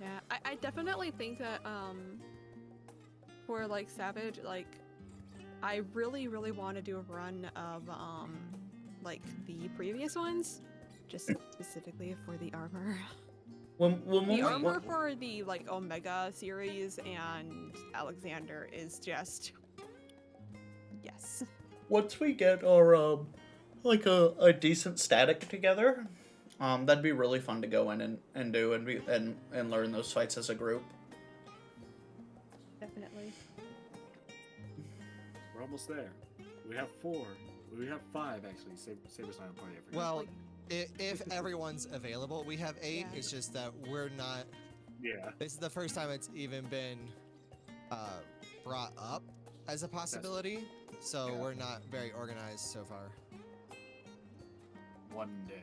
Yeah, I definitely think that for like Savage, like I really want to do a run of like the previous ones, just specifically for the armor. The armor for the like Omega series and Alexander is just yes. Once we get our like a decent static together, that'd be really fun to go in and do and learn those fights as a group. Definitely. We're almost there. We have 4. We have 5 actually. Saber's not a party. I forgot. Well, if everyone's available, we have 8. Yeah. It's just that we're not. Yeah. This is the first time it's even been brought up as a possibility, so we're not very organized so far. One day.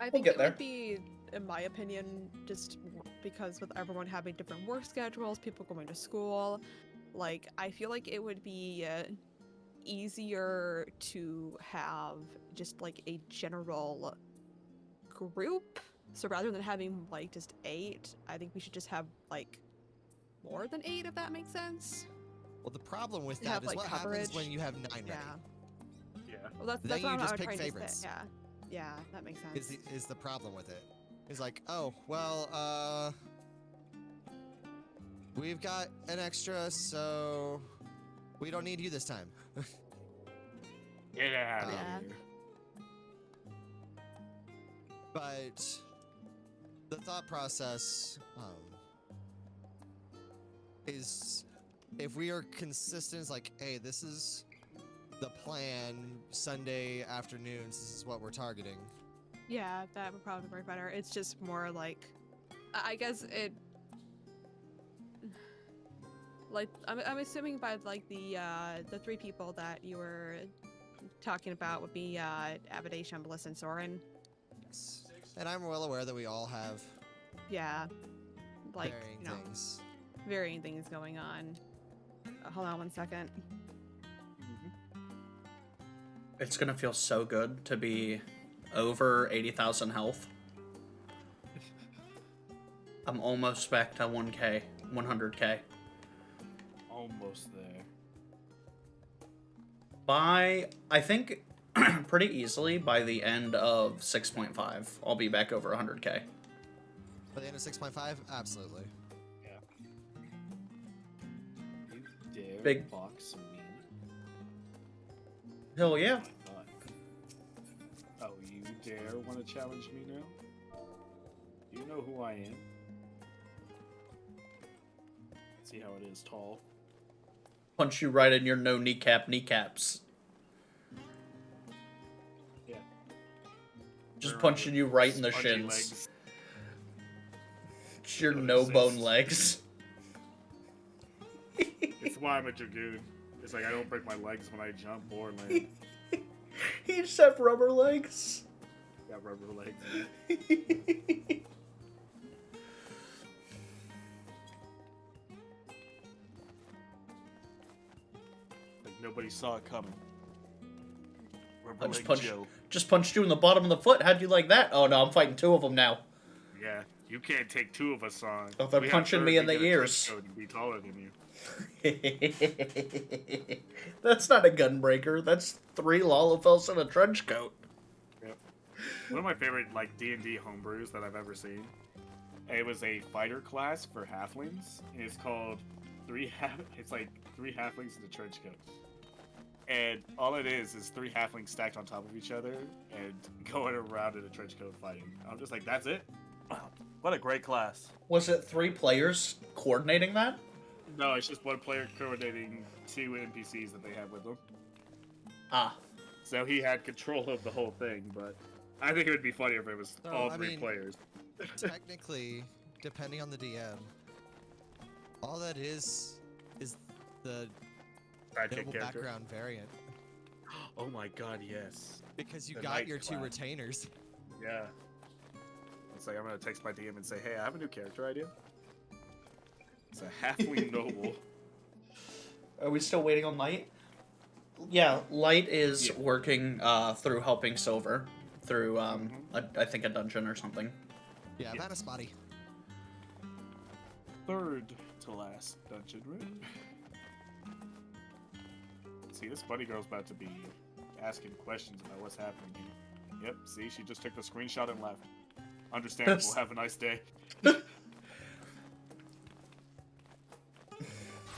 I think it would be, in my opinion, just because with everyone having different work schedules, people going to school, like I feel like it would be easier to have just like a general group. So rather than having like just 8, I think we should just have like more than 8, if that makes sense. Well, the problem with that is like what happens when you have 9 ready. Yeah. Well, that's then what you just I'm pick trying favorites. to say. Yeah, that makes sense. Is the problem with it? It's like, oh, well, we've got an extra, so we don't need you this time. Get out of here. But the thought process is if we are consistent, it's like, hey, this is the plan, Sunday afternoons, this is what we're targeting. Yeah, that would probably work better. It's just more like, I guess it, like, I'm assuming by like the 3 people that you were talking about would be Abadation, Bliss, and Soren. Yes. And I'm well aware that we all have like varying things going on. Hold on one second. It's gonna feel so good to be over 80,000 health. I'm almost back to 1K, 100K. Almost there. By, I think, pretty easily by the end of 6.5, I'll be back over 100K. By the end of 6.5? Absolutely. Yeah. You dare Big box me? Hell yeah. Oh, you dare want to challenge me now? You know who I am. See how it is, tall. Punch you right in your no kneecaps. Yeah. Just punching you right in the Spongy shins. legs. It's your no bone legs. It's why I'm a dragoon. It's like I don't break my legs when I jump or land. You just have rubber legs. Got rubber legs. Like nobody saw it coming. Rubber leg Joe. Just punched you in the bottom of the foot. How'd you like that? Oh no, I'm fighting 2 of them now. Yeah, you can't take 2 of us on. Oh, they're punching me in the ears. To be taller than you. That's not a gunbreaker. That's 3 Lalafels in a trench coat. Yep. One of my favorite like D&D homebrews that I've ever seen. It was a fighter class for halflings. And it's called It's like 3 halflings in a trench coat. And all it is 3 halflings stacked on top of each other and going around in a trench coat fighting. I'm just like, that's it? Wow, what a great class. Was it 3 players coordinating that? No, it's just one player coordinating 2 NPCs that they have with them. Ah. So he had control of the whole thing, but I think it would be funnier if it was No, all I 3 mean, players. Technically, depending on the DM, all that is the Sidekick noble character. background variant. Oh my god, yes. Because you The got knight your 2 class. retainers. Yeah. It's like, I'm gonna text my DM and say, hey, I have a new character idea. It's a halfling noble. Are we still waiting on Light? Yeah, Light is working through helping Silver through I think a dungeon or something. Yeah, I've had a spotty. 3rd to last dungeon, right? See, this bunny girl's about to be asking questions about what's happening here. Yep, see, she just took the screenshot and left. Understandable, have a nice day.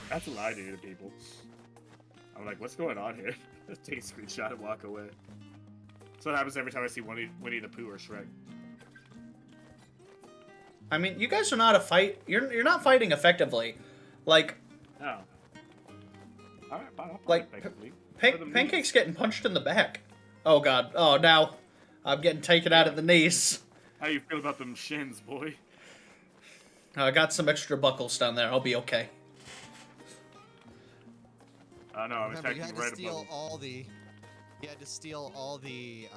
That's what I do to people. I'm like, what's going on here? Take a screenshot and walk away. That's what happens every time I see Winnie the Pooh or Shrek. I mean, you guys are not a fight. You're not fighting effectively. Like, Oh. Alright, fine, like Pancake's getting punched in the back. Oh god. Oh, now I'm getting taken out at the knees. How you feel about them shins, boy? I got some extra buckles down there. I'll be okay. No, I'm Remember, you attacking had to right steal above him. all the. You had to steal all the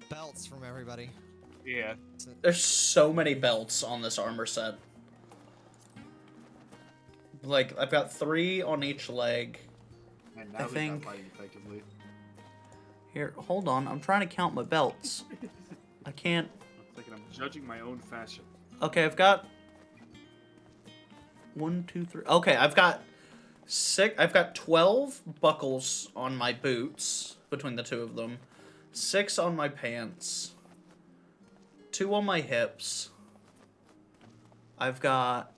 belts from everybody. Yeah. There's so many belts on this armor set. Like, I've got 3 on each leg. And I now he's think... not fighting effectively. Here, hold on. I'm trying to count my belts. I can't... It's like I'm judging my own fashion. Okay, I've got... 1, 2, 3... Okay, I've got 6... I've got 12 buckles on my boots, between the 2 of them. 6 on my pants. 2 on my hips. I've got...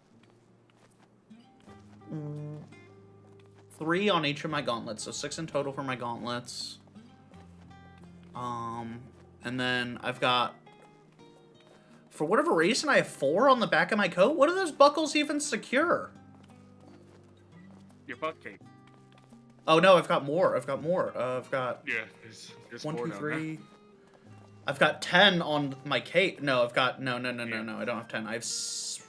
3 on each of my gauntlets, so 6 in total for my gauntlets. And then I've got... For whatever reason, I have 4 on the back of my coat. What do those buckles even secure? Your butt cake. Oh no, I've got more. I've got more. I've got... Yeah, there's 1, 4 2, down 3... I've got 10 on my cape. No, I've got... No, I don't have 10. I have 7.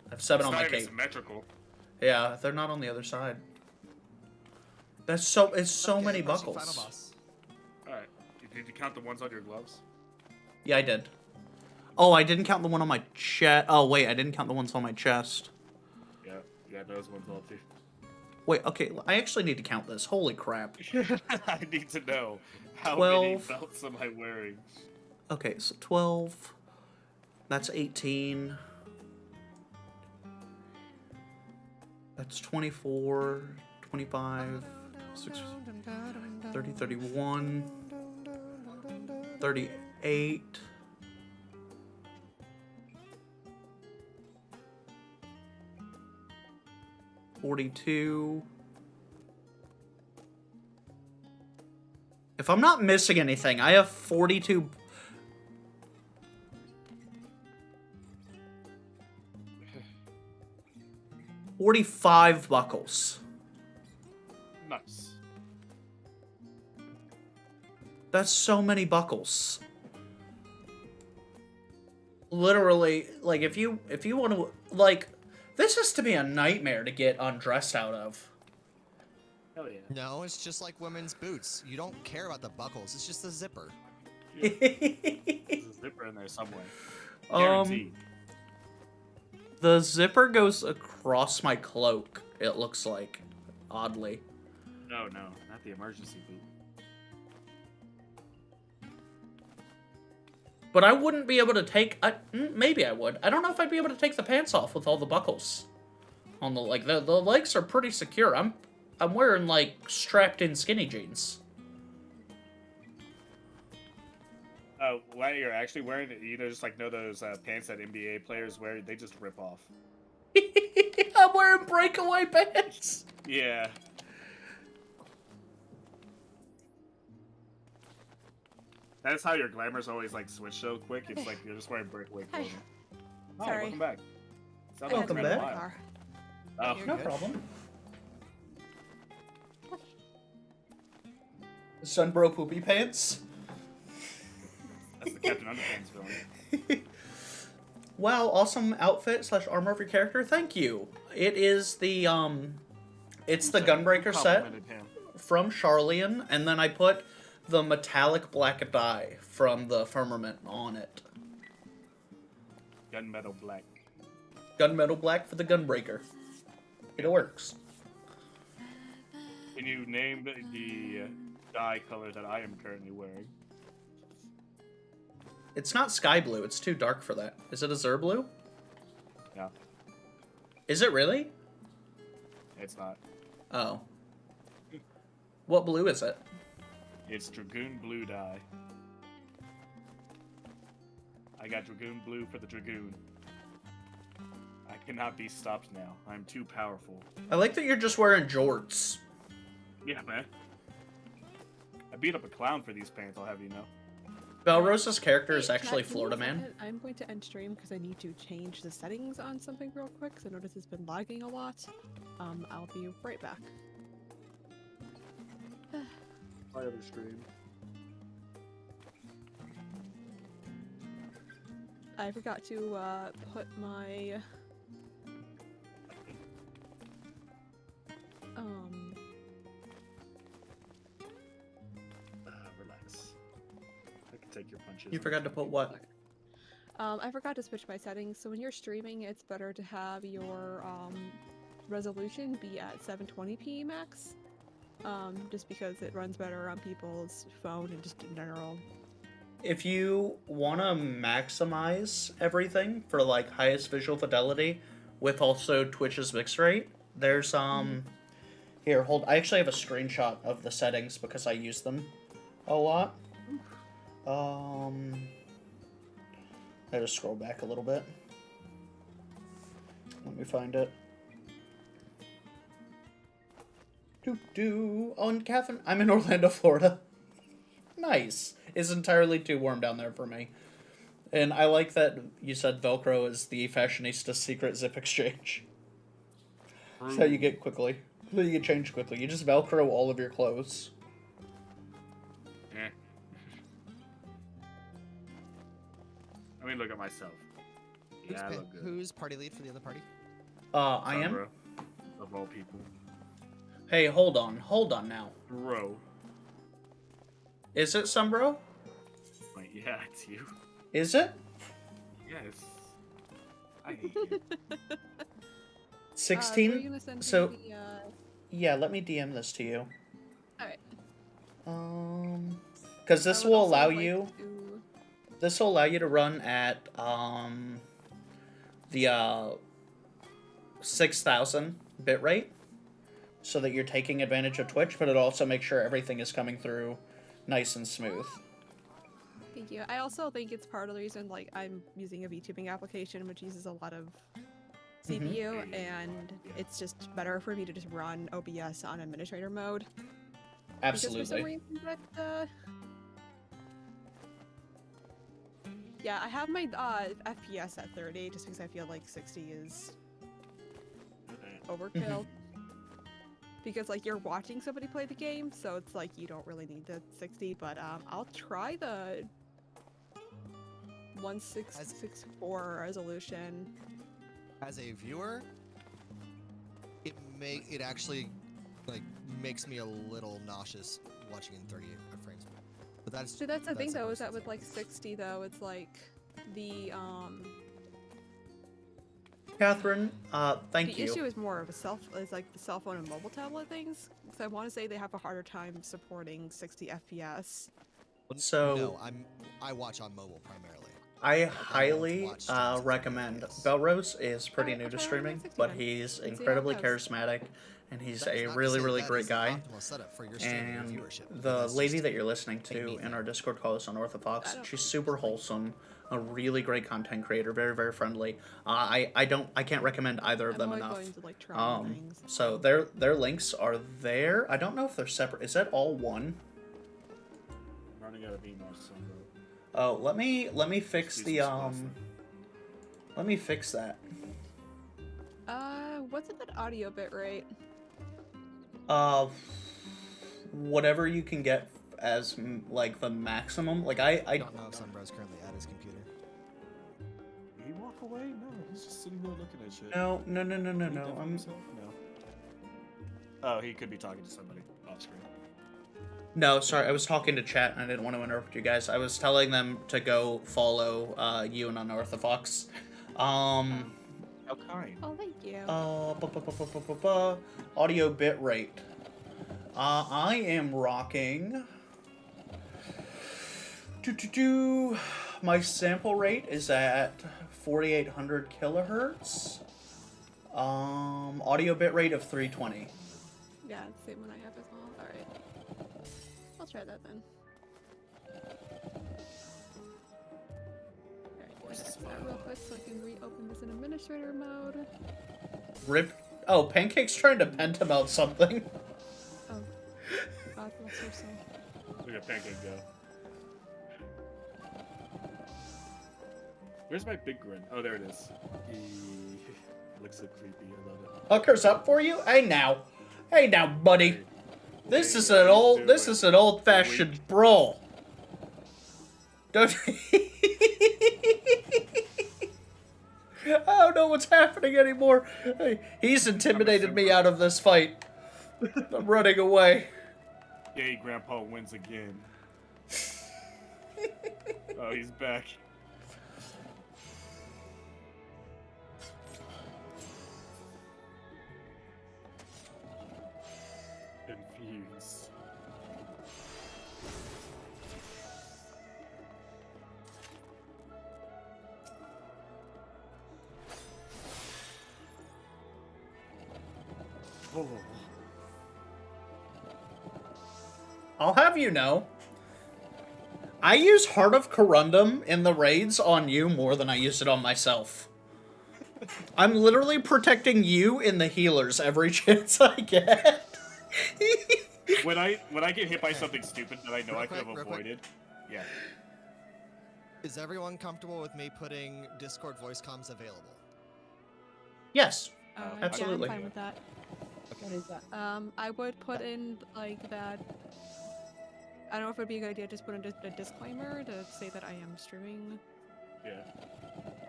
I have 7 on my cape. cape. It's symmetrical. Yeah, they're not on the other side. That's so... It's so Okay, many what's your buckles. final boss? Alright. Did you count the ones on your gloves? Yeah, I did. Oh, I didn't count the one on my chest. Oh, wait, I didn't count the ones on my chest. Yeah, those ones all too. Wait, okay, I actually need to count this. Holy crap. I need to know how 12. many belts am I wearing. Okay, so 12. That's 18. That's 24, 25, 6, 30, 31, 38. $42. If I'm not missing anything, I have 42. $45 buckles. Nice. That's so many buckles. Literally, like, if you want to, like, this has to be a nightmare to get undressed out of. Hell yeah. No, it's just like women's boots. You don't care about the buckles. It's just the zipper. There's a zipper in there somewhere. Guaranteed. The zipper goes across my cloak, it looks like, oddly. No, not the emergency boot. But I wouldn't be able to take... maybe I would. I don't know if I'd be able to take the pants off with all the buckles. On the, like, the legs are pretty secure. I'm wearing, like, strapped-in skinny jeans. What you're actually wearing, you know, just like know those pants that NBA players wear, they just rip off. I'm wearing breakaway pants! Yeah. That's how your glamours always like switch so quick. It's like you're just wearing breakaway Hi. clothing. Hi, Sorry. welcome back. Sounds Welcome it's been a back. while. Oh, You're No good. problem. Sunbro poopy pants. that's the Captain Underpants villain. Wow, awesome outfit / armor of your character. Thank you. It is the it's the Gunbreaker set Complimented him. from Charlian, and then I put the metallic black dye from the Firmament on it. Gunmetal black. Gunmetal black for the Gunbreaker. It works. Can you name the dye color that I am currently wearing? It's not sky blue. It's too dark for that. Is it azure blue? No, Is it really? it's not. Oh. What blue is it? It's Dragoon blue dye. I got Dragoon blue for the Dragoon. I cannot be stopped now. I'm too powerful. I like that you're just wearing jorts. Yeah, man. I beat up a clown for these pants, I'll have you know. Belrose's character is Hey, actually Chad, give me a Florida Man. second. I'm going to end stream because I need to change the settings on something real quick because I noticed it's been lagging a lot. I'll be right back. My other stream. I forgot to put my Relax. I can take your punches. You forgot to put what? I forgot to switch my settings. So when you're streaming, it's better to have your resolution be at 720p max. Just because it runs better on people's phone and just in general. If you want to maximize everything for like highest visual fidelity with also Twitch's mix rate, there's here, hold. I actually have a screenshot of the settings because I use them a lot. I just scroll back a little bit. Let me find it. Oh, and Catherine, I'm in Orlando, Florida. Nice. It's entirely too warm down there for me. And I like that you said Velcro is the fashionista secret zip exchange. That's how you get quickly. So you get changed quickly. You just Velcro all of your clothes. Eh. I mean, look at myself. Yeah, I look good. Who's party lead for the other party? I am. Bro. Of all people. Hey, hold on now. Bro. Is it Sumbro? Wait, yeah, it's you. Is it? Yes. I hate you. 16? Are you gonna send So, me the, yeah, let me DM this to you. Alright. Because this I would will also allow like you... to- This will allow you to run at, the, 6,000 bitrate, so that you're taking advantage of Twitch, but it also makes sure everything is coming through nice and smooth. Thank you. I also think it's part of the reason, like, I'm using a VTubing application which uses a lot of CPU, and it's just better for me to just run OBS on administrator mode. Because for some Absolutely. reason that, yeah, I have my FPS at 30 just because I feel like 60 is overkill. Because like you're watching somebody play the game, so it's like you don't really need the 60. But I'll try the 1664 resolution. As a viewer, it actually like makes me a little nauseous watching in 30 frames. But that's So that's the thing a though, is that personal with like 60 though, it's like the Catherine, thank the you. issue is more of is like the cell phone and mobile tablet things. Because I want to say they have a harder time supporting 60 FPS. So no, I watch on mobile primarily. I highly recommend. Belrose is pretty new Alright, to I'll try streaming, around 60 but then. he's Let's see how it incredibly goes. charismatic, and he's That's a not to really, say really that great is the guy. optimal setup for your streaming and And viewership. the That's lady just that you're listening a me to in thing. our Discord call is Unorthodox. I don't She's super wholesome, a really great content creator, very, very friendly. I can't recommend either of them I'm enough. only going to like try things. So their links are there. I don't know if they're separate. Is that all one? running out of emails, so. Oh, let me fix Excuse the me, Sebastian. Let me fix that. What's a good audio bit rate? Whatever you can get as like the maximum. Like I don't know if Sunbrow's currently at his computer. Did he walk away? No, he's just sitting there looking at shit. No. Did he deafen himself? No. Oh, he could be talking to somebody off screen. No, sorry, I was talking to chat and I didn't want to interrupt you guys. I was telling them to go follow you and Unorthodox. How kind. Oh, thank you. Audio bit rate. I am rocking. My sample rate is at 4,800 kilohertz. Audio bit rate of 320. Yeah, it's the same one I have as well. Alright. I'll try that then. Alright, fix that real quick so I can reopen this in administrator mode. Rip. Oh, Pancake's trying to pent out something. Oh. God bless her soul. Look at Pancake go. Where's my big grin? Oh, there it is. He looks so creepy. I love it. Hooker's up for you? Hey now, buddy. This is an old-fashioned brawl. Don't. I don't know what's happening anymore. Hey, he's intimidated me out of this fight. I'm running away. Yay, Grandpa wins again. Oh, he's back. Confused. Oh. I'll have you know, I use Heart of Corundum in the raids on you more than I use it on myself. I'm literally protecting you and the healers every chance I get. when I get hit by something stupid that I know I could have avoided, yeah. Is everyone comfortable with me putting Discord voice comms available? Yes, absolutely. Yeah, I'm fine with that. What is that? I would put in like that. I don't know if it would be a good idea to just put in a disclaimer to say that I am streaming. Yeah.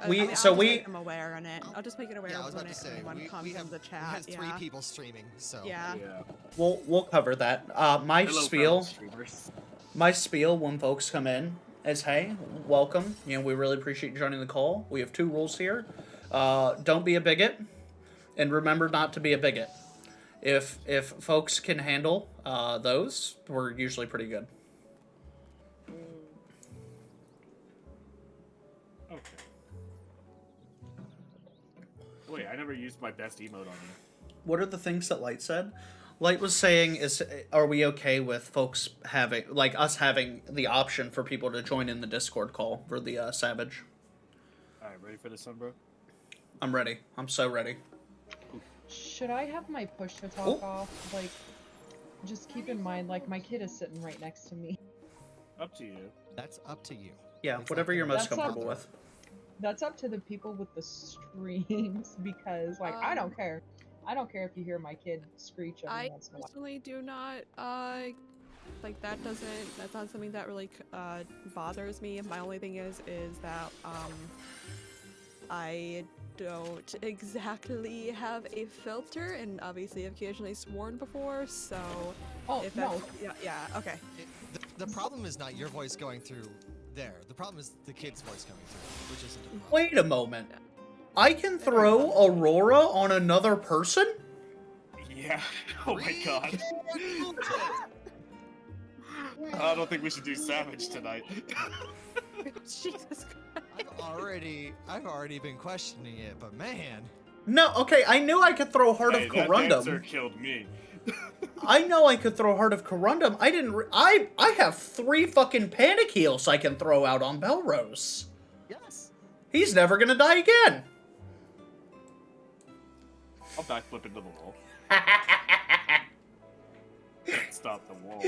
I'll just make them aware on it. I'll just make it aware when it comes in the chat. We have 3 people streaming, so yeah. We'll cover that. My spiel when folks come in is, hey, welcome. You know, we really appreciate you joining the call. We have 2 rules here. Don't be a bigot, and remember not to be a bigot. If folks can handle those, we're usually pretty good. Okay. Wait, I never used my best emote on you. What are the things that Light said? Light was saying are we okay with folks having, like, us having the option for people to join in the Discord call for the Savage? Alright, ready for this one, bro? I'm ready. I'm so ready. Should I have my push to talk off? Like, just keep in mind, like, my kid is sitting right next to me. Up to you. That's up to you. Yeah, whatever you're most comfortable with. That's up to the people with the streams, because, like, I don't care. I don't care if you hear my kid screech every once in a while. I personally do not, like, that's not something that really, bothers me. My only thing is that, I don't exactly have a filter, and obviously I've occasionally sworn before, so... Oh, no. Yeah, okay. The problem is not your voice going through there. The problem is the kid's voice coming through, which isn't a problem. Wait a moment. I can throw Aurora on another person? Yeah. Oh my god. I don't think we should do Savage tonight. Jesus Christ. I've already been questioning it, but man. No, okay, I knew I could throw Heart of Corundum. That dancer killed me. I know I could throw Heart of Corundum. I have 3 fucking panic heals I can throw out on Belrose. Yes. He's never gonna die again. I'll backflip into the wall. stop the wall.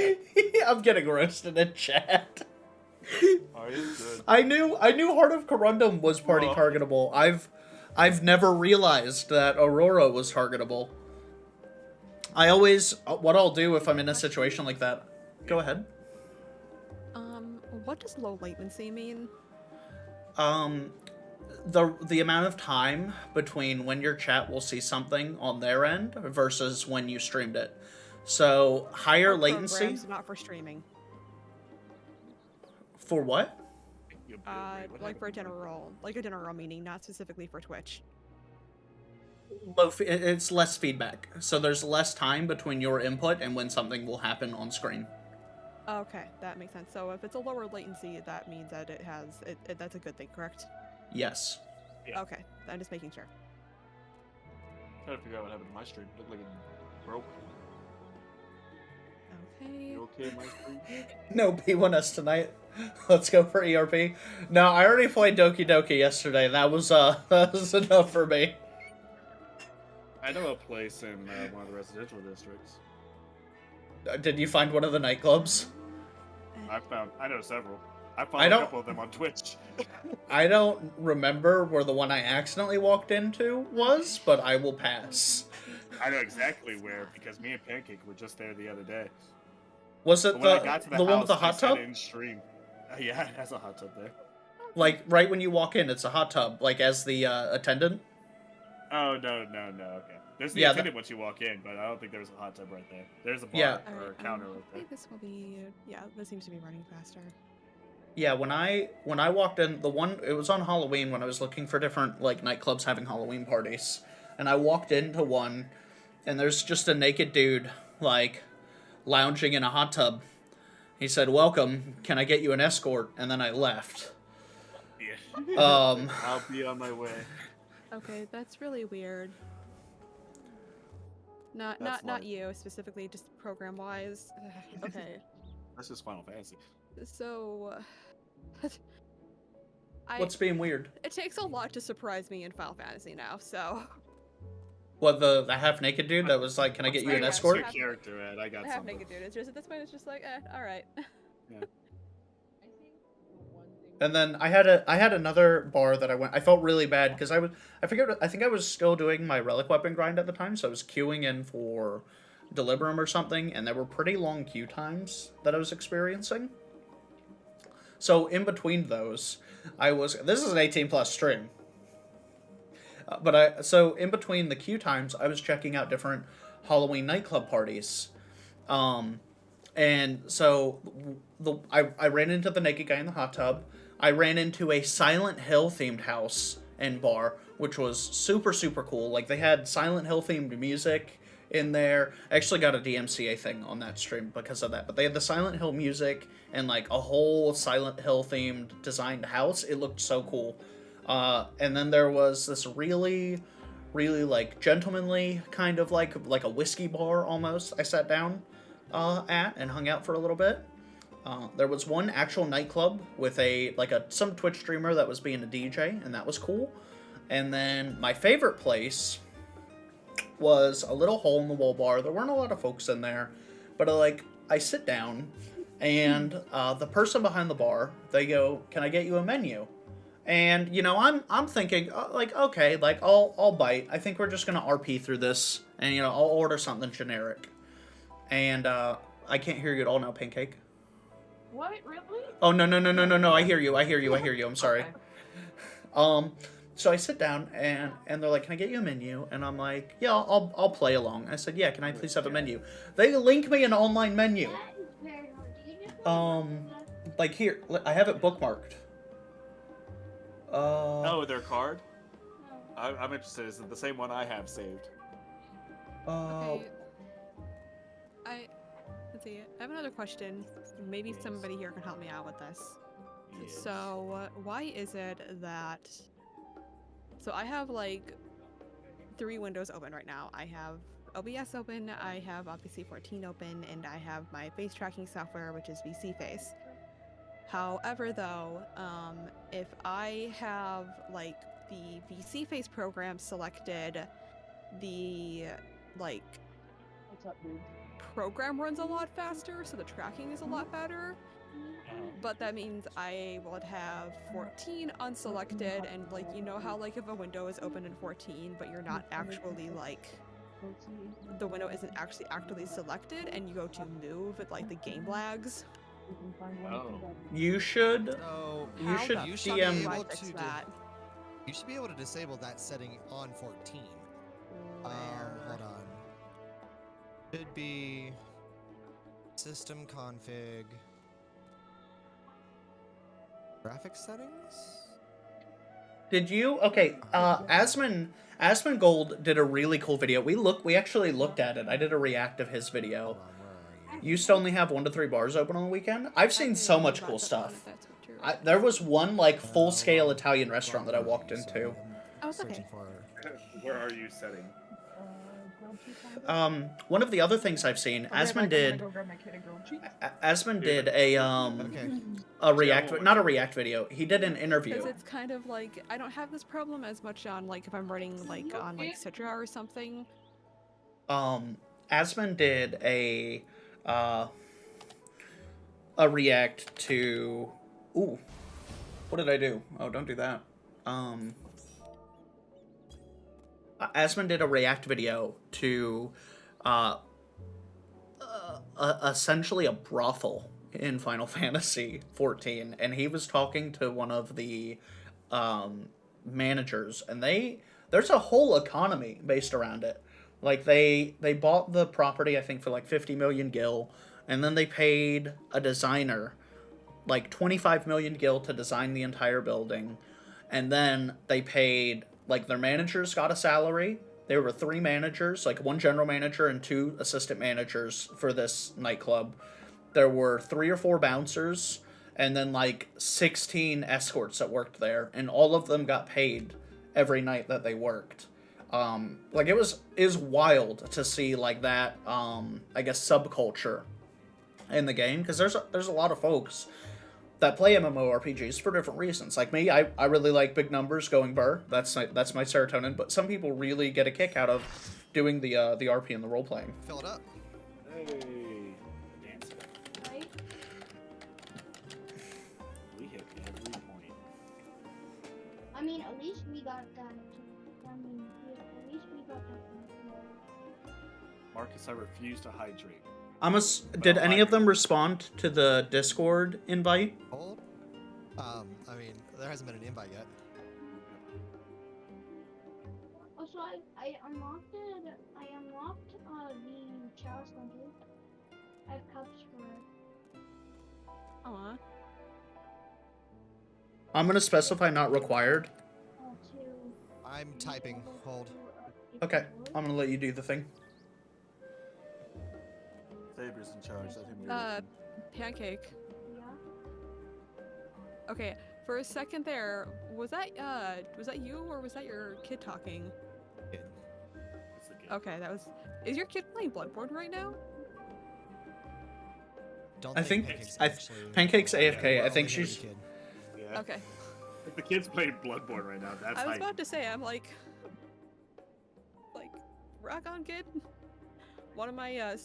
I'm getting roasted in chat. Oh, it's good. I knew Heart of Corundum was party targetable. I've never realized that Aurora was targetable. I always, what I'll do if I'm in a situation like that. Go ahead. What does low latency mean? The amount of time between when your chat will see something on their end versus when you streamed it. So higher latency. Programs, not for streaming. For what? Like for a general meaning, not specifically for Twitch. It's less feedback, so there's less time between your input and when something will happen on screen. Okay, that makes sense. So if it's a lower latency, that means that that's a good thing, correct? Yes. Yeah. Okay, I'm just making sure. Trying to figure out what happened to my stream. It looked like it broke. Okay. You okay, my stream? No P1S tonight. Let's go for ERP. No, I already played Doki Doki yesterday. That was enough for me. I know a place in one of the residential districts. Did you find one of the nightclubs? I know several. I followed a couple of them on Twitch. I don't remember where the one I accidentally walked into was, but I will pass. I know exactly where, because me and Pancake were just there the other day. Was it the one with the hot tub? In stream. Yeah, it has a hot tub there. Like, right when you walk in, it's a hot tub, like, as the attendant? Oh, no, okay. There's the attendant once you walk in, but I don't think there's a hot tub right there. There's a bar or a counter right there. This will be, this seems to be running faster. Yeah, when I walked in, it was on Halloween when I was looking for different, like, nightclubs having Halloween parties. And I walked into one, and there's just a naked dude, like, lounging in a hot tub. He said, "Welcome, can I get you an escort?" And then I left. Yeah. I'll be on my way. Okay, that's really weird. Not you specifically, just program wise. Okay. That's just Final Fantasy. So, what's being weird? It takes a lot to surprise me in Final Fantasy now. So. What, the half naked dude that was like, "Can I get you an escort?" Your character, Ed. I got half naked dude. It's just at this point, it's just like, all right. Yeah. And then I had another bar that I felt really bad because I think I was still doing my relic weapon grind at the time, so I was queuing in for Deliberum or something, and there were pretty long queue times that I was experiencing. So in between those, this is an 18+ stream. So in between the queue times, I was checking out different Halloween nightclub parties. And so I ran into the naked guy in the hot tub. I ran into a Silent Hill themed house and bar, which was super, super cool. Like, they had Silent Hill themed music in there. I actually got a DMCA thing on that stream because of that. But they had the Silent Hill music and, like, a whole Silent Hill themed designed house. It looked so cool. And then there was this really, really, like, gentlemanly kind of like a whiskey bar almost I sat down at and hung out for a little bit. There was one actual nightclub with some Twitch streamer that was being a DJ, and that was cool. And then my favorite place was a little hole-in-the-wall bar. There weren't a lot of folks in there, but I sit down, and the person behind the bar, they go, "Can I get you a menu?" And, I'm thinking, okay, I'll bite. I think we're just gonna RP through this, and, I'll order something generic. And, I can't hear you at all now, Pancake. What? Really? Oh, no, I hear you, I'm sorry. Okay. So I sit down, and they're like, "Can I get you a menu?" And I'm like, "Yeah, I'll play along." I said, "Yeah, can I please have a menu?" They link me an online menu. Like, here, I have it bookmarked. Oh, their card? I'm interested. Is it the same one I have saved? Okay. Let's see. I have another question. Maybe somebody here can help me out with this. Yes. So, why is it that... So I have, 3 windows open right now. I have OBS open, I have obviously 14 open, and I have my face tracking software, which is VC Face. However, though, if I have, the VC Face program selected, the, program runs a lot faster, so the tracking is a lot better. But that means I would have 14 unselected, and like, you know how like if a window is open in 14, but you're not actually like, the window isn't actually actively selected, and you go to move, it like the game lags. Oh. You should. So You should you should DM. be able Fix to that. you should be able to disable that setting on 14. Hold on. Should be system config, graphics settings. Did you? Okay. Asmongold did a really cool video. We actually looked at it. I did a react of his video. Hold on, where are you? Used to only have 1 to 3 bars open on the weekend. I've seen so much cool stuff. There was one like full-scale Italian restaurant that I walked into. Oh, it's okay. Searching for Where are you setting? One of the other things I've seen, Asmon did a react, not a react video. He did an interview. Because it's kind of like, I don't have this problem as much on like if I'm writing like on like Citra or something. Asmon did a react to. Ooh, what did I do? Oh, don't do that. Asmon did a react video to essentially a brothel in Final Fantasy XIV, and he was talking to one of the managers, and there's a whole economy based around it. Like they bought the property, I think, for like 50 million gil, and then they paid a designer like 25 million gil to design the entire building, and then they paid, like, their managers got a salary. There were 3 managers, like 1 general manager and 2 assistant managers for this nightclub. There were 3 or 4 bouncers, and then like 16 escorts that worked there, and all of them got paid every night that they worked. Like it is wild to see like that, I guess, subculture in the game, because there's a lot of folks that play MMORPGs for different reasons. Like me, I really like big numbers, going burr. That's my serotonin. But some people really get a kick out of doing the RP and the role playing. Fill it up. Hey, dancer. Right? We hit every point. I mean, at least we got that. I mean, at least we got that. Marcus, I refuse to hydrate. Did any of them respond to the Discord invite? Hold. I mean, there hasn't been an invite yet. Also, I unlocked it. I unlocked the chalice country. I have cups for it. Aw. I'm gonna specify not required. I'm typing. Hold. Okay, I'm gonna let you do the thing. Saber's in charge. Let him do it. Pancake. Yeah. Okay, for a second there, was that you or was that your kid talking? It's the game. Okay, that was. Is your kid playing Bloodborne right now? Don't I think Pancake's I actually- Pancake's AFK. Well, I think maybe she's. kid. Yeah. Okay. If the kid's playing Bloodborne right now, that's I was hype. about to say, I'm like, rock on, kid. One of my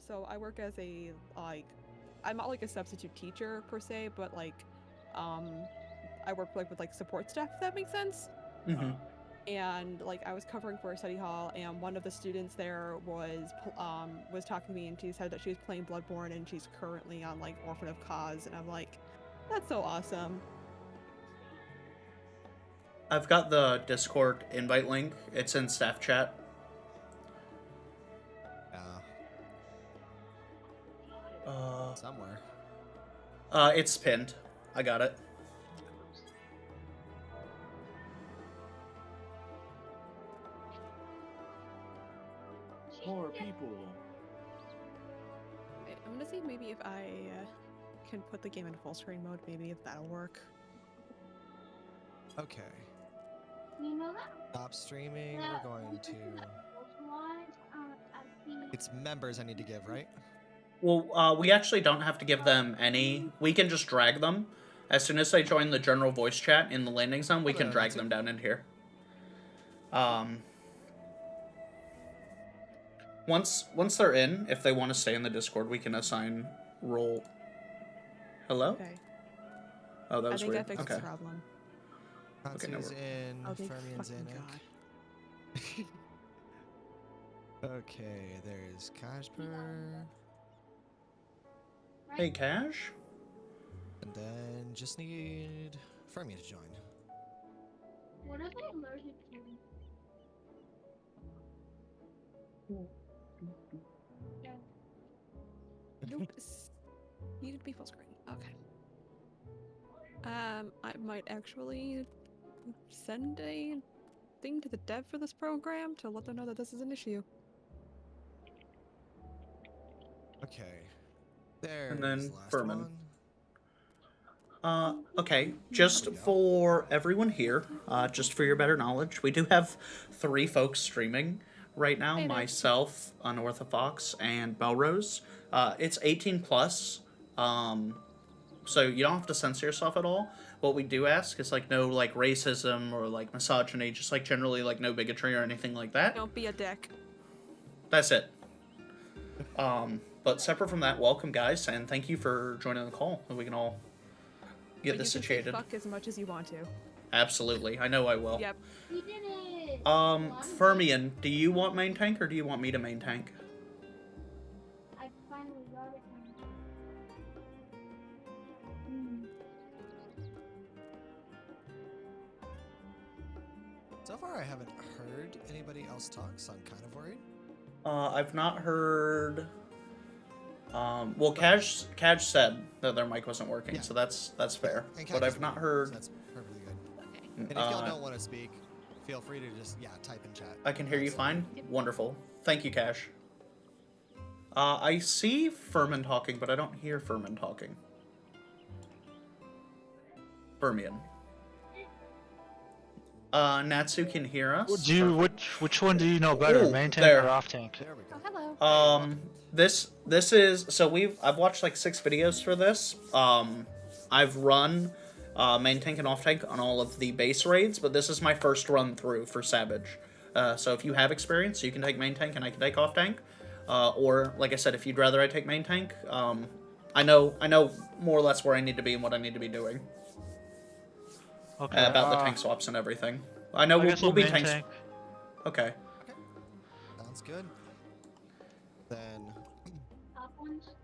so I work as a I'm not like a substitute teacher per se, but I work with support staff, if that makes sense. Mm-hmm. And I was covering for a study hall, and one of the students there was talking to me, and she said that she was playing Bloodborne, and she's currently on Orphan of Cause, and I'm like, that's so awesome. I've got the Discord invite link. It's in staff chat. Somewhere. It's pinned. I got it. More people. Okay, I'm gonna see maybe if I can put the game in full screen mode. Maybe if that'll work. Okay. You know that? Stop streaming. We're going to. It's members I need to give, right? Well, we actually don't have to give them any. We can just drag them. As soon as they join the general voice chat in the landing zone, we can drag them down in here. Once they're in, if they want to stay in the Discord, we can assign role. Hello? Okay. Oh, that was I think weird. I fixed Okay. the problem. Okay, no, Katsu's in, Oh, thank Fermian's in. fucking God. Okay, there's Kashper. Hey, Cash. And then just need Fermian to join. What if I'm allergic to? Yeah. Nope. Needed to be full screen. Okay. I might actually send a thing to the dev for this program to let them know that this is an issue. Okay. There's And then the last Furman. one. Okay, just for everyone here, just for your better knowledge, we do have 3 folks streaming right now, Hey there. myself, Unorthofox, and Belrose. It's 18 plus, so you don't have to censor yourself at all. What we do ask is, like, no, like, racism or, like, misogyny, just, like, generally, like, no bigotry or anything like that. Don't be a dick. That's it. But separate from that, welcome, guys, and thank you for joining the call, and we can all get But this you can say situated. fuck as much as you want to. Absolutely, I know I will. Yep. We did it! Fermian, do you want main tank or do you want me to main tank? I finally got it. Mm. So far, I haven't heard anybody else talk, so I'm kind of worried. I've not heard. Well, Kaj said that their mic wasn't working, Yeah. so that's fair. And But Kaj I've is not muted, heard. so that's perfectly good. Okay. And if y'all don't want to speak, feel free to just type in chat. I can hear you fine. Wonderful. Thank you, Cash. I see Furman talking, but I don't hear Furman talking. Fermian. Natsu can hear us. Which one do you know better, Ooh, main tank there. or off tank? There we go. Oh, hello. This is so I've watched like 6 videos for this. I've run main tank and off tank on all of the base raids, but this is my first run through for Savage. So if you have experience, you can take main tank and I can take off tank. Or like I said, if you'd rather I take main tank, I know more or less where I need to be and what I need to be doing. Okay. About the tank swaps and everything. I know we'll be main tanks. tank. Okay. Sounds good. Then, Top ones? as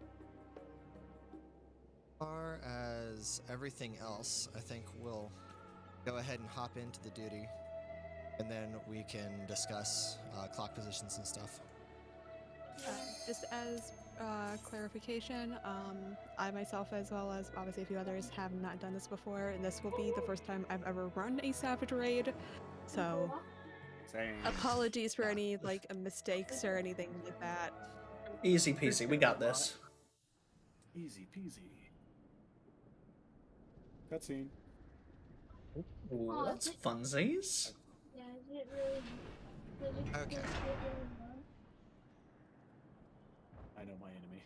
far as everything else, I think we'll go ahead and hop into the duty, and then we can discuss clock positions and stuff. Just as clarification, I myself, as well as obviously a few others, have not done this before, and this will be the first time I've ever run a Savage raid. So, Same. apologies for any like mistakes or anything like that. Easy peasy. We got this. Easy peasy. Cutscene. Ooh, that's funsies. Yeah, is it really? Does it Okay. really run? I know my enemy.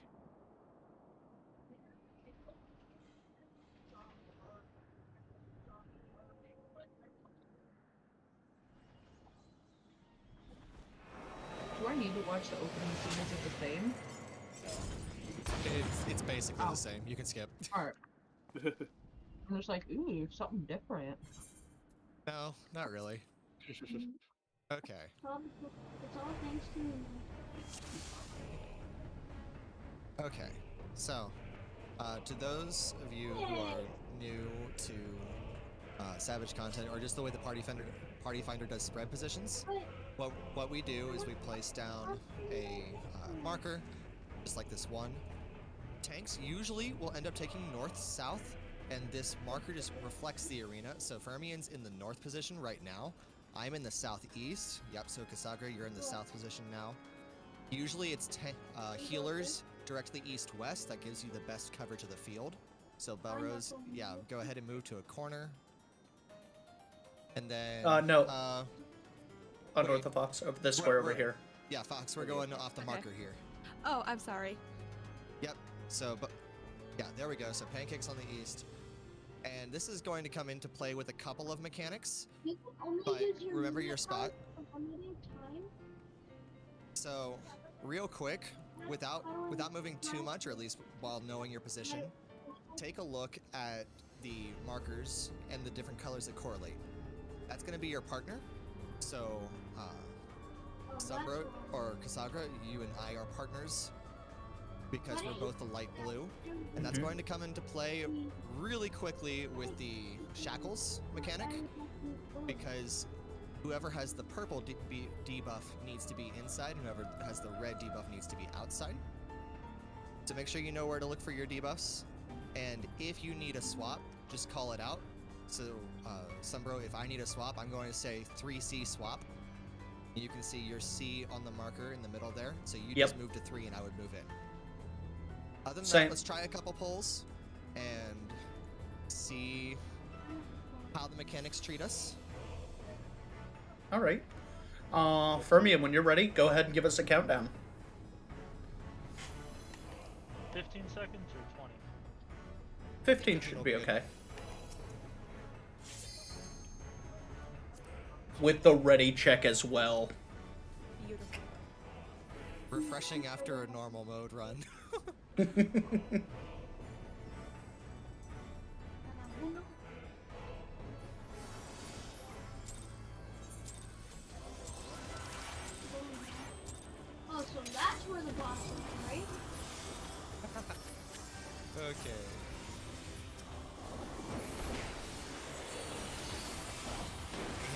Do I need to watch the opening scene? Is it the same? It's basically the same. You can skip. Alright. I'm just like, ooh, something different. No, not really. Okay. It's all thanks to me. Okay. So, to those of you who are new to Savage content, or just the way the Party Finder does spread positions, what we do is we place down a marker, just like this one. Tanks usually will end up taking north-south, and this marker just reflects the arena. So Fermian's in the north position right now. I'm in the southeast. Yep, so Kasagra, you're in the south position now. Usually it's healers directly east-west. That gives you the best coverage of the field. So Belrose, yeah, go ahead and move to a corner. And then... no. Unorthodox, over this square over here. Yeah, Fox, we're going off the marker here. Oh, I'm sorry. Yep, so, but, yeah, there we go. So Pancakes on the east. And this is going to come into play with a couple of mechanics. You can only But use your remember your movement spot. power for a limited time. So, real quick, without moving too much, or at least while knowing your position, take a look at the markers and the different colors that correlate. That's going to be your partner. So, Sumbro or Casagra, you and I are partners because we're both the light blue, and that's going to come into play really quickly with the shackles mechanic, because whoever has the purple debuff needs to be inside, and whoever has the red debuff needs to be outside. So make sure you know where to look for your debuffs, and if you need a swap, just call it out. So, Sumbro, if I need a swap, I'm going to say 3C swap. You can see your C on the marker in the middle there, so you just move to 3 and I would move in. Other than that, let's try a couple pulls and see how the mechanics treat us. All right. Fermium, when you're ready, go ahead and give us a countdown. 15 seconds or 20? 15 should be okay. With the ready check as well. Beautiful. Refreshing after a normal mode run. Oh, so that's where the boss is, right? Okay.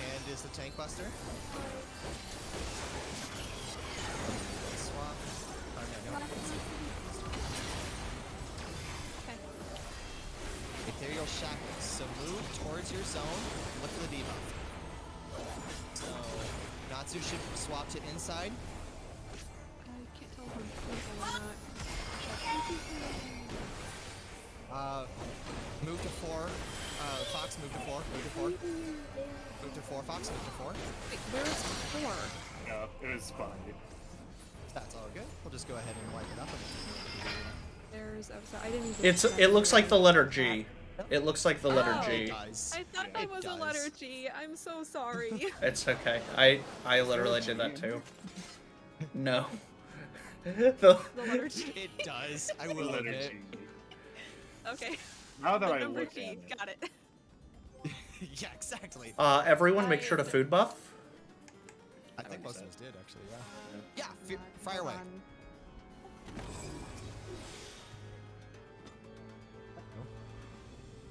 Hand is the tank buster. Swap. Okay, no. Ethereal shackles. So move towards your zone. Look for the debuff. So Natsu should swap to inside. I can't tell if I'm close or not. Move to 4. Fox, move to 4. Move to 4. Move to 4. Fox, move to 4. Wait, where's 4? No, it was fine. That's all good. We'll just go ahead and wipe it up. There's. Oh, sorry, I didn't even. It looks like the letter G. It looks like the letter G. I thought that was a letter G. I'm so sorry. It's okay. I literally did that too. No. The letter G. It does. I will admit. Okay. Now that the I number look G. at it. Got it. Yeah, exactly. Everyone make sure to food buff. I think most of us did, actually, yeah. Yeah, fire away.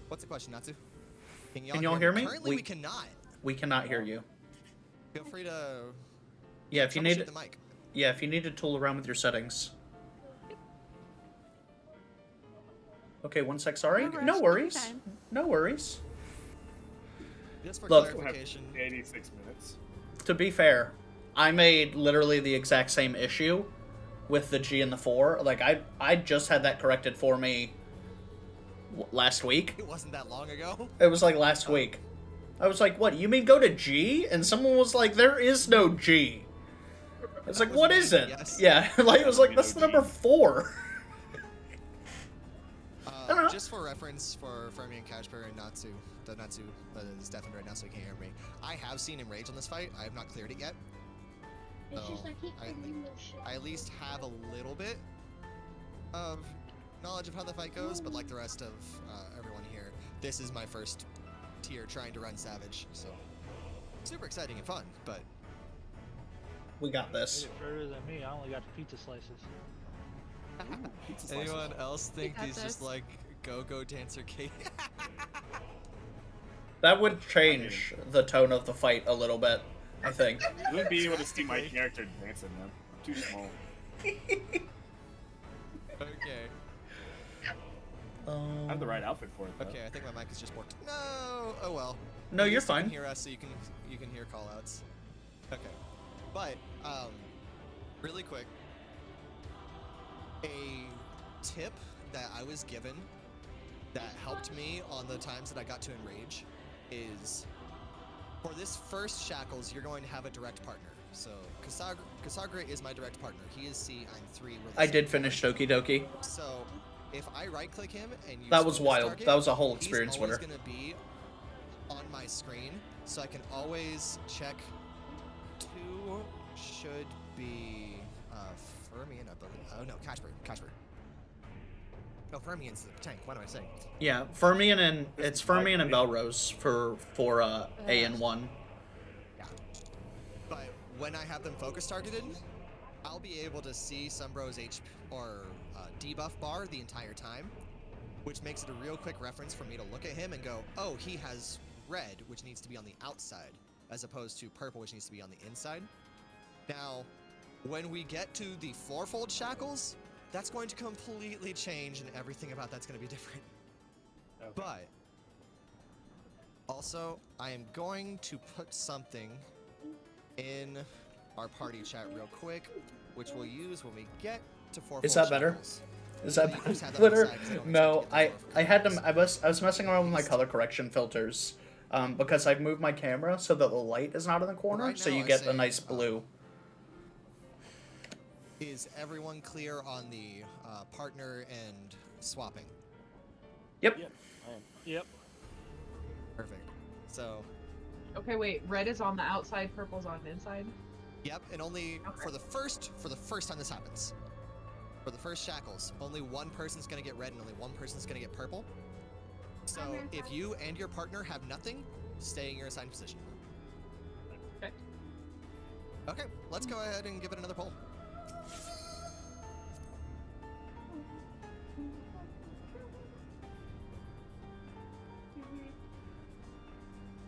What's the question, Natsu? Can y'all hear me? Currently, we cannot. We cannot hear you. Feel free to. Yeah, if you need. The mic. Yeah, if you need to tool around with your settings. Okay, 1 sec. Sorry. No worries. No worries. Just for Look, clarification. 86 minutes. To be fair, I made literally the exact same issue with the G and the 4. Like I just had that corrected for me last week. It wasn't that long ago. It was like last week. I was like, "What? You mean go to G?" And someone was like, "There is no G." I was like, "What is it?" Yes. Yeah, like it was like that's the number 4. Just for reference for Fermi and Kashper and Natsu, the Natsu that is deafened right now so he can't hear me. I have seen him rage on this fight. I have not cleared it yet. It's just I keep forgetting those shit. I at least have a little bit of knowledge of how the fight goes, but like the rest of everyone here, this is my first tier trying to run Savage, so super exciting and fun, but We got this. Further than me, I only got pizza slices. Anyone else think he's just like go-go dancer Kate? That would change the tone of the fight a little bit, I think. You wouldn't be able to see my character dancing, man. I'm too small. Okay. I have the right outfit for it, though. Okay, I think my mic is just worked. No! Oh well. No, At you're least you fine. can hear us, so you can hear call-outs. Okay. But, really quick, a tip that I was given that helped me on the times that I got to enrage is, for this first Shackles, you're going to have a direct partner. So, Casagra is my direct partner. He is C, I'm 3. I did finish Doki Doki. So, if I right-click him and use That was focus wild. target, That was a whole experience he's always winner. going to be on my screen, so I can always check 2 should be Fermian, I believe. Oh no, Casper. No, Fermian's the tank. What am I saying? Yeah, Fermian and it's Fermian and Belrose for AN1. Yeah. But when I have them focus targeted, I'll be able to see Sunbro's HP or debuff bar the entire time, which makes it a real quick reference for me to look at him and go, oh, he has red, which needs to be on the outside, as opposed to purple, which needs to be on the inside. Now, when we get to the fourfold shackles, that's going to completely change, and everything about that's going to be different. Okay. But also, I am going to put something in our party chat real quick, which we'll use when we get to fourfold. Is that better? Is that better? No, I was messing around with my color correction filters, because I've moved my camera so that the light is not in the corner, right, so you get a nice blue. Is everyone clear on the partner and swapping? Yep. Yep. I am. Yep. Perfect. So. Okay, wait. Red is on the outside, purple's on the inside. Yep, and only for the first time this happens. For the first shackles, only one person's gonna get red and only one person's gonna get purple. So if you and your partner have nothing, stay in your assigned position. Okay. Okay, let's go ahead and give it another poll.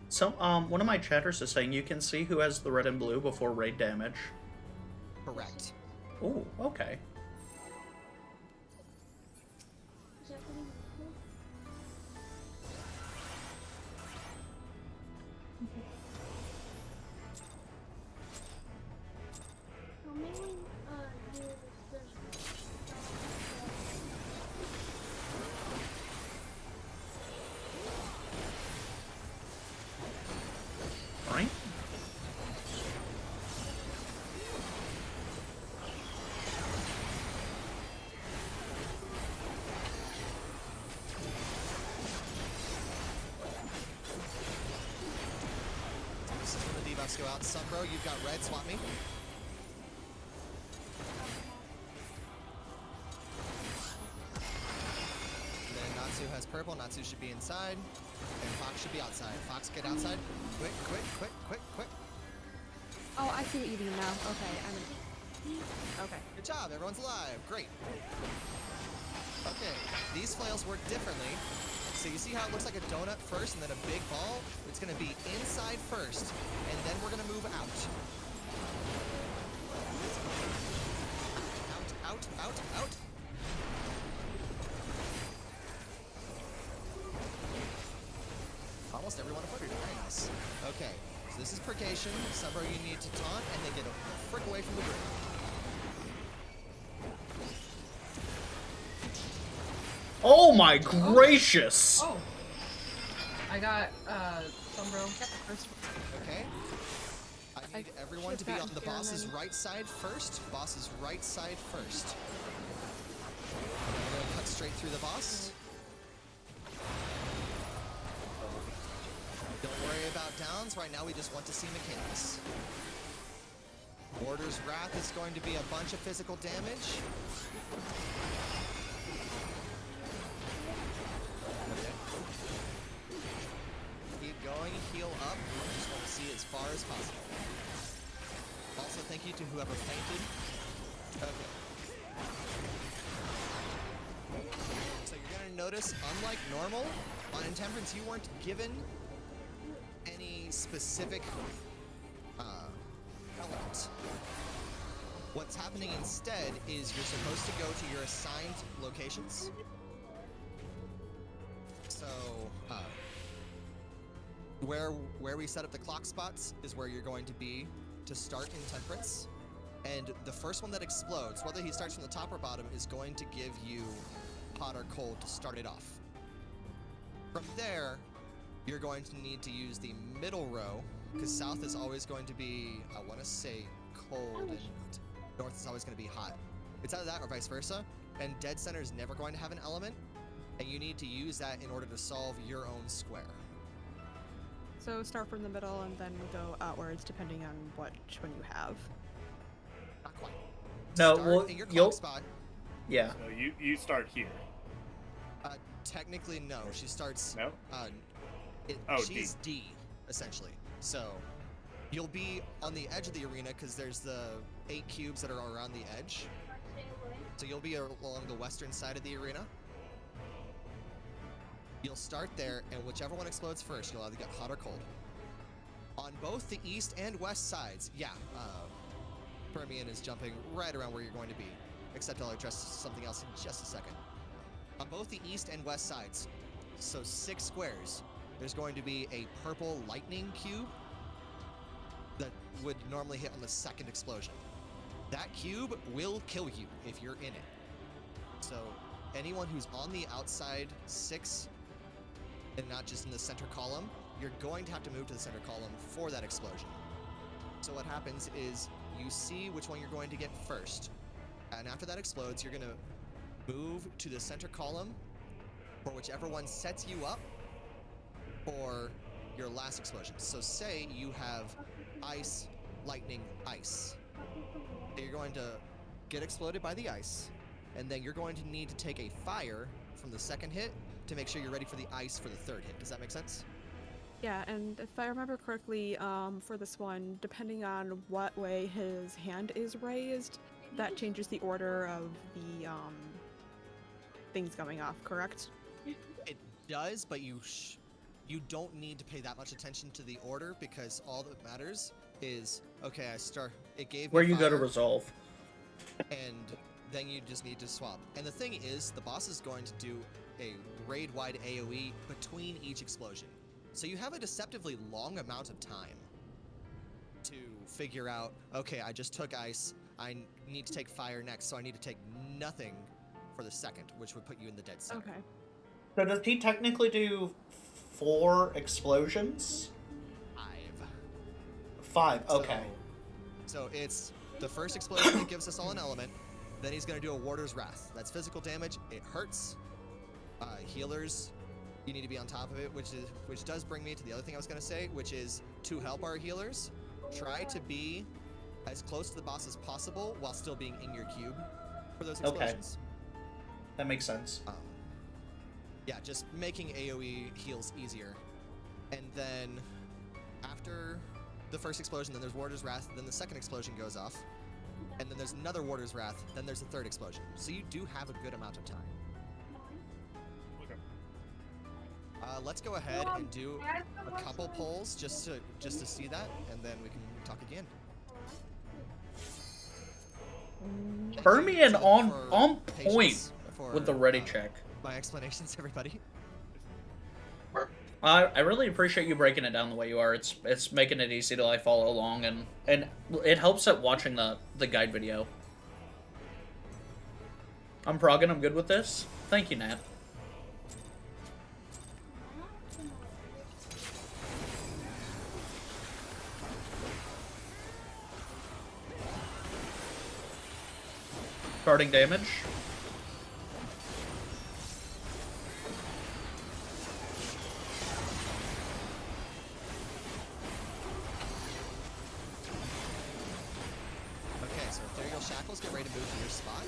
So, one of my chatters is saying you can see who has the red and blue before raid damage. Correct. Ooh, okay. Right? This is when the debuffs go out. Sunbro, you've got red, swap me. And then Natsu has purple, Natsu should be inside. And Fox should be outside. Fox, get outside. Quick. Oh, I see what you mean now. Okay, okay. Good job, everyone's alive. Great. Okay, these flails work differently. So you see how it looks like a donut first and then a big ball? It's gonna be inside first, and then we're gonna move out. Out. Almost everyone avoided it. Very nice. Okay, so this is purgation. Sunbro, you need to taunt, and then get a frick away from the group. Oh my gracious! Oh! I got, Sunbro. Okay. I need everyone to be on the boss's right side first. Boss's right side first. We're gonna cut straight through the boss. Don't worry about downs. Right now we just want to see mechanics. Warder's Wrath is going to be a bunch of physical damage. Okay. Keep going, heal up. Just want to see as far as possible. Also, thank you to whoever fainted. Okay. So you're gonna notice, unlike normal, on Intemperance you weren't given any specific element. What's happening instead is you're supposed to go to your assigned locations. So, where we set up the clock spots is where you're going to be to start Intemperance. And the first one that explodes, whether he starts from the top or bottom, is going to give you hot or cold to start it off. From there, you're going to need to use the middle row, because south is always going to be, I want to say, cold, and north is always going to be hot. It's either that or vice versa, and dead center is never going to have an element, and you need to use that in order to solve your own square. So start from the middle and then go outwards depending on which one you have. Not quite. No, start well, in your you'll... clock spot. Yeah. So you start here. Technically, no. She starts. No. She's D, essentially. So you'll be on the edge of the arena because there's the 8 cubes that are around the edge. So you'll be along the western side of the arena. You'll start there, and whichever one explodes first, you'll either get hot or cold. On both the east and west sides, yeah, Permian is jumping right around where you're going to be, except I'll address something else in just a second. On both the east and west sides, so 6 squares, there's going to be a purple lightning cube that would normally hit on the second explosion. That cube will kill you if you're in it. So anyone who's on the outside 6 and not just in the center column, you're going to have to move to the center column for that explosion. So what happens is you see which one you're going to get first. And after that explodes, you're going to move to the center column for whichever one sets you up for your last explosion. So say you have ice, lightning, ice. You're going to get exploded by the ice, and then you're going to need to take a fire from the second hit to make sure you're ready for the ice for the third hit. Does that make sense? Yeah, and if I remember correctly, for this one, depending on what way his hand is raised, that changes the order of the things going off, correct? It does, but you don't need to pay that much attention to the order because all that matters is, okay, it gave me Where you go to fire, resolve. and then you just need to swap. And the thing is, the boss is going to do a raid-wide AoE between each explosion. So you have a deceptively long amount of time to figure out, okay, I just took ice, I need to take fire next, so I need to take nothing for the second, which would put you in the dead center. Okay. So does he technically do 4 explosions? 5, okay. So it's the first explosion that gives us all an element, then he's going to do a Warder's Wrath. That's physical damage, it hurts. Healers, you need to be on top of it, which does bring me to the other thing I was going to say, which is to help our healers, try to be as close to the boss as possible while still being in your cube for those explosions. Okay. That makes sense. Yeah, just making AoE heals easier. And then after the first explosion, then there's Warder's Wrath, then the second explosion goes off, and then there's another Warder's Wrath, then there's the third explosion. So you do have a good amount of time. Let's go ahead and do a couple polls just to see that, and then we can talk again. Permian on point with the ready check. My explanations, everybody. I really appreciate you breaking it down the way you are. It's making it easy to follow along, and it helps at watching the guide video. I'm progging. I'm good with this. Thank you, Nat. Starting damage. Okay, so Ethereal Shackles, get ready to move to your spot.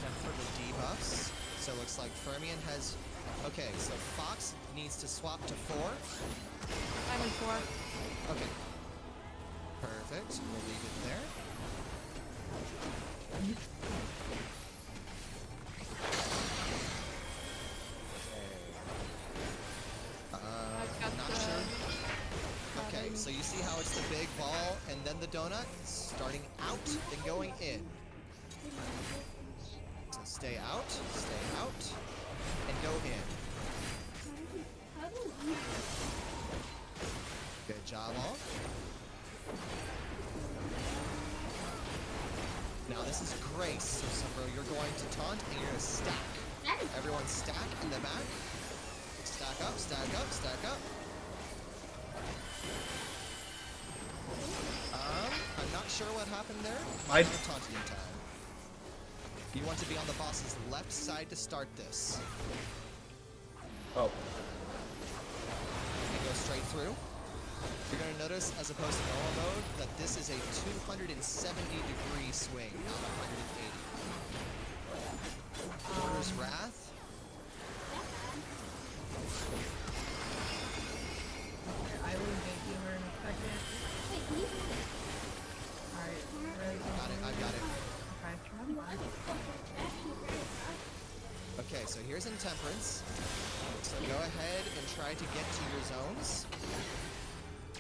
And for the debuffs, so it looks like Fermion has... Okay, so Fox needs to swap to 4. I'm in 4. Okay. Perfect. We'll leave it there. Not sure. Okay, so you see how it's the big ball and then the donut starting out and going in. So stay out, and go in. Good job, all. Now this is Grace, so Sumbro, you're going to taunt and you're going to stack. Everyone stack in the back. Stack up, stack up, stack up. I'm not sure what happened there. I have taunted in time. You want to be on the boss's left side to start this. Oh. And go straight through. You're going to notice, as opposed to normal mode, that this is a 270-degree swing, not 180. Order's Wrath. I will get you in a second. Alright, I've got it. Okay, Okay, so here's Intemperance. So go ahead and try to get to your zones.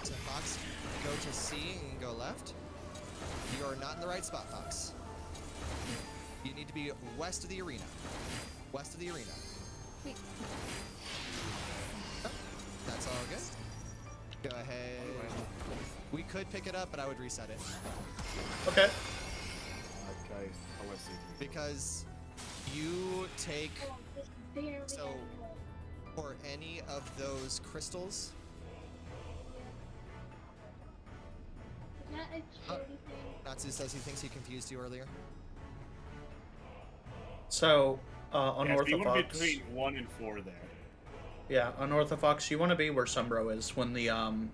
So Fox, go to C and go left. You are not in the right spot, Fox. You need to be west of the arena. West of the arena. Wait. Oh, that's all good. Go ahead. We could pick it up, but I would reset it. Okay. Okay, I want to see. Because you take, so for any of those crystals, Natsu says he thinks he confused you earlier. So, So you want to be unorthodox. between 1 and 4 there. Yeah, unorthodox. You want to be where Sumbro is when the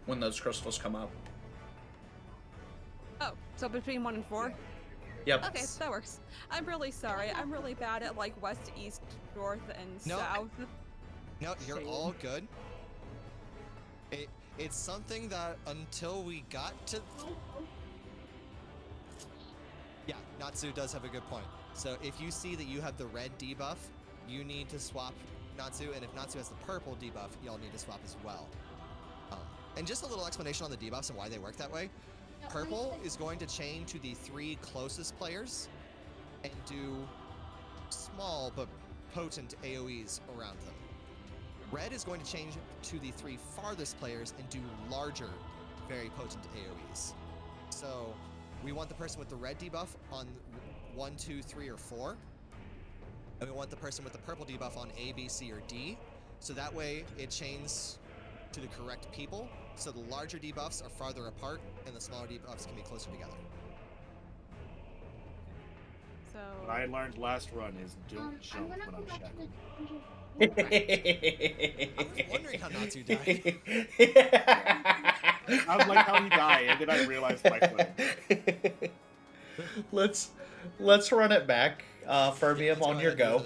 when those crystals come up. Oh, so between 1 and 4? Yep. Okay, that works. I'm really sorry. I'm really bad at like west, east, north, and No. south. No, you're all good. It's something that until we got to... Yeah, Natsu does have a good point. So if you see that you have the red debuff, you need to swap Natsu, and if Natsu has the purple debuff, y'all need to swap as well. And just a little explanation on the debuffs and why they work that way. Purple is going to chain to the 3 closest players and do small but potent AoEs around them. Red is going to change to the 3 farthest players and do larger, very potent AoEs. So we want the person with the red debuff on 1, 2, 3, or 4. And we want the person with the purple debuff on A, B, C, or D. So that way it chains to the correct people. So the larger debuffs are farther apart and the smaller debuffs can be closer together. So What I learned last run is don't jump when I'm shackled. I was wondering how Natsu died. I was like how he died, and then I realized my foot. Let's run it back. Fermium, on your go.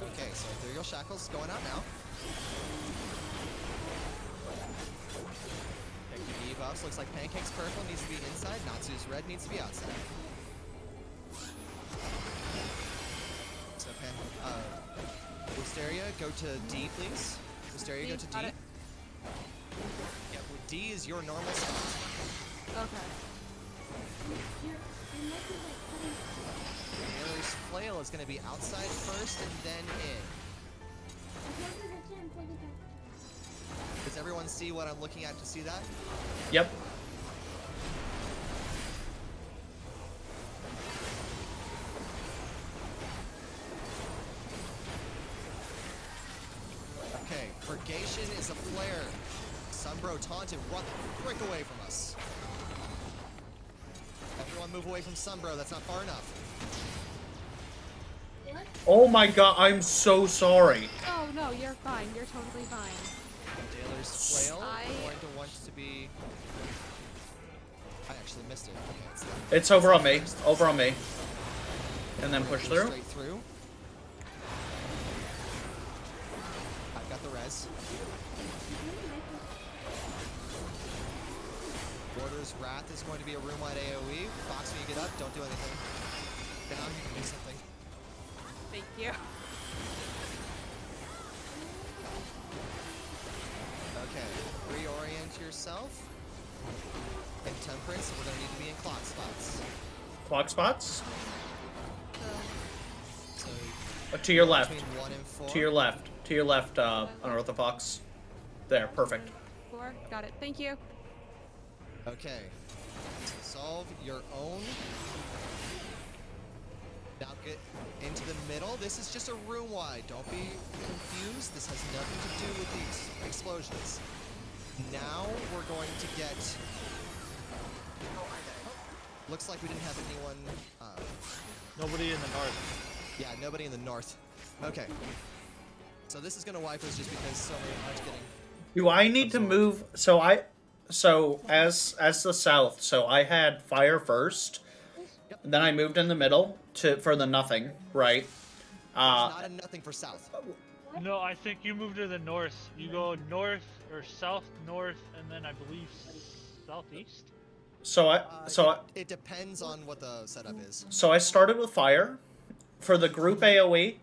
Okay, so Ethereal Shackle's going out now. Pick the debuffs. Looks like Pancake's purple needs to be inside. Natsu's red needs to be outside. So Wisteria, go to D, please. Wisteria, go to D. Got it. Yeah, D is your normal spot. Okay. Taylor's Flail is going to be outside first and then in. Does everyone see what I'm looking at to see that? Yep. Okay, Purgation is a flare. Sunbro taunted, run the frick away from us. Everyone move away from Sunbro, that's not far enough. Oh my god, I'm so sorry. Oh no, you're fine. You're totally fine. Taylor's Flail going to want to be... I actually missed it. Okay, It's over on me. Over on me. And then push through. Straight through. I've got the res. Warder's Wrath is going to be a room-wide AoE. Fox, when you get up, don't do anything. Down, you can do something. Thank you. Okay, reorient yourself. Intemperance, we're going to need to be in clock spots. Clock spots. So To your left. between 1 and 4. To your left. To your left, Uneartha Fox. There, perfect. 4. Got it. Thank you. Okay. So solve your own. Now get into the middle. This is just a room wide. Don't be confused. This has nothing to do with these explosions. Now we're going to get. Looks like we didn't have anyone. Nobody in the north. Yeah, nobody in the north. Okay. So this is gonna wipe us just because so many aren't getting. Do I need to move? So as the south. So I had fire first. Yep. Then I moved in the middle for the nothing, right? Not a nothing for south. No, I think you moved to the north. You go north or south, north, and then I believe southeast. It depends on what the setup is. So I started with fire. For the group AoE,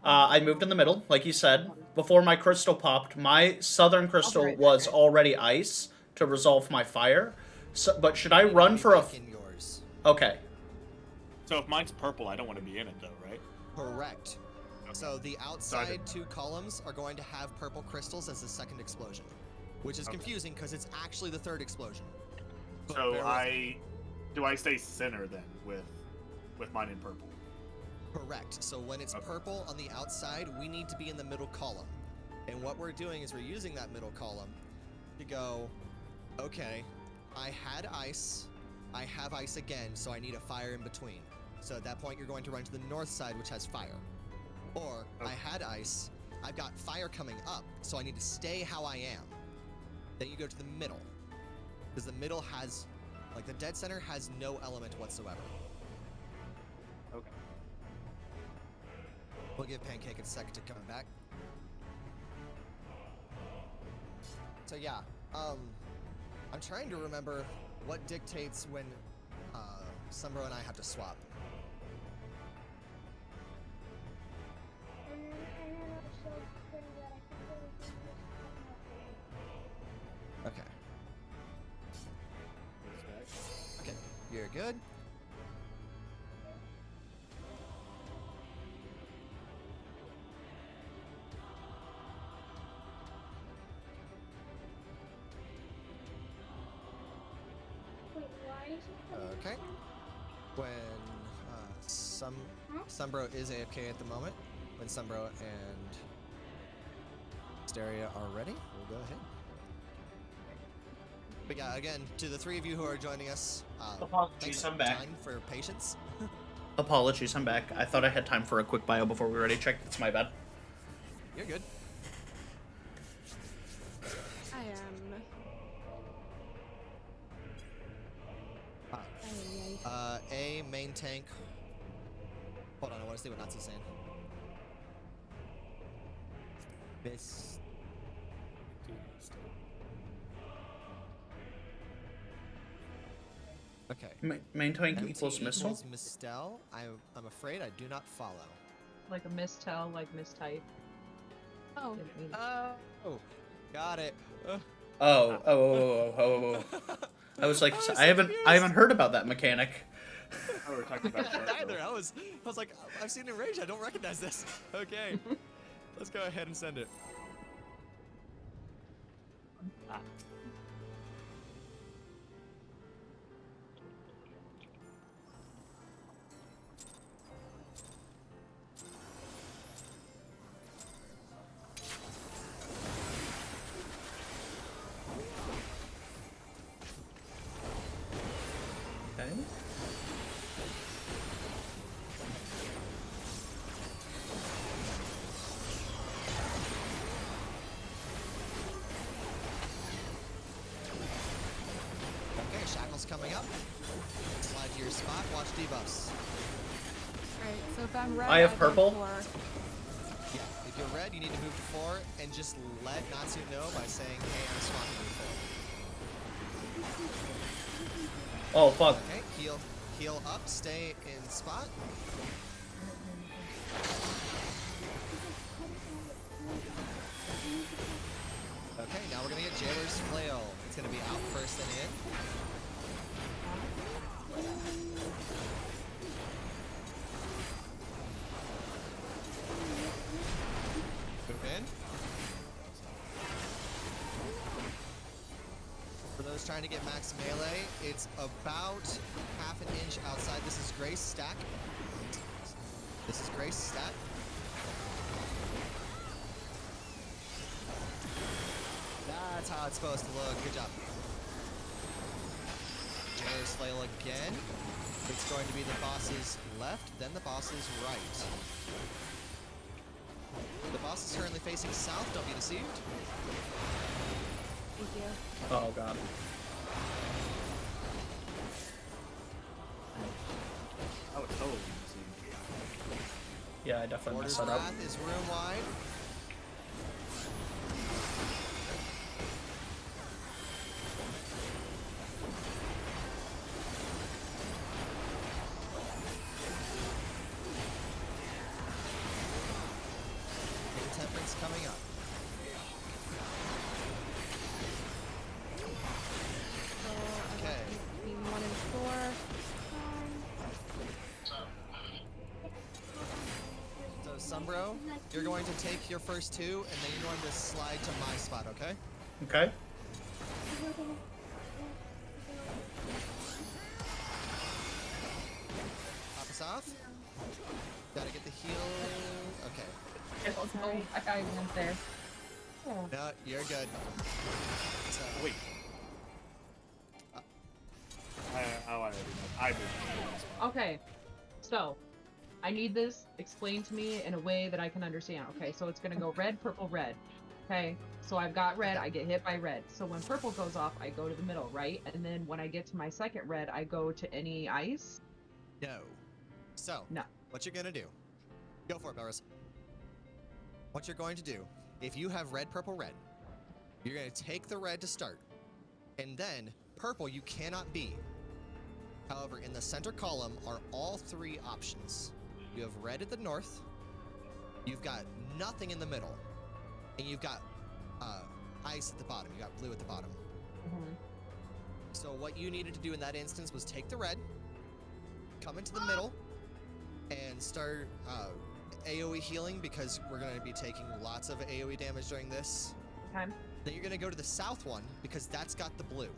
I moved in the middle, like you said. Before my crystal popped, my southern crystal was already ice to resolve my fire. So, but should I run for a... Okay. So if mine's purple, I don't want to be in it, though, right? Correct. So the outside 2 columns are going to have purple crystals as the second explosion, which is confusing because it's actually the third explosion. But So do I stay center then with mine in purple? Correct. So when it's purple on the outside, we need to be in the middle column. And what we're doing is we're using that middle column to go, okay, I had ice, I have ice again, so I need a fire in between. So at that point, you're going to run to the north side, which has fire. Or, I had ice, I've got fire coming up, so I need to stay how I am. Then you go to the middle. Because the middle has, like the dead center has no element whatsoever. Okay. We'll give Pancake a second to come back. So yeah, I'm trying to remember what dictates when Sumbro and I have to swap. Okay. Okay, you're good. Okay. When Sumbro is AFK at the moment, when Sumbro and Hysteria are ready, we'll go ahead. But yeah, again, to the 3 of you who are joining us, apologies, I'm back. Time for patience. Apologies, I'm back. I thought I had time for a quick bio before we were ready. Check, it's my bad. You're good. I am. A main tank. Hold on, I want to see what Natsu's saying. Miss. Okay. Main tank MT equals missile? equals Mistel. I'm afraid I do not follow. Like a mistype, like mistype. Oh. Oh. Got it. Oh. I was like, I haven't heard about that mechanic. Oh, we're talking about Neither. I was like, I've seen it in Rage. I don't recognize this. Okay. Let's go ahead and send it. Shackles coming up. Slide to your spot. Watch debuffs. Alright, so if I'm red, I have go purple. 4. Yeah, if you're red, you need to move to 4 and just let Natsu know by saying, hey, I'm swapping to 4. Oh, fuck. Okay, heal up, stay in spot. Okay, now we're gonna get Jailer's Flail. It's gonna be out first and in. Those trying to get max melee, it's about half an inch outside. This is Grace stack. This is Grace stack. That's how it's supposed to look. Good job. Jailer's flail again. It's going to be the boss's left, then the boss's right. The boss is currently facing south. Don't be deceived. Thank you. Oh god. I would totally see. Yeah, I definitely Order's messed that up. Wrath is room wide. Intemperance coming up. Okay. Being 1 and 4. So, Sumbro, you're going to take your first 2, and then you're going to slide to my spot, okay? Okay. Pop us off. Gotta get the heal. Okay. Oh, I thought you went there. Oh. No, you're good. So, Wait. I Okay, so I need this explained to me in a way that I can understand. Okay, so it's gonna go red, purple, red. Okay, so I've got red, I get hit by red. So when purple goes off, I go to the middle, right? And then when I get to my second red, I go to any ice? no. So, No. what you're gonna do? Go for it, Belrus. What you're going to do, if you have red, purple, red, you're gonna take the red to start, and then purple you cannot be. However, in the center column are all 3 options. You have red at the north, you've got nothing in the middle, and you've got ice at the bottom. You got blue at the bottom. Mm-hmm. So what you needed to do in that instance was take the red, come into the middle, and start AoE healing, because we're going to be taking lots of AoE damage during this. Okay. Then you're going to go to the south one, because that's got the blue.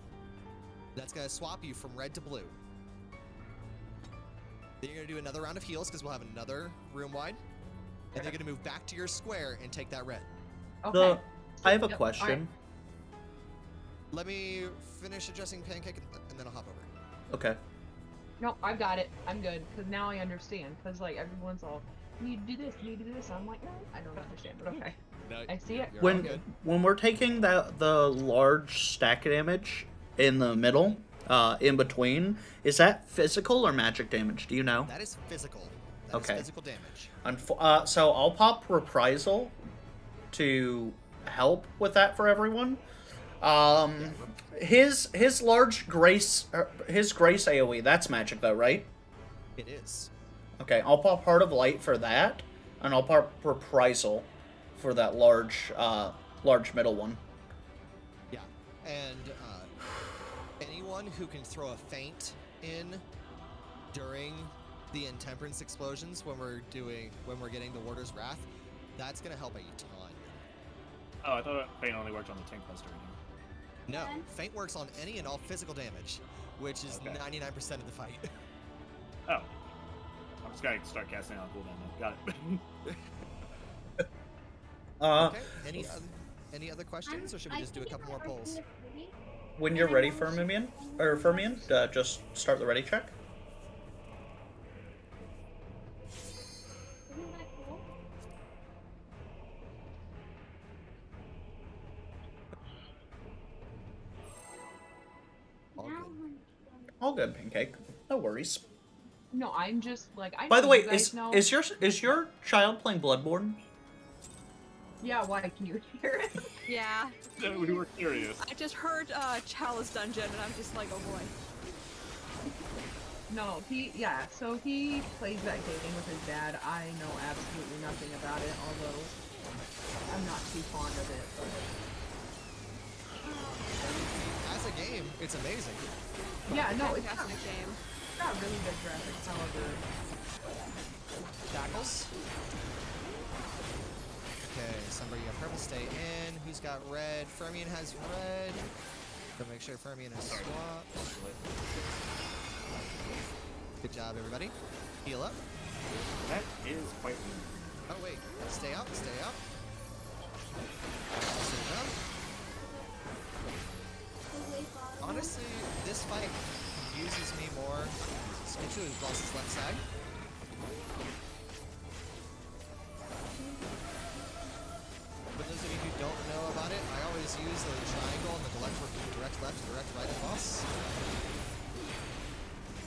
That's going to swap you from red to blue. Then you're going to do another round of heals, because we'll have another room wide. And then you're going to move back to your square and take that red. Okay. I have a question. Let me finish adjusting Pancake, and then I'll hop over. Okay. No, I've got it. I'm good, because now I understand. Because, like, everyone's all, you need to do this, you need to do this. I'm like, no, I don't understand, but okay. No, I see it. When we're taking the large stack damage in the middle, in between, is that physical or magic damage? Do you know? That is physical. That is physical damage. So I'll pop Reprisal to help with that for everyone. His large grace, his grace AoE, that's magic though, right? It is. Okay, I'll pop Heart of Light for that, and I'll pop Reprisal for that large middle one. Yeah, and anyone who can throw a feint in during the Intemperance explosions when we're getting the Warder's Wrath, that's gonna help a ton. Oh, I thought Feint only worked on the tank buster. No, Feint works on any and all physical damage, which is 99% of the fight. Oh. I'm just gonna start casting on cooldown now. Got it. Okay, any other questions, or should we just do a couple more polls? When you're ready, Fermion, just start the ready check. All good, Pancake. No worries. No, I'm just like I. By the way, you guys know... is your child playing Bloodborne? Yeah. Why? Can you hear it? Yeah. We were curious. I just heard Chalice Dungeon, and I'm just like, oh boy. No, so he plays that game with his dad. I know absolutely nothing about it, although I'm not too fond of it. But... As a game, it's amazing. Yeah, no, it's not a game. It's got really good graphics, however. Shackles. Okay, somebody got purple, stay in. Who's got red? Fermion has red. So make sure Fermion is swapped. Good job, everybody. Heal up. That is quite weird. Oh wait, stay out, stay out. Stay down. Honestly, this fight confuses me more. Into his boss's left side. For those of you who don't know about it, I always use the triangle on the direct left and direct right of boss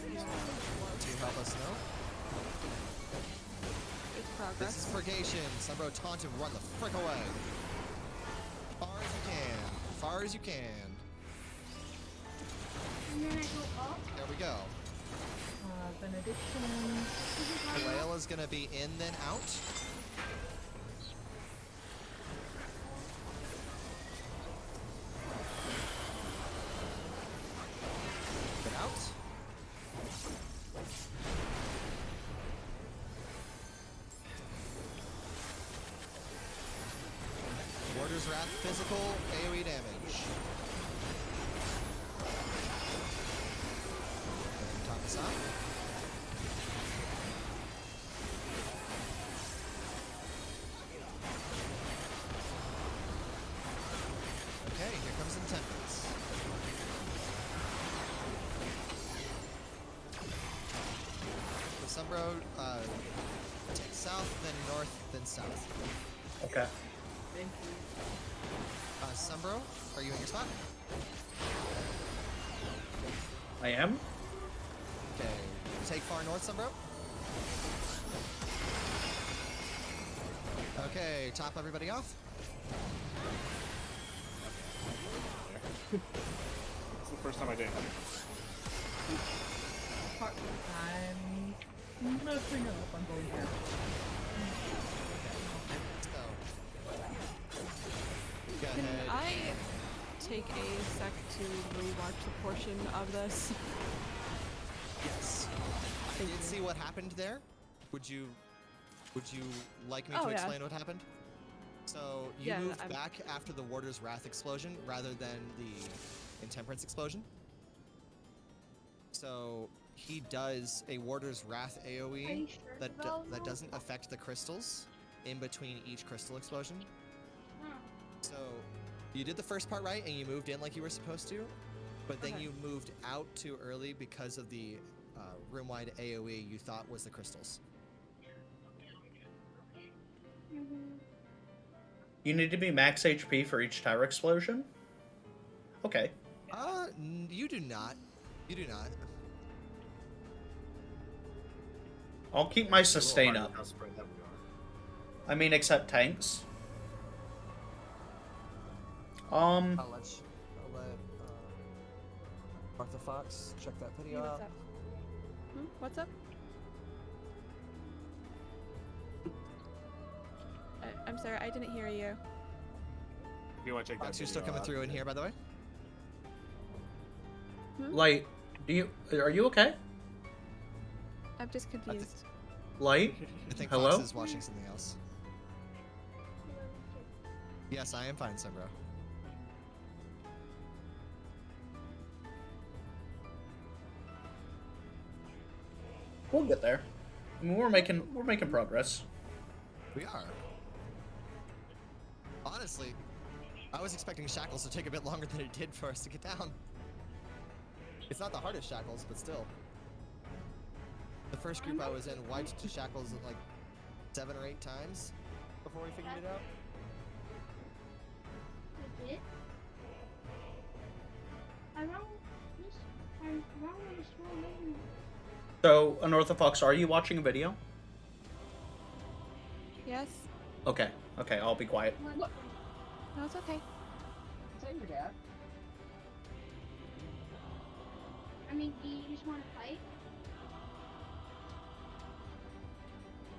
to help us know. It's progress. This is purgation. Sunbro taunt him, run the frick away. Far as you can. Far as you can. And then I go up. There we go. Benediction. Layla's gonna be in, then out. Get out. Warder's Wrath physical AoE damage. Top us up. Okay, here comes Intemperance. So Sumbro, take south, then north, then south. Okay. Thank you. Sumbro, are you in your spot? I am? Okay, take far north, Sumbro. Okay, top everybody off. It's the first time I didn't have it. I'm messing up. I'm going here. So, go Can ahead. I take a sec to rewatch the portion of this? Yes. I did see what happened there. Would you like me Oh, to yeah. explain what happened? So you Yeah, moved I'm- back after the Warder's Wrath explosion rather than the Intemperance explosion. So he does a Warder's Wrath Are you AoE sure that about that doesn't affect the crystals in between each crystal explosion. Huh. So you did the first part right and you moved in like you were supposed to, but then Okay. you moved out too early because of the room-wide AoE you thought was the crystals. Mhm. You need to be max HP for each tower explosion? Okay. You do not. You do not. I'll keep my It's a little sustain hard up. with how spread out we are. I mean, except tanks. I'll let Martha Fox check that Hey, video what's out. up? What's up? I'm sorry, I didn't hear you. If you want to check that Fox, you're still video coming out, through in then- here, by the way. Light, are you okay? I'm just confused. Light? I think Hello? Fox is watching something else. Yes, I am fine, Sunbro. We'll get there. I mean, we're making progress. We are. Honestly, I was expecting Shackles to take a bit longer than it did for us to get down. It's not the hardest Shackles, but still. The first group I was in wiped to Shackles like 7 or 8 times before we figured it out. I did. I wrong this. I'm wrong on this one. So, Anortha Fox, are you watching a video? Yes? Okay, I'll be quiet. What? No, it's okay. Is that your dad? I mean, do you just want to fight?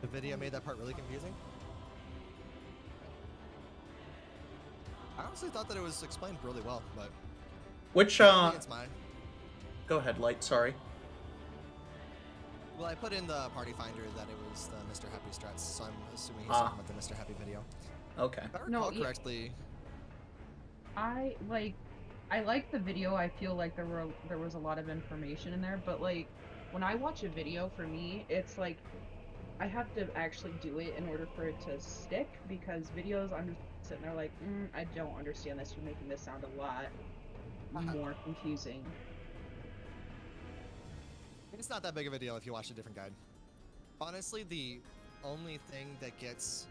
The video made that part really confusing. I honestly thought that it was explained really well, but Which, I think it's mine. Go ahead, Light, sorry. Well, I put in the party finder that it was the Mr. Happy strats, so I'm assuming he's Ah. talking about the Mr. Happy video. Okay. If I No, recall yeah. correctly, I like I like the video. I feel like there was a lot of information in there, but like when I watch a video, for me, it's like I have to actually do it in order for it to stick, because videos I'm just sitting there like, I don't understand this. You're making this sound a lot more confusing. It's not that big of a deal if you watch a different guide. Honestly, the only thing that gets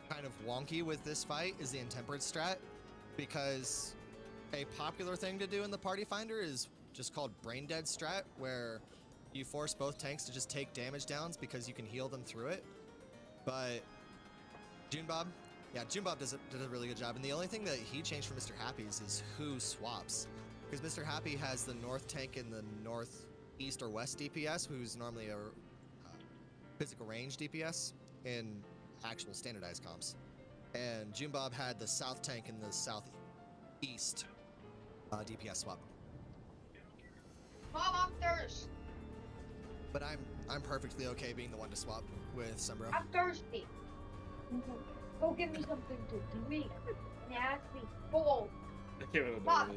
kind of wonky with this fight is the intemperate strat, because a popular thing to do in the party finder is just called brain dead strat, where you force both tanks to just take damage downs because you can heal them through it. But Junebob does a really good job, and the only thing that he changed for Mr. Happy's is who swaps, because Mr. Happy has the north tank and the northeast or west DPS, who's normally a physical range DPS in actual standardized comps, and Junebob had the south tank and the southeast DPS swap. Mom, I'm thirsty. But I'm perfectly okay being the one to swap with Sumbro. I'm thirsty. Go get me something to drink. Nasty. Full. I can't remember. Mom,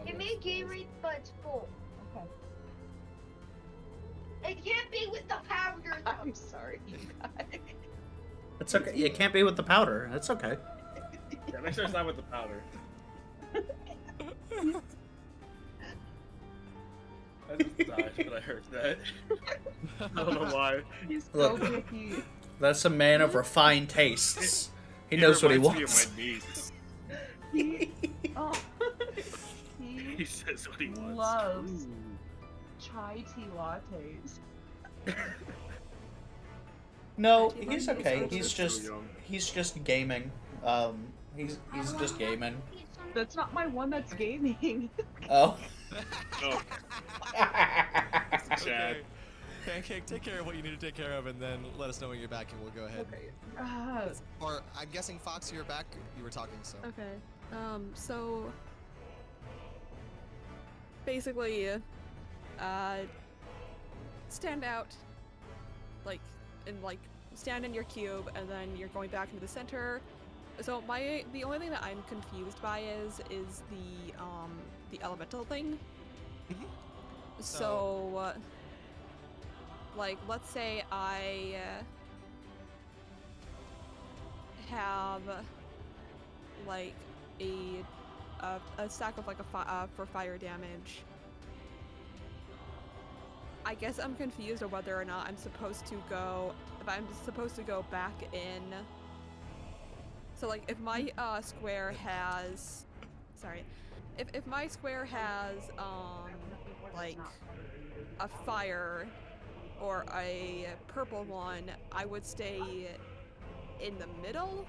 give me a Gatorade, but it's full. Okay. It can't be with the powder. I'm sorry, you guys. It's okay. It can't be with the powder. It's okay. Yeah, make sure it's not with the powder. I just died when I heard that. I don't know why. He's so Look, picky. that's a man of refined tastes. He knows what he wants. Me of my niece. He He says what he wants. loves chai tea lattes. No, he's okay. He's just gaming. He's just gaming. That's not my one that's gaming. Oh. Oh. Chad. Pancake, take care of what you need to take care of, and then let us know when you're back, and we'll go ahead. Okay. Or I'm guessing Fox, you're back. You were talking, so. Okay. So basically, stand out, stand in your cube, and then you're going back into the center. So the only thing that I'm confused by is the elemental thing. Mm-hmm. So let's say I have a stack of for fire damage. I guess I'm confused on whether or not I'm supposed to go back in. So if my square has, if my square has a fire or a purple one, I would stay in the middle.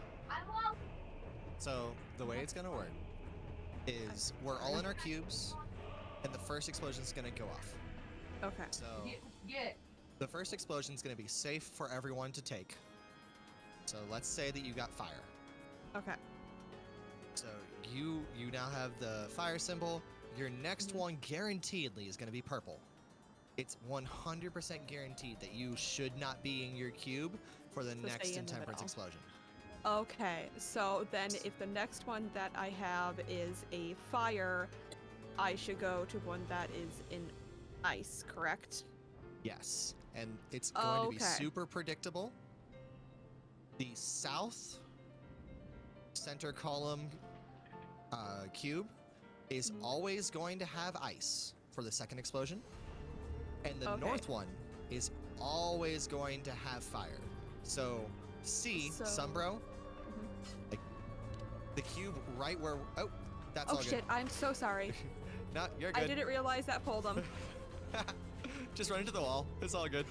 So the way it's gonna work is we're all in our cubes, and the first explosion is gonna go off. Okay. So the first explosion is gonna be safe for everyone to take. So let's say that you got fire. Okay. So you now have the fire symbol. Your next one guaranteedly is gonna be purple. It's 100% guaranteed that you should not be in your cube for the next intemperance explosion. Okay, so then if the next one that I have is a fire, I should go to one that is in ice, correct? Yes, and it's going to be super predictable. The south center column cube is always going to have ice for the second explosion, and the north one is always going to have fire. So Sumbro, like the cube right where that's all good. Oh shit, I'm so sorry. No, you're good. I didn't realize that pulled them. Just run into the wall. It's all good.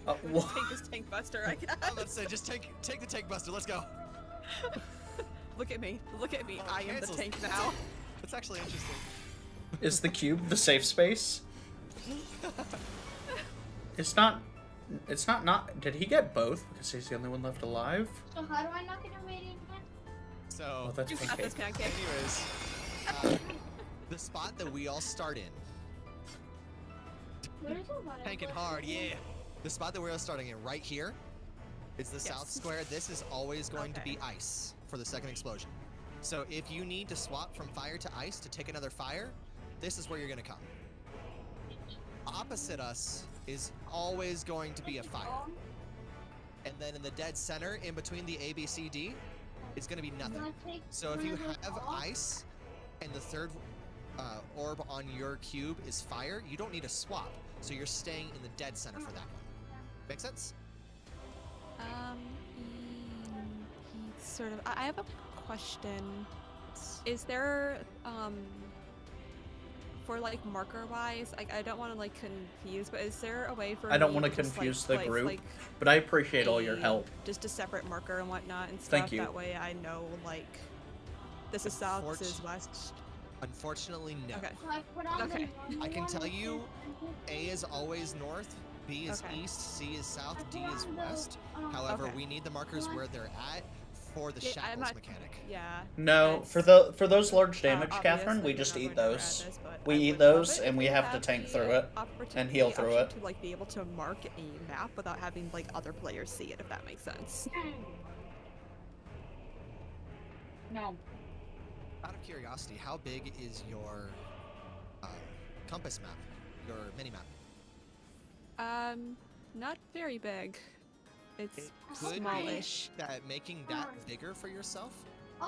Take this tank buster, I guess. I'm about to say, just take the tank buster. Let's go. Look at me. Look at me. Oh, I am the tank now. That's actually interesting. Is the cube the safe space? It's not. Did he get both? Because he's the only one left alive? So how do I not get a radiant net? So, Oh, that's pancake. anyways, the spot that we all start in. Where is it? Tanking hard, yeah. The spot that we're all starting in right here is the south square. This is always going to be ice for the second explosion. So if you need to swap from fire to ice to take another fire, this is where you're gonna come. Opposite us is always going to be a fire. And then in the dead center, in between the A, B, C, D, is gonna be nothing. So if you have ice, and the third orb on your cube is fire, you don't need to swap. So you're staying in the dead center for that one. Make sense? Sort of. I have a question. Is there, for like marker wise, like I don't want to like confuse, but is there a way for I don't want to confuse like, the group, like but I appreciate all your help. Just a separate marker and whatnot and stuff. Thank you. That way I know like this is south, this is west. Unfortunately, no. Okay. Okay. I can tell you, A is always north, B is east, C is south, D is west. However, we need the markers where they're at for the shackles mechanic. Yeah. No, for those large damage, Catherine, we just eat those. We eat those, and we have to tank through it and heal through it. To like be able to mark a map without having like other players see it, if that makes sense. No. Out of curiosity, how big is your compass map, your mini map? Not very big. It's Could smallish. be that making that bigger for yourself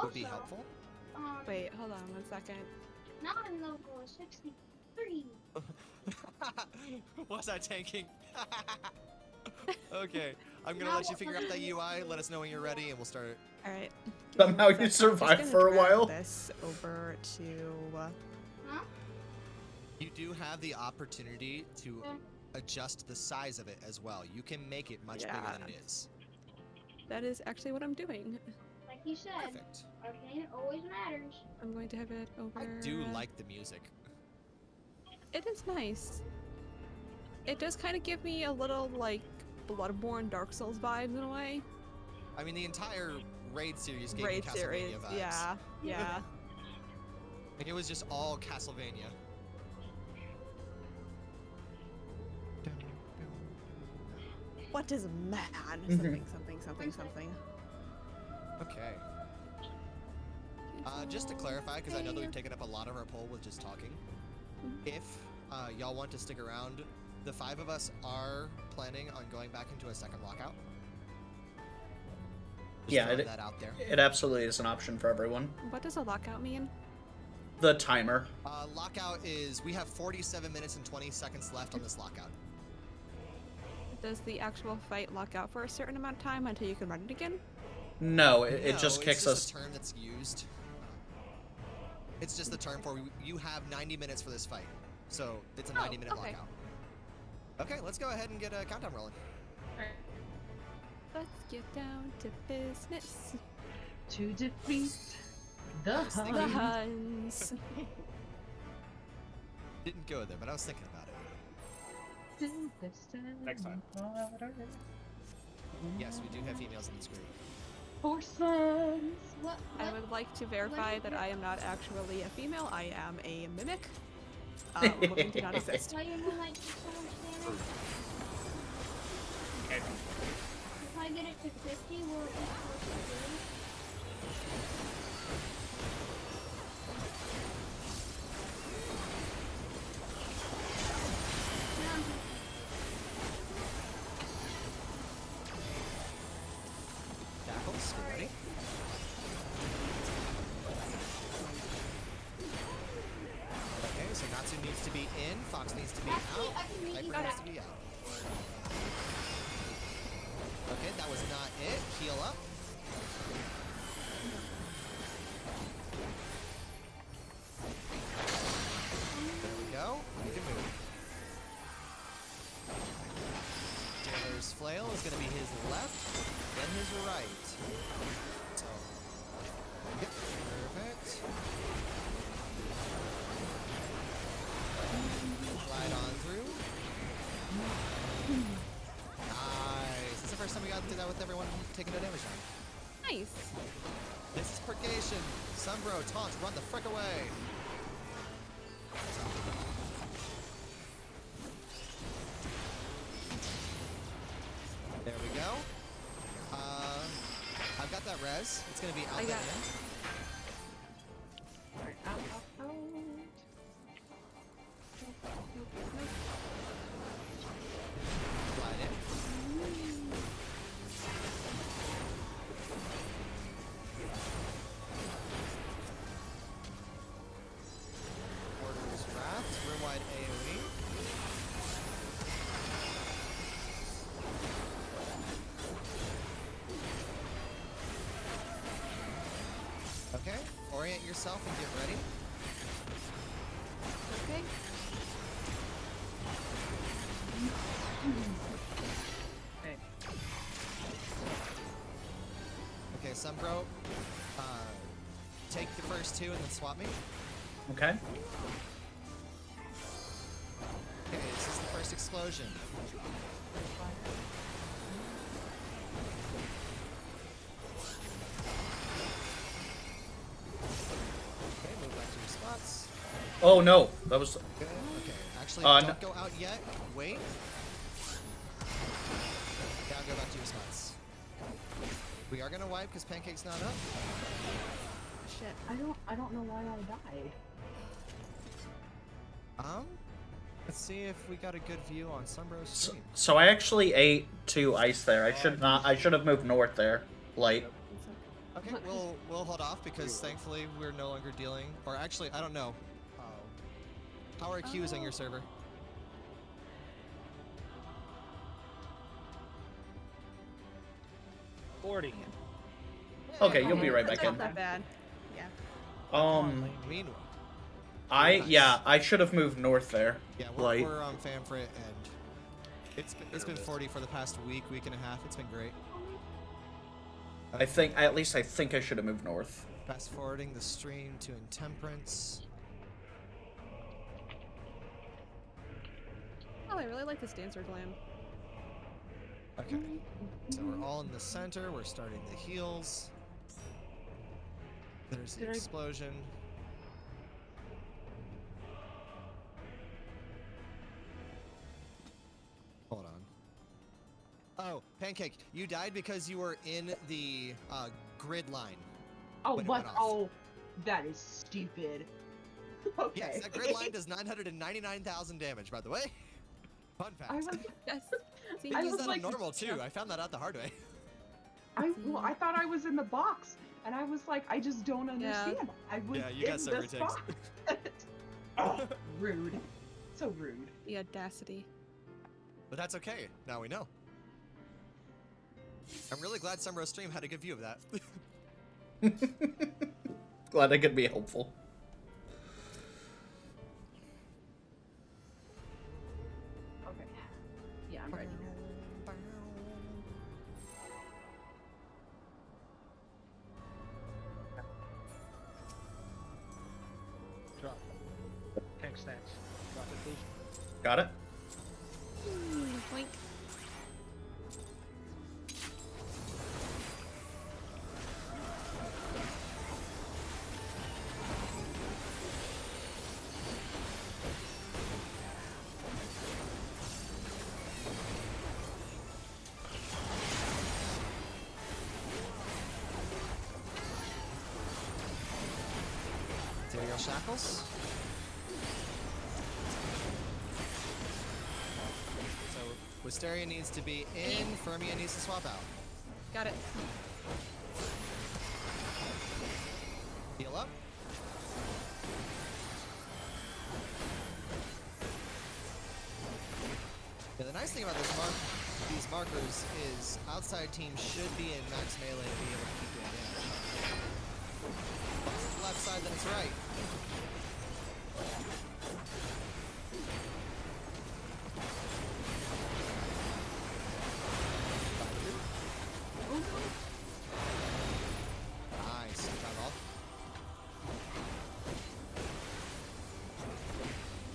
would be helpful. Wait, hold on 1 second. Now I'm level 63. What's that tanking? Okay, I'm gonna let you figure out that UI. Let us know when you're ready, and we'll start. All right. Somehow you survived for a while. This over to. You do have the opportunity to adjust the size of it as well. You can make it much bigger than it is. That is actually what I'm doing. Like you said, arcane always matters. I'm going to have it over. I do like the music. It is nice. It does kind of give me a little like Bloodborne, Dark Souls vibes in a way. I mean, the entire raid series gave me Castlevania series, vibes. yeah. Like it was just all Castlevania. What is man? Something. Okay. Just to clarify, because I know that we've taken up a lot of our poll with just talking. If y'all want to stick around, the 5 of us are planning on going back into a second lockout. Just throwing that out there. It absolutely is an option for everyone. What does a lockout mean? The timer. Lockout is, we have 47 minutes and 20 seconds left on this lockout. Does the actual fight lock out for a certain amount of time until you can run it again? No, it just kicks us. It's just a term that's used. It's just the term for you have 90 minutes for this fight. So it's a 90-minute lockout. Okay, let's go ahead and get a countdown rolling. Let's get down to business. To defeat the Huns. Didn't go there, but I was thinking about it. Next time. Yes, we do have females in this group. For sons. I would like to verify that I am not actually a female. I am a mimic. Women do not exist. If I get it to 50, will it be close to Tackles, get ready. Okay, so Natsu needs to be in, Fox needs to be out, Hyper needs to be out. Okay, that was not it. Heal up. There we go. We can move. Taylor's flail is going to be his left, then his right. So, yep, perfect. Slide on through. Nice. This is the first time we got to do that with everyone taking a damage on. Nice. This is Purgation. Sunbro, taunt, run the frick away. There we go. I've got that res. It's gonna be out I there. got Alright, out. Slide in. Order's Wrath, room-wide AoE. Okay, orient yourself and get ready. Okay. Okay. Okay, Sumbro, take the first two and then swap me. Okay. Okay, this is the first explosion. Okay, move back to your spots. Oh no, that was. Good. Okay, actually, No. don't go out yet. Wait. Now go back to your spots. We are gonna wipe because Pancake's not up. Shit, I don't know why I died. Let's see if we got a good view on Sumbro's stream. So I actually ate 2 ice there. I should not. I should have moved north there. Light. Okay, we'll hold off because thankfully we're no longer dealing. Or actually, I don't know. How are queues on your server? $40. Okay, you'll be right back That's in. not that bad. Yeah. Meanwhile. I should have moved north there. Yeah, Light. we're on Fanfrit and it's been 40 for the past week and a half. It's been great. I think I should have moved north. Fast forwarding the stream to Intemperance. Oh, I really like this dancer glam. Okay. So we're all in the center. We're starting the heals. There's the explosion. Hold on. Oh, Pancake, you died because you were in the grid line. Oh, when it what? went off. Oh, that is stupid. Okay. Yes, that grid line does 999,000 damage, by the way. Fun fact. I was, Yes. See, It I does was that like- on normal too. I found that out the hard way. I thought I was in the box, and I was like, I just don't understand. I was Yeah, you got in server this ticks. box. Oh, rude. So rude. The audacity. But that's okay. Now we know. I'm really glad Sumbro's stream had a good view of that. Glad I could be helpful. Okay. Yeah, I'm ready. Drop. Tank stance. Drop it, please. Got it. Blink. Material shackles. So Wisteria needs to be in, Fermia needs to swap out. Got it. Heal up. Yeah, the nice thing about these markers is outside teams should be in max melee to be able to keep doing damage. Once it's left side, then it's right. Nice, got off.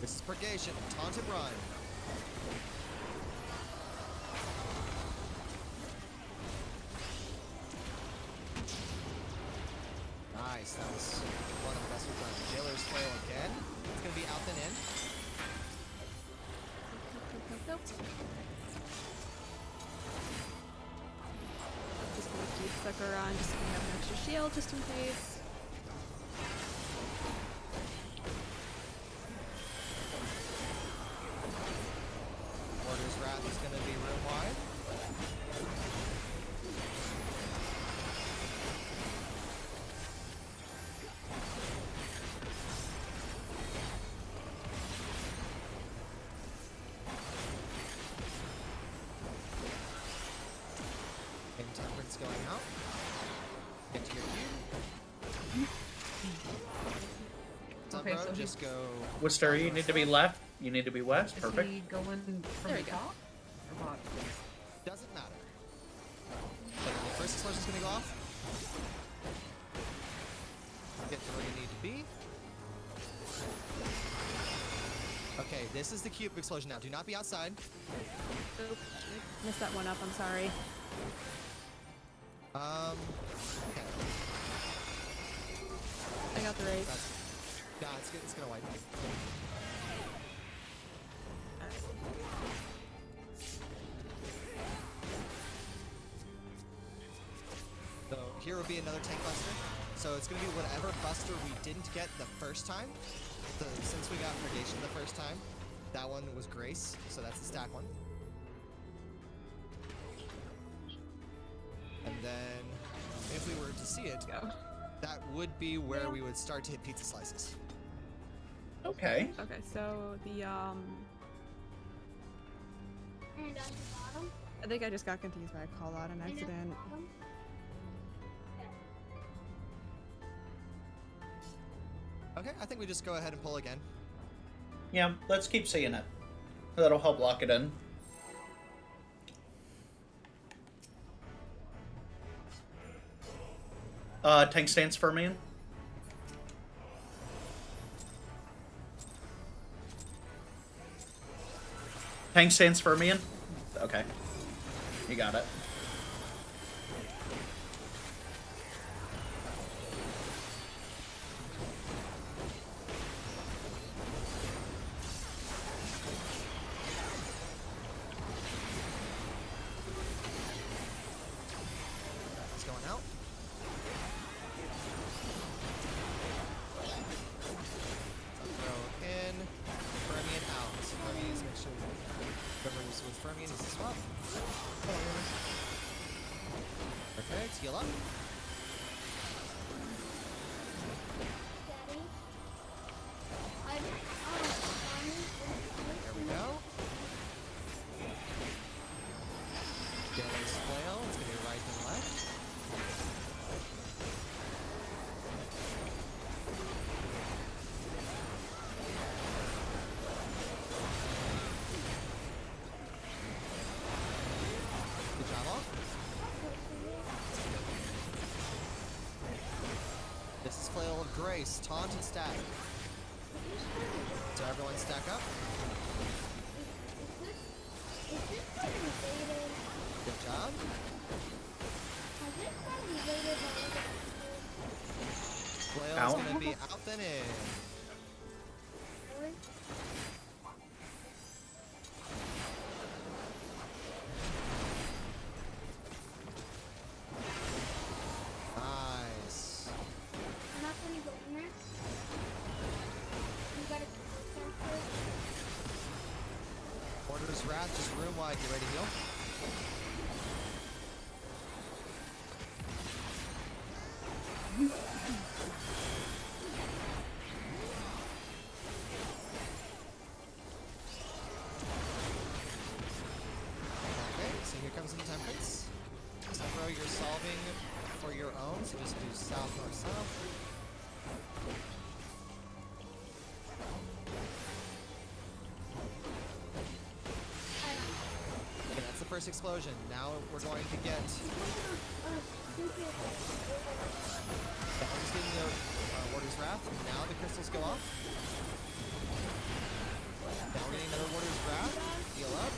This is Purgation, taunt and run. Nice, that was one of the best we've done. Jailer's Flail again. It's gonna be out then in. Nope. Just gonna keep Sucker on, just gonna have an extra shield just in case. would just go. Worcester, you need to be left. You need to be west. Is Perfect. he going from the top or bottom? Doesn't matter. Okay, the first explosion's gonna go off. Get to where you need to be. Okay, this is the cube explosion now. Do not be outside. Oop, missed that one up. I'm sorry. Okay. I got the raise. Yeah, it's good. It's gonna wipe. So here will be another tank buster. So it's gonna be whatever buster we didn't get the first time. So since we got Purgation the first time, that one was Grace. So that's the stack one. And then if we were to see it, that would be where we would start to hit pizza slices. Okay. Okay, so the And at the bottom. I think I just got confused by a call out on accident. Okay, I think we just go ahead and pull again. Yeah, let's keep seeing it. That'll help lock it in. Tank stance for me. Tank stance for me. Okay. You got it. It's going out. Throw in. Fermion out. Fermion, make sure whoever's with Fermion is as well. Perfect. Heal up. There we go. Daly's flail. It's gonna be right and left. Good job, all. This is Flail of Grace. Taunt and stack. So everyone stack up. Good job. Flail is going to be out then in. Nice. I'm not gonna go in there. You gotta Order's Wrath, just room wide, get ready to heal. Okay, so here comes some templates. So bro, you're solving for your own, so just do south, north, south. Okay, that's the first explosion. Now we're going to get. Yeah, I'm just getting the Warder's Wrath. Now the crystals go off. Now we're getting another Warder's Wrath. Heal up.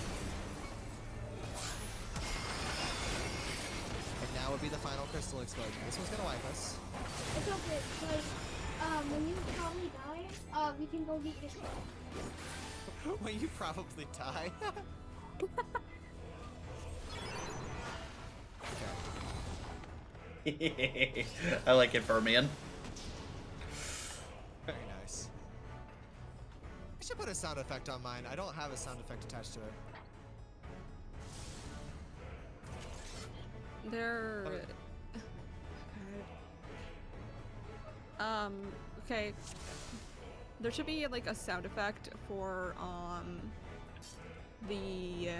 And now would be the final crystal explosion. This one's gonna wipe us. It's okay, because when you probably die, we can go get your stuff. When you probably die. I like it, Fermion. Very nice. I should put a sound effect on mine. I don't have a sound effect attached to it. There. Okay. There should be like a sound effect for the.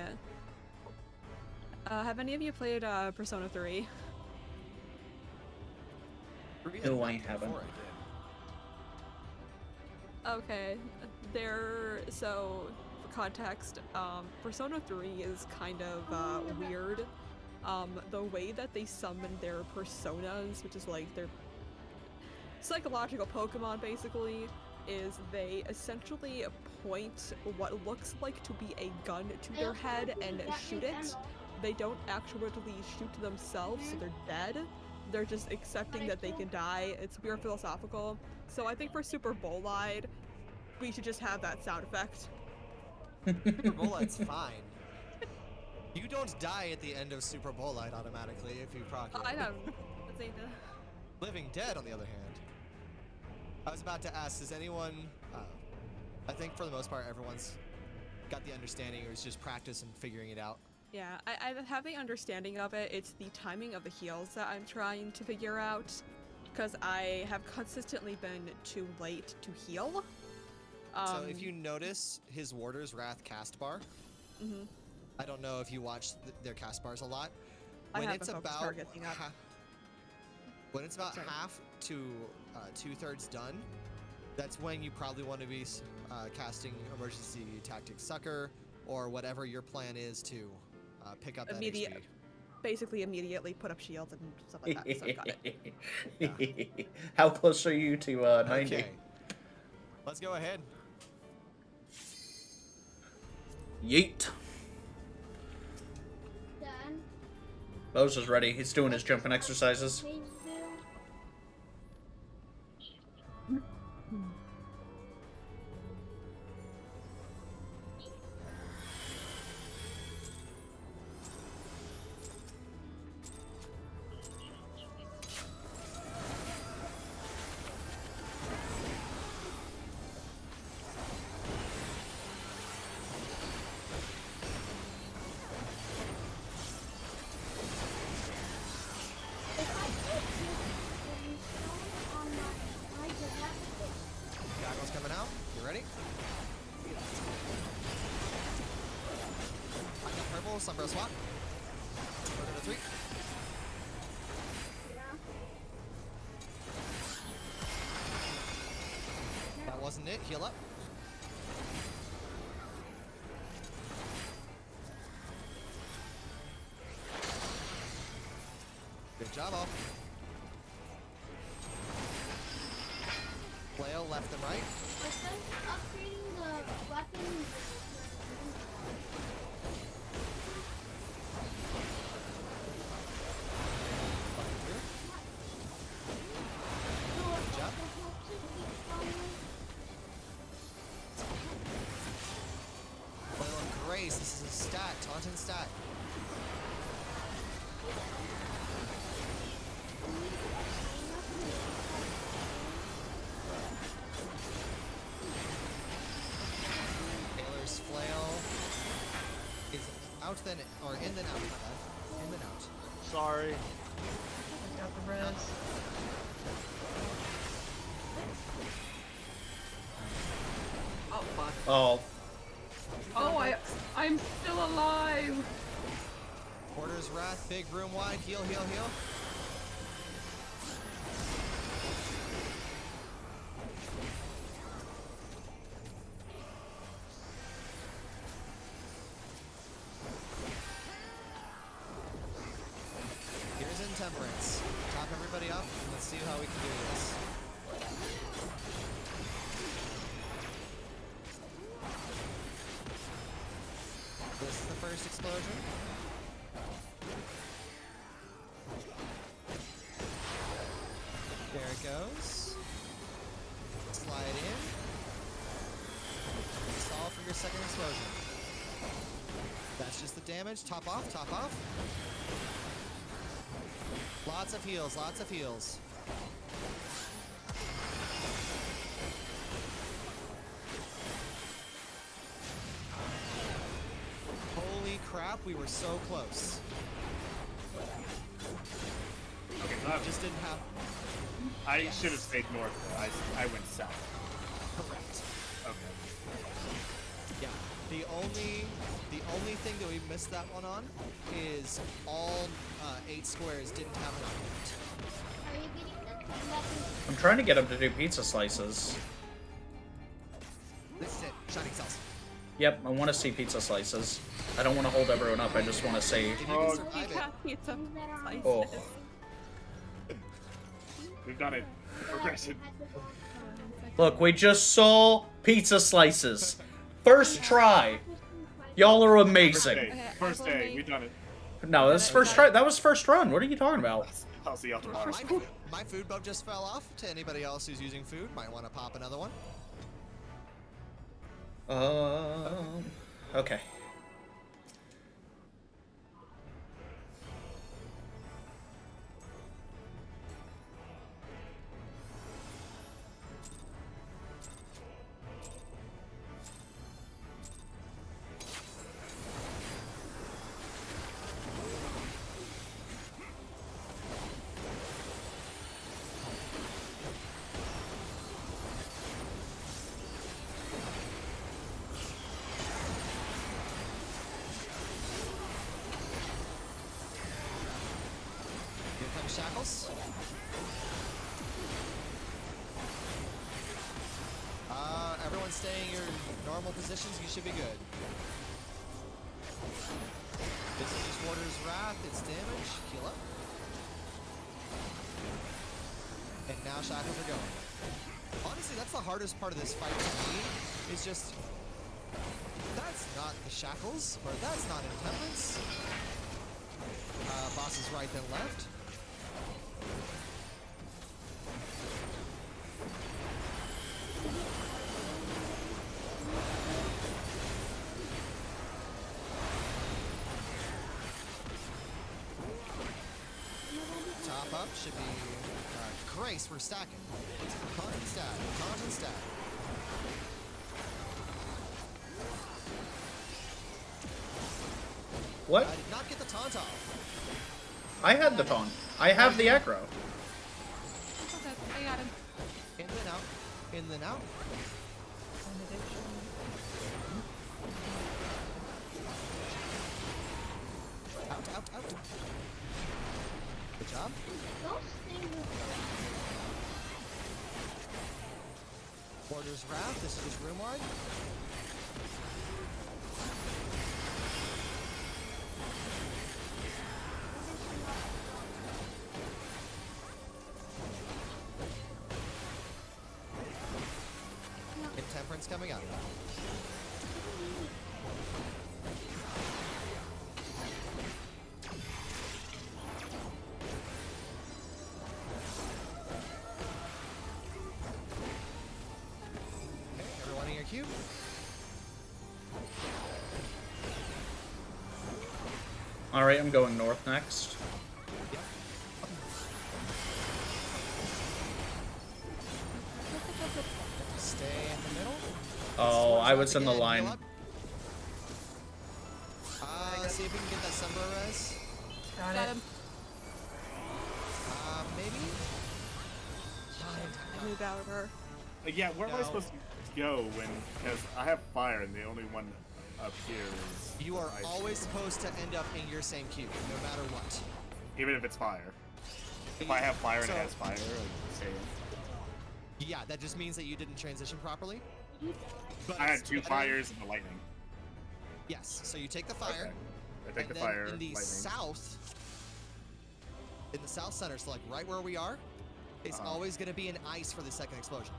Have any of you played Persona 3? No, I haven't. Okay, so for context, Persona 3 is kind of weird. The way that they summon their personas, which is like their psychological Pokemon basically, is they essentially point what looks like to be a gun to their head and shoot it. They don't actually shoot themselves, so they're dead. They're just accepting that they can die. It's weird philosophical. So I think for Super Bolide, we should just have that sound effect. Super Bolide's fine. You don't die at the end of Super Bolide automatically if you proc it. I know. Living Dead, on the other hand. I was about to ask, does anyone... I think for the most part, everyone's got the understanding. It was just practice and figuring it out. Yeah, I have the understanding of it. It's the timing of the heals that I'm trying to figure out. Because I have consistently been too late to heal. So if you notice his Warder's Wrath cast bar, I don't know if you watch their cast bars a lot. When it's about half to 2/3 done, that's when you probably want to be casting Emergency Tactics Sucker or whatever your plan is to pick up that HP. Basically immediately put up shields and stuff like that, so got it. Yeah. How close are you to 90? Okay. Let's go ahead. Yeet. Done. Bowser's ready. He's doing his jumping exercises. Goggles coming out. You ready? I got purple, Sunbro swap. We're to 3. That wasn't it. Heal up. Good job, all. Flail left and right. Upgrading the weapon. Good job. Flail of Grace. This is a stat. Taunton stat. Taylor's flail is out then, or in then out, my bad. In then out. Sorry. I got the res. Oh fuck. Oh. Oh, I'm still alive. Porter's Wrath, big room wide, heal, heal, heal. Here's Intemperance. Top everybody up, and let's see how we can do this. This is the first explosion. There it goes. Slide in. Solve for your second explosion. That's just the damage. Top off, top off. Lots of heals, lots of heals. Holy crap, we were so close. Okay, just didn't have... I should have stayed north. I went south. Correct. Okay. Yeah. The only thing that we missed that one on is all 8 squares didn't have an update. Are you getting the I'm trying to get him to do pizza slices. Yep, I want to see pizza slices. I don't want to hold everyone up. I just want to say. We got pizza slices. Oh. We've done it. Progression. Look, we just saw pizza slices. First try. Y'all are amazing. First day. We've done it. No, that was first try. That was first run. What are you talking about? I'll see y'all tomorrow. My food buff just fell off. To anybody else who's using food, might want to pop another one. Okay. Shackles. Everyone stay in your normal positions. You should be good. This is just Warder's Wrath. It's damage. Heal up. And now Shackles are going. Honestly, that's the hardest part of this fight to me. Is just that's not the Shackles, or that's not Intemperance. Boss is right, then left. Top up should be Grace. We're stacking. Content stat. Content stat. What? I did not get the taunt off. I had the taunt. I have the aggro. Okay, I got him. In then out. In then out. Out, out, out. Good job. Warder's Wrath. This is just room wide. Intemperance coming out. Okay, everyone in your queue. Alright, I'm going north next. Stay in the middle. Oh, I was in the Again, line. heal up. See if we can get that Sunbro res. Got him. Maybe? I moved out of her. Yeah, where am I supposed to go when? Because I have fire, and the only one up here is. You are ice. always supposed to end up in your same queue, no matter what. Even if it's fire. If I have fire and it has fire, like, stay in. Yeah, that just means that you didn't transition properly. But I had two fires and the lightning. Yes, so you take the fire. Okay. I take and the then fire. in the lightning. south center, so like right where we are, it's always going to be an ice for the second explosion.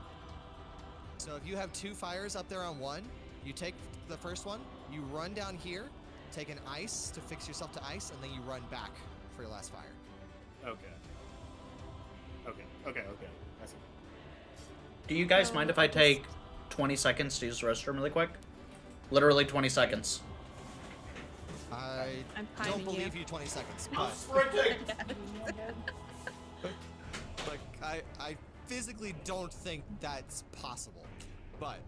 So if you have two fires up there on one, you take the first one, you run down here, take an ice to fix yourself to ice, and then you run back for your last fire. Okay. Okay. I see. Do you guys mind if I take 20 seconds to use the restroom really quick? Literally 20 seconds. I don't believe you 20 seconds, but like I physically don't think that's possible. But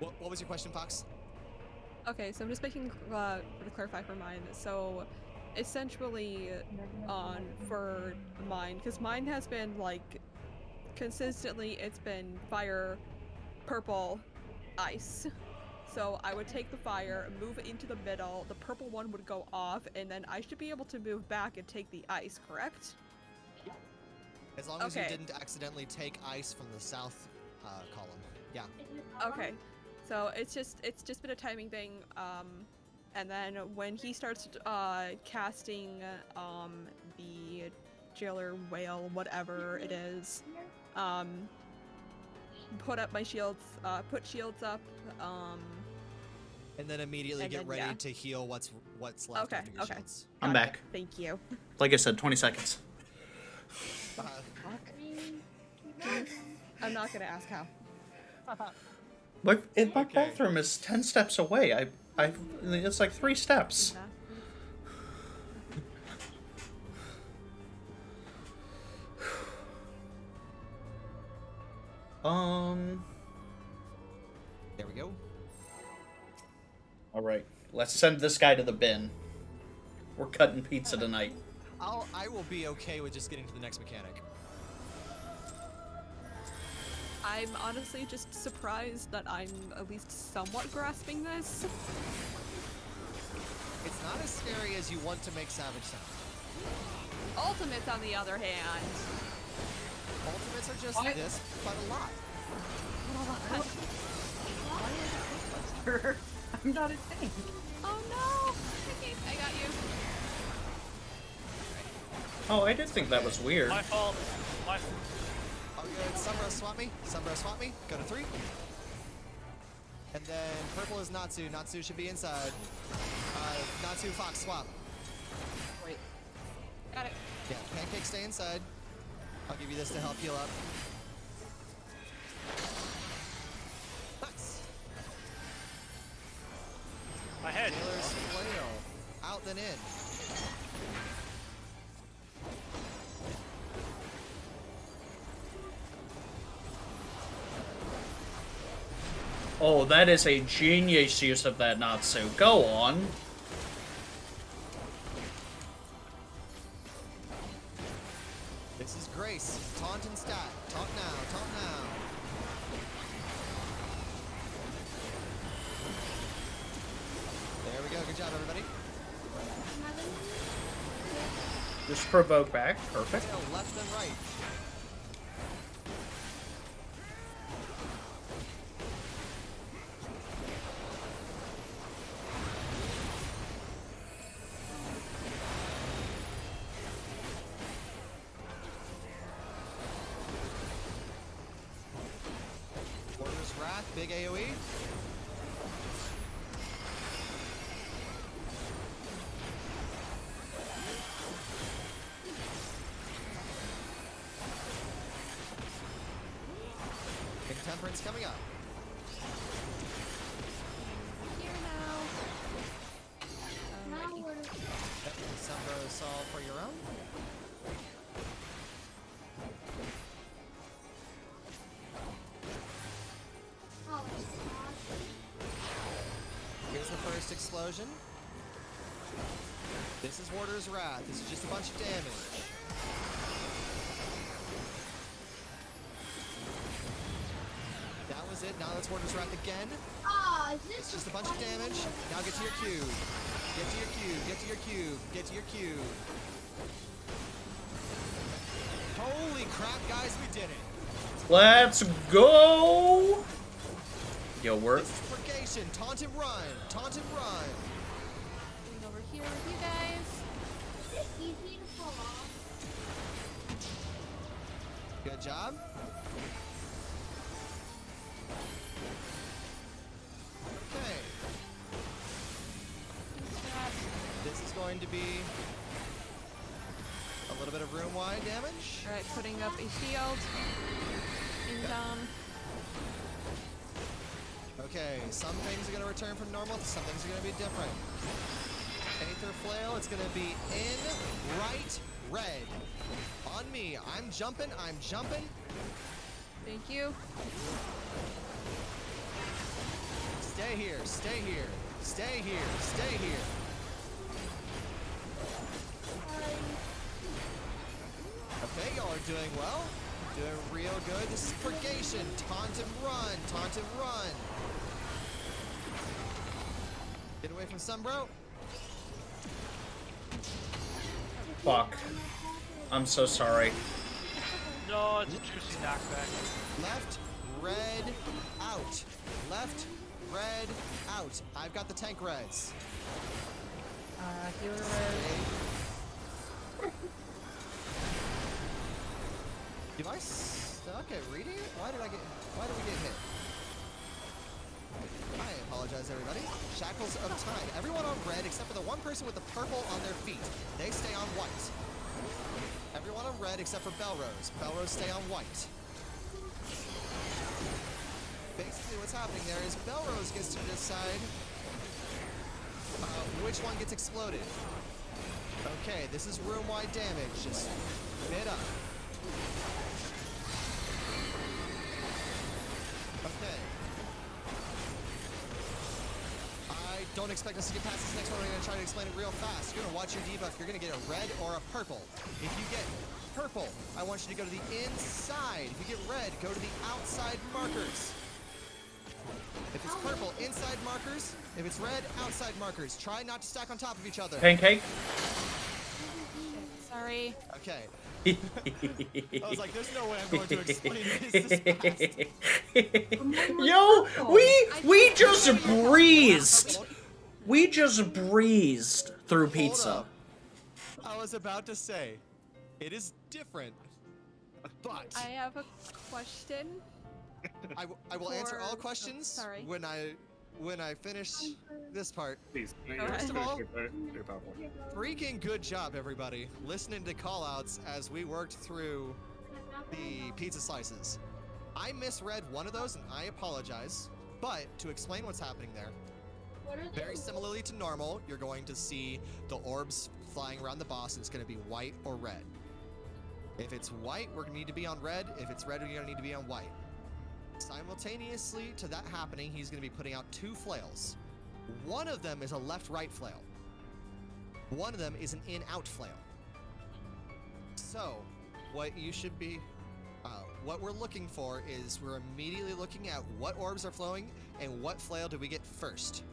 what was your question, Fox? Okay, so I'm just making to clarify for mine. So essentially for mine, because mine has been like consistently, it's been fire, purple, ice. So I would take the fire, move it into the middle, the purple one would go off, and then I should be able to move back and take the ice, correct? As long as you didn't accidentally take ice from the south column. Yeah. Okay. So it's just been a timing thing. And then when he starts casting the jailer whale, whatever it is, put up my shields, put shields up, and then immediately and get then, ready yeah. to heal what's left Okay, after your okay. shields. I'm back. Thank you. Like I said, 20 seconds. I'm not gonna ask how. My bathroom is 10 steps away. It's like 3 steps. There we go. All right, let's send this guy to the bin. We're cutting pizza tonight. I will be okay with just getting to the next mechanic. I'm honestly just surprised that I'm at least somewhat grasping this. It's not as scary as you want to make Savage sound. Ultimates, on the other hand. Ultimates are just this, but a lot. I'm not a tank. Oh no! Okay, I got you. Oh, I did think that was weird. My fault. My Oh good, Sombra swap me. Sombra swap me. Go to 3. And then purple is Natsu. Natsu should be inside. Natsu, Fox, swap. Wait. Got it. Yeah, Pancake, stay inside. I'll give you this to help heal up. Nice. My head. Jailer's flail. Out then in. Oh, that is a genius use of that Natsu. Go on. This is Grace. Taunt and stat. Taunt now. Taunt now. There we go. Good job, everybody. Just provoke back. Perfect. Flail left and right. Warrior's Wrath, big AoE. Intemperance coming up. Here now. Now we're Sombra solve for your own. oh, it's not. Here's the first explosion. This is Warder's Wrath. This is just a bunch of damage. That was it. Now that's Warder's Wrath again. Ah, is this It's just a bunch of damage. Now get to your cube. Get to your cube. Get to your cube. Get to your cube. Holy crap, guys, we did it. Let's go! Yo, we're... This is Purgation. Taunt and run. Taunt and run. Going over here with you guys. Is it easy to pull off? Good job. Okay. This is going to be a little bit of room-wide damage. Alright, putting up a shield. In Okay, some things are going to return from normal, some things are going to be different. Aether Flail, it's going to be in right red. On me, I'm jumping. Thank you. Stay here, stay here, stay here, stay here. Okay, y'all are doing well. Doing real good. This is Purgation. Taunt and run. Taunt and run. Get away from Sunbro. Fuck. I'm so sorry. No, it's a juicy knockback. Left, red, out. Left, Red out. I've got the tank reds. Healer red. Device. Okay, reading it. Why did we get hit? I apologize, everybody. Shackles of time. Everyone on red except for the one person with the purple on their feet. They stay on white. Everyone on red except for Belrose. Belrose stay on white. Basically what's happening there is Belrose gets to decide which one gets exploded. Okay, this is room-wide damage. Just bid up. Okay. I don't expect us to get past this next one. I'm going to try to explain it real fast. You're going to watch your debuff. You're going to get a red or a purple. If you get purple, I want you to go to the inside. If you get red, go to the outside markers. If it's purple, inside markers. If it's red, outside markers. Try not to stack on top of each other. Pancake? Sorry. Okay. I was like, there's no way I'm going to explain this fast. Yo, we just breezed. We just breezed through pizza. I was about to say, it is different, but I have a question. I will answer all questions when I finish this part. Please. First of all, freaking good job, everybody, listening to callouts as we worked through the pizza slices. I misread one of those, and I apologize. But to explain what's happening there, very similarly to normal, you're going to see the orbs flying around the boss, and it's going to be white or red. If it's white, we're going to need to be on red. If it's red, we're going to need to be on white. Simultaneously to that happening, he's going to be putting out 2 flails. One of them is a left-right flail. One of them is an in-out flail. So, what you should be, what we're looking for is we're immediately looking at what orbs are flowing and what flail do we get first.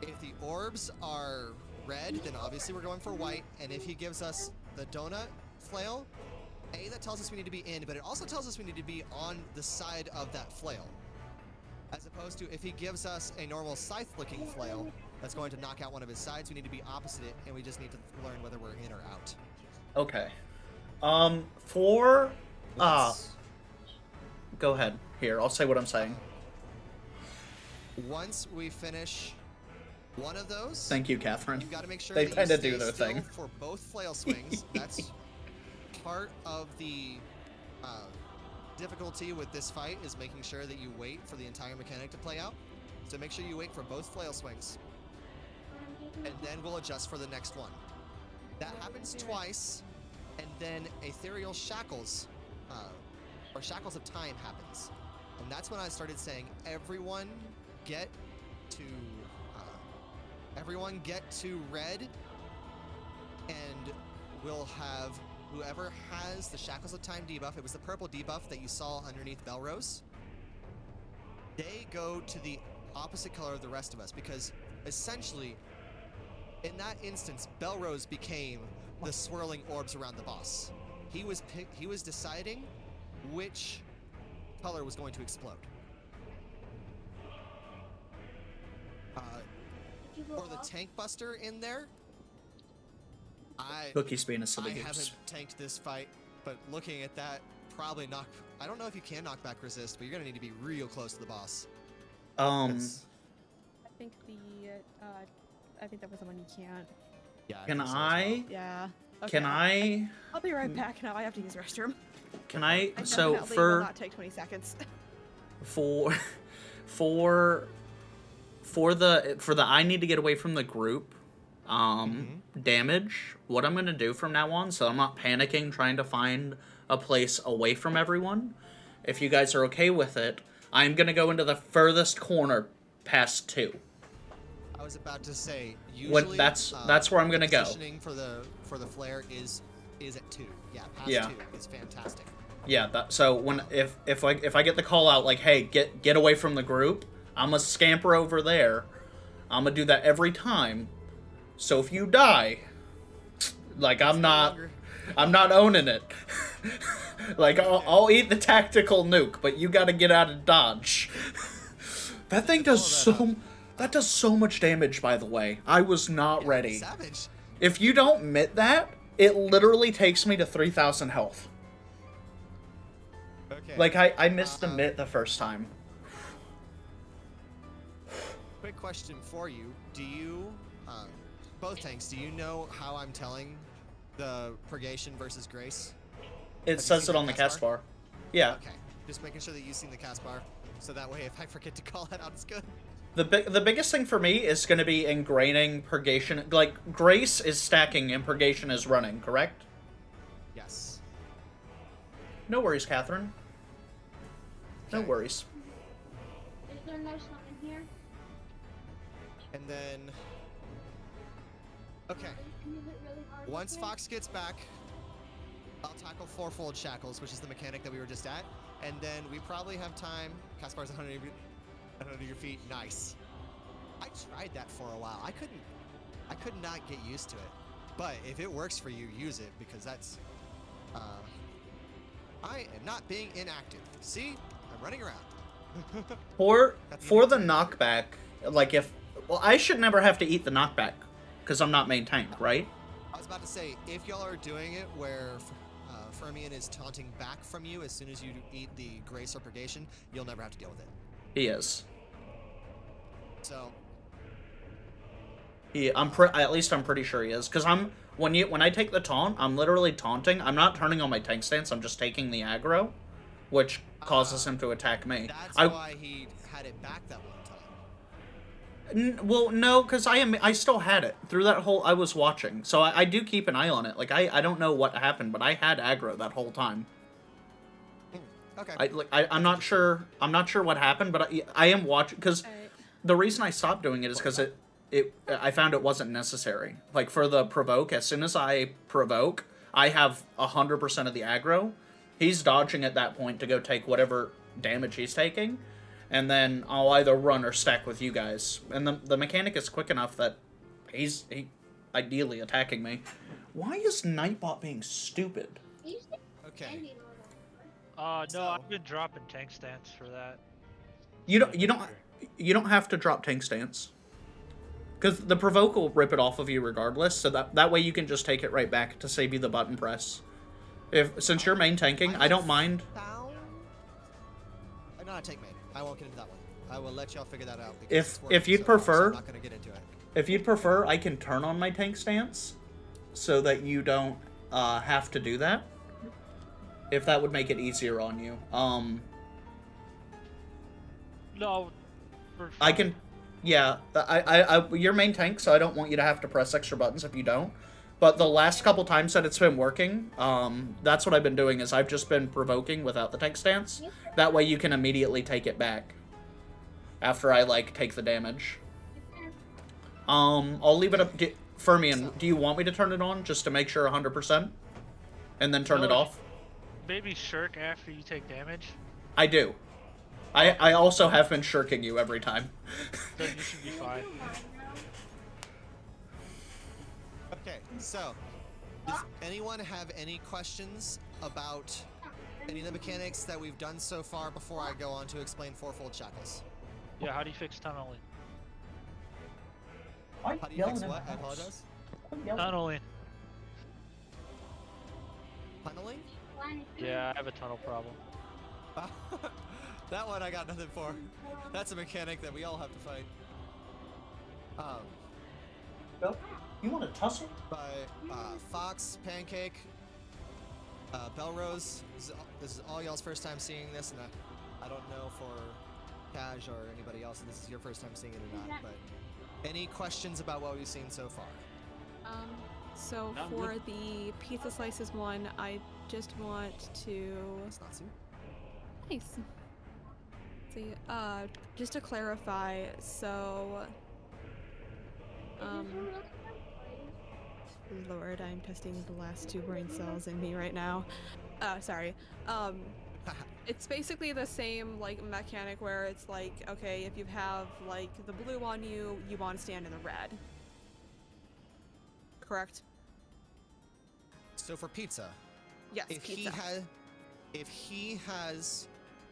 If the orbs are red, then obviously we're going for white, and if he gives us the donut flail, that tells us we need to be in, but it also tells us we need to be on the side of that flail. As opposed to if he gives us a normal scythe-looking flail that's going to knock out one of his sides, we need to be opposite it, and we just need to learn whether we're in or out. Okay. Go ahead. Here, I'll say what I'm saying. Once we finish one of those... Thank you, Catherine. You've got to make sure they that kind you of do their stay thing. for both flail swings. That's part of the difficulty with this fight is making sure that you wait for the entire mechanic to play out. So make sure you wait for both flail swings. And then we'll adjust for the next one. That happens twice, and then Ethereal Shackles, or Shackles of Time happens. And that's when I started saying, everyone get to red, and we'll have whoever has the Shackles of Time debuff, it was the purple debuff that you saw underneath Belrose, they go to the opposite color of the rest of us, because essentially, in that instance, Belrose became the swirling orbs around the boss. He was deciding which color was going to explode. For the tank buster in there, Cookie's being a silly I goose. haven't tanked this fight, but looking at that, probably knock. I don't know if you can knock back resist, but you're gonna need to be real close to the boss. I think I think that was the one you can't. Yeah. Can I? Yeah. Okay. Can I? I'll be right back now. I have to use the restroom. Can I? I So definitely for will not take 20 seconds. for the I need to get away from the group damage, what I'm gonna do from now on, so I'm not panicking trying to find a place away from everyone, if you guys are okay with it, I'm gonna go into the furthest corner past 2. I was about to say, usually that's where I'm gonna go. Positioning for the flare is at 2. Yeah, past 2 is fantastic. Yeah, so when if I get the call out like, hey, get away from the group, I'm gonna scamper over there. I'm gonna do that every time. So if you die, like I'm not owning it. Like I'll eat the tactical nuke, but you gotta get out of dodge. That thing does so much damage, by the way. I was not ready. Savage. If you don't mit that, it literally takes me to 3,000 health. Okay. Like, I missed the mit the first time. Quick question for you. Do you, both tanks, do you know how I'm telling the Purgation versus Grace? It says it on the cast bar. Yeah. Okay. Just making sure that you've seen the cast bar, so that way if I forget to call it out, it's good. The biggest thing for me is going to be ingraining Purgation. Like, Grace is stacking and Purgation is running, correct? Yes. No worries, Catherine. No Okay. worries. Is there no summon here? And then, okay. Is it really hard? Once here? Fox gets back, I'll tackle fourfold shackles, which is the mechanic that we were just at, and then we probably have time. Cast bar's 100 of your feet. Nice. I tried that for a while. I could not get used to it. But if it works for you, use it, because that's. I am not being inactive. See, I'm running around. For the knockback, like well, I should never have to eat the knockback because I'm not main tank, right? I was about to say, if y'all are doing it where Fermion is taunting back from you as soon as you eat the Grace or Purgation, you'll never have to deal with it. He is. So. At least I'm pretty sure he is, because when I take the taunt, I'm literally taunting. I'm not turning on my tank stance. I'm just taking the aggro, which causes him to attack me. That's why he had it back that one time. Well, no, because I still had it through that whole. I was watching, so I do keep an eye on it. Like I don't know what happened, but I had aggro that whole time. Okay. I'm not sure. I'm not sure what happened, but I am watching because the reason I stopped doing it is because I found it wasn't necessary. Like for the provoke, as soon as I provoke, I have 100% of the aggro. He's dodging at that point to go take whatever damage he's taking, and then I'll either run or stack with you guys. And the mechanic is quick enough that he's ideally attacking me. Why is Nightbot being stupid? Okay. No, I've been dropping tank stance for that. You don't have to drop tank stance. Because the provoke will rip it off of you regardless, so that way you can just take it right back to save you the button press. Since you're main tanking, I don't mind. I'm not a tank main. I won't get into that one. I will let y'all figure that out. If you'd prefer, I'm not gonna get into it. If you'd prefer, I can turn on my tank stance, so that you don't have to do that. If that would make it easier on you. No. I can. Yeah, you're main tank, so I don't want you to have to press extra buttons if you don't. But the last couple times that it's been working, that's what I've been doing, is I've just been provoking without the tank stance. That way you can immediately take it back. After I, take the damage. I'll leave it up to... Fermion, do you want me to turn it on, just to make sure 100%? And then turn it off? Maybe shirk after you take damage? I do. I also have been shirking you every time. Then you should be fine. Okay, so does anyone have any questions about any of the mechanics that we've done so far before I go on to explain fourfold shackles? Yeah, how do you fix tunneling? How do you fix what? I apologize. Tunneling. Tunneling? Yeah, I have a tunnel problem. That one I got nothing for. That's a mechanic that we all have to fight. Bill, you want to tussle? By Fox, Pancake, Belrose. This is all y'all's first time seeing this, and I don't know for Cash or anybody else if this is your first time seeing it or not, but any questions about what we've seen so far? So for the pizza slices one, I just want to... Nice. See, just to clarify, so... Lord, I'm testing the last 2 brain cells in me right now. Sorry. It's basically the same, mechanic where it's okay, if you have, the blue on you, you want to stand in the red. Correct? So for pizza, yes, pizza. If he has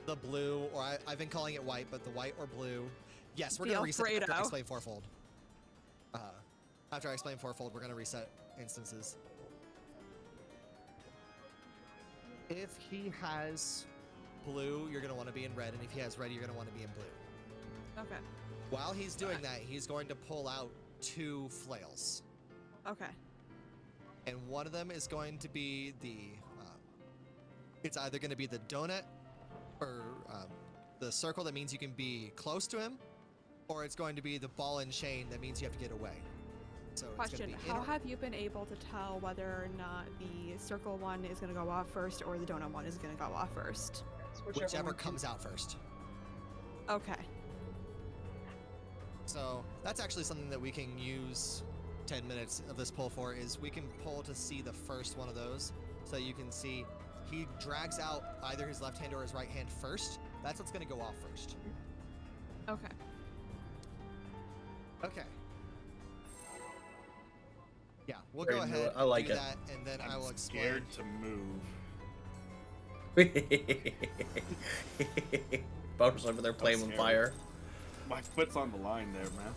the blue, or I've been calling it white, but the white or blue, Yes, we're The gonna reset after I Alfredo. explain fourfold. After I explain fourfold, we're gonna reset instances. If he has blue, you're gonna want to be in red, and if he has red, you're gonna want to be in blue. Okay. While he's doing that, he's going to pull out 2 flails. Okay. And one of them is going to be the, it's either going to be the donut or the circle that means you can be close to him, or it's going to be the ball and chain that means you have to get away. So Question, it's how have you been able to tell whether or not the circle one is going to go off first or the donut one is going to go off first? whichever comes out first. Okay. So that's actually something that we can use 10 minutes of this pull for, is we can pull to see the first one of those. So you can see he drags out either his left hand or his right hand first. That's what's going to go off first. Okay. Okay. Yeah, we'll Very go new. ahead I like do it. that, and then I will explain. Scared to move. Bo's over there playing with fire. My foot's on the line there, man.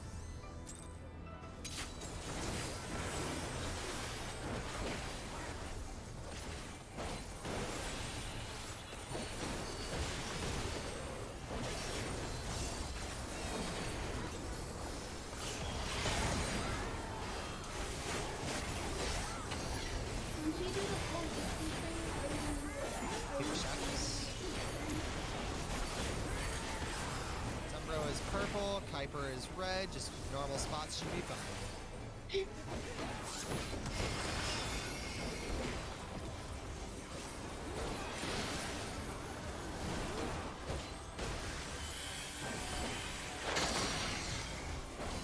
Zumbro is purple, Kuiper is red, just normal spots should be fine.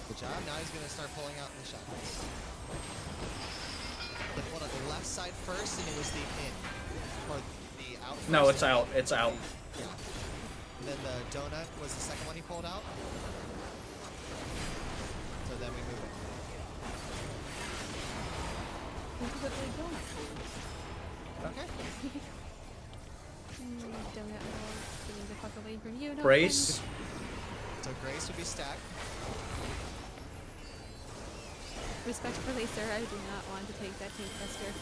Good job, now he's going to start pulling out in the shadows. They pulled out the left side first, and it was the in. Or the out first. No, it's out. It's out. Yeah. And then the donut was the second one he pulled out. So then we move in. Okay. Donut mode, getting the fuck away from you. No Brace. So Grace would be stacked. Respectfully, sir, I do not want to take that tank buster.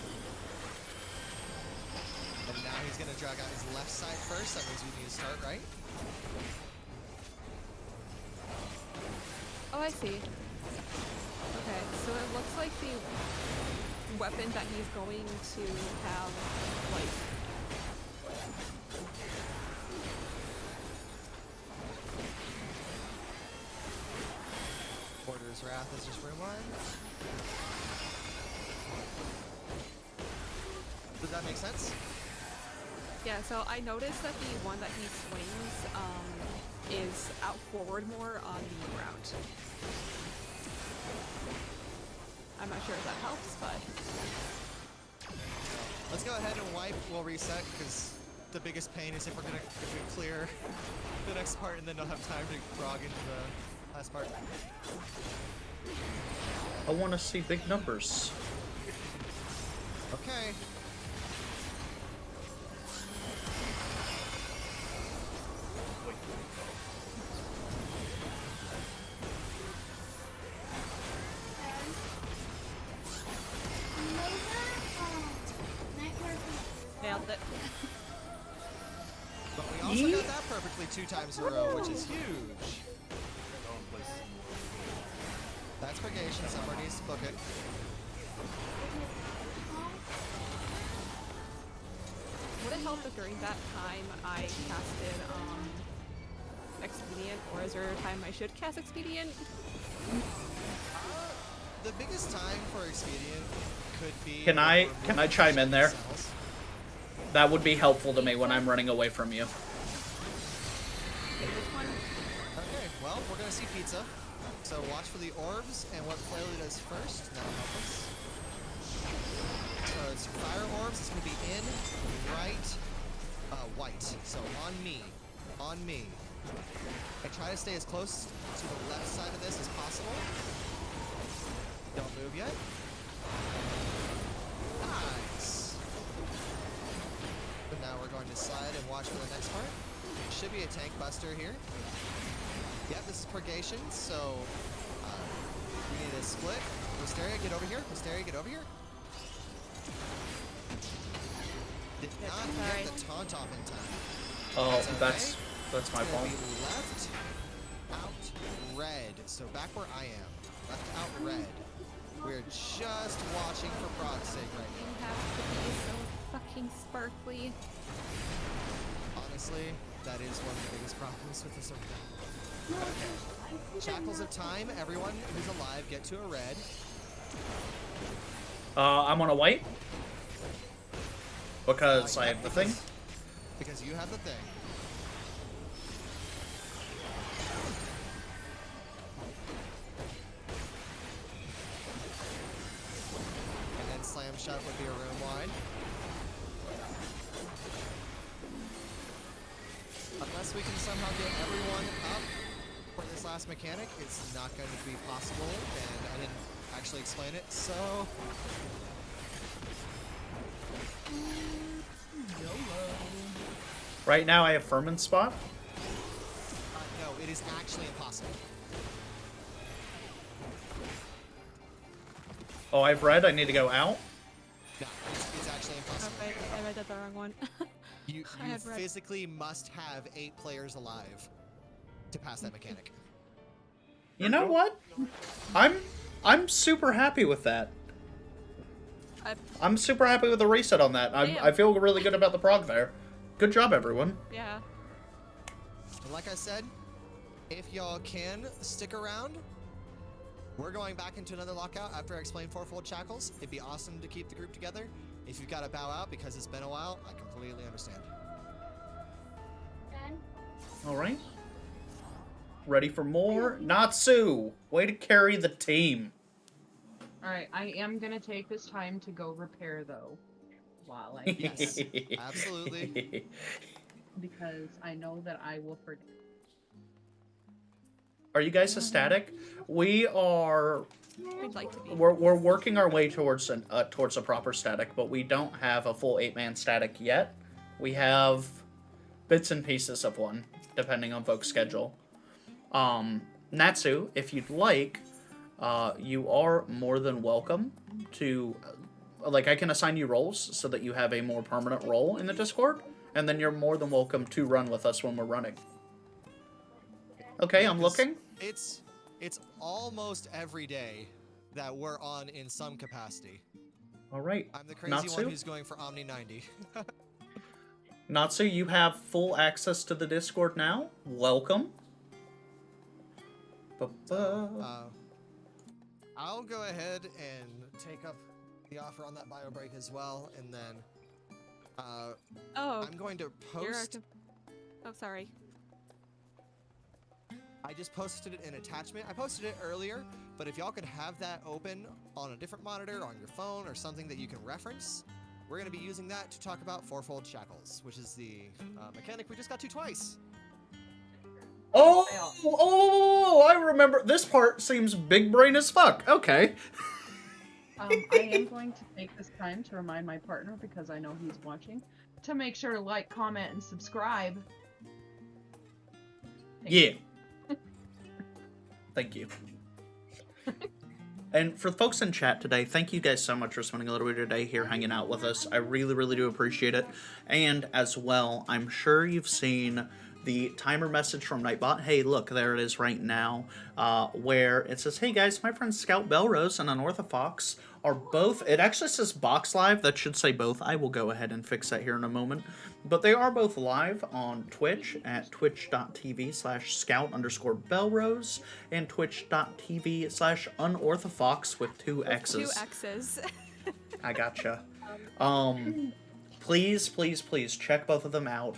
And now he's going to drag out his left side first. That means we need to start right. Oh, I see. Okay, so it looks like the weapon that he's going to have, like... Porter's Wrath is just room 1. Does that make sense? Yeah, so I noticed that the one that he swings is out forward more on the ground. I'm not sure if that helps, but... Let's go ahead and wipe. We'll reset, because the biggest pain is if we clear the next part and then don't have time to grog into the last part. I want to see big numbers. Okay. Nailed it. But we also got that perfectly 2 times in a row, which is huge. That's purgation. Somebody needs to book it. Would it help if during that time I casted Expedient, or is there a time I should cast Expedient? The biggest time for Expedient could be... Can I chime in there? That would be helpful to me when I'm running away from you. Okay, well, we're gonna see pizza. So watch for the orbs and what flail he does first. That'll help us. So it's fire orbs. It's gonna be in, right, white. So on me, and try to stay as close to the left side of this as possible. Don't move yet. Nice. But now we're going to slide and watch for the next part. Should be a tank buster here. Yep, this is purgation, so we need a split. Hysteria, get over here. Hysteria, get over here. Did not get the taunt off in time. Oh, okay. that's my It's gonna fault. be left out red. So back where I am. Left out red. We're just watching for Prod's sake right now. You have to be so fucking sparkly. Honestly, that is one of the biggest problems with this arena. Okay. Shackles of time. Everyone who's alive, get to a red. I'm on a white. Because I have the thing. Because you have the thing. And then slam shut would be a room wide. Unless we can somehow get everyone up for this last mechanic, it's not going to be possible, and I didn't actually explain it, so... Right now I have Furman spot. No, it is actually impossible. Oh, I have red. I need to go out. No, it's actually impossible. Okay, I read that the wrong one. You I had red. physically must have 8 players alive to pass that mechanic. You know what? I'm super happy with that. I'm super happy with the reset on that. I feel really good about the prog there. Good job, everyone. Yeah. And like I said, if y'all can stick around, we're going back into another lockout after I explain fourfold shackles. It'd be awesome to keep the group together. If you've got to bow out because it's been a while, I completely understand. All right. Ready for more? Natsu! Way to carry the team. Alright, I am gonna take this time to go repair, though. While I can. Yes, absolutely. Because I know that I will forget. Are you guys ecstatic? We are... We'd like to be. We're working our way towards a proper static, but we don't have a full 8-man static yet. We have bits and pieces of one, depending on folks' schedule. Natsu, if you'd like, you are more than welcome to... Like, I can assign you roles so that you have a more permanent role in the Discord, and then you're more than welcome to run with us when we're running. Okay, I'm looking. It's almost every day that we're on in some capacity. All right. I'm the crazy Natsu? one who's going for Omni 90. Natsu, you have full access to the Discord now. Welcome. I'll go ahead and take up the offer on that bio break as well, and then I'm going to post. Oh, sorry. I just posted it in attachment. I posted it earlier, but if y'all could have that open on a different monitor, on your phone, or something that you can reference, we're going to be using that to talk about fourfold shackles, which is the mechanic we just got to twice. Oh, I remember. This part seems big brain as fuck. Okay. I am going to take this time to remind my partner, because I know he's watching, to make sure to like, comment, and subscribe. Yeah. Thank you. And for the folks in chat today, thank you guys so much for spending a little bit of your day here hanging out with us. I really, really do appreciate it. And as well, I'm sure you've seen the timer message from Nightbot. Hey, look, there it is right now, where it says, hey guys, my friends Scout Belrose and Unorthofox are both, it actually says Box Live, that should say both. I will go ahead and fix that here in a moment. But they are both live on Twitch at twitch.tv/scout_Belrose and twitch.tv/Unorthofox with 2 X's. 2 X's. I gotcha. Please, please, please check both of them out.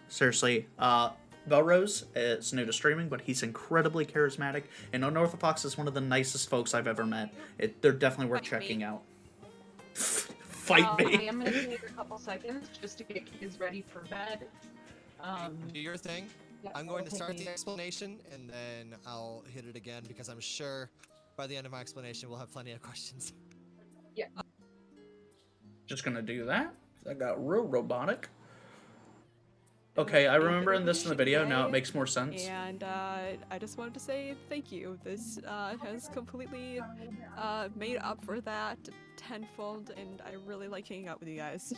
Seriously, Belrose is new to streaming, but he's incredibly charismatic, and Unorthofox is one of the nicest folks I've ever met. They're definitely worth checking out. Fight me! I am going to take a couple seconds just to get kids ready for bed. Do your thing. Yeah, I'm going to it'll start take the me- explanation, and then I'll hit it again, because I'm sure by the end of my explanation we'll have plenty of questions. Yeah. Just gonna do that. That got real robotic. Okay, I remember this in the video. Now it makes more sense. And I just wanted to say thank you. This has completely made up for that tenfold, and I really like hanging out with you guys.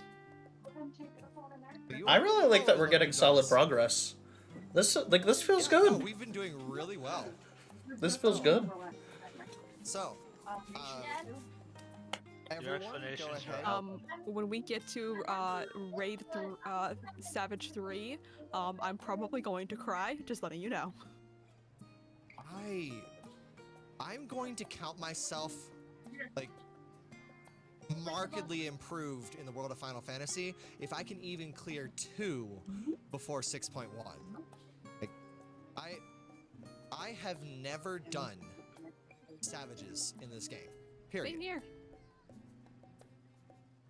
I really like that we're getting solid progress. This feels good. No, we've been doing really well. This feels good. So, Your everyone, go explanations ahead. When we get to raid Savage 3, I'm probably going to cry. Just letting you know. I'm going to count myself like markedly improved in the world of Final Fantasy if I can even clear 2 before 6.1. Like, I have never done Savages in this game. Period. Same here.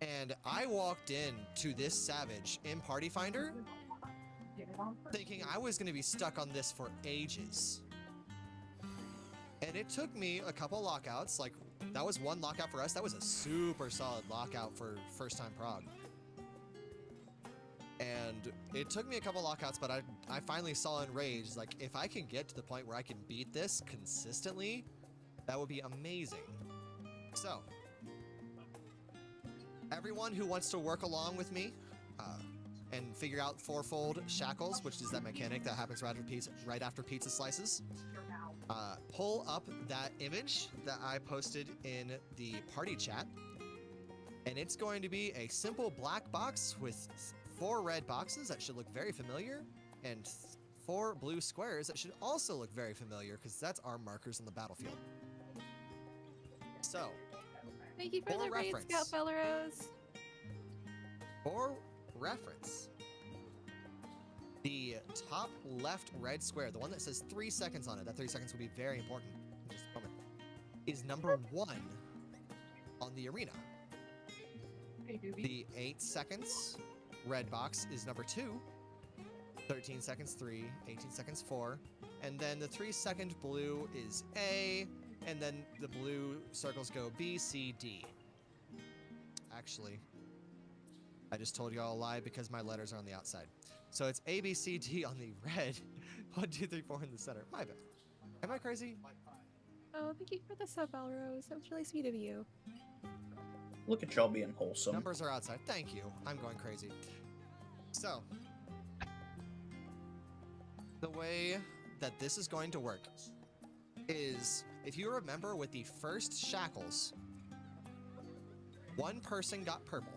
And I walked in to this Savage in Party Finder thinking I was going to be stuck on this for ages. And it took me a couple lockouts, like that was one lockout for us. That was a super solid lockout for first time prog. And it took me a couple lockouts, but I finally saw in Rage, like if I can get to the point where I can beat this consistently, that would be amazing. So, everyone who wants to work along with me and figure out fourfold shackles, which is that mechanic that happens right after pizza slices, pull up that image that I posted in the party chat, and it's going to be a simple black box with 4 red boxes that should look very familiar, and 4 blue squares that should also look very familiar, because that's our markers on the battlefield. So, Thank you for the raid, Scout Belrose. For reference, the top left red square, the one that says 3 seconds on it, that 3 seconds will be very important in just a moment, is number 1 on the arena. The 8 seconds red box is number 2, 13 seconds 3, 18 seconds 4, and then the 3-second blue is A, and then the blue circles go B, C, D. Actually, I just told you all a lie because my letters are on the outside. So it's A, B, C, D on the red. 1, 2, 3, 4 in the center. My bad. Am I crazy? Oh, thank you for the sub, Belrose. That was really sweet of you. Look at y'all being wholesome. Numbers are outside. Thank you. I'm going crazy. So, the way that this is going to work is, if you remember with the first shackles, 1 person got purple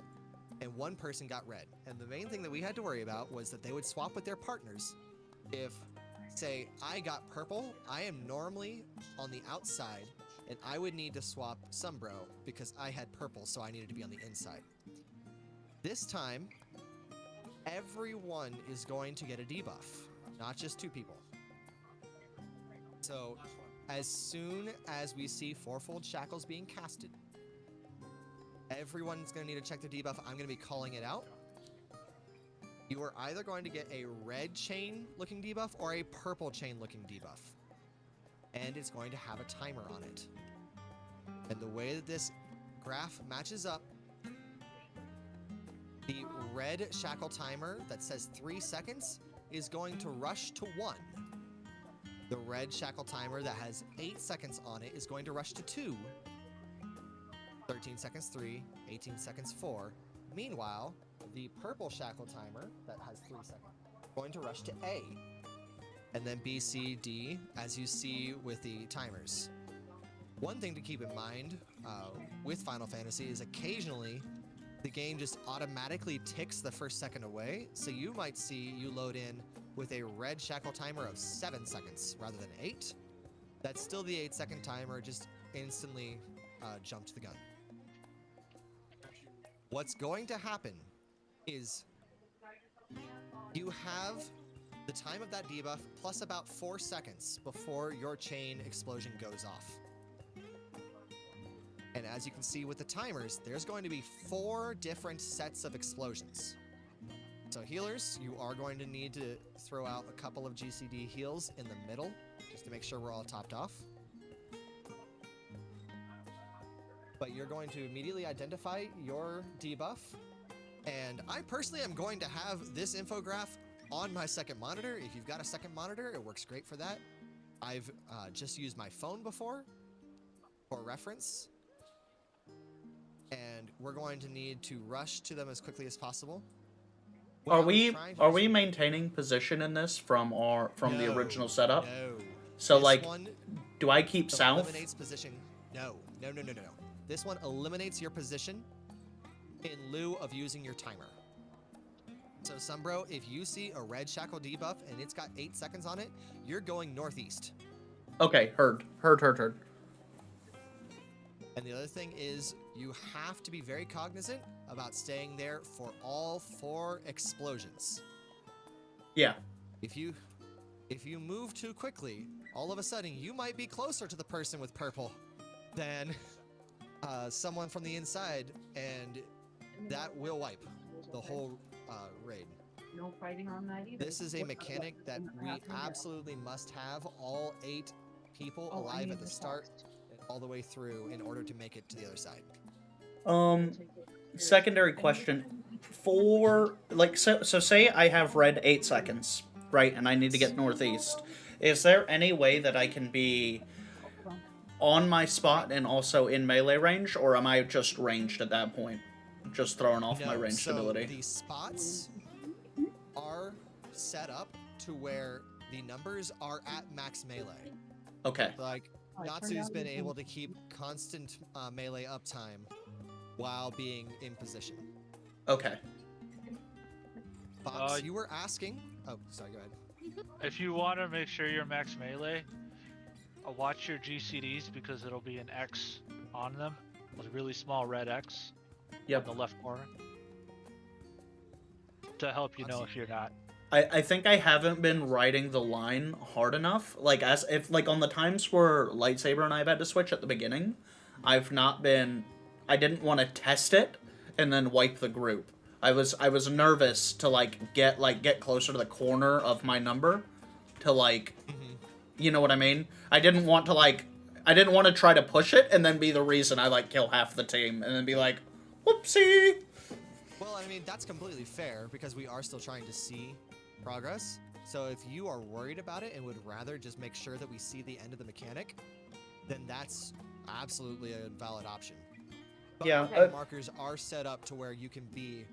and 1 person got red. And the main thing that we had to worry about was that they would swap with their partners. If, say, I got purple, I am normally on the outside, and I would need to swap Sumbro because I had purple, so I needed to be on the inside. This time, everyone is going to get a debuff, not just 2 people. So, as soon as we see fourfold shackles being casted, everyone's going to need to check their debuff. I'm going to be calling it out. You are either going to get a red chain looking debuff or a purple chain looking debuff. And it's going to have a timer on it. And the way that this graph matches up, the red shackle timer that says 3 seconds is going to rush to 1. The red shackle timer that has 8 seconds on it is going to rush to 2. 13 seconds 3, 18 seconds 4. Meanwhile, the purple shackle timer that has 3 seconds is going to rush to A. And then B, C, D, as you see with the timers. One thing to keep in mind with Final Fantasy is occasionally the game just automatically ticks the first second away, so you might see you load in with a red shackle timer of 7 seconds rather than 8. That's still the 8-second timer, just instantly jumped the gun. What's going to happen is you have the time of that debuff plus about 4 seconds before your chain explosion goes off. And as you can see with the timers, there's going to be 4 different sets of explosions. So healers, you are going to need to throw out a couple of GCD heals in the middle, just to make sure we're all topped off. But you're going to immediately identify your debuff. And I personally am going to have this infograph on my second monitor. If you've got a second monitor, it works great for that. I've just used my phone before for reference. And we're going to need to rush to them as quickly as possible. Are we maintaining position in this from the original setup? No. So This like, one do I keep south? Eliminates position. No. This one eliminates your position in lieu of using your timer. So Sumbro, if you see a red shackle debuff and it's got 8 seconds on it, you're going northeast. Okay, heard. And the other thing is you have to be very cognizant about staying there for all 4 explosions. Yeah. If you move too quickly, all of a sudden you might be closer to the person with purple than someone from the inside, and that will wipe the whole raid. No fighting on that either. This is a mechanic that we absolutely must have all 8 people alive at the start and all the way through in order to make it to the other side. Secondary question. For, like, so say I have red 8 seconds, right, and I need to get northeast. Is there any way that I can be on my spot and also in melee range, or am I just ranged at that point? Just throwing off my ranged ability. The spots are set up to where the numbers are at max melee. Okay. Like, Natsu's been able to keep constant melee uptime while being in position. Okay. Fox, you were asking... Oh, sorry, go ahead. If you want to make sure you're max melee, watch your GCDs because it'll be an X on them. A really small red X. Yep. In the left corner. To help you know if you're not. I think I haven't been riding the line hard enough. Like, as if, like, on the times where Lightsaber and I have had to switch at the beginning, I've not been... I didn't want to test it and then wipe the group. I was nervous to, get closer to the corner of my number to, you know what I mean? I didn't want to try to push it and then be the reason I, kill half the team and then be like, whoopsie! Well, I mean, that's completely fair because we are still trying to see progress. So if you are worried about it and would rather just make sure that we see the end of the mechanic, then that's absolutely a valid option. But yeah. Markers are set up to where you can be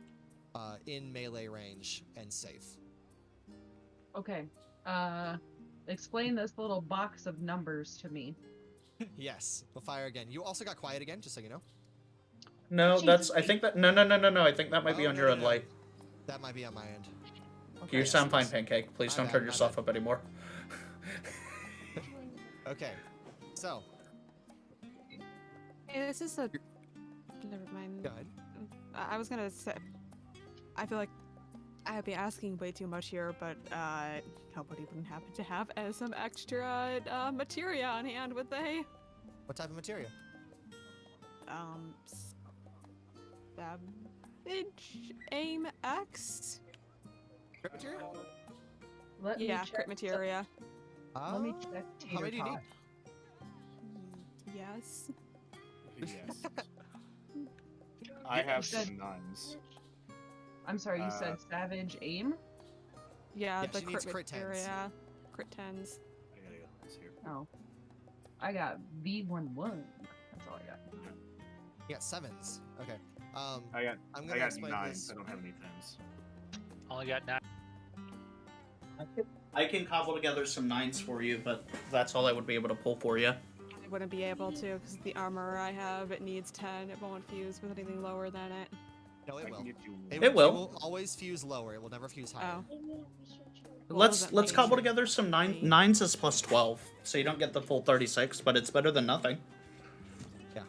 in melee range and safe. Okay. Explain this little box of numbers to me. Yes. We'll fire again. You also got quiet again, just so you know. No, that's... I think that... No. I think that might be on your end, Light. That might be on my end. Okay, you sound fine, Pancake. Please don't turn yourself up anymore. Okay. So. Hey, this is a... Never mind. Go ahead. I was gonna say... I feel like I'd be asking way too much here, but nobody wouldn't happen to have some extra materia on hand, would they? What type of materia? Savage Aim X? Crit materia? Yeah, crit materia. Let me check. How many do you need? Yes. Yes. I have some 9s. I'm sorry, you said Savage Aim? Yeah, the she needs crit crit 10s. materia. Crit 10s. I gotta go. Let's hear. Oh. I got V11. That's all I got. You got 7s. Okay. I'm gonna I got explain 9s. this. I don't have any 10s. Only got 9. I can cobble together some 9s for you, but that's all I would be able to pull for you. I wouldn't be able to, because the armor I have, it needs 10. It won't fuse with anything lower than it. No, it will. It will. It will always fuse lower. It will never fuse higher. Oh. Let's cobble together some 9s is plus 12, so you don't get the full 36, but it's better than nothing. Yeah.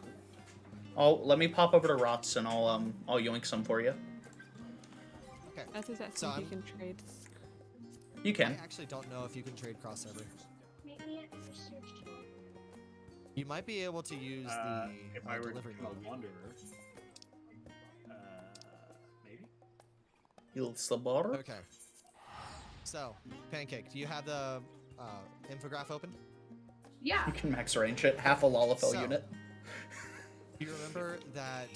Let me pop over to Rots and I'll yoink some for you. Okay. That's exactly So you can trade. You can. I actually don't know if you can trade cross server. Maybe it researched. You might be able to use the if I were delivery a mode. wanderer, maybe. It's the border. Okay. So, Pancake, do you have the infograph open? Yeah. You can max range it, half a Lalafell unit. You remember that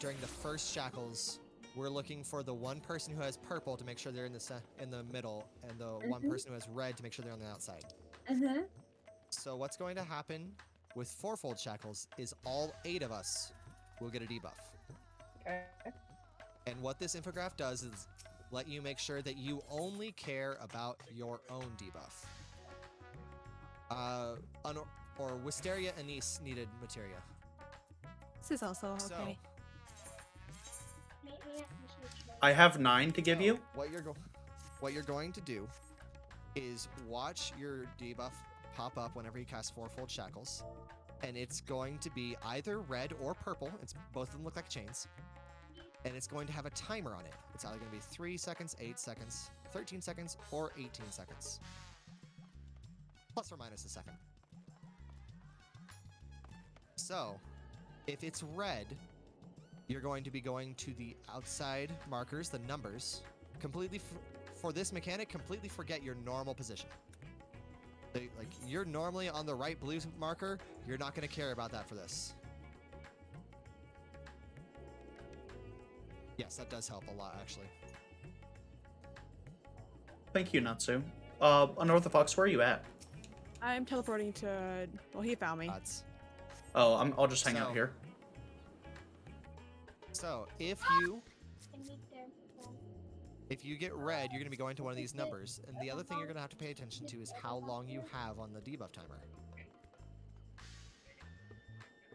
during the first Shackles we're looking for the one person who has purple to make sure they're in the middle, and the one person who has red to make sure they're on the outside. So what's going to happen with fourfold shackles is all 8 of us will get a debuff. Okay. And what this infograph does is let you make sure that you only care about your own debuff. Or Wisteria Anise needed materia. This is also okay. I have 9 to give you. What you're going to do is watch your debuff pop up whenever you cast Fourfold Shackles, and it's going to be either red or purple. Both of them look like chains, and it's going to have a timer on it. It's either going to be 3 seconds, 8 seconds, 13 seconds, or 18 seconds, plus or minus a second. So, if it's red, you're going to be going to the outside markers, the numbers. For this mechanic, completely forget your normal position. Like, you're normally on the right blue marker, you're not going to care about that for this. Yes, that does help a lot, actually. Thank you, Natsu. Unorthodox, where are you at? I'm teleporting to... Well, he found me. Oh, I'll just hang out here. So, if you get red, you're going to be going to one of these numbers. And the other thing you're going to have to pay attention to is how long you have on the debuff timer.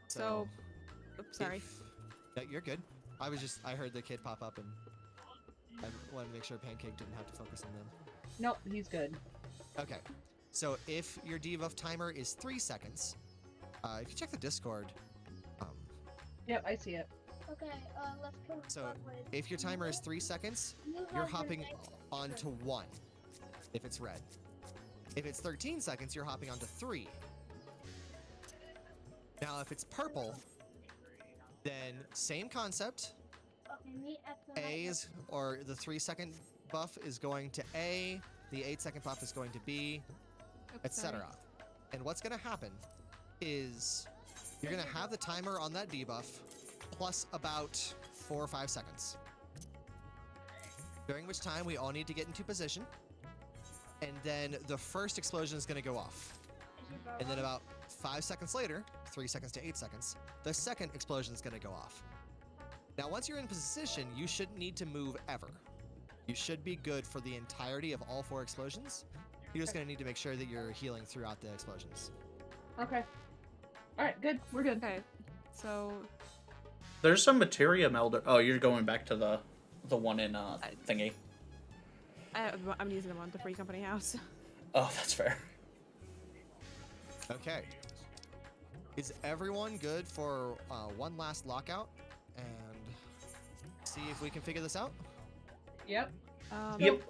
So oops, sorry. No, you're good. I heard the kid pop up and I wanted to make sure Pancake didn't have to focus on them. Nope, he's good. Okay. So if your debuff timer is 3 seconds, if you check the Discord... Yep, I see it. Okay, let's go. So, if your timer is 3 seconds, you're hopping onto 1, if it's red. If it's 13 seconds, you're hopping onto 3. Now, if it's purple, then same concept. Or the 3-second buff is going to A, the 8-second buff is going to B, etc. And what's going to happen is you're going to have the timer on that debuff plus about 4 or 5 seconds. During which time we all need to get into position. And then the first explosion is going to go off. And then about 5 seconds later, 3 seconds to 8 seconds, the second explosion is going to go off. Now, once you're in position, you shouldn't need to move ever. You should be good for the entirety of all 4 explosions. You're just going to need to make sure that you're healing throughout the explosions. Okay. Alright, good. We're good. Okay. So... There's some materia melder. Oh, you're going back to the one in thingy. I'm using them on the Free Company house. Oh, that's fair. Okay. Is everyone good for one last lockout? And see if we can figure this out? Yep. Yep.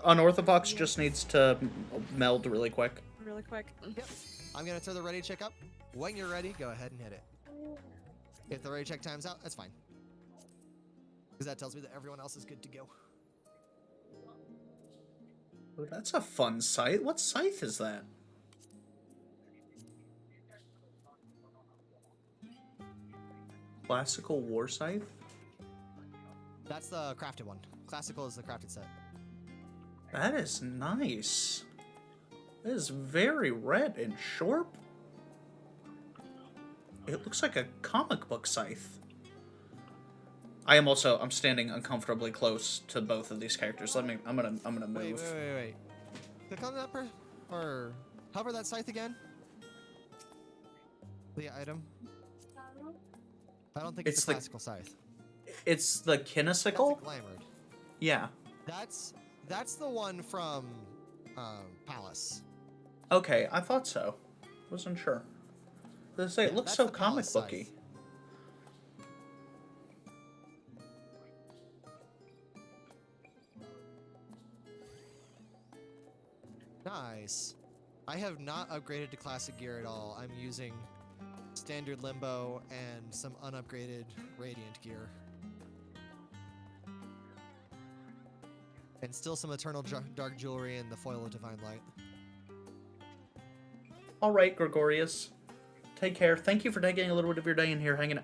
Unorthodox just needs to meld really quick. Really quick. Yep. I'm going to throw the ready check up. When you're ready, go ahead and hit it. If the ready check time's out, that's fine. Because that tells me that everyone else is good to go. Oh, that's a fun scythe. What scythe is that? Classical War Scythe? That's the crafted one. Classical is the crafted set. That is nice. It is very red and sharp. It looks like a comic book scythe. I'm standing uncomfortably close to both of these characters. I'm gonna move. Wait. Click on that or hover that scythe again. The item. I don't think it's a classical scythe. It's the kinesicle? Yeah. That's the one from Palace. Okay, I thought so. Wasn't sure. It looks so comic booky. Nice. I have not upgraded to classic gear at all. I'm using standard limbo and some unupgraded radiant gear. And still some eternal dark jewelry and the foil of divine light. All right, Gregorius. Take care. Thank you for taking a little bit of your day in here hanging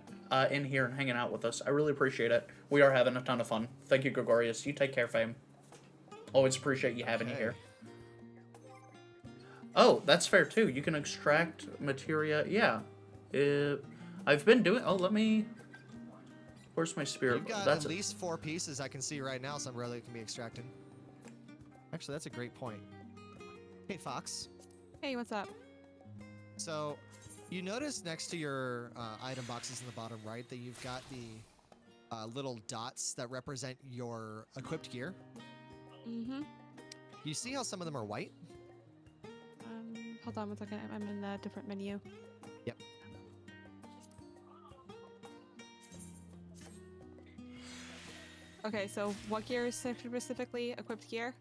in here and hanging out with us. I really appreciate it. We are having a ton of fun. Thank you, Gregorius. You take care, fam. Always appreciate you having you here. Oh, that's fair too. You can extract materia. Yeah. I've been doing... Oh, let me... Where's my spirit? You've got That's at least 4 pieces I can see right now, some really can be extracted. Actually, that's a great point. Hey, Fox. Hey, what's up? So, you notice next to your item boxes in the bottom right that you've got the little dots that represent your equipped gear? Mm-hmm. You see how some of them are white? Hold on one second. I'm in a different menu. Yep. Okay, so what gear is specifically equipped gear?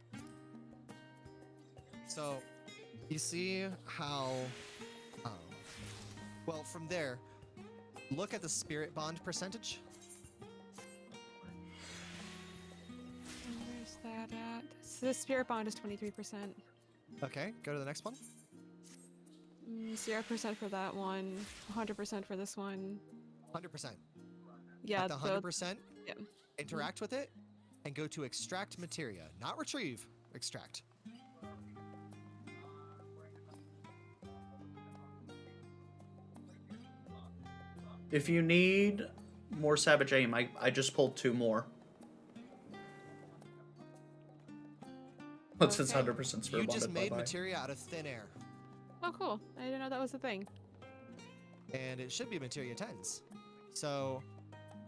So, you see how... well, from there, look at the spirit bond percentage. Where's that at? So the spirit bond is 23%. Okay, go to the next one. 0% for that one. 100% for this one. 100%. Yeah, at the 100%, yeah. Interact with it, and go to extract materia. Not retrieve, extract. If you need more Savage Aim, I just pulled 2 more. What's this 100% spirit You bonded? just made Bye-bye. materia out of thin air. Oh, cool. I didn't know that was a thing. And it should be materia 10s. So,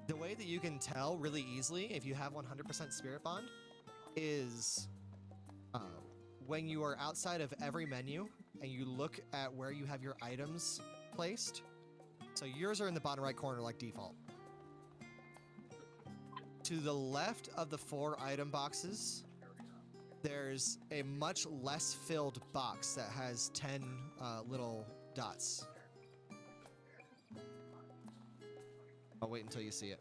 the way that you can tell really easily if you have 100% spirit bond is when you are outside of every menu and you look at where you have your items placed. So yours are in the bottom right corner like default. To the left of the 4 item boxes, there's a much less filled box that has 10 little dots. I'll wait until you see it.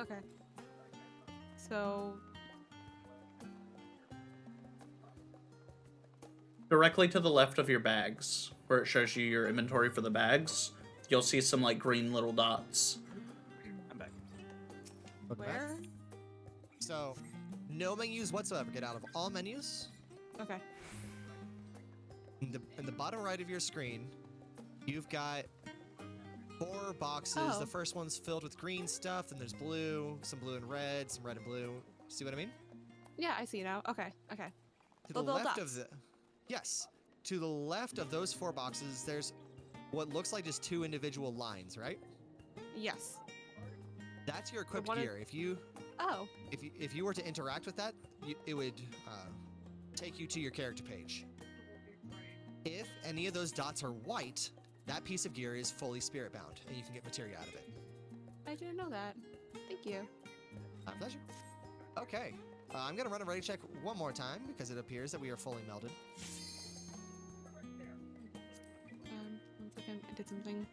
Okay. So... Directly to the left of your bags, where it shows you your inventory for the bags, you'll see some, like, green little dots. I'm back. Where? So, no menus whatsoever. Get out of all menus. Okay. In the bottom right of your screen, you've got 4 boxes. Oh. The first one's filled with green stuff, then there's blue, some blue and red, some red and blue. See what I mean? Yeah, I see now. Okay, okay. To the left of the... Yes. To the left of those 4 boxes, there's what looks like just 2 individual lines, right? Yes. That's your equipped gear. If you... Oh. If you were to interact with that, it would take you to your character page. If any of those dots are white, that piece of gear is fully spirit bound, and you can get materia out of it. I didn't know that. Thank you. My pleasure. Okay, I'm gonna run a ready check one more time because it appears that we are fully melded. One second. I did something.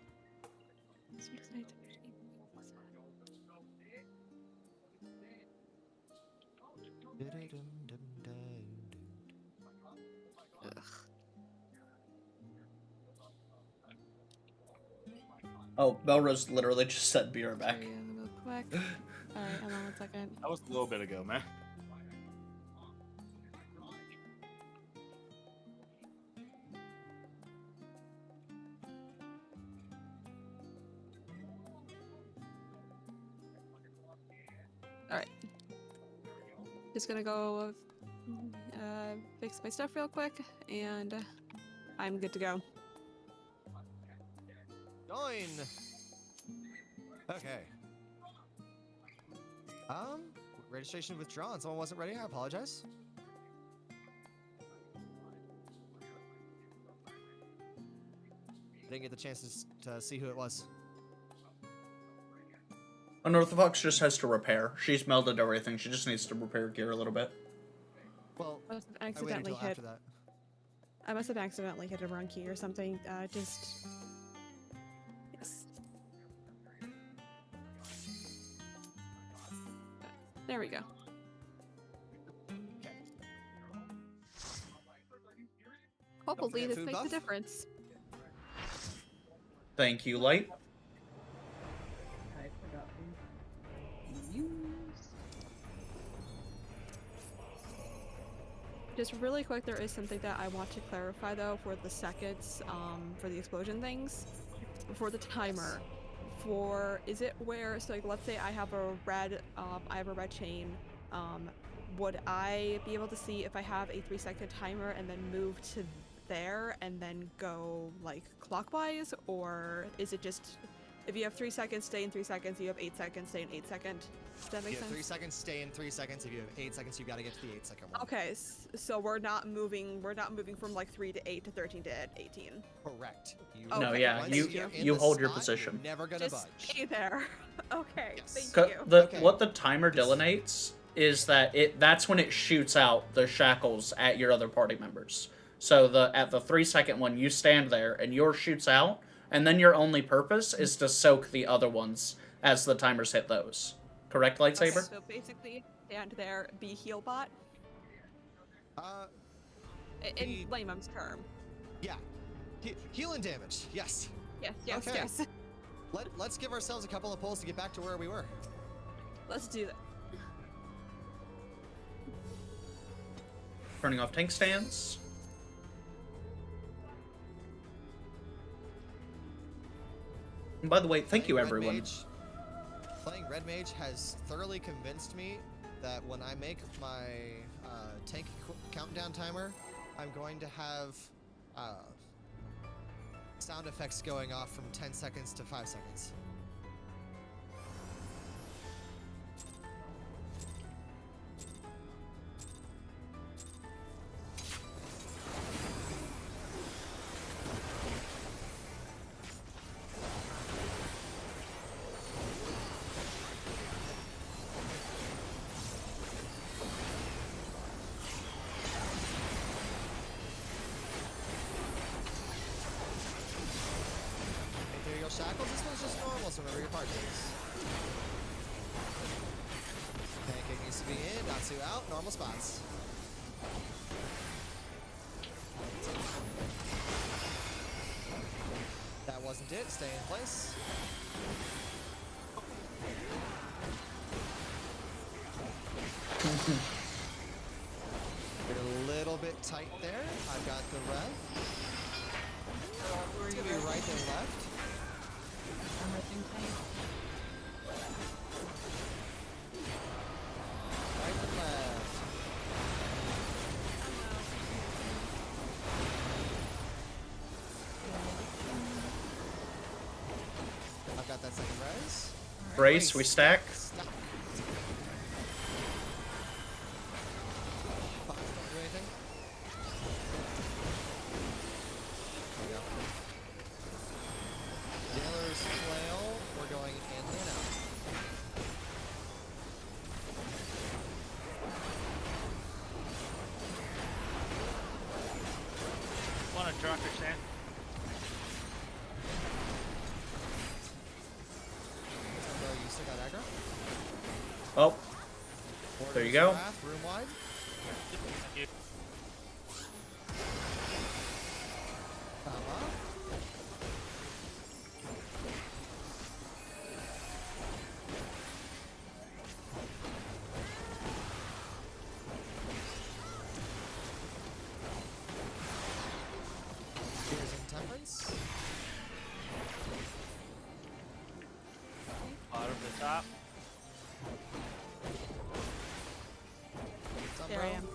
Oh, Belrose literally just said be right back. Real quick. Alright, hold on one second. That was a little bit ago, man. Alright. Just gonna go fix my stuff real quick, and I'm good to go. Join! Okay. Registration withdrawn. Someone wasn't ready. I apologize. Didn't get the chance to see who it was. Unorthodox just has to repair. She's melded everything. She just needs to repair gear a little bit. Well, I must have I waited accidentally until hit. after that. I must have accidentally hit a wrong key or something. There we go. Hopefully this makes a difference. Thank you, Light. I forgot to use. Just really quick, there is something that I want to clarify though for the seconds, for the explosion things, for the timer. Is it where, so like let's say I have a red chain, would I be able to see if I have a 3-second timer and then move to there and then go like clockwise, or is it just if you have 3 seconds, stay in 3 seconds, you have 8 seconds, stay in 8 seconds? Does that make You have sense? 3 seconds, stay in 3 seconds. If you have 8 seconds, you gotta get to the 8-second one. Okay, so we're not moving from like 3 to 8 to 13 to 18. Correct. No, yeah, once you you're in you the hold your spot, position. You're never gonna Just budge. stay there. Okay, thank you. What the timer delineates is that that's when it shoots out the shackles at your other party members. So at the 3-second one, you stand there and yours shoots out, and then your only purpose is to soak the other ones as the timers hit those. Correct, Lightsaber? Okay, so basically, stand there, be heal bot. In layman's term. Yeah. Healing damage. Yes. Yes, Okay. yes. Let's give ourselves a couple of pulls to get back to where we were. Let's do that. Turning off tank stands. And by the way, thank you, everyone. Playing Red Mage has thoroughly convinced me that when I make my tank countdown timer, I'm going to have sound effects going off from 10 seconds to 5 seconds. Shackles, this one's just normal, so remember your part days. Pancake needs to be in, Natsu out, normal spots. That wasn't it, stay in place. Get a little bit tight there. I've got the rev. It's gonna be right and left. Right and left. I've got that second res. Brace, we stack. Stack. Fox, don't do anything. There we go. Dealer's flail, we're going in and out. Want to drop your stand? You still got aggro? Oh, there you go. Wrath, room wide. Comma. Tears and Temperance. Bottom to top. There I am.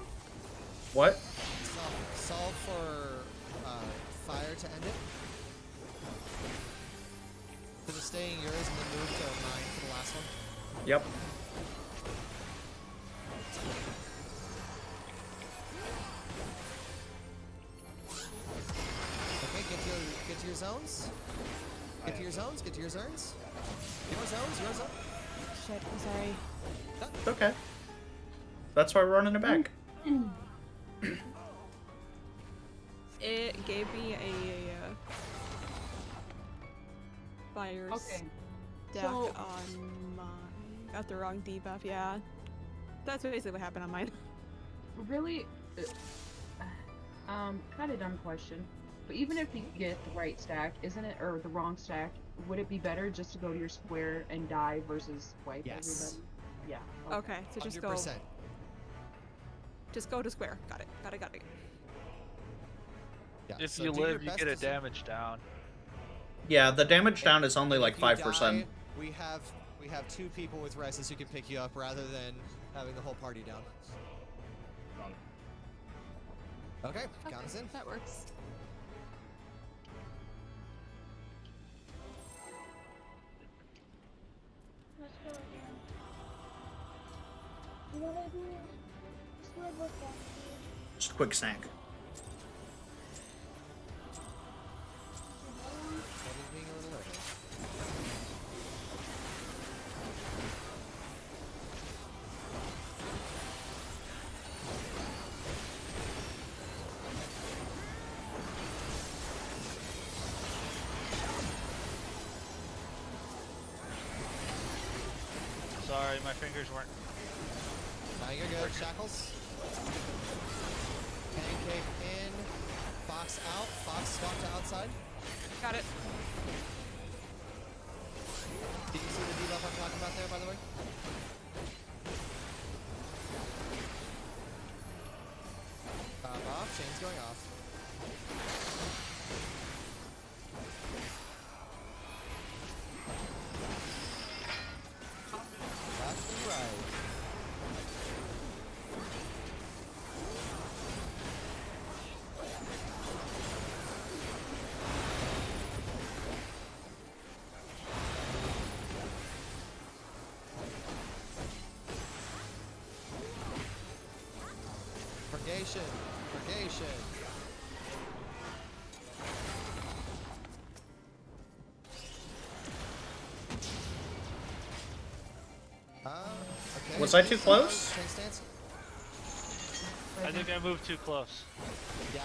What? Solve for fire to end it. For the staying yours and then move to 9 for the last one. Yep. Okay, get to your zones. Get to your zones, get to your zones. Your zones, your zone. Shit, I'm sorry. It's okay. That's why we're running it back. It gave me a fire Okay. stack So- on my. Got the wrong debuff, yeah. That's basically what happened on mine. Really, kind of dumb question. But even if you get the right stack, isn't it, or the wrong stack, would it be better just to go to your square and die versus wipe everybody? Yeah. Okay, so just 100%. go. Just go to square. Got it. Got it. Got it. Yeah, If so you do your live, you best get a to- damage down. Yeah, the damage down is only like If you 5%. die, we have 2 people with reses who can pick you up rather than having the whole party down. Okay, count us in. That works. Let's go again. You wanna do slip with that? Just a quick snack. That is being a little early. Sorry, my fingers weren't. Now you're good. Shackles. Pancake in. Fox out. Fox swap to outside. Got it. Did you see the debuff I'm talking about there, by the way? Off. Chain's going off. Left and right. Purgation. Purgation. Okay. Was I too close? Chain stance. I think I moved too close. Yeah.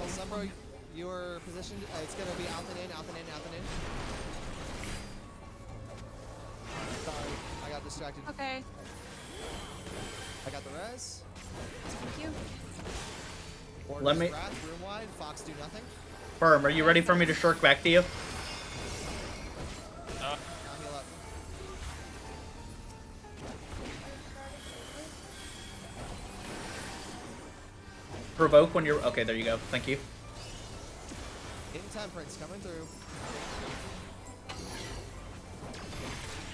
Sumbro, you were positioned. It's gonna be out and in, out and in, out and in. Sorry, I got distracted. Okay. I got the res. Thank you. Let me- Wrath, room wide. Fox do nothing. Firm, are you ready for me to shirk back to you? Now heal up. Provoke when you're... Okay, there you go. Thank you. Intemperance coming through.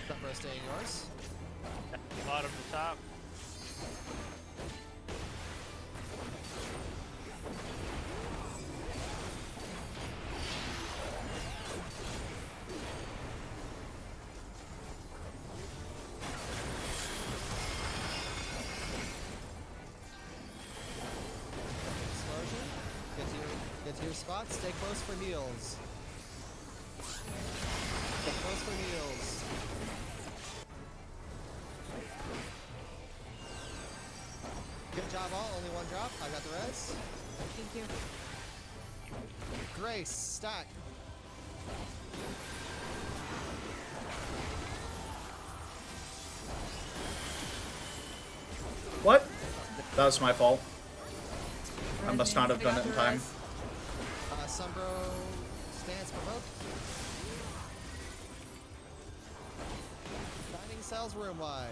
Sumbro staying yours. Bottom to top. Explosion. Get to your spot. Stay close for heals. Stay close for heals. Good job, all. Only one drop. I got the res. Thank you. Grace, stack. What? That was my fault. I must not have I done got it in the time. res. Sumbro stance provoke. Dining cells room wide.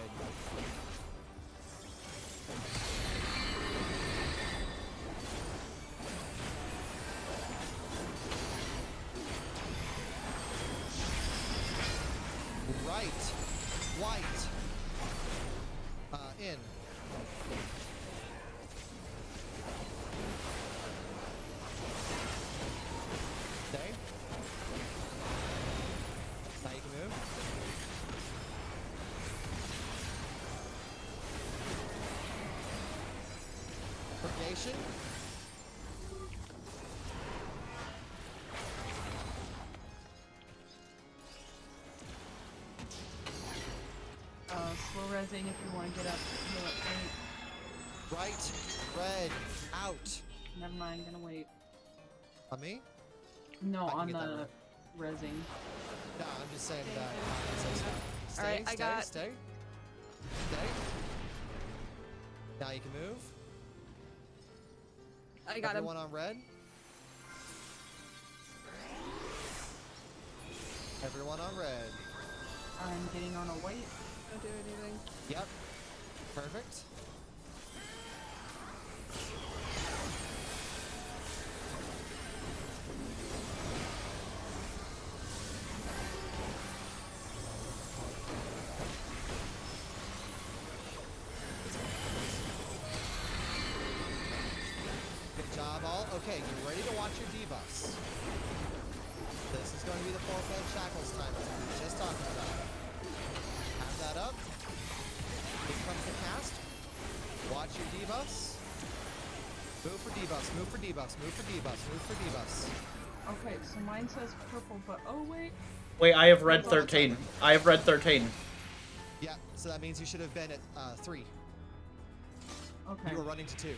Right. White. In. Stay. Now you can move. Purgation. Slow resing if you want to get up. Heal up right. Right. Red. Out. Never mind, gonna wait. On me? No, I can on get that the resing. No, I'm just saying that. Alright, I got- Stay. Stay. Now you can move. I got Everyone on red. Everyone on red. I'm getting on a white. Don't do anything. Yep. Perfect. Good job, all. Okay, get ready to watch your debuffs. This is going to be the four-fold shackles time that we were just talking about. Have that up. Here comes the cast. Watch your debuffs. Move for debuffs, move for debuffs, move for debuffs, move for debuffs. Okay, so mine says purple, but oh wait. Wait, I have red 13. I have red 13. Yeah, so that means you should have been at 3. Okay. You were running to 2.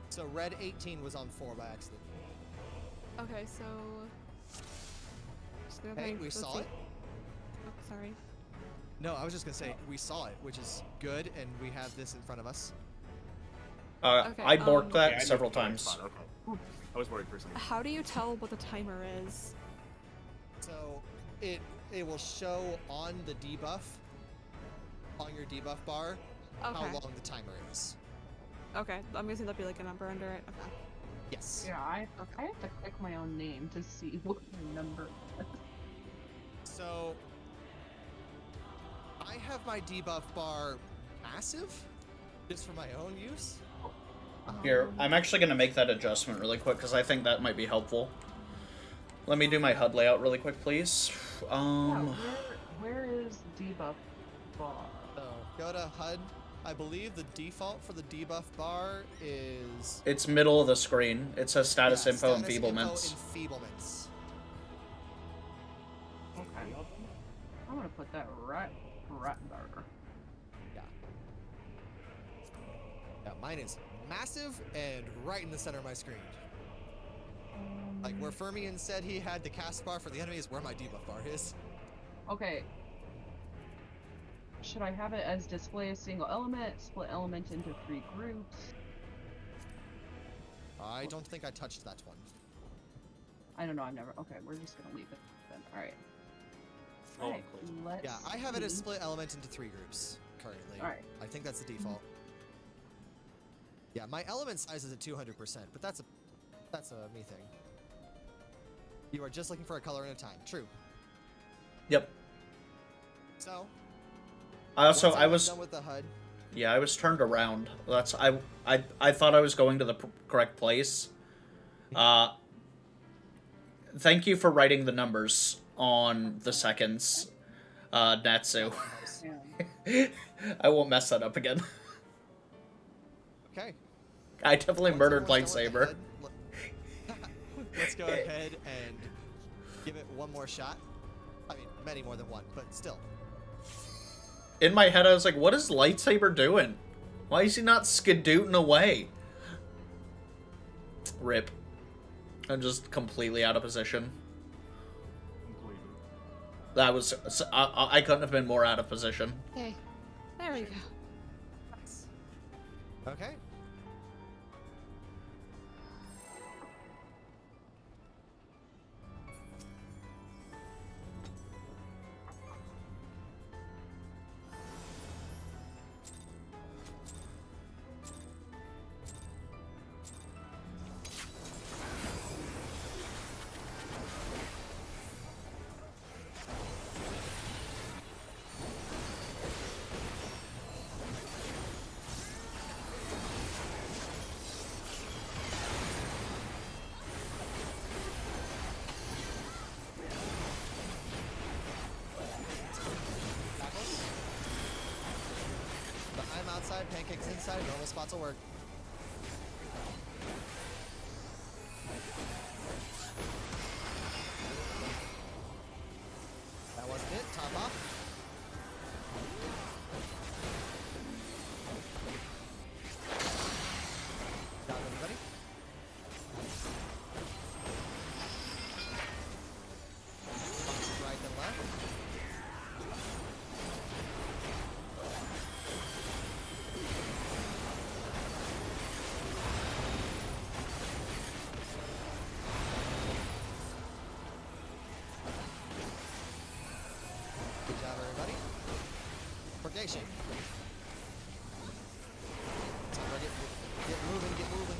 So red 18 was on 4 by accident. Okay, so. Hey, we saw it. Oh, sorry. No, I was just gonna say we saw it, which is good, and we have this in front of us. Okay, I borked that Okay, I several knew the right times. spot, okay. I was worried for a second. How do you tell what the timer is? So it will show on the debuff, on your debuff bar, how Okay. long the timer is. Okay, I'm guessing there'll be like a number under it. Okay. Yes. Yeah, I have to click my own name to see what my number is. So I have my debuff bar massive, just for my own use. Here, I'm actually going to make that adjustment really quick because I think that might be helpful. Let me do my HUD layout really quick, please. Yeah, where is debuff bar? So go to HUD. I believe the default for the debuff bar is... It's middle of the screen. It says status info and status enfeeblements. Info enfeeblements. Okay. I'm gonna put that right there. Yeah. Yeah, mine is massive and right in the center of my screen. Like where Fermion said he had the cast bar for the enemy is where my debuff bar is. Okay. Should I have it as display a single element, split element into 3 groups? I don't think I touched that one. I don't know, I've never. Okay, we're just gonna leave it then. Alright. Oh, Alright, let's Yeah, I have it as see. split element into 3 groups currently. Alright. I think that's the default. Yeah, my element size is at 200%, but that's a me thing. You are just looking for a color at a time. True. Yep. So. Also, once I was done with the HUD. Yeah, I was turned around. That's I thought I was going to the correct place. Thank you for writing the numbers on the seconds, Natsu. I won't mess that up again. Okay. I definitely Once murdered everyone's done with the lightsaber. HUD, let's go ahead and give it one more shot. I mean, many more than one, but still. In my head, I was like, what is lightsaber doing? Why is he not skadooting away? Rip. I'm just completely out of position. That was... I couldn't have been more out of position. Okay. There we go. Nice. Okay. Outside, pancakes inside, normal spots will work. That wasn't it, top off. Got everybody? Boxes right and left. Purgation. Sunbro, get moving, get moving.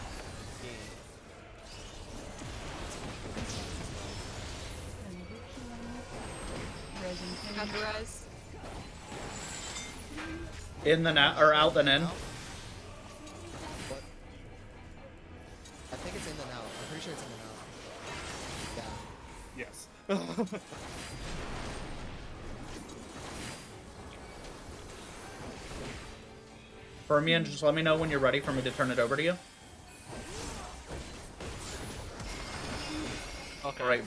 Got the res. In the net or out the net. What? I think it's in the now. I'm pretty sure it's in the now. Yeah. Yes. Fermion, just let me know when you're ready for me to turn it over to you. Okay. Alright.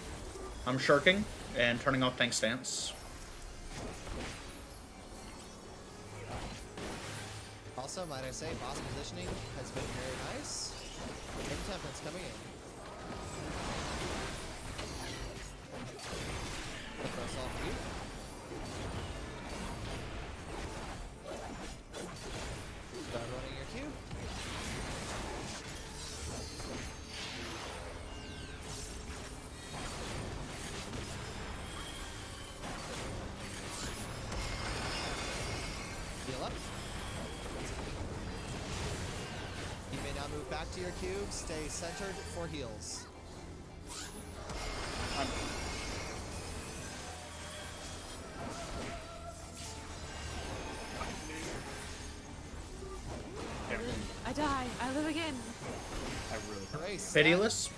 I'm shirking and turning off tank stance. Also, might I say, boss positioning has been very nice. Intemperance coming in. Press off you. Start running your Q. Heal up. You may now move back to your cube. Stay centered for heals. I die. I live again. I really. Grace. Pitiless.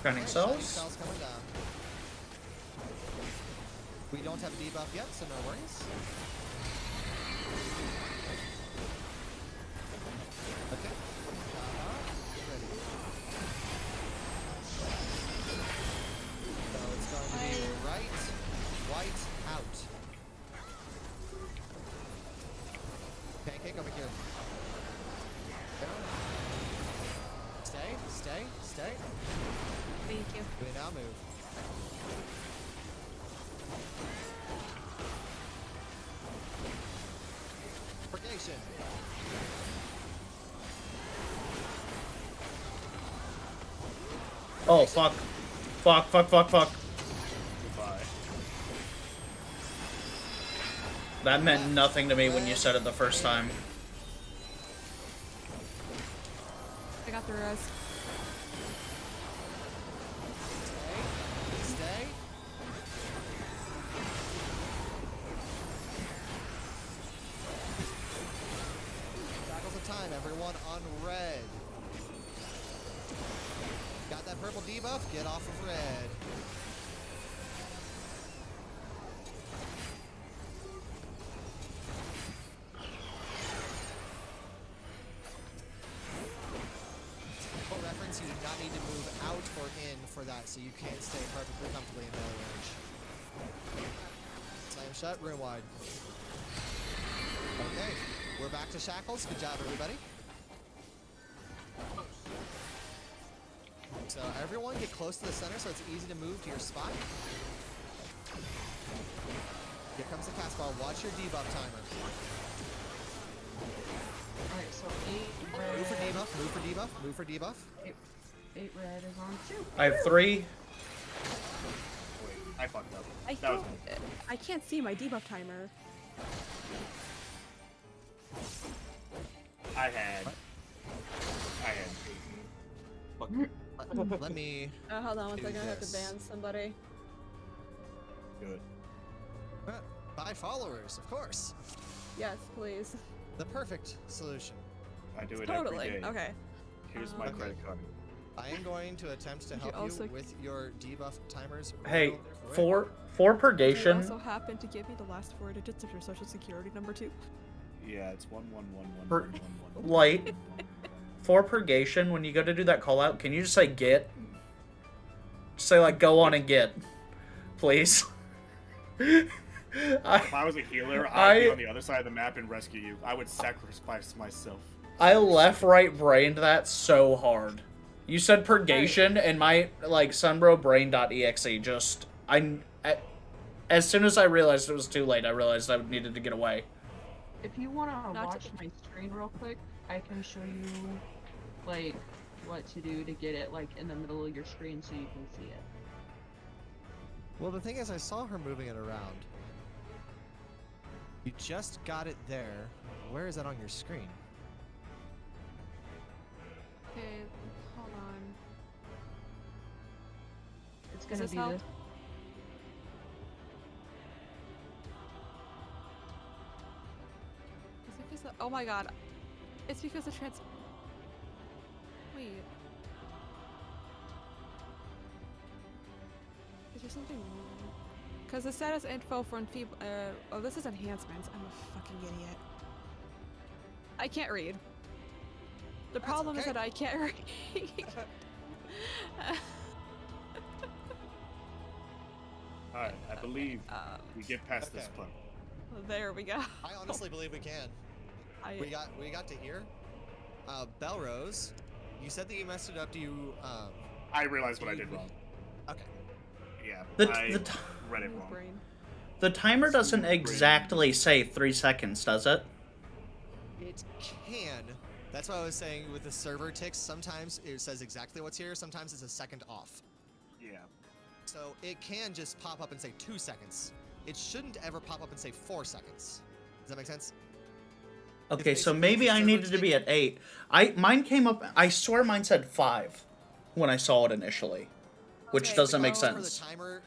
Shining cells. Cells coming down. We don't have a debuff yet, so no worries. Okay. Get ready. So it's going to be right, white, out. Pancake over here. Stay, stay, stay. Thank you. We now move. Purgation. Oh, fuck. Fuck, fuck, fuck, fuck. Goodbye. That meant nothing to me when you said it the first time. I got the res. Stay. Shackles of time, everyone on red. Got that purple debuff? Get off of red. For reference, you do not need to move out or in for that, so you can't stay perfectly comfortably in melee range. Slam shut, room wide. Okay, we're back to shackles. Good job, everybody. So everyone get close to the center so it's easy to move to your spot. Here comes the cast ball. Watch your debuff timer. Alright, so 8 red. Move for debuff, move for debuff, move for debuff. 8 red is on 2. I have 3. Wait, I fucked up. I can't see my debuff timer. I had. Let me. Hold on one do second. I have to this. ban somebody. Good. Buy followers, of course. Yes, please. The perfect solution. I do it Totally. every day. Okay. Here's my credit card. I am going to attempt to help you with your debuff timers. Hey, Roll for Do you purgation. also happen to give me the last 4 digits of your social security number too? Yeah, it's 111111. Light. For purgation, when you go to do that call out, can you just say get? Just say like go on and get, please. If I was a healer, I'd be on the other side of the map and rescue you. I would sacrifice myself. I left-right brained that so hard. You said purgation, and my like sunbro brain.exe just as soon as I realized it was too late, I realized I needed to get away. If you want to Not watch to- my screen real quick, I can show you, like, what to do to get it, like, in the middle of your screen so you can see it. Well, the thing is, I saw her moving it around. You just got it there. Where is that on your screen? Okay, hold on. It's Does gonna this be help? this. Is it because of, oh my god. It's because of trans... Wait. Is there something wrong? Because the status info for enfeeble... oh, this is enhancements. I'm a fucking idiot. I can't read. The problem is that I can't read. Alright, I believe we get past this part. There we go. I honestly believe we can. We got to here. Belrose, you said that you messed it up. Do you? I realized what I did wrong. Okay. Yeah, The read it wrong. The timer doesn't exactly say 3 seconds, does it? It can. That's what I was saying with the server ticks. Sometimes it says exactly what's here. Sometimes it's a second off. Yeah. So it can just pop up and say 2 seconds. It shouldn't ever pop up and say 4 seconds. Does that make sense? Okay, so maybe I needed to be at 8. Mine came up. I swear mine said 5 when I saw it initially, which doesn't make sense. For the timer,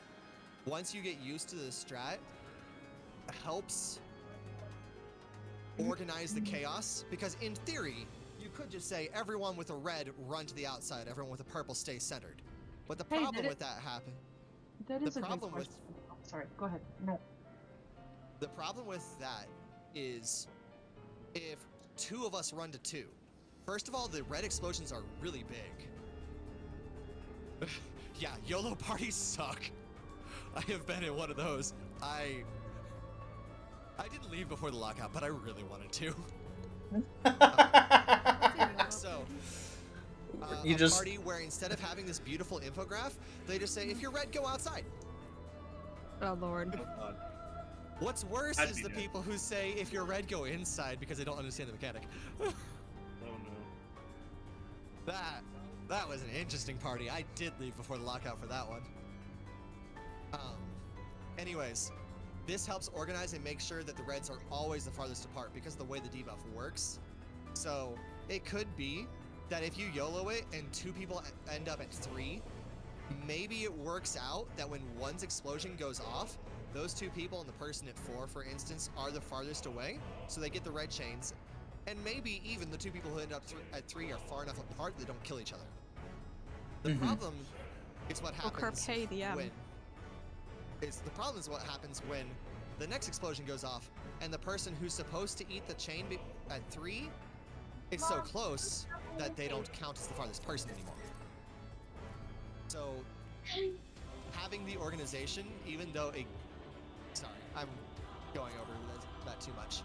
once you get used to the strat, it helps organize the chaos, because in theory, you could just say everyone with a red run to the outside, everyone with a purple stay centered. But the problem with that happen. That is the a good problem with question. Oh, sorry, go ahead. No. the problem with that is if 2 of us run to 2. First of all, the red explosions are really big. Yeah, YOLO parties suck. I have been in one of those. I didn't leave before the lockout, but I really wanted to. So, You a just- party where instead of having this beautiful infograph, they just say, if you're red, go outside. Oh lord. What's worse That'd is be the good. people who say, if you're red, go inside, because they don't understand the mechanic. Oh no. That was an interesting party. I did leave before the lockout for that one. Anyways, this helps organize and make sure that the reds are always the farthest apart because of the way the debuff works. So it could be that if you YOLO it and 2 people end up at 3, maybe it works out that when one's explosion goes off, those 2 people and the person at 4, for instance, are the farthest away, so they get the red chains. And maybe even the 2 people who end up at 3 are far enough apart that they don't kill each other. The problem is what happens when... The problem is what happens when the next explosion goes off and the person who's supposed to eat the chain at 3 is so close that they don't count as the farthest person anymore. So having the organization, even though sorry, I'm going over that too much.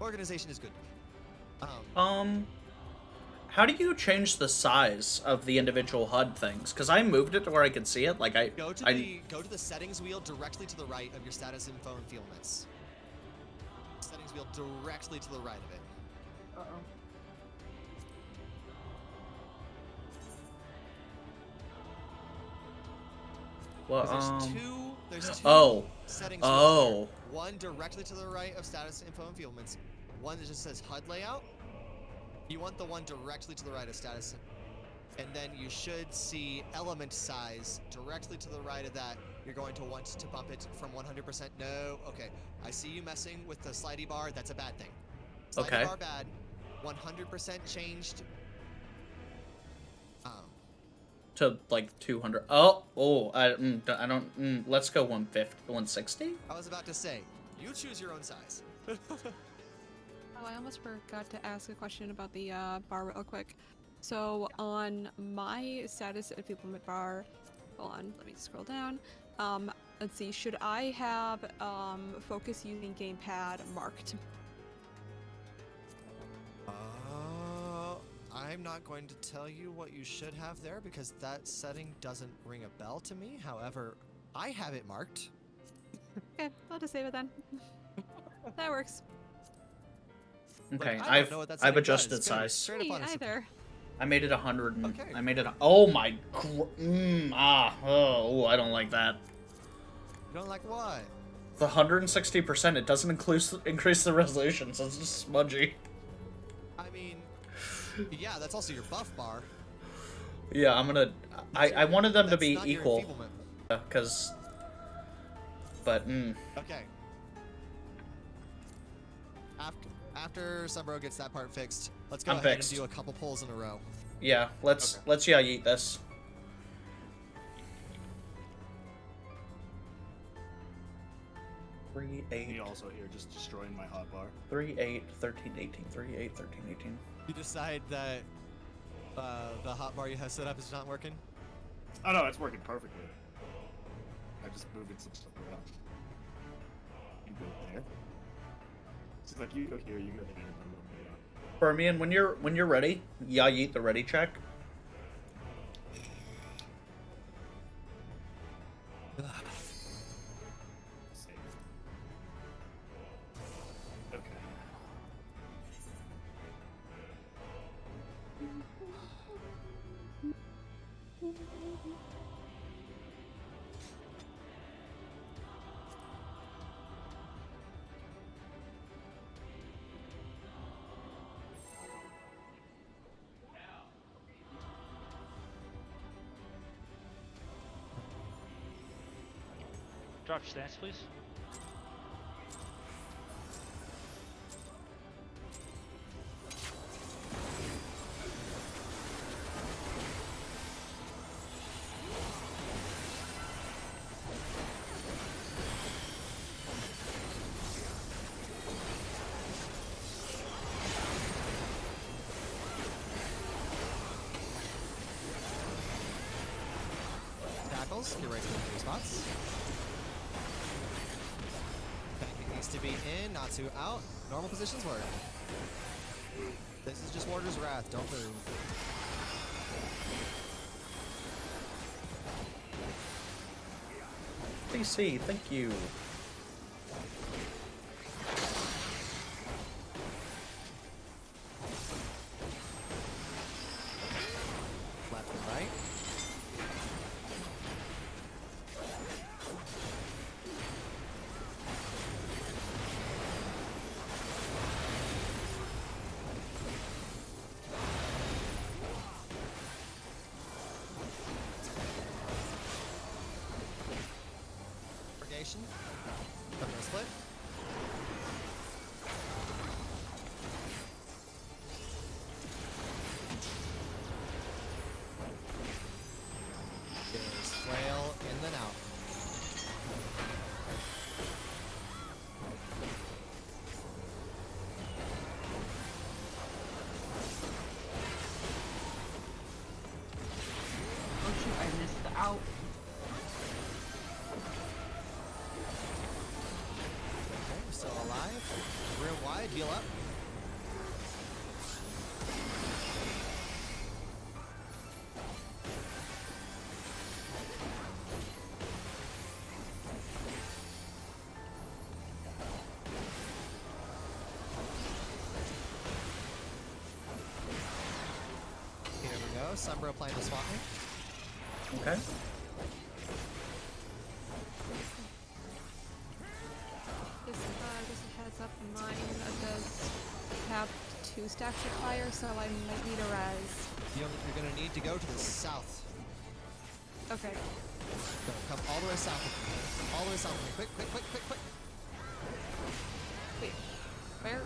Organization is good. How do you change the size of the individual HUD things? Because I moved it to where I could see it. Like go to the settings wheel directly to the right of your status info and fields. Settings wheel directly to the right of it. Uh-oh. Well, There's two settings. Oh. One directly to the right of status info and fieldments. One that just says HUD layout. You want the one directly to the right of status. And then you should see element size directly to the right of that. You're going to want to bump it from 100%. No, okay. I see you messing with the slidey bar. That's a bad thing. Slidey bar bad. 100% changed. To like 200. I don't. Let's go 150, 160. I was about to say, you choose your own size. Oh, I almost forgot to ask a question about the bar real quick. So on my status implement bar, hold on, let me scroll down. Let's see, should I have focus using gamepad marked? I'm not going to tell you what you should have there because that setting doesn't ring a bell to me. However, I have it marked. Okay, I'll just save it then. That works. Okay, Look, I've know what that I've setting adjusted does. Good. size. Straight up Me honest. either. I made it 100. Okay. I made it. Oh my. Oh, I don't like that. You don't like what? The 160%. It doesn't increase the resolution, so it's just smudgy. I mean, yeah, that's also your buff bar. Yeah, I'm gonna. I wanted them to That's be not your equal, enfeeblement. because. But Okay. After Sunbro gets that part fixed, let's go I'm ahead fixed. and do a couple pulls in a row. yeah, let's eat this. 3, 8. Me also here, just destroying my hotbar. 3, 8, 13, 18. 3, 8, 13, 18. You decide that the hotbar you have set up is not working? Oh no, it's working perfectly. I just moving some stuff around. You go there. It's like you go here, you go there. Permian, when you're ready, eat the ready check. Save. Okay. Drop stance, please. Tackles, get ready for the 3 spots. Banking needs to be in, not too out. Normal positions work. This is just Warder's Wrath, don't move. DC, thank you. Left and right. Purgation. Coming to split. There's flail in then out. Oh shoot, I missed the out. Okay, we're still alive. Real wide, heal up. Here we go. Sunbro playing the swap me. Okay. Just a heads up, mine does have 2 stacks of fire, so I might need a res. You're gonna need to go to the south. Okay. Go, come all the way south with me. All the way south with me. Quick, quick, quick, quick, quick. Wait. Where?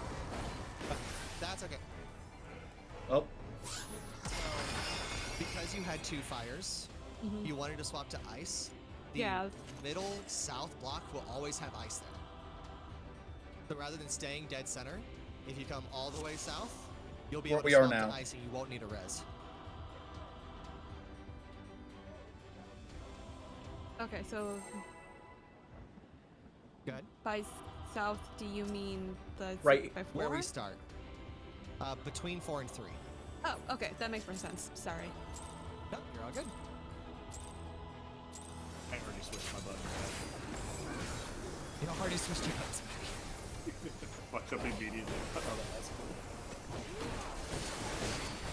That's okay. Oh. So, because you had 2 fires, you wanted to swap to ice. The Yeah. middle south block will always have ice there. So rather than staying dead center, if you come all the way south, you'll be Where able we to are swap now. to ice and you won't need a res. Okay, so Good. by south, do you mean the Right. by 4? Where we start. Between 4 and 3. Oh, okay, that makes more sense. Sorry. No, you're all good. I already switched my button. You know, Hardy switched your buttons back. Fucked up immediately. Oh, that's cool.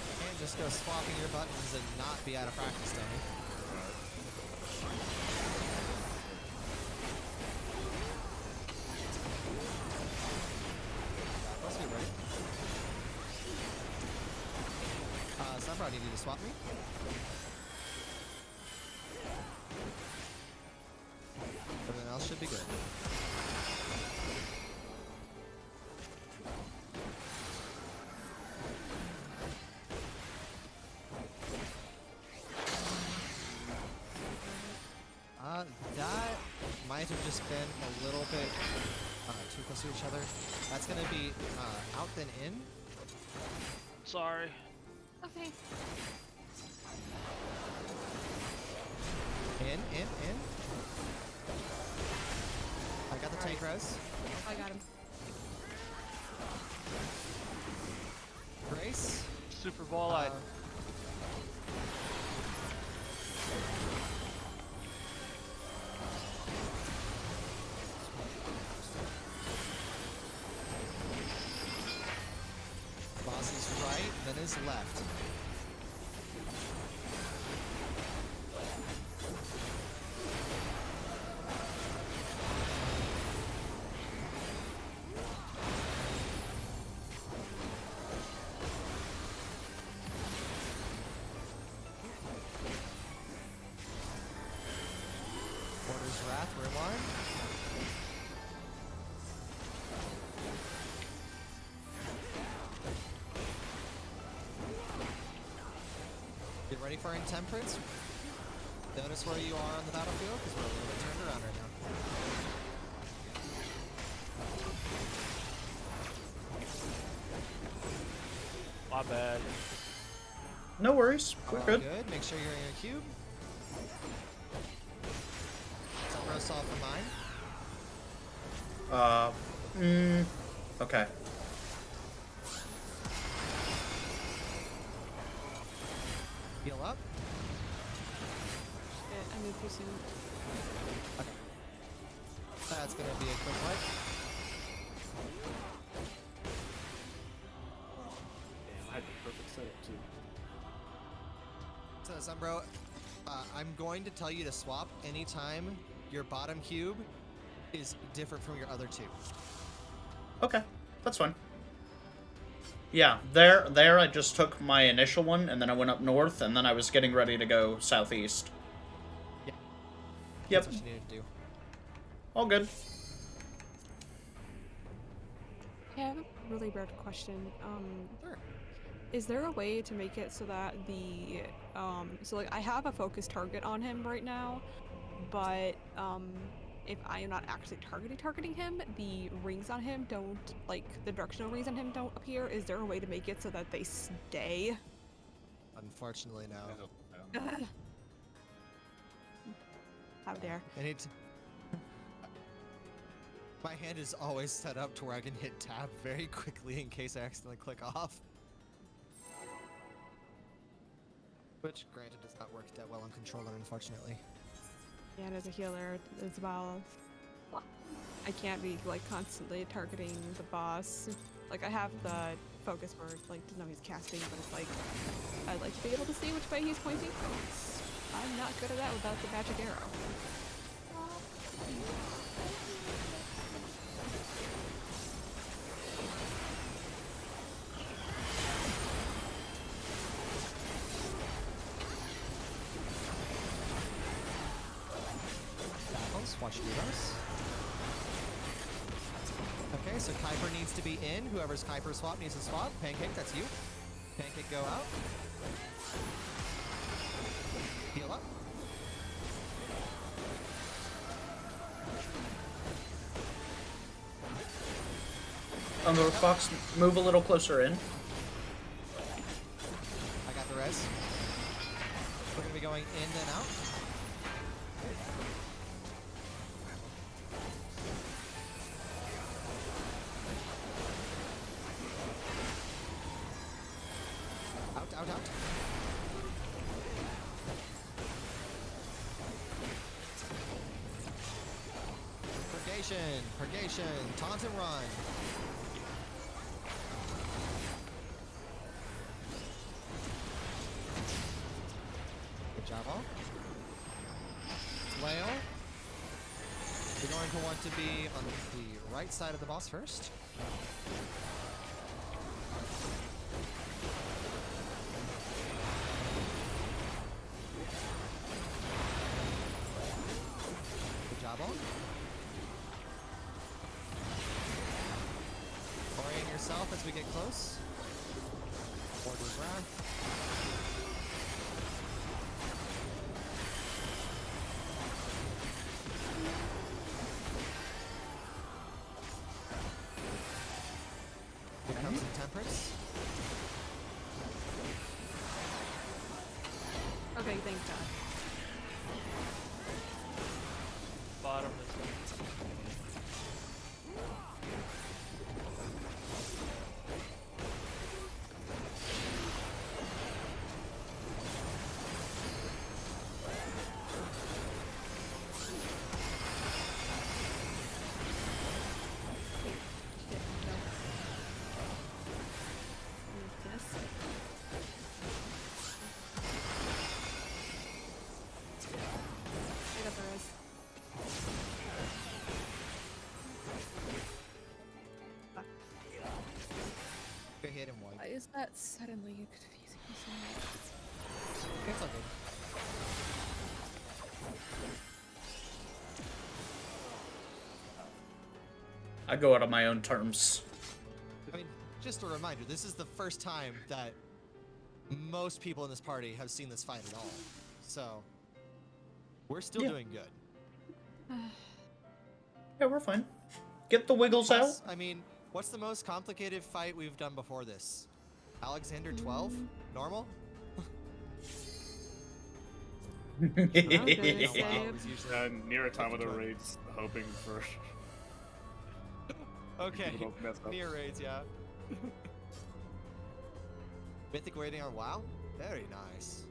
You can't just go swapping your buttons and not be out of practice, Danny. Let's be ready. Sunbrow, do you need to swap me? Everything else should be good. That might have just been a little bit too close to each other. That's gonna be out then in. Sorry. Okay. In. I got the tank res. I got him. Grace. Super ball line. Bossy's right, then his left. Order's Wrath, rewind. Get ready for Intemperance. Notice where you are on the battlefield, because we're a little bit turned around right now. My bad. No worries. We're good. Good. Make sure you're in your cube. Sunbrow saw for mine. Okay. Heal up. Shit, I moved too soon. Okay. That's gonna be a quick wipe. Damn, I had the perfect setup too. So Sunbrow, I'm going to tell you to swap anytime your bottom cube is different from your other two. Okay, that's fine. Yeah, there I just took my initial one, and then I went up north, and then I was getting ready to go southeast. Yeah. Yep. That's what you needed to do. All good. I have a really weird question. Sure. Is there a way to make it so that the so like I have a focus target on him right now, but if I am not actually targeting him, the rings on him don't, like, the directional rings on him don't appear. Is there a way to make it so that they stay? Unfortunately, no. How dare. My hand is always set up to where I can hit tab very quickly in case I accidentally click off. Which, granted, does not work that well on controller, unfortunately. Yeah, and as a healer as well, I can't be like constantly targeting the boss. Like I have the focus word like to know he's casting, but it's like I'd like to be able to see which way he's pointing. I'm not good at that without the magic arrow. Watch Neros. Okay, so Kuiper needs to be in. Whoever's Kuiper swap needs to swap. Pancake, that's you. Pancake, go out. Heal up. Under Fox, move a little closer in. I got the res. We're gonna be going in and out. Out. Purgation, taunt and run. Good job, all. Flail. You're going to want to be on the right side of the boss first. Good job, all. Orient yourself as we get close. Order's wrath. Here comes some temperance. Okay, thank God. Bottom is good. Hit him one. Why is that suddenly confusing me so much? It's all good. I go out on my own terms. I mean, just a reminder, this is the first time that most people in this party have seen this fight at all. So, we're still doing good. Yeah, we're fine. Get the wiggles out. I mean, what's the most complicated fight we've done before this? Alexander 12? Normal? Near Automata raids, hoping for. Okay, people don't mess up. near raids, yeah. Mythic waiting on WoW? Very nice.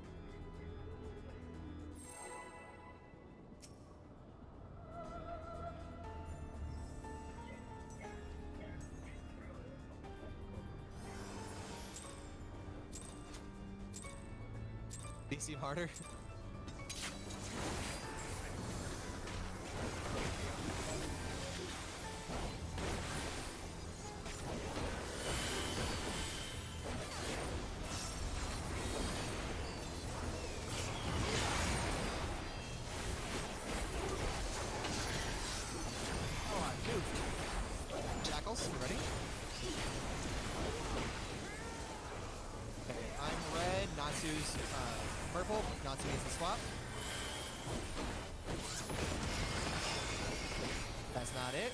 These seem harder. Jackals, you ready? Okay, I'm red, Natsu's purple. Natsu needs to swap. That's not it.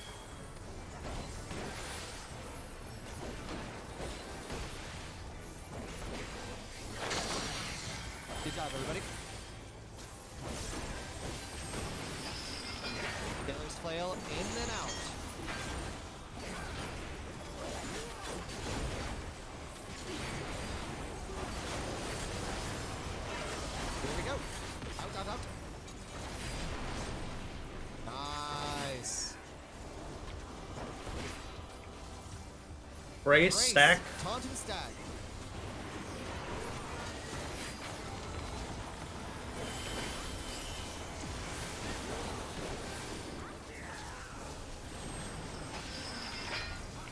Good job, everybody. Taylor's flail in and out. Here we go. Out, out, out. Nice. Brace, stack. Taunt and stack.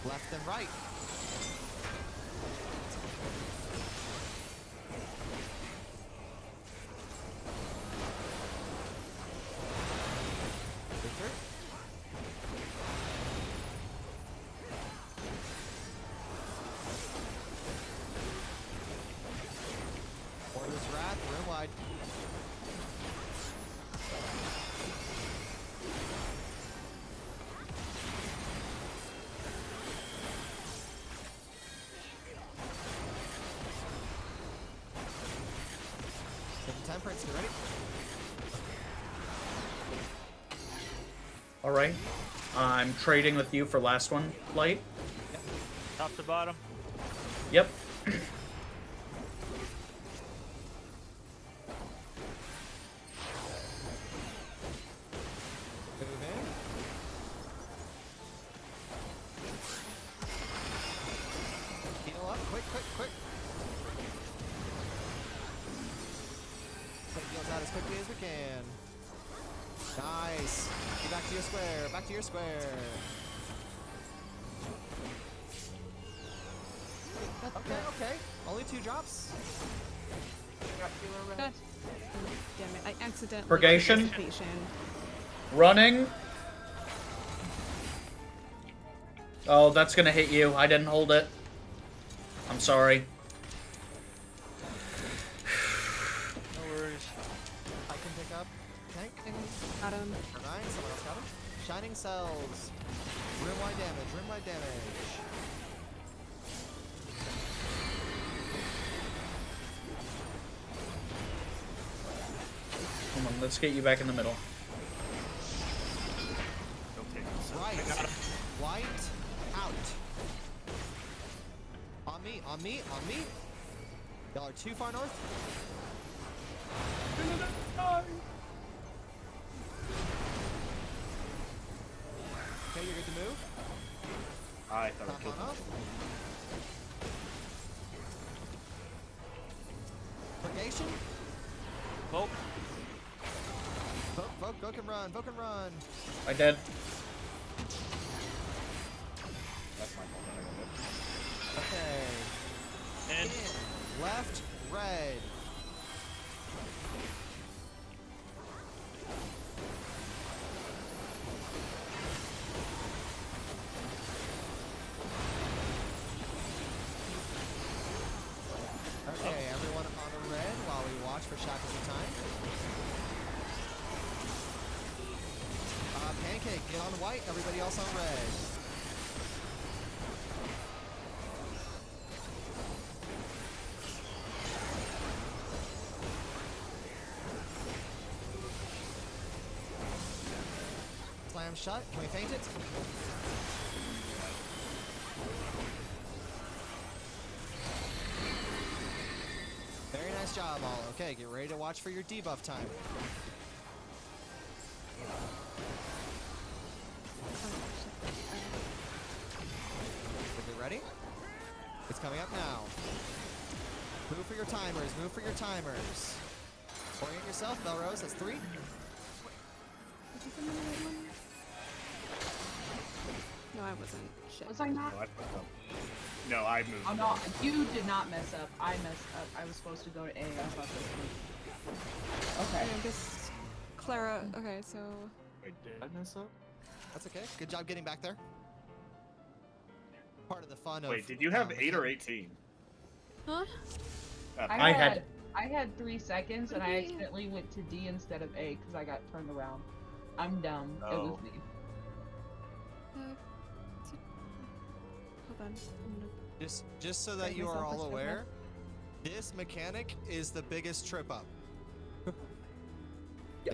Left and right. Victor. Order's Wrath, room wide. Temperance, you ready? All right. I'm trading with you for last one, Light. Yep. Top to bottom. Yep. Move in. quick, quick, quick. Put heals out as quickly as we can. Nice. Get back to your square. Back to your square. Okay, okay. Only 2 drops. Good. Damn it, I accidentally. Purgation. Participation. Running. Oh, that's gonna hit you. I didn't hold it. I'm sorry. No worries. I can pick up. Tank. Got him. For 9. Someone else got him. Shining cells. Rimwide damage. Rimwide damage. Come on, let's get you back in the middle. Right. White out. On me, on me, on me. Y'all are too far north. Okay, you're good to move. I thought I Top killed on him. up. Purgation. Vote. Vote and run, vote and run. I did. That's my fault. Okay. And In. Left, red. Okay, everyone on the red while we watch for shackles of time. Pancake, get on white, everybody else on red. Slam shut, can we feint it? Very nice job, all. Okay, get ready to watch for your debuff time. Ready? It's coming up now. Move for your timers, move for your timers. Orient yourself, Belrose, that's 3. No, I wasn't. Shit. Was I not? No, I moved. Oh no, you did not mess up. I messed up. I was supposed to go to A. I thought this was. Okay. I guess Clara. Okay, so. Wait, did I mess up? That's okay. Good job getting back there. Part of the fun of. Wait, did you have 8 or 18? Huh? I had. I had 3 seconds and I accidentally went to D instead of A because I got turned around. I'm dumb. It was Oh. me. Hold on. Just so that Break you are myself all a aware, this mechanic is the biggest trip up.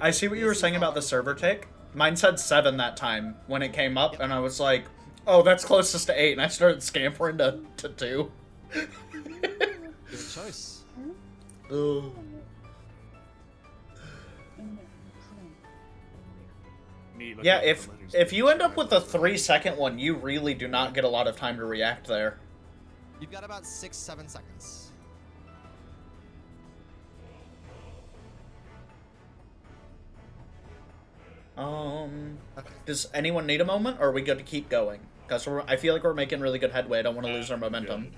I see what you were saying about the server tick. Mine said 7 that time when it came up, and I was like, oh, that's closest to 8, and I started scampering to 2. Good choice. Ugh. Yeah, if you end up with a 3-second one, you really do not get a lot of time to react there. You've got about 6-7 seconds. Does anyone need a moment, or are we good to keep going? Because I feel like we're making really good headway. I don't want to lose our momentum.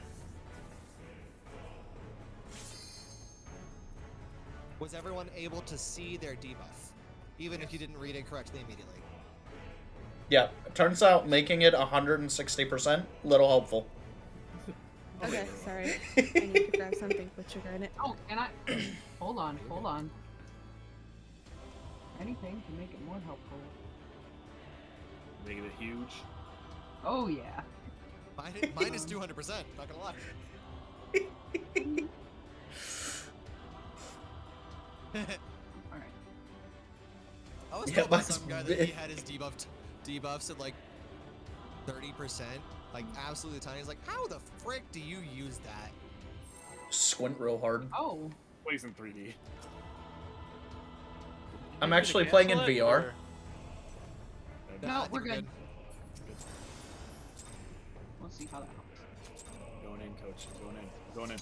Was everyone able to see their debuff, even if you didn't read it correctly immediately? Yeah, it turns out making it 160%, little helpful. Okay, sorry. I need to grab something with sugar in it. Oh, and I hold on. Anything to make it more helpful. Making it huge. Oh yeah. Mine is 200%. Not gonna lie. Alright. I was Yeah, told by mine's some guy that he had his debuffs at like 30%, like absolutely tiny. He's like, how the frick do you use that? Squint real hard. Oh. Plays in 3D. I'm actually playing in VR. No, we're good. We'll see how that helps. going in, coach. Going in. Going in.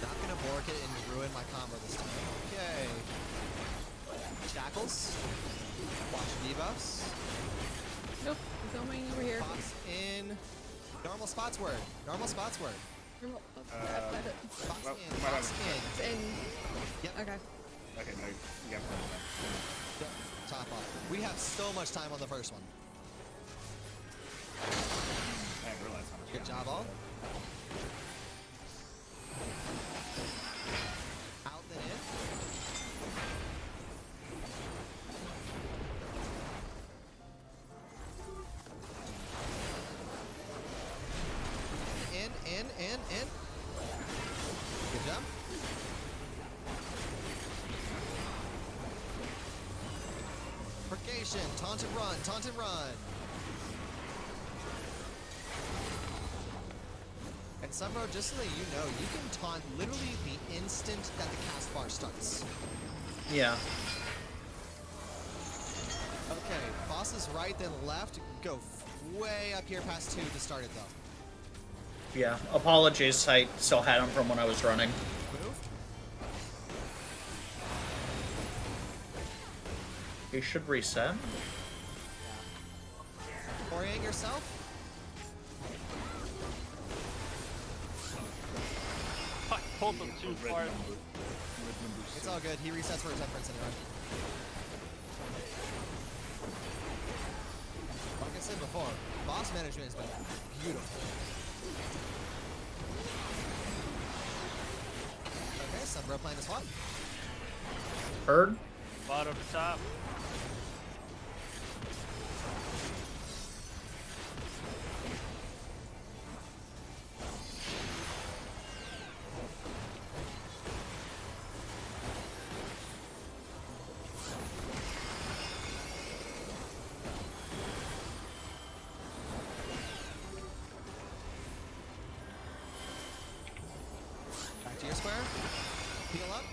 Not gonna bork it and ruin my combo this time. Okay. Shackles. Watch debuffs. Nope, I'm going over here. Box in. Normal spots word. Normal spots word. Box Box in. might Box have- in. It's in. Yep. Okay. Okay, no, you got plenty of Yep. Top off. We have so much time on the first one. time. I didn't realize how much. Good job, all. Out then in. In. Good job. Purgation, taunt and run, taunt and run. And Sunbro, just so that you know, you can taunt literally the instant that the cast bar starts. Yeah. Okay, boss is right, then left. Go way up here past 2 to start it though. Yeah. Apologies, I still had them from when I was running. Move. You should reset. Orient yourself. I pulled them too far. It's all good. He resets for his temperance anyway. Like I said before, boss management has been beautiful. Okay, Sunbro playing this one. Heard? Bottom to top. Back to your square. Heal up.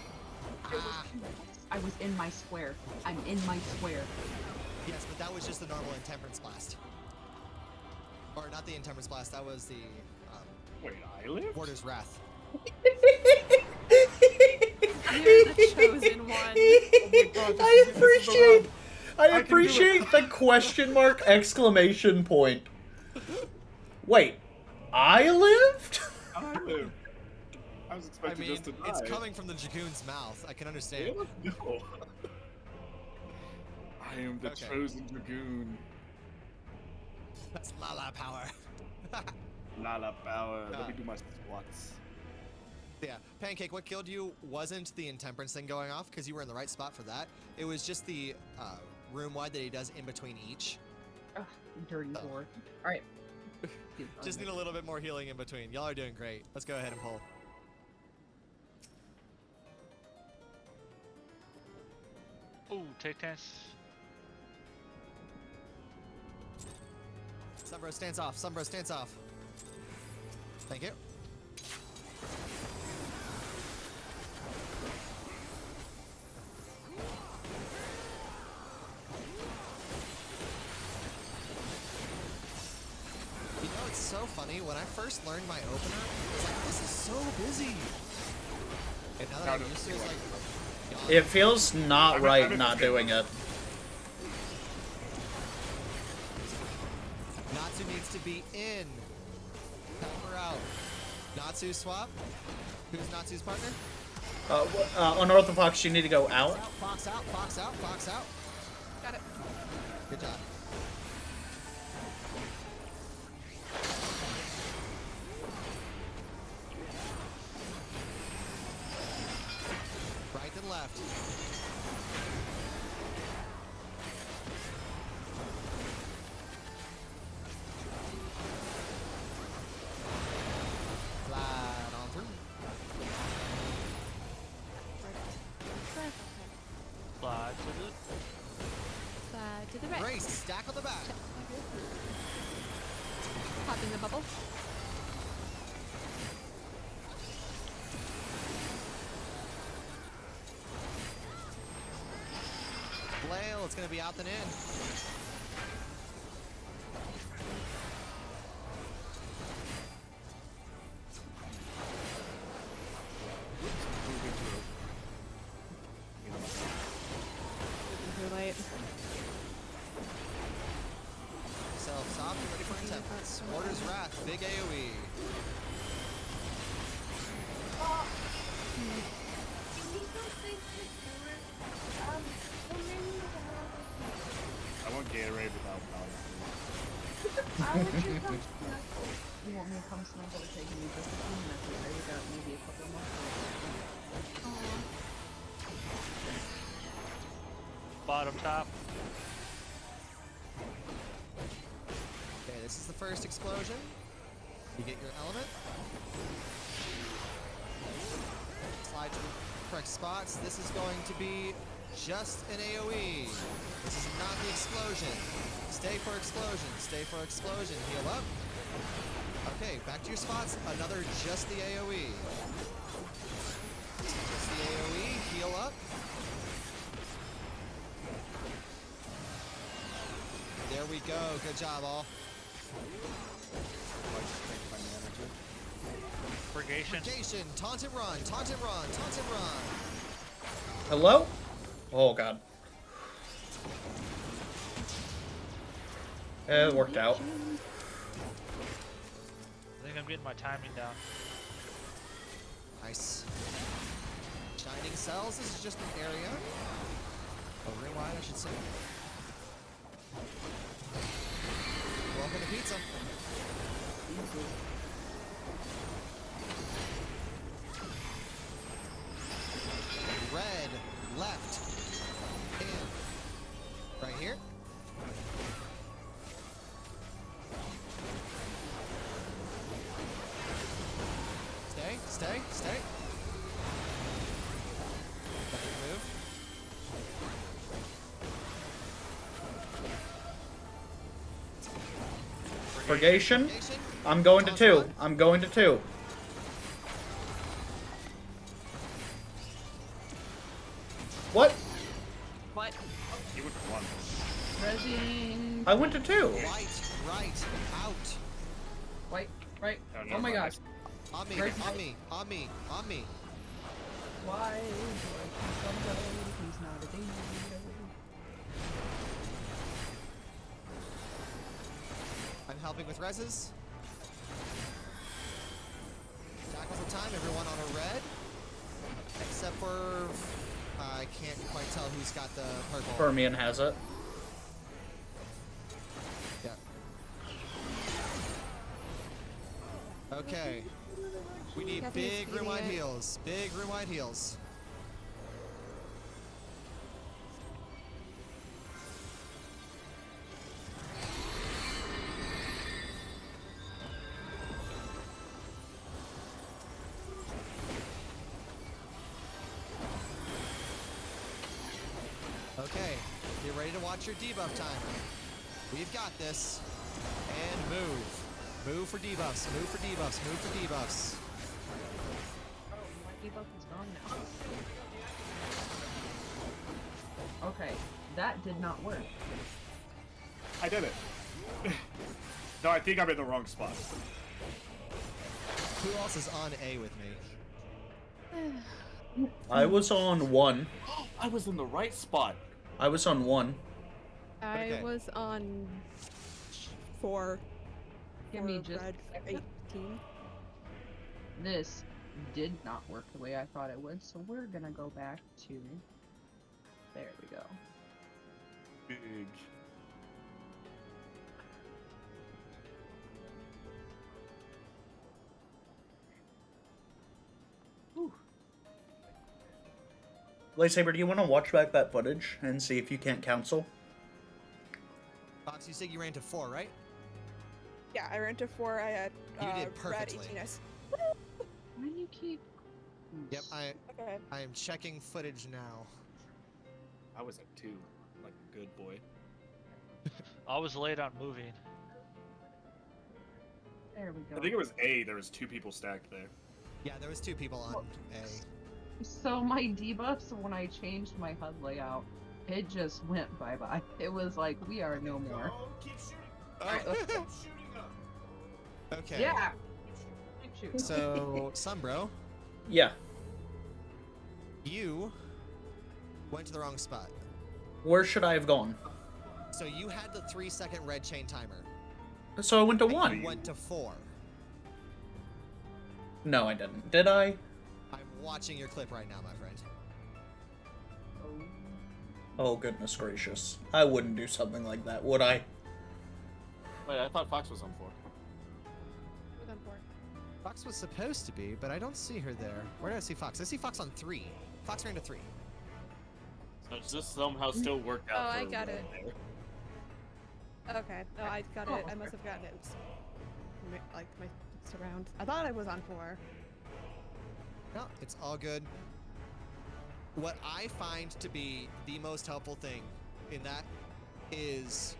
I was in my square. I'm in my square. Yes, but that was just the normal Intemperance Blast. Or not the Intemperance Blast, that was the Wait, I live? Warder's Wrath. You're the chosen one. I appreciate the question mark exclamation point. Wait, I lived? I live. I was I expecting mean, just to die. it's coming from the Dragoon's mouth. I can understand. No. I am the Okay. chosen dragoon. That's Lala power. Lala power. Let me do my squats. Yeah, Pancake, what killed you wasn't the Intemperance thing going off, because you were in the right spot for that. It was just the room wide that he does in between each. Ugh, dirty whore. Alright. Just need a little bit more healing in between. Y'all are doing great. Let's go ahead and pull. Ooh, take 10. Sunbro stands off. Sunbro stands off. Thank you. You know, it's so funny. When I first learned my opener, I was like, this is so busy. And now that I'm used to it, it's like, It feels not right not doing it. Natsu needs to be in. Help her out. Natsu swap. Who's Natsu's partner? Unorthodox, you need to go out. Fox out, Fox out, Fox out. Got it. Good job. Right and left. Slide on through. Slide to the. To the right. Grace, stack on the back. Pop in the bubble. It's gonna be out and in. Too late. Self-stop, get ready for intense. Order's Wrath, big AoE. I want Gatorade without powder. You want me to come snuggle to take me just a few minutes later? We got maybe a couple more. Bottom top. Okay, this is the first explosion. You get your element. Slide to the correct spots. This is going to be just an AoE. This is not the explosion. Stay for explosion. Stay for explosion. Heal up. Okay, back to your spots. Another just the AoE. Just the AoE. Heal up. There we go. Good job, all. Purgation. Purgation. Taunt and run. Taunt and run. Taunt and run. Hello? Oh god. It worked out. I think I'm getting my timing down. Nice. Shining cells. This is just an area. Oh, real wide, I should say. Welcome to pizza. Red, left, in. Right here. Stay, stay, stay. Back move. Purgation? I'm going to 2. I'm going to 2. What? What? You went for 1. Resin. I went to 2. Right, out. Right. No, Oh my gosh. On me, Right. on me, on me, on me. Why do I keep somebody who's not a danger? I'm helping with reses. Tackles of time, everyone on a red. Except for... I can't quite tell who's got the purple. Fermion has it. Yeah. Okay. We need big rewind heals. Big rewind heals. Okay, get ready to watch your debuff timer. We've got this. And move. Move for debuffs, move for debuffs, move for debuffs. Oh, my debuff is gone now. Okay, that did not work. I did it. No, I think I'm in the wrong spot. Who else is on A with me? I was on 1. I was in the right spot. I was on 1. I was on 4. Give me just red 18. This did not work the way I thought it would, so we're gonna go back to... There we go. Big. Lightsaber, do you want to watch back that footage and see if you can't cancel? Fox, you said you ran to 4, right? Yeah, I ran to 4. I had You did red perfectly. 18s. Why do you keep... Yep, I Okay. am checking footage now. I was at 2, like a good boy. I was late on moving. There we go. I think it was A. There was 2 people stacked there. Yeah, there was 2 people on A. So my debuffs when I changed my HUD layout It just went bye-bye. It was like, we are no more. Alright, let's go. Okay. Yeah! Shoot. So, Sunbro, Yeah. you went to the wrong spot. Where should I have gone? So you had the 3-second red chain timer. So I went to and 1. You went to 4. No, I didn't. Did I? I'm watching your clip right now, my friend. Oh, goodness gracious. I wouldn't do something like that, would I? Wait, I thought Fox was on 4. Fox was supposed to be, but I don't see her there. Where do I see Fox? I see Fox on 3. Fox ran to 3. So it's just somehow still worked out. Oh, for I got it. there. Okay. No, I got it. I must have gotten it. Like my surround. I thought I was on 4. No, it's all good. What I find to be the most helpful thing in that is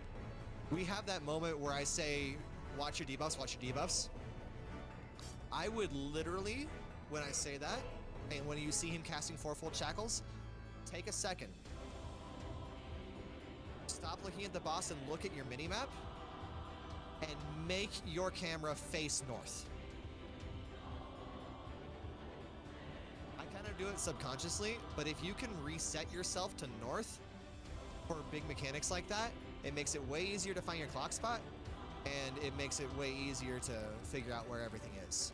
we have that moment where I say, watch your debuffs, watch your debuffs. I would literally, when I say that, and when you see him casting 4-fold shackles, take a second. Stop looking at the boss and look at your minimap, and make your camera face north. I kind of do it subconsciously, but if you can reset yourself to north for big mechanics like that, it makes it way easier to find your clock spot, and it makes it way easier to figure out where everything is.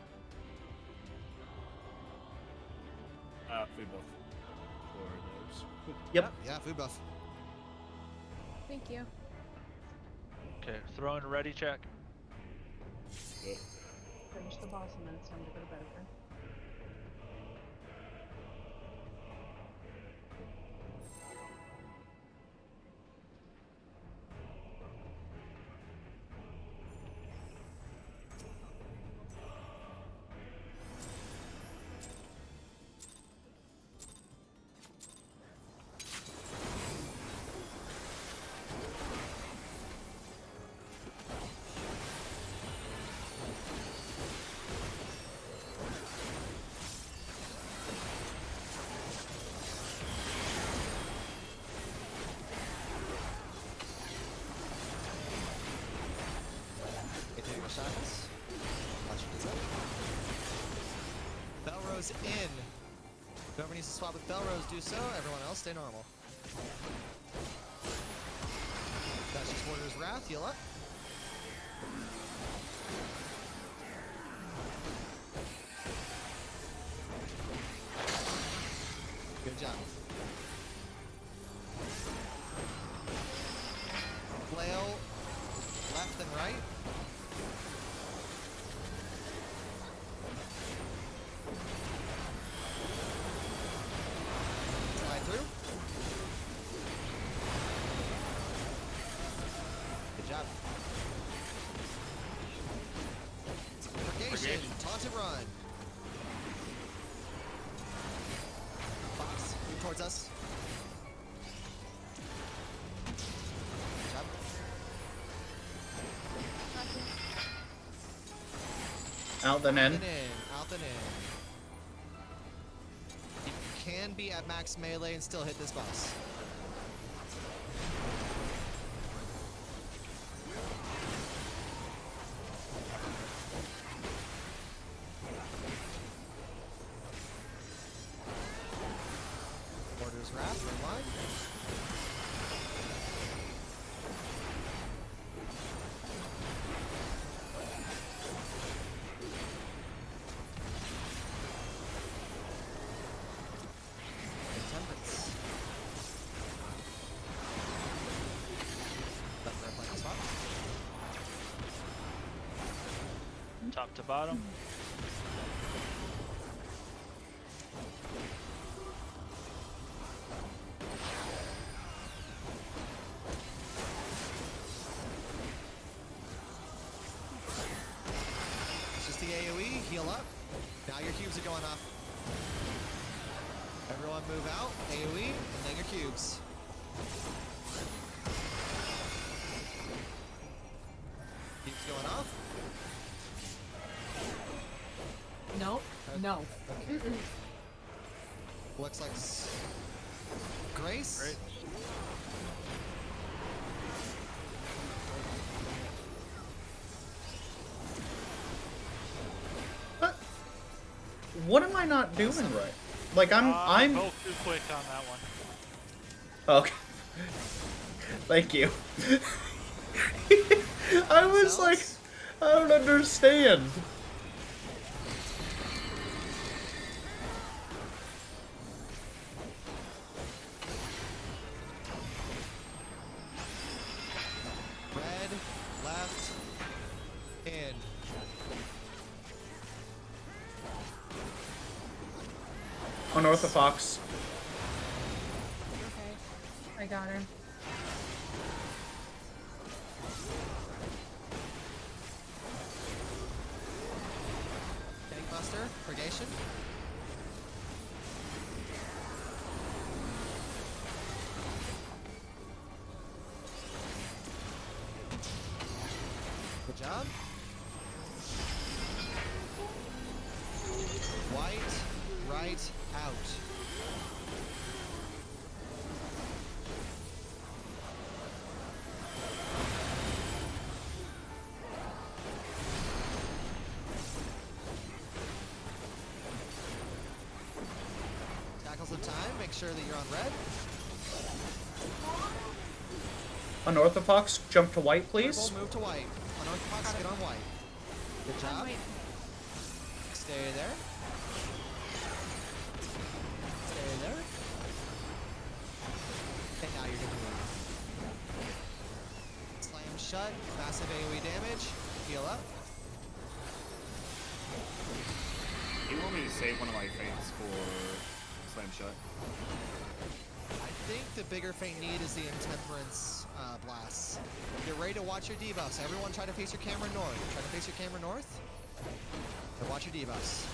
Food buff. For those. Yep. Yeah, food buff. Thank you. Okay, throw in a ready check. Finish the boss and then it's time to go to bed, okay? Shackles. Watch it up. Belrose in. Whoever needs to swap with Belrose, do so. Everyone else, stay normal. That's just Warrior's Wrath. Heal up. Good job. Flail left and right. Taunt and run. Fox, move towards us. Good job. Out then in. Out then in. You can be at max melee and still hit this boss. Wrath, rewind. Intemperance. That's their playing spot. Top to bottom. The AoE, heal up. Now your cubes are going off. Everyone move out, AoE, and then your cubes. Cubes going off. No, no. Okay. Looks like Grace. Great. What am I not doing right? Like I'm. Go too quick on that one. Okay. Thank you. I was like, I don't understand. Red, left, in. Unorthodox. Okay. I got her. Gangbuster, Purgation. Good job. White, right, out. Tackles of time, make sure that you're on red. Unorthodox, jump to white, please. Purple, move to white. Unorthodox, get on white. Good job. Stay there. Stay there. And now you're gonna move. Slam shut, massive AoE damage, heal up. You want me to save one of my feints for slam shut? I think the bigger feint need is the Intemperance blasts. Get ready to watch your debuffs. Everyone try to face your camera north. Try to face your camera north. And watch your debuffs.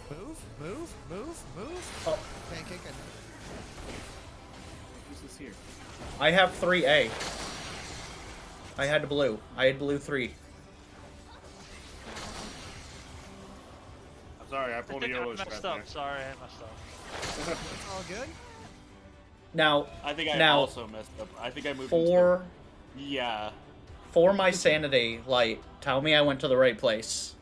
Move, move, move, move. Oh. Pancake and Who's this here? I have 3A. I had blue. I had blue 3. I'm sorry, I pulled a yellow strap messed there. up. Sorry, I messed up. it's all good. Now, I think I now, also messed up. I think I moved for yeah. for my sanity, Light, tell me I went to the right place.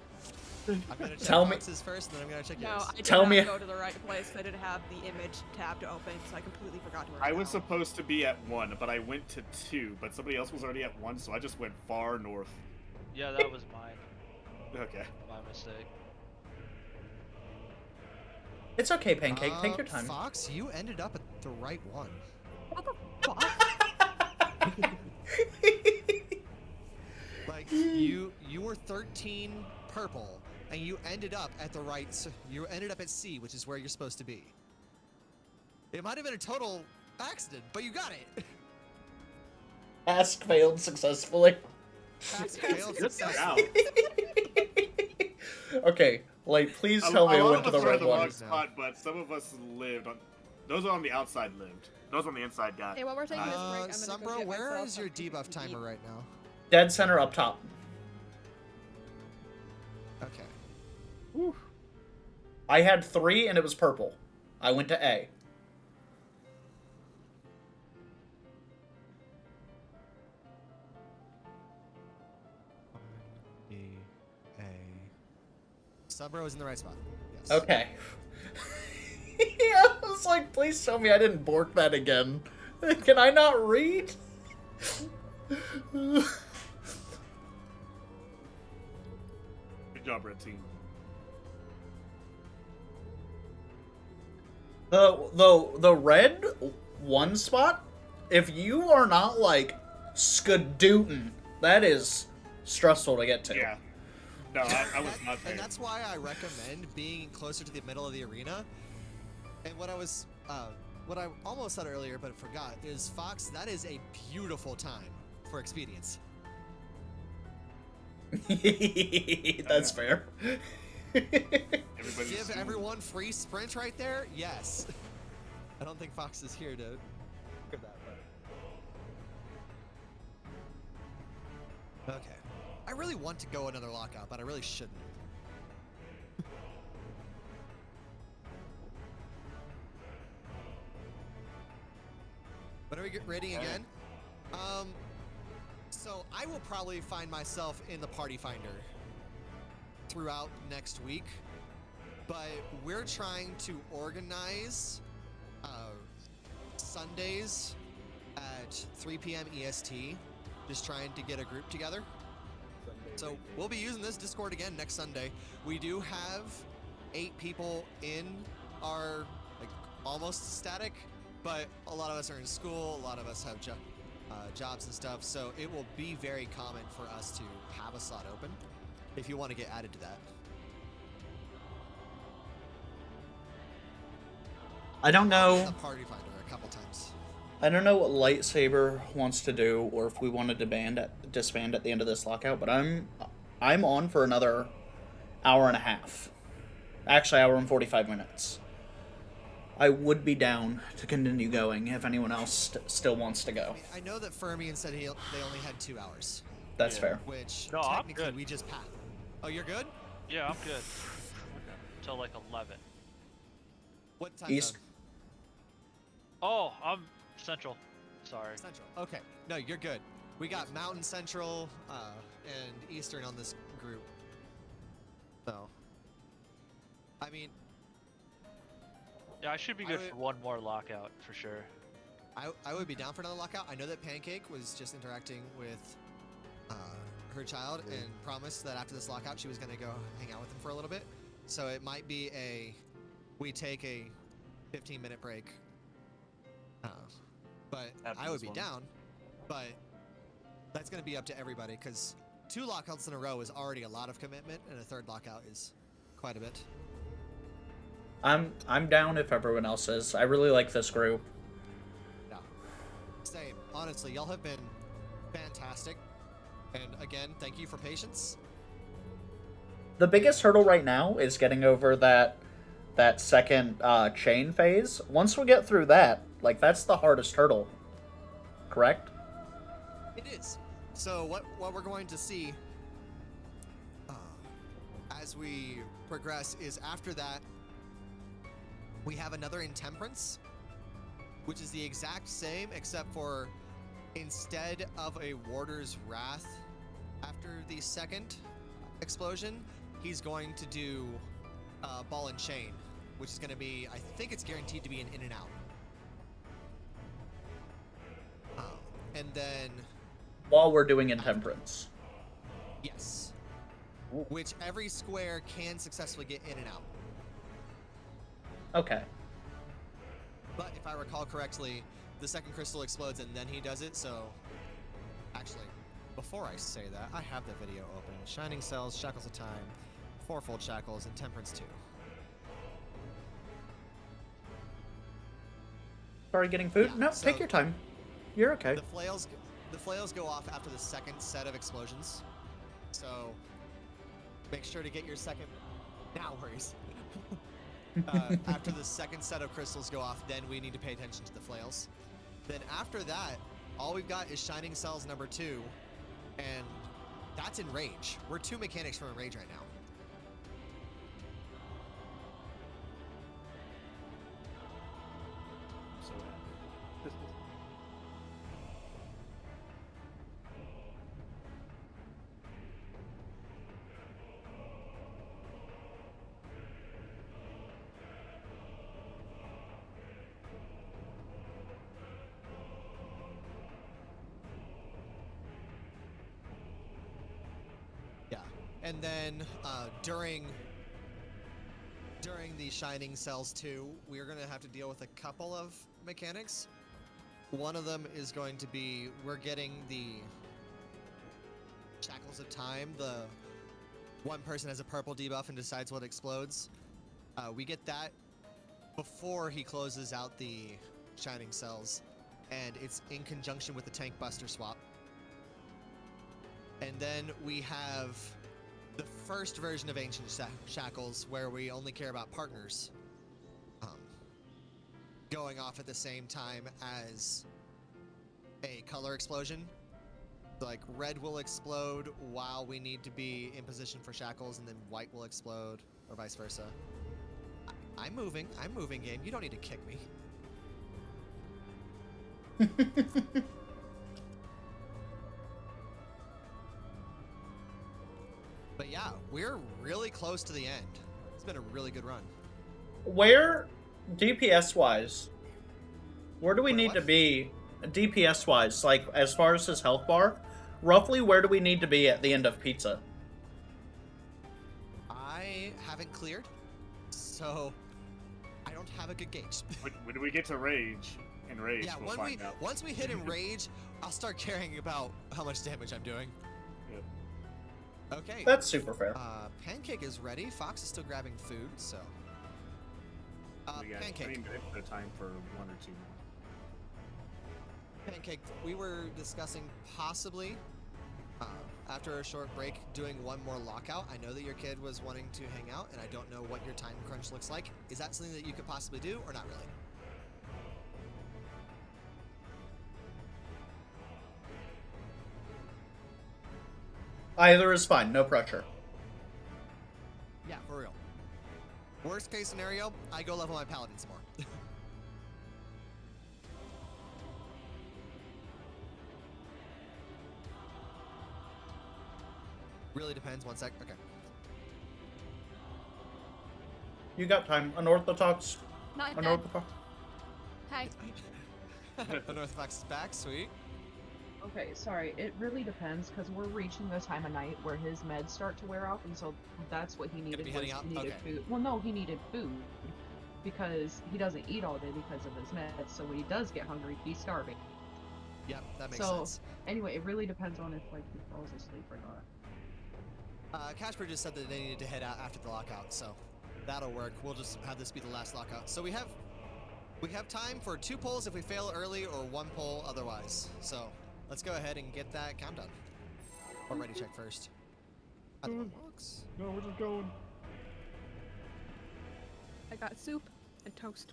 I'm gonna check Tell me- Fox's first, and then I'm gonna check No, yours. I did Tell not me- go to the right place. I didn't have the image tab to open, so I completely forgot to. I was supposed to be at 1, but I went to 2, but somebody else was already at 1, so I just went far north. Yeah, that was mine. Okay. My mistake. It's okay, Pancake. Take your time. Fox, you ended up at the right one. What the fuck? Like you were 13 purple, and you ended up at the right. You ended up at C, which is where you're supposed to be. It might have been a total accident, but you got it. Ask failed successfully. Failed successfully. Wow. Okay, Light, please tell me I went to the right one. Spot, but some of us lived on. Those on the outside lived. Those on the inside got. Hey, while we're taking this break, I'm gonna go Sumbro, get where myself is your something debuff to timer eat. right now? Dead center up top. Okay. Whew. I had 3 and it was purple. I went to A. Sumbro is in the right spot. Yes. Okay. I was like, please tell me I didn't bork that again. Can I not read? Good job, red team. The red one spot, if you are not like skadootin', that is stressful to get to. Yeah. No, I was not there. And that's why I recommend being closer to the middle of the arena. And what I almost said earlier but forgot is, Fox, that is a beautiful time for expedience. That's fair. Give everyone free sprint right there? Yes. I don't think Fox is here to give that, but... Okay. I really want to go another lockout, but I really shouldn't. When are we raiding again? So I will probably find myself in the party finder throughout next week, but we're trying to organize Sundays at 3 p.m. EST, just trying to get a group together. So we'll be using this Discord again next Sunday. We do have 8 people in our like almost static, but a lot of us are in school, a lot of us have jobs and stuff, so it will be very common for us to have a slot open if you want to get added to that. I don't know. The party finder a couple times. I don't know what Lightsaber wants to do, or if we want to disband at the end of this lockout. But I'm on for another hour and a half. Actually, hour and 45 minutes. I would be down to continue going if anyone else still wants to go. I know that Fermion said they only had 2 hours. That's fair. Which No, I'm technically good. we just passed. Oh, you're good? Yeah, I'm good. Until like 11. What time? East. Zone? Oh, I'm Central. Sorry. Central. Okay. No, you're good. We got Mountain, Central, and Eastern on this group. So, I mean, Yeah, I should be good for one more lockout for sure. I would be down for another lockout. I know that Pancake was just interacting with her child and promised that after this lockout she was going to go hang out with him for a little bit. So it might be we take a 15-minute break. But After I would this be one. down. But that's going to be up to everybody because 2 lockouts in a row is already a lot of commitment, and a 3rd lockout is quite a bit. I'm down if everyone else is. I really like this group. Yeah. Same. Honestly, y'all have been fantastic. And again, thank you for patience. The biggest hurdle right now is getting over that second chain phase. Once we get through that, like, that's the hardest hurdle. Correct? It is. So what we're going to see as we progress is after that, we have another Intemperance, which is the exact same, except for instead of a Warder's Wrath after the second explosion, he's going to do Ball and Chain, which is going to be, I think it's guaranteed to be an in and out. And then... While we're doing Intemperance. Yes. Which every square can successfully get in and out. Okay. But if I recall correctly, the second crystal explodes and then he does it, so... Actually, before I say that, I have the video open. Shining Cells, Shackles of Time, Fourfold Shackles, and Temperance 2. Sorry, getting food? Yeah, No, so take your time. You're okay. The flails go off after the second set of explosions. So make sure to get your second... Now worries. After the second set of crystals go off, then we need to pay attention to the flails. Then after that, all we've got is Shining Cells number 2, and that's in Rage. We're 2 mechanics from a Rage right now. And then during the Shining Cells 2, we're going to have to deal with a couple of mechanics. One of them is going to be, we're getting the Shackles of Time. The one person has a purple debuff and decides what explodes. We get that before he closes out the Shining Cells, and it's in conjunction with the Tank Buster swap. And then we have the first version of Ancient Shackles, where we only care about partners, going off at the same time as a color explosion. Like, red will explode while we need to be in position for Shackles, and then white will explode, or vice versa. I'm moving, game. You don't need to kick me. But yeah, we're really close to the end. It's been a really good run. Where, DPS wise, where do we need to be, DPS wise, like as far as his health bar? Roughly, where do we need to be at the end of pizza? I haven't cleared, so I don't have a good gauge. When do we get to rage? In rage, Yeah, we'll find out. once we hit enrage, I'll start caring about how much damage I'm doing. Yep. Okay. That's super fair. Pancake is ready. Fox is still grabbing food, so. We got Pancake. 20 minutes at a time for 1 or 2 more. Pancake, we were discussing possibly, after a short break, doing one more lockout. I know that your kid was wanting to hang out, and I don't know what your time crunch looks like. Is that something that you could possibly do, or not really? Either is fine, no pressure. Yeah, for real. Worst case scenario, I go level my paladin some more. Really depends. 1 sec. Okay. You got time. Unorthodox. Not dead. Unorthodox. Hi. Unorthodox is back. Sweet. Okay, sorry. It really depends because we're reaching the time of night where his meds start to wear off, and so that's what he needed. be Was heading out? he needed Okay. food. Well, no, he needed food because he doesn't eat all day because of his meds. So when he does get hungry, he's starving. Yep, that makes So sense. anyway, it really depends on if like he falls asleep or not. Casper just said that they needed to head out after the lockout, so that'll work. We'll just have this be the last lockout. So we have time for 2 polls if we fail early, or 1 poll otherwise. So let's go ahead and get that countdown. Or ready check first. Either one works. No, we're just going. I got soup and toast.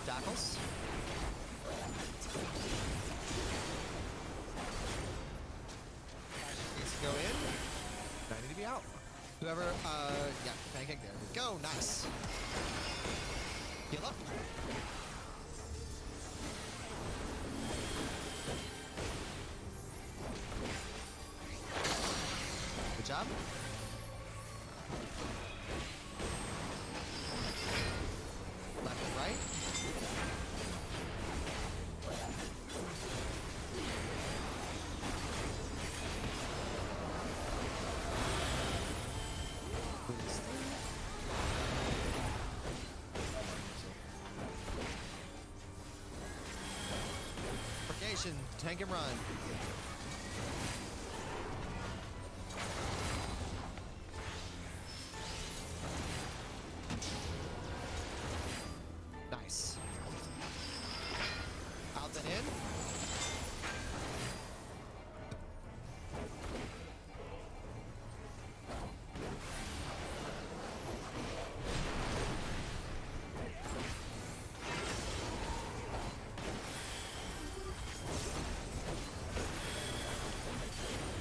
Dackles. Needs to go in. I need to be out. Whoever, yeah, pancake, there we go. Nice. Heal up. Good job. Left and right. Purgation, tank and run. Nice. Out and in.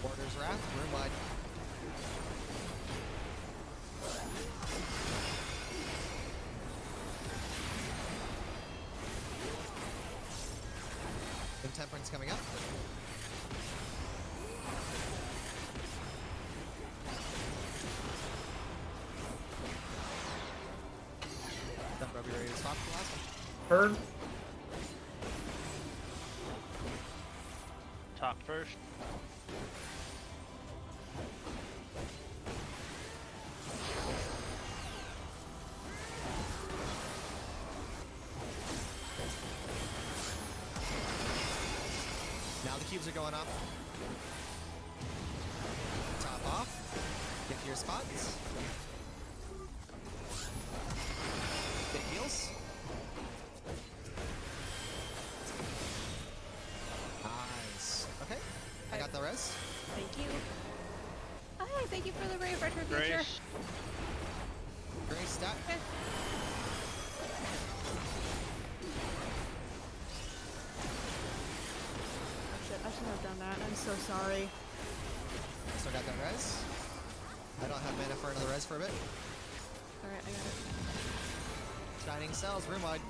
Warder's Wrath, room wide. Intemperance coming up. Then Robbie ready to swap for the last one. Heard. Top first. Now the cubes are going up. Top off. Get to your spots. Big heals. Nice. Okay. I got the res. Thank so sorry. Still got that res. I don't have mana for another res for a bit. Alright, I got it. Shining cells, room wide.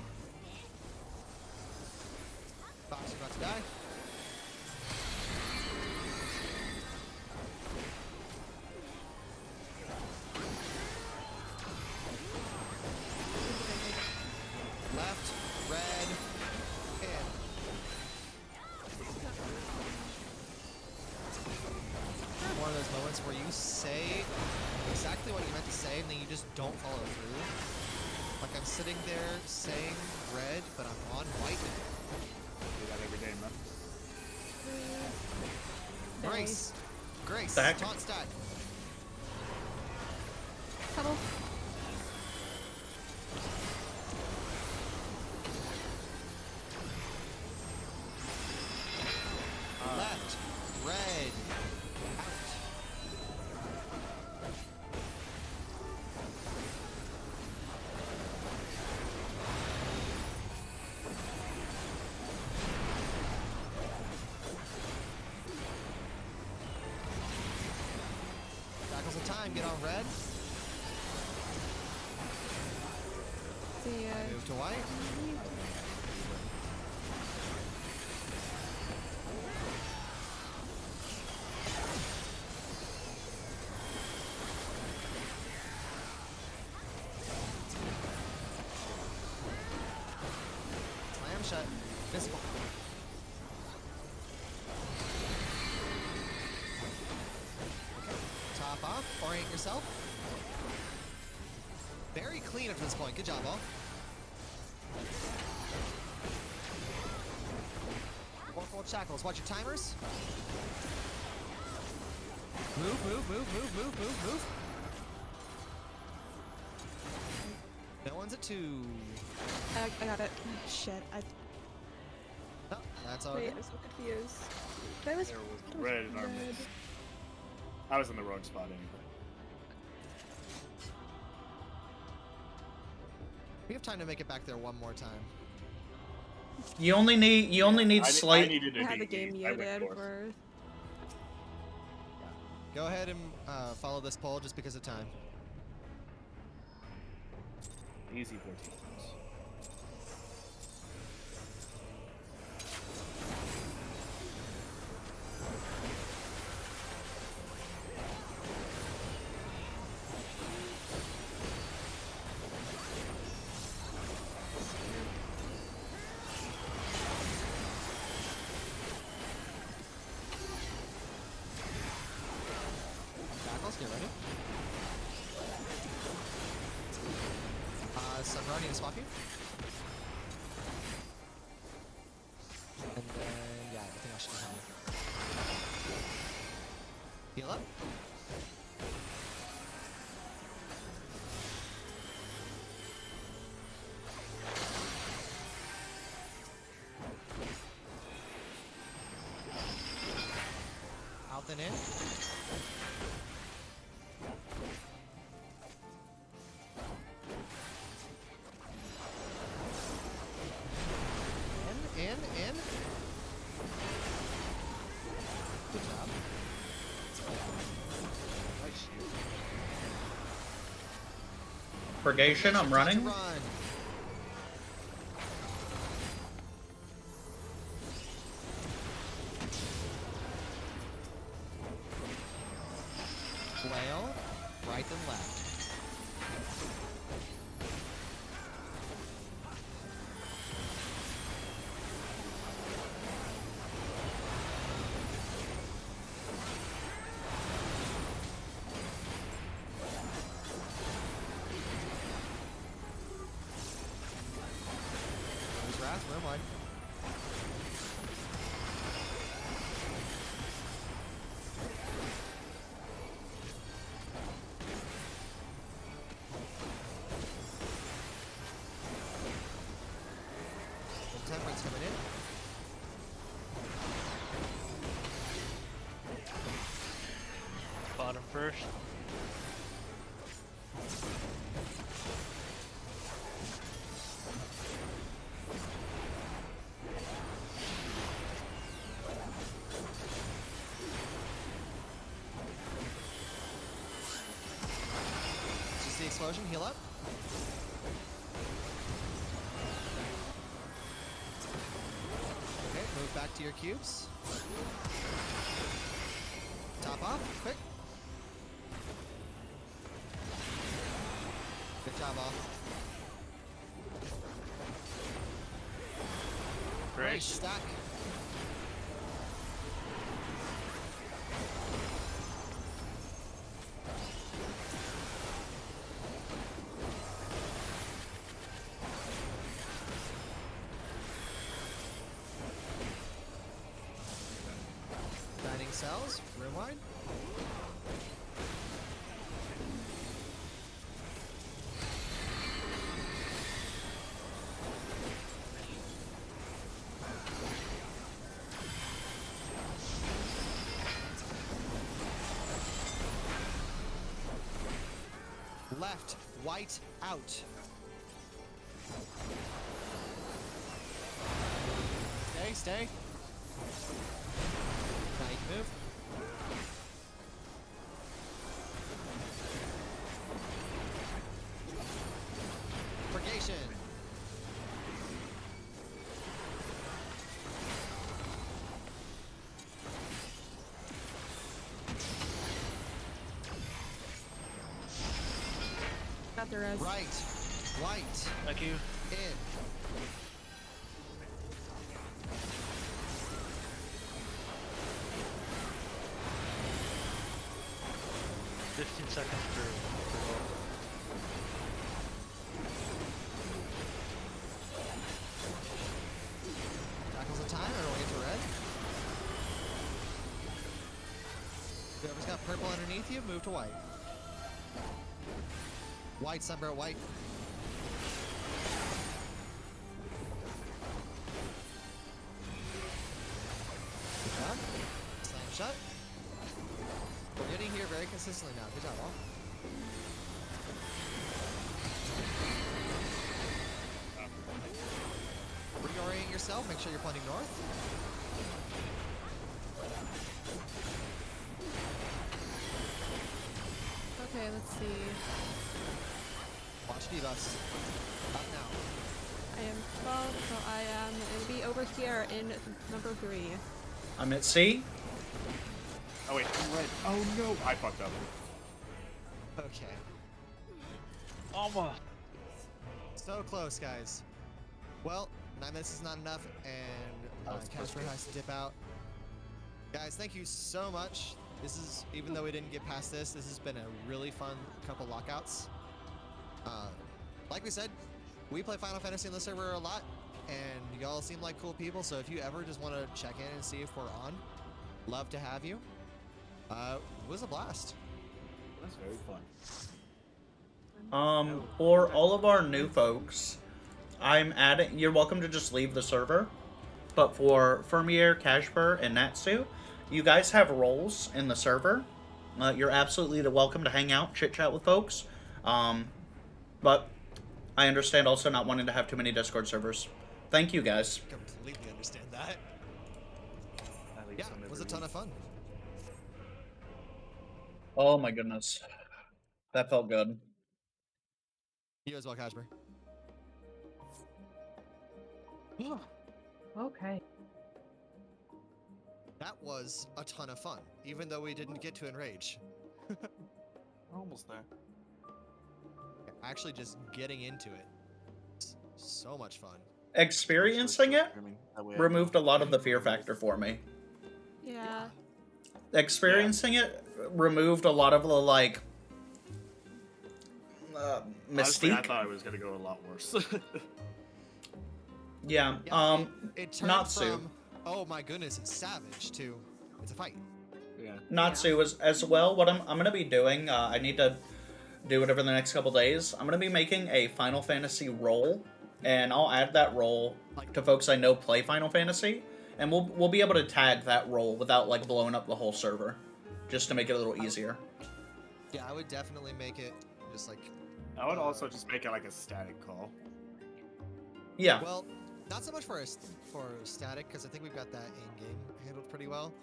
Fox, you're about to die. Left, red, in. One of those moments where you say exactly what you meant to say and then you just don't follow through. Like I'm sitting there saying red, but I'm on white. Do that every day, man. Grace. Grace. Back. Taunt stat. Cuddle. Left. Red. Tackles of time, get on red. Move to white. Slam shut. Visible. Top off. Orient yourself. Very clean up to this point. Good job, all. Fourfold shackles. Watch your timers. Move, move, move, move, move, move, move. No one's at 2. I got it. Shit. No, that's all Wait, good. I'm so confused. That was There was red in our midst. I was in the wrong spot anyway. We have time to make it back there one more time. You only need I slight. needed to I had the be- game I went muted north. for. Go ahead and follow this poll just because of time. Easy 14 points. Shackles, get ready. Sunrunning is swapping. And then, yeah, everything else should be fine. Heal up. Out and in. In. Good job. Nice. Purgation, I'm running. Run. Flail, right and left. There's Wrath, never mind. Temperance coming in. Bottom first. explosion. Heal up. Okay, move back to your cubes. Top off, quick. Good job, off. Great. Nice stack. Dining cells, room wide. Left, white, out. Stay, stay. Now you can move. Purgation. Got the res. Right, white. Thank you. In. $15 seconds for Tackles the time, everyone get to red. Whoever's got purple underneath you, move to white. White, sunbird, white. Good job. Slam shut. We're getting here very consistently now. Good job, all. Reorient yourself. Make sure you're pointing north. Okay, let's see. Watch debuffs. Up now. I am 12, so I am going to be over here in number 3. I'm at C. Oh wait, I'm red. Oh no, I fucked up. Okay. Almost. So close, guys. Well, 9 minutes is not enough, and Casper has to dip out. Guys, thank you so much. This is, even though we didn't get past this has been a really fun couple lockouts. Like we said, we play Final Fantasy on the server a lot, and y'all seem like cool people, so if you ever just want to check in and see if we're on, love to have you. It was a blast. That's very fun. For all of our new folks, I'm adding. You're welcome to just leave the server, but for Fermier, Casper, and Natsu, you guys have roles in the server. You're absolutely welcome to hang out, chit chat with folks. But I understand also not wanting to have too many Discord servers. Thank you, guys. Completely understand that. Yeah, it was a ton of fun. Oh my goodness, that felt good. You as well, Casper. Okay. That was a ton of fun, even though we didn't get to Enrage. Almost there. Actually, just getting into it. So much fun. Experiencing it removed a lot of the fear factor for me. Yeah. Experiencing it removed a lot of the, like, Honestly, I mystique. thought it was gonna go a lot worse. Yeah, It turned Natsu. from, oh my goodness, it's savage, to, it's a fight. Yeah. Natsu as well. What I'm gonna be doing, I need to do it over the next couple days. I'm gonna be making a Final Fantasy role, and I'll add that role to folks I know play Final Fantasy, and we'll be able to tag that role without like blowing up the whole server, just to make it a little easier. Yeah, I would definitely make it just like. I would also just make it like a static call. Yeah. Well, not so much for static, because I think we've got that in game handled pretty well.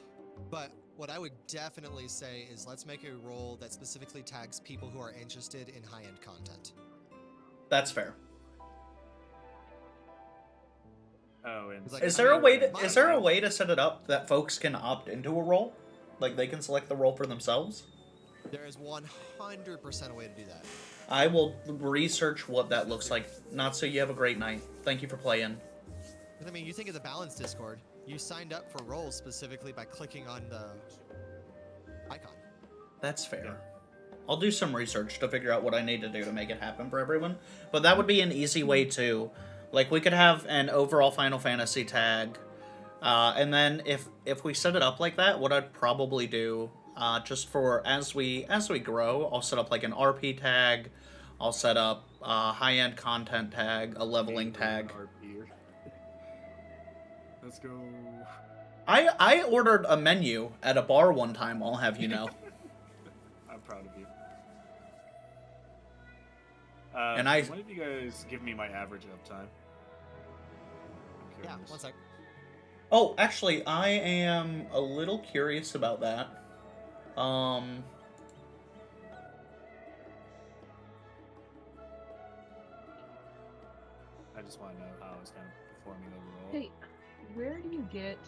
But what I would definitely say is let's make a role that specifically tags people who are interested in high-end content. That's fair. Oh, and Like, Is there a way to set it up that folks can opt into a role? Like they can select the role for themselves? There is 100% a way to do that. I will research what that looks like. Not so you have a great night. Thank you for playing. I mean, you think of the Balance Discord. You signed up for roles specifically by clicking on the icon. That's fair. I'll do some research to figure out what I need to do to make it happen for everyone. But that would be an easy way too. Like we could have an overall Final Fantasy tag, and then if we set it up like that, what I'd probably do, just for as we grow, I'll set up like an RP tag. I'll set up a high-end content tag, a leveling tag. Let's go. I ordered a menu at a bar one time. I'll have you know. I'm proud of you. And why don't you guys give me my average uptime? Yeah, one sec. Oh, actually, I am a little curious about that. I just want to know how I was kind of performing overall. Hey, where do you get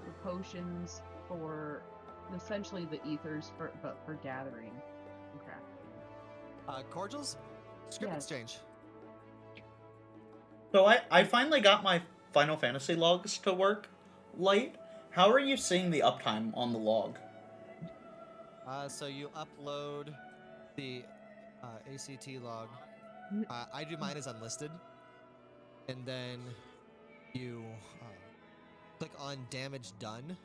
the potions for essentially the ethers but for gathering and crafting? Cordials? Script exchange. So I finally got my Final Fantasy logs to work. Light, how are you seeing the uptime on the log? So you upload the ACT log. I do mine as unlisted. And then you click on damage done,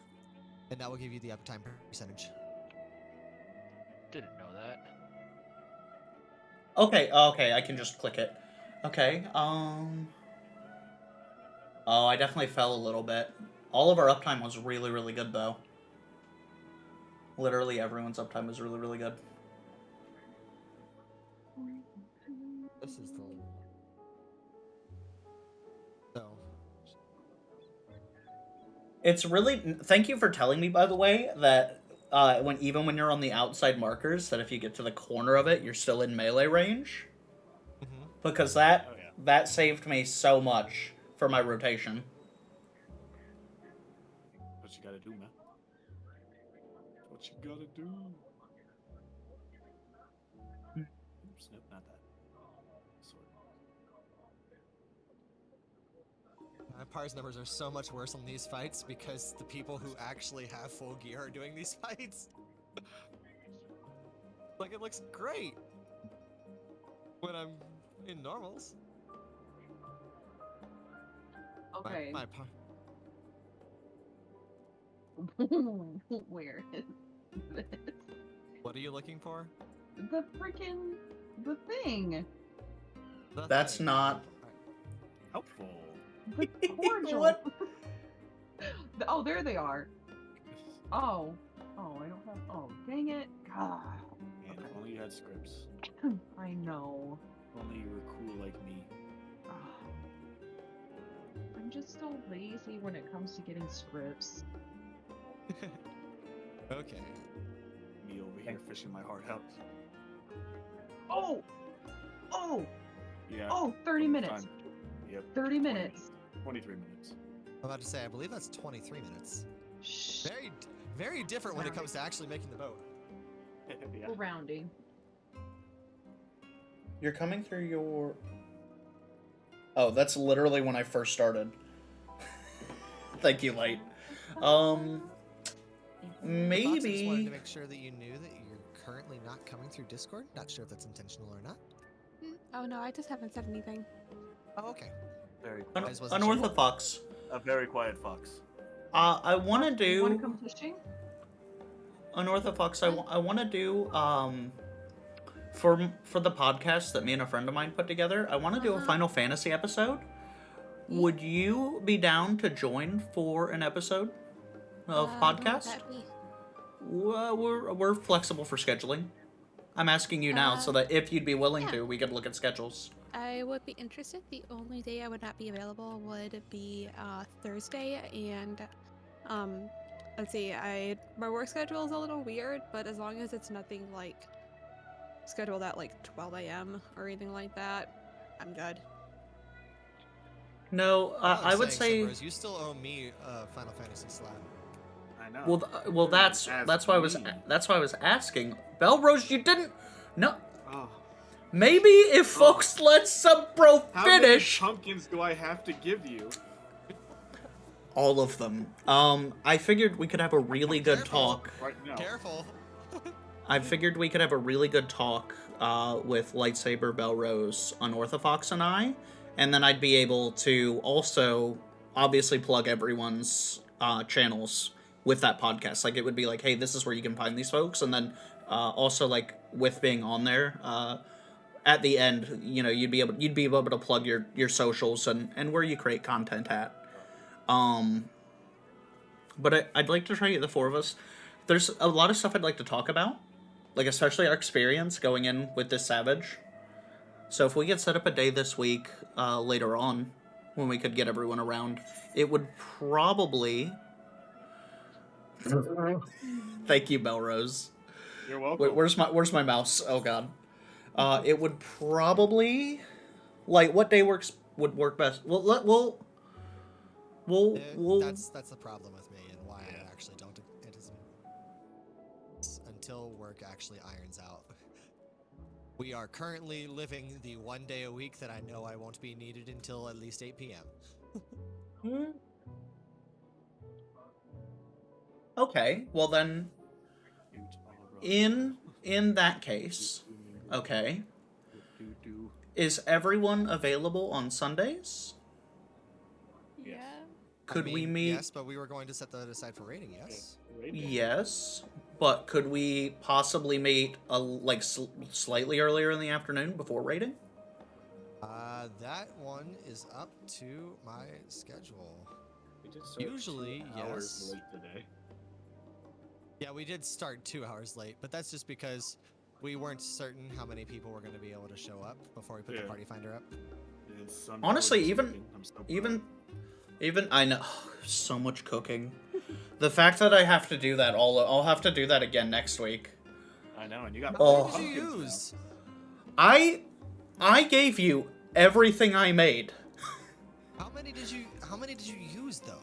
and that will give you the uptime percentage. Didn't know that. Okay, I can just click it. Okay, Oh, I definitely fell a little bit. All of our uptime was really, really good, though. Literally everyone's uptime was really, really good. This is the... So... It's really... Thank you for telling me, by the way, that even when you're on the outside markers, that if you get to the corner of it, you're still in melee range. Mm-hmm. Because that saved me so much for my rotation. What you gotta do, man? What you gotta do? Oops, nope, not that. Sword. My parse numbers are so much worse on these fights because the people who actually have full gear are doing these fights. Like, it looks great when I'm in normals. Okay. Where is this? What are you looking for? The thing. That's not helpful. The cordial. What? Oh, there they are. Oh, I don't have. Oh, dang it. God. Man, if only you had scripts. I know. If only you were cool like me. I'm just so lazy when it comes to getting scripts. Okay. Me over here fishing my heart out. Oh! Yeah. Oh, 30 minutes. Time. Yep. 30 minutes. 23 minutes. I'm about to say, I believe that's 23 minutes. Very, very different when it comes to actually making the boat. Yeah. We're rounding. You're coming through your... Oh, that's literally when I first started. Thank you, Light. Maybe... I just wanted to make sure that you knew that you're currently not coming through Discord. Not sure if that's intentional or not. Oh no, I just haven't said anything. Oh, okay. Very quiet. Unorthodox. A very quiet fox. I want to do... You want to come fishing? Unorthodox, I want to do, for the podcast that me and a friend of mine put together, I want to do a Final Fantasy episode. Would you be down to join for an episode of podcast? What would that be? Well, we're flexible for scheduling. I'm asking you now so that if you'd be willing to, we could look at schedules. I would be interested. The only day I would not be available would be Thursday, and let's see, my work schedule is a little weird, but as long as it's nothing like scheduled at like 12 a.m. or anything like that, I'm good. No, All I'm I would saying, say. Simmer, is you still owe me Final Fantasy slab. I know. Well, that's why I was asking. Belrose, you didn't. No. Oh. Maybe if folks let some bro finish. How many pumpkins do I have to give you? All of them. I figured we could have a really good talk. Right now. Careful. I figured we could have a really good talk with Lightsaber, Belrose, Unorthodox, and I, and then I'd be able to also obviously plug everyone's channels with that podcast. Like, it would be like, hey, this is where you can find these folks, and then also, like, with being on there, at the end, you know, you'd be able to plug your socials and where you create content at. But I'd like to try to get the four of us. There's a lot of stuff I'd like to talk about, like especially our experience going in with this Savage. So if we could set up a day this week, later on, when we could get everyone around, it would probably... Thank you, Belrose. You're welcome. Wait, where's my mouse? Oh god. It would probably... Like, what day would work best? We'll That's the problem with me and why I actually don't anticipate until work actually irons out. We are currently living the 1 day a week that I know I won't be needed until at least 8 p.m. Okay, well then, in that case, okay, is everyone available on Sundays? Yeah. Could we meet? Yes, but we were going to set that aside for rating, yes? Yes, but could we possibly meet slightly earlier in the afternoon before rating? That one is up to my schedule. We did start Usually, 2 hours yes. late today. Yeah, we did start 2 hours late, but that's just because we weren't certain how many people were going to be able to show up before we put the party finder up. Honestly, even I know so much cooking. The fact that I have to do that I'll have to do that again next week. I know, and you got. How many did you use? I gave you everything I made. How many did you use though?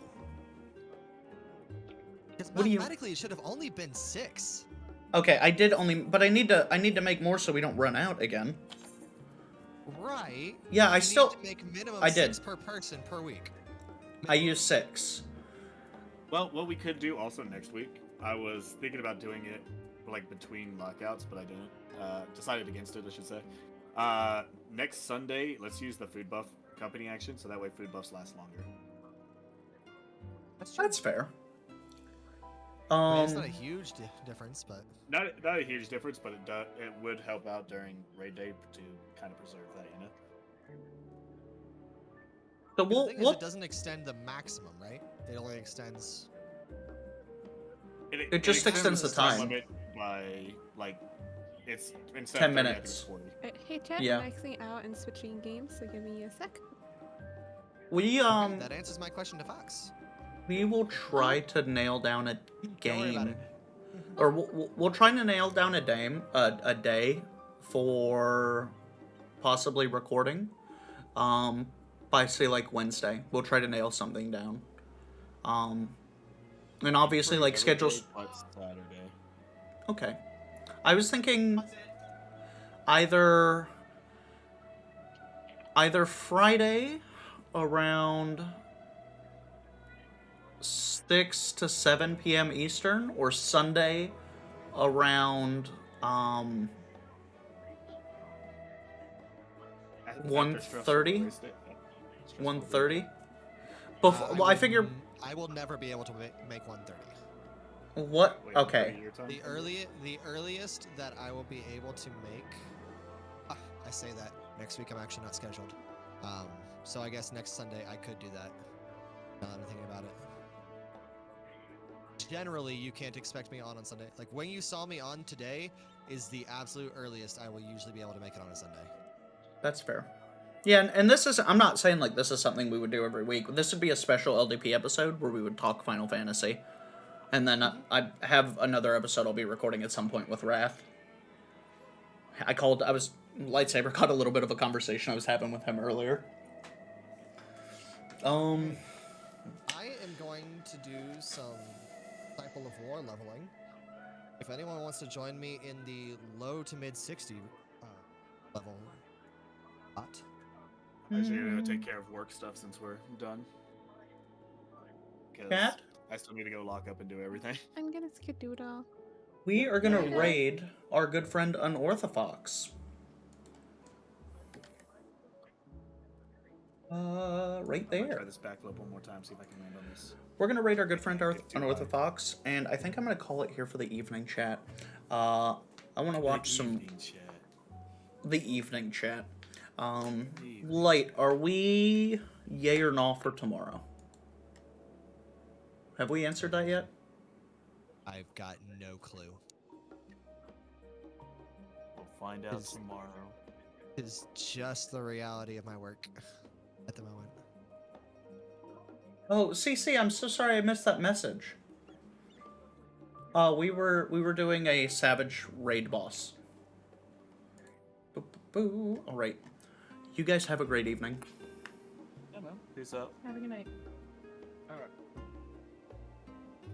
Because What do you- mathematically it should have only been 6. Okay, I did only, but I need to make more so we don't run out again. Right. Yeah, You I need still. to make minimum I 6 did. per person per week. I used 6. Well, what we could do also next week, I was thinking about doing it like between lockouts, but I didn't. Decided against it, I should say. Next Sunday, let's use the food buff company action, so that way food buffs last longer. That's fair. I mean, it's not a huge difference, but Not a huge difference, but it would help out during raid day to kind of preserve that, you know. So the thing is, it doesn't extend the maximum, right? It only extends. It just extends the time. Limit by like it's instead 10 of 30, I think minutes. it's 40. Hey chat, Yeah. I'm actually out and switching games, so give me a sec. We That answers my question to Fox. we will try to nail down a worry about game, or we'll try to nail down a day for possibly recording. By say like Wednesday, we'll try to nail something down. And obviously like schedules. Saturday. Okay, I was thinking either Friday around 6 to 7 p.m. Eastern, or Sunday around 1:30. 1:30. Well, I figure. I will never be able to make 1:30. What? Okay. The earliest that I will be able to make. I say that next week I'm actually not scheduled. So I guess next Sunday I could do that. Now that I'm thinking about it. Generally, you can't expect me on Sunday. Like when you saw me on today is the absolute earliest I will usually be able to make it on a Sunday. That's fair. Yeah, and this is, I'm not saying like this is something we would do every week. This would be a special LDP episode where we would talk Final Fantasy. And then I have another episode I'll be recording at some point with Wrath. Lightsaber caught a little bit of a conversation I was having with him earlier. I am going to do some Disciple of War leveling. If anyone wants to join me in the low to mid 60 level bot. Actually, you're gonna take care of work stuff since we're done. Cat? I still need to go lock up and do everything. I'm gonna skedoodle. We are gonna raid our good friend Unorthofox. Right there. Try this backflip one more time, see if I can land on this. We're gonna raid our good friend Unorthofox, and I think I'm gonna call it here for the evening chat. I want to watch the evening chat. Light, are we yay or no for tomorrow? Have we answered that yet? I've got no clue. We'll find out tomorrow. It's just the reality of my work at the moment. Oh, CC, I'm so sorry I missed that message. We were doing a Savage raid boss. Boo. All right. You guys have a great evening. Yeah, man. Peace out. Have a good night. All right.